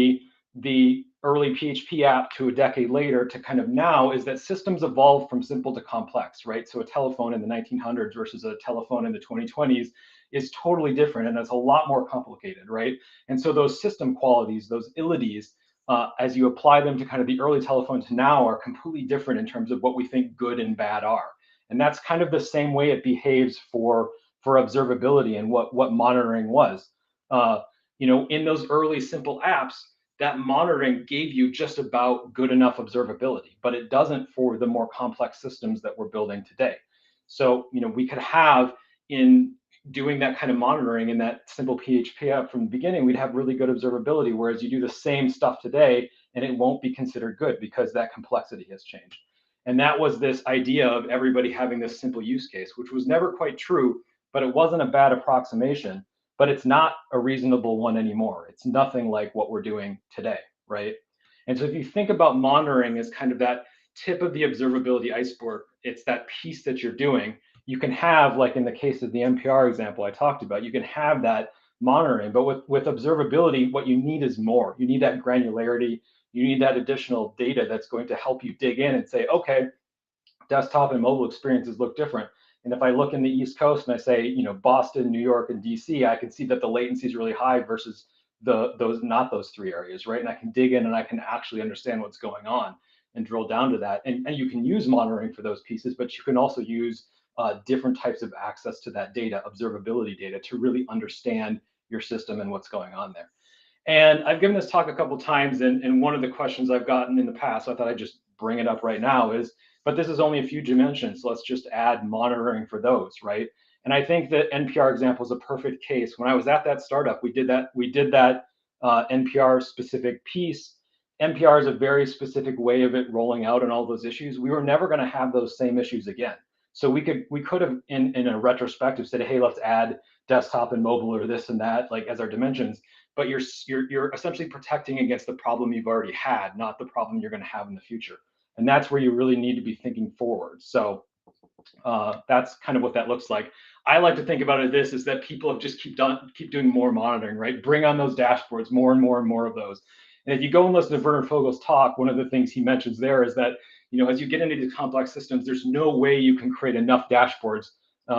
the early PHP app to a decade later to kind of now is that systems evolve from simple to complex, right? So a telephone in the 1900s versus a telephone in the 2020s is totally different, and it's a lot more complicated, right? And so those system qualities, those ilities, as you apply them to kind of the early telephone to now are completely different in terms of what we think good and bad are. And that's kind of the same way it behaves for observability and what monitoring was. In those early simple apps, that monitoring gave you just about good enough observability, but it doesn't for the more complex systems that we're building today. So, we could have in doing that kind of monitoring in that simple PHP app from the beginning, we'd have really good observability, whereas you do the same stuff today and it won't be considered good because that complexity has changed. And that was this idea of everybody having this simple use case, which was never quite true, but it wasn't a bad approximation. But it's not a reasonable one anymore. It's nothing like what we're doing today, right? And so if you think about monitoring as kind of that tip of the observability iceberg, it's that piece that you're doing. You can have, like in the case of the NPR example I talked about, you can have that monitoring, but with observability, what you need is more. You need that granularity. You need that additional data that's going to help you dig in and say, okay, desktop and mobile experiences look different. And if I look in the East Coast and I say, Boston, New York, and DC, I can see that the latency is really high versus not those three areas, right? And I can dig in and I can actually understand what's going on and drill down to that. And you can use monitoring for those pieces, but you can also use different types of access to that data, observability data, to really understand your system and what's going on there. And I've given this talk a couple times, and one of the questions I've gotten in the past, so I thought I'd just bring it up right now, is, but this is only a few dimensions, so let's just add monitoring for those, right? And I think that NPR example is a perfect case. When I was at that startup, we did that NPR specific piece. NPR is a very specific way of it rolling out and all those issues. We were never going to have those same issues again. So we could have in a retrospective said, hey, let's add desktop and mobile or this and that, like as our dimensions. But you're essentially protecting against the problem you've already had, not the problem you're going to have in the future. And that's where you really need to be thinking forward. So that's kind of what that looks like. I like to think about it this is that people have just keep doing more monitoring, right? Bring on those dashboards, more and more and more of those. And if you go and listen to Werner Vogel's talk, one of the things he mentions there is that, you know, as you get into these complex systems, there's no way you can create enough dashboards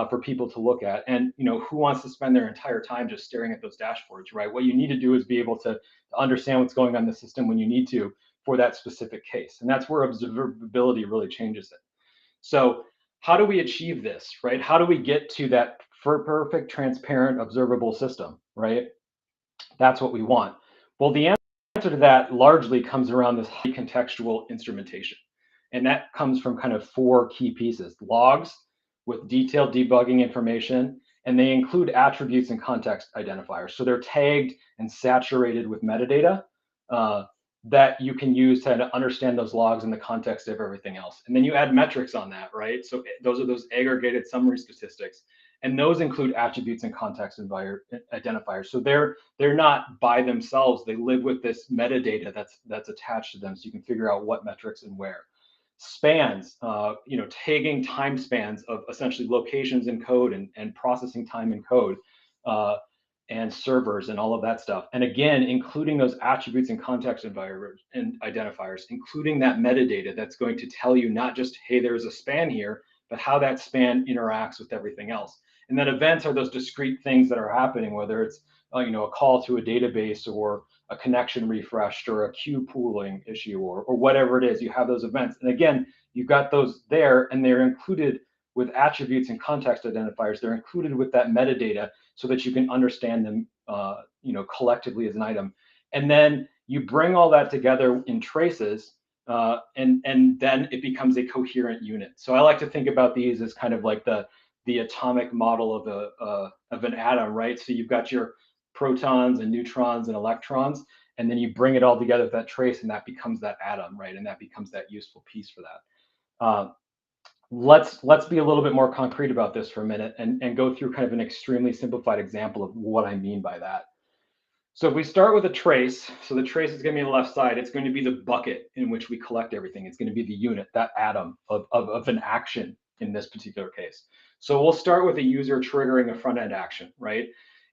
for people to look at. And, you know, who wants to spend their entire time just staring at those dashboards, right? What you need to do is be able to understand what's going on in the system when you need to for that specific case. And that's where observability really changes it. So how do we achieve this, right? How do we get to that perfect, transparent, observable system, right? That's what we want. Well, the answer to that largely comes around this high contextual instrumentation. And that comes from kind of four key pieces: logs with detailed debugging information, and they include attributes and context identifiers. So they're tagged and saturated with metadata that you can use to understand those logs in the context of everything else. And then you add metrics on that, right? So those are those aggregated summary statistics. And those include attributes and context identifiers. So they're not by themselves. They live with this metadata that's attached to them, so you can figure out what metrics and where. Spans, you know, tagging time spans of essentially locations in code and processing time in code, and servers and all of that stuff. And again, including those attributes and context identifiers, including that metadata that's going to tell you not just, hey, there's a span here, but how that span interacts with everything else. And then events are those discrete things that are happening, whether it's you know, a call to a database or a connection refreshed or a queue pooling issue or whatever it is. You have those events. And again, you've got those there, and they're included with attributes and context identifiers. They're included with that metadata so that you can understand them you know, collectively as an item. And then you bring all that together in traces, and then it becomes a coherent unit. So I like to think about these as kind of like the atomic model of an atom, right? So you've got your protons and neutrons and electrons, and then you bring it all together with that trace, and that becomes that atom, right? And that becomes that useful piece for that. Let's be a little bit more concrete about this for a minute and go through kind of an extremely simplified example of what I mean by that. So if we start with a trace, so the trace is going to be on the left side. It's going to be the bucket in which we collect everything. It's going to be the unit, that atom of an action in this particular case. So we'll start with a user triggering a front end action, right?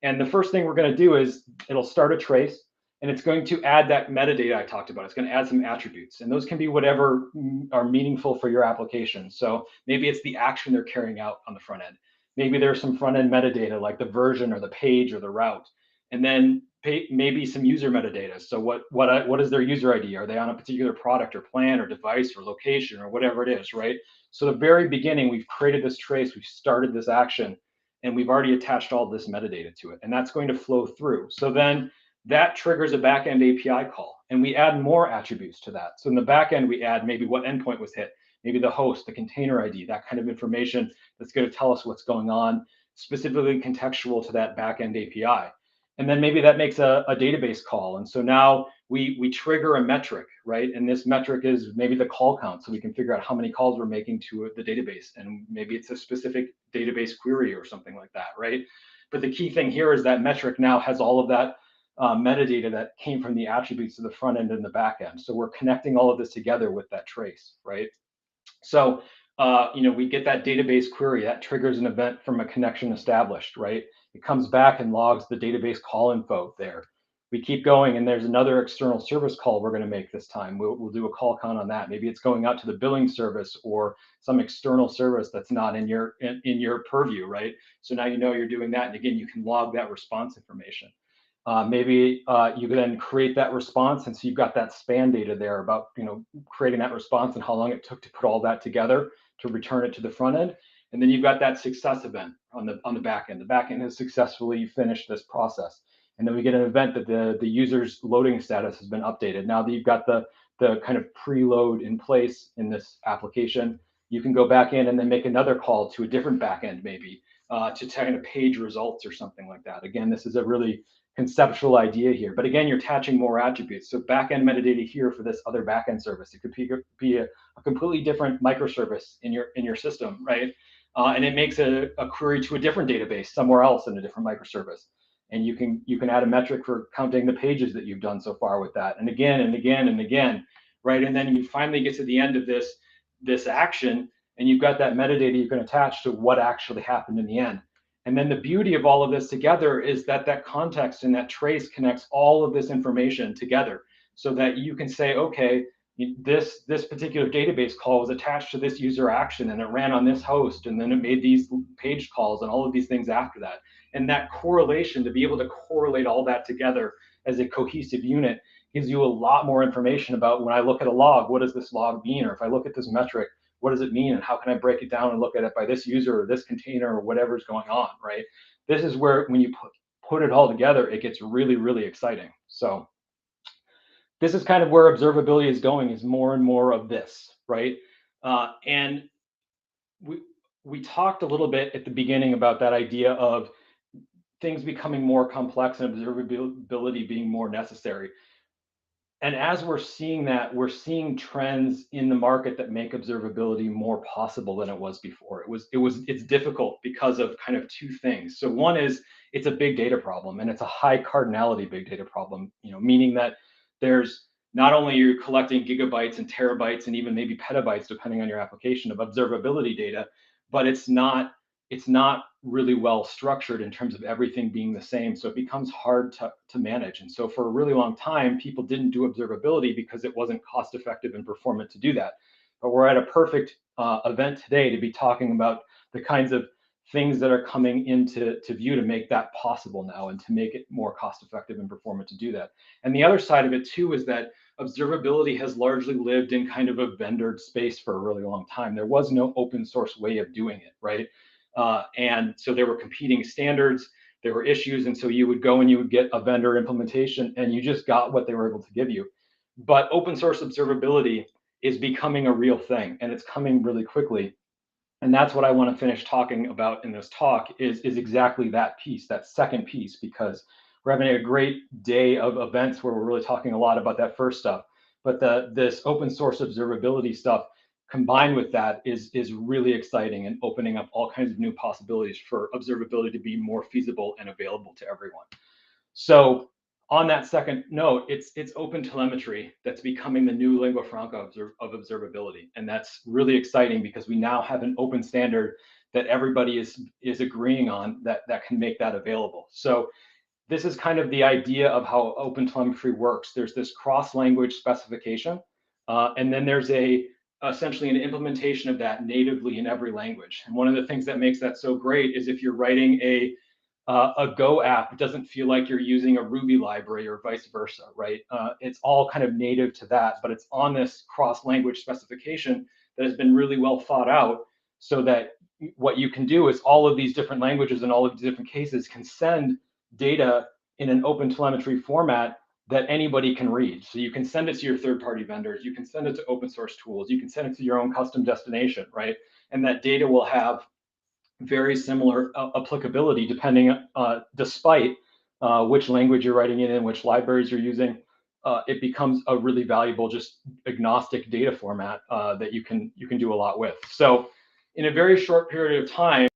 And the first thing we're going to do is it'll start a trace, and it's going to add that metadata I talked about. It's going to add some attributes, and those can be whatever are meaningful for your application. So maybe it's the action they're carrying out on the front end. Maybe there's some front end metadata like the version or the page or the route, and then maybe some user metadata. So what is their user ID? Are they on a particular product or plan or device or location or whatever it is, right? So the very beginning, we've created this trace, we've started this action, and we've already attached all this metadata to it, and that's going to flow through. So then that triggers a backend API call, and we add more attributes to that. So in the backend, we add maybe what endpoint was hit, maybe the host, the container ID, that kind of information that's going to tell us what's going on, specifically contextual to that backend API. And then maybe that makes a database call. And so now we trigger a metric, right? And this metric is maybe the call count. So we can figure out how many calls we're making to the database. And maybe it's a specific database query or something like that, right? But the key thing here is that metric now has all of that metadata that came from the attributes of the front end and the back end. So we're connecting all of this together with that trace, right? So you know, we get that database query that triggers an event from a connection established, right? It comes back and logs the database call info there. We keep going, and there's another external service call we're going to make this time. We'll do a call count on that. Maybe it's going out to the billing service or some external service that's not in your purview, right? So now you know you're doing that, and again, you can log that response information. Maybe you can then create that response, and so you've got that span data there about creating that response and how long it took to put all that together to return it to the front end. And then you've got that success event on the back end. The back end has successfully finished this process, and then we get an event that the user's loading status has been updated. Now that you've got the kind of preload in place in this application, you can go back in and then make another call to a different backend, maybe to kind of page results or something like that. Again, this is a really conceptual idea here, but again, you're attaching more attributes. So backend metadata here for this other backend service. It could be a completely different microservice in your system, right? And it makes a query to a different database somewhere else in a different microservice. And you can add a metric for counting the pages that you've done so far with that, and again and again and again, right? And then you finally get to the end of this action, and you've got that metadata you can attach to what actually happened in the end. And then the beauty of all of this together is that context and that trace connects all of this information together, so that you can say, okay, this particular database call was attached to this user action, and it ran on this host, and then it made these page calls and all of these things after that. And that correlation, to be able to correlate all that together as a cohesive unit, gives you a lot more information about, when I look at a log, what does this log mean? Or if I look at this metric, what does it mean? And how can I break it down and look at it by this user or this container or whatever's going on, right? This is where, when you put it all together, it gets really, really exciting. So this is kind of where observability is going, is more and more of this, right? And we talked a little bit at the beginning about that idea of things becoming more complex and observability being more necessary. And as we're seeing that, we're seeing trends in the market that make observability more possible than it was before. It's difficult because of kind of two things. So one is, it's a big data problem, and it's a high cardinality big data problem, meaning that there's not only you're collecting gigabytes and terabytes and even maybe petabytes, depending on your application, of observability data, but it's not really well structured in terms of everything being the same. So it becomes hard to manage. And so for a really long time, people didn't do observability because it wasn't cost effective and performant to do that. But we're at a perfect event today to be talking about the kinds of things that are coming into view to make that possible now, and to make it more cost effective and performant to do that. And the other side of it too is that observability has largely lived in kind of a vendored space for a really long time. There was no open source way of doing it, right? And so there were competing standards, there were issues, and so you would go and you would get a vendor implementation, and you just got what they were able to give you. But open source observability is becoming a real thing, and it's coming really quickly. And that's what I want to finish talking about in this talk, is exactly that piece, that second piece, because we're having a great day of events where we're really talking a lot about that first stuff. But this open source observability stuff combined with that is really exciting, and opening up all kinds of new possibilities for observability to be more feasible and available to everyone. So on that second note, it's open telemetry that's becoming the new lingua franca of observability. And that's really exciting, because we now have an open standard that everybody is agreeing on that can make that available. So this is kind of the idea of how open telemetry works. There's this cross-language specification, and then there's essentially an implementation of that natively in every language. And one of the things that makes that so great is if you're writing a Go app, it doesn't feel like you're using a Ruby library or vice versa, right? It's all kind of native to that, but it's on this cross-language specification that has been really well thought out, so that what you can do is all of these different languages and all of these different cases can send data in an open telemetry format that anybody can read. So you can send it to your third-party vendors, you can send it to open source tools, you can send it to your own custom destination, right? And that data will have very similar applicability depending, despite which language you're writing it in, which libraries you're using. It becomes a really valuable, just agnostic data format that you can do a lot with. So in a very short period of time,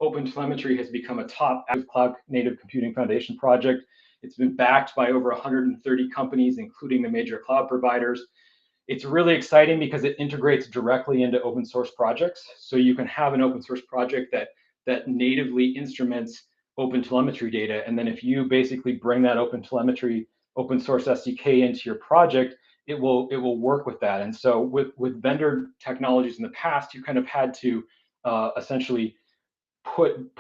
OpenTelemetry has become a top cloud native computing foundation project. It's been backed by over 130 companies, including the major cloud providers. It's really exciting because it integrates directly into open source projects. So you can have an open source project that natively instruments OpenTelemetry data. And then if you basically bring that OpenTelemetry open source SDK into your project, it will work with that. And so with vendor technologies in the past, you kind of had to essentially put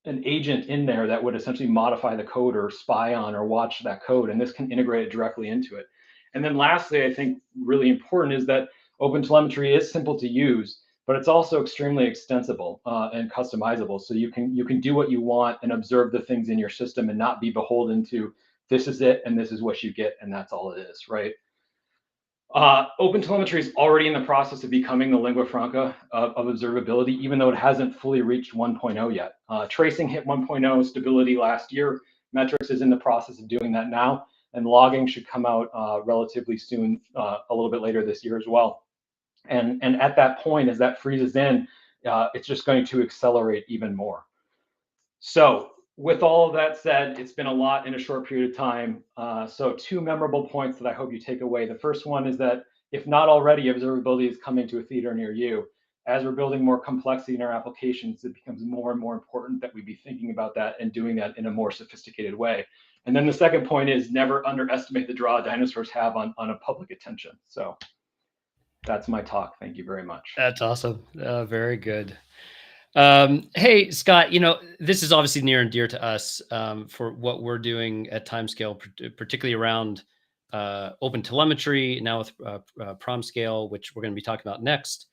an agent in there that would essentially modify the code or spy on or watch that code, and this can integrate it directly into it. And then lastly, I think really important is that OpenTelemetry is simple to use, but it's also extremely extensible and customizable. So you can do what you want and observe the things in your system and not be beholden to this is it and this is what you get and that's all it is, right? OpenTelemetry is already in the process of becoming the lingua franca of observability, even though it hasn't fully reached 1.0 yet. Tracing hit 1.0 stability last year. Metrics is in the process of doing that now, and logging should come out relatively soon, a little bit later this year as well. And at that point, as that freezes in, it's just going to accelerate even more. So with all of that said, it's been a lot in a short period of time. So 2 memorable points that I hope you take away. The first one is that if not already, observability is coming to a theater near you. As we're building more complexity in our applications, it becomes more and more important that we be thinking about that and doing that in a more sophisticated way. And then the second point is never underestimate the draw dinosaurs have on a public attention. So that's my talk. Thank you very much. That's awesome. Very good. Hey, Scott, this is obviously near and dear to us for what we're doing at Timescale, particularly around OpenTelemetry, now with PromScale, which we're going to be talking about next.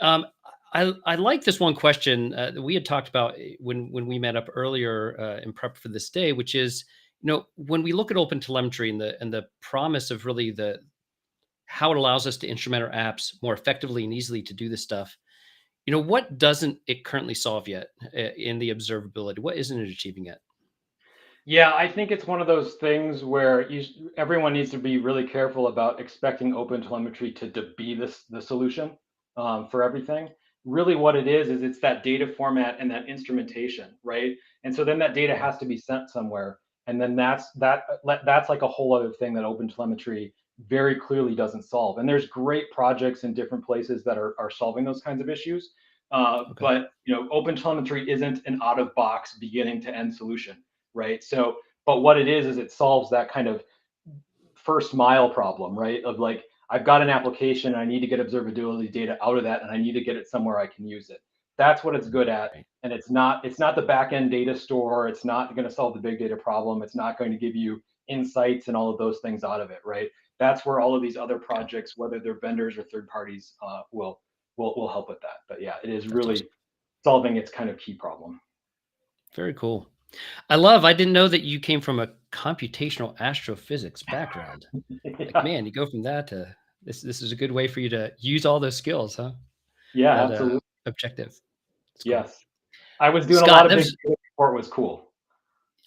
I like this one question that we had talked about when we met up earlier in prep for this day, which is, when we look at OpenTelemetry and the promise of really how it allows us to instrument our apps more effectively and easily to do this stuff, what doesn't it currently solve yet in the observability? What isn't it achieving yet? Yeah, I think it's one of those things where everyone needs to be really careful about expecting OpenTelemetry to be the solution for everything. Really what it is it's that data format and that instrumentation, right? And so then that data has to be sent somewhere. And then that's like a whole other thing that OpenTelemetry very clearly doesn't solve. And there's great projects in different places that are solving those kinds of issues. Okay. But OpenTelemetry isn't an out-of-box beginning to end solution, right? So, but what it is it solves that kind of first mile problem, right? Of like, I've got an application, and I need to get observability data out of that, and I need to get it somewhere I can use it. That's what it's good at. And it's not the back-end data store. It's not going to solve the big data problem. It's not going to give you insights and all of those things out of it, right? That's where all of these other projects, whether they're vendors or third parties, will help with that. But yeah, it is really awesome. Solving its kind of key problem. Very cool. I didn't know that you came from a computational astrophysics background. Yeah. Like, man, you go from that to this is a good way for you to use all those skills, huh? Yeah, absolutely. Objective. Yes. I was doing Scott, a lot of big data before it was cool.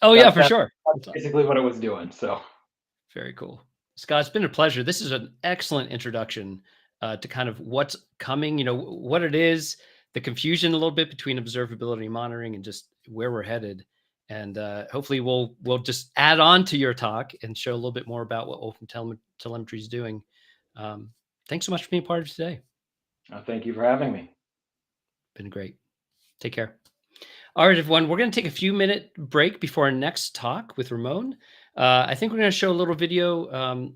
Oh, yeah, for sure. That's basically what it was doing. So very cool. Scott, it's been a pleasure. This is an excellent introduction to kind of what's coming, what it is, the confusion a little bit between observability monitoring and just where we're headed. And hopefully we'll just add on to your talk and show a little bit more about what OpenTelemetry is doing. Thanks so much for being part of today. Thank you for having me. Been great. Take care. All right, everyone, we're going to take a few minute break before our next talk with Ramon. I think we're going to show a little video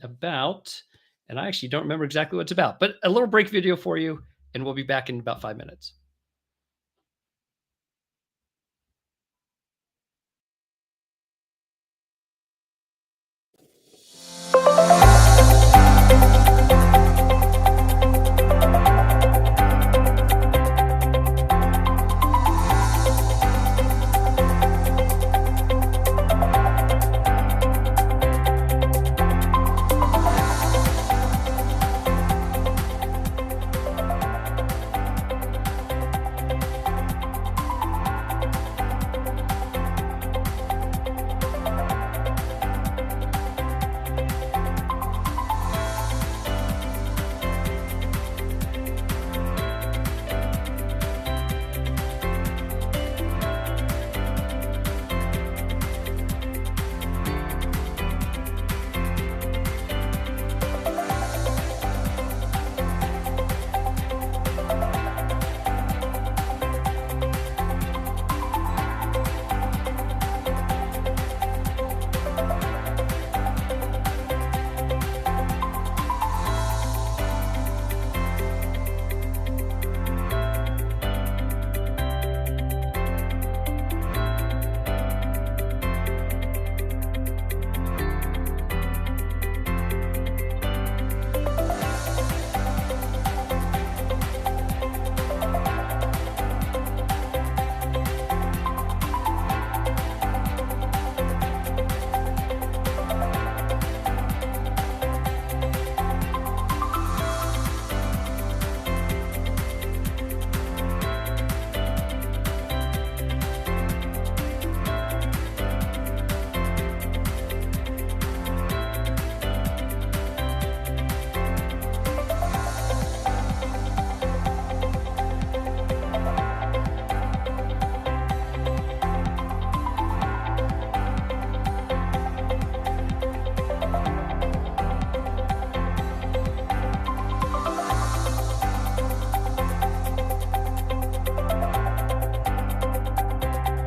about, and I actually don't remember exactly what it's about, but a little break video for you, and we'll be back in about 5 minutes.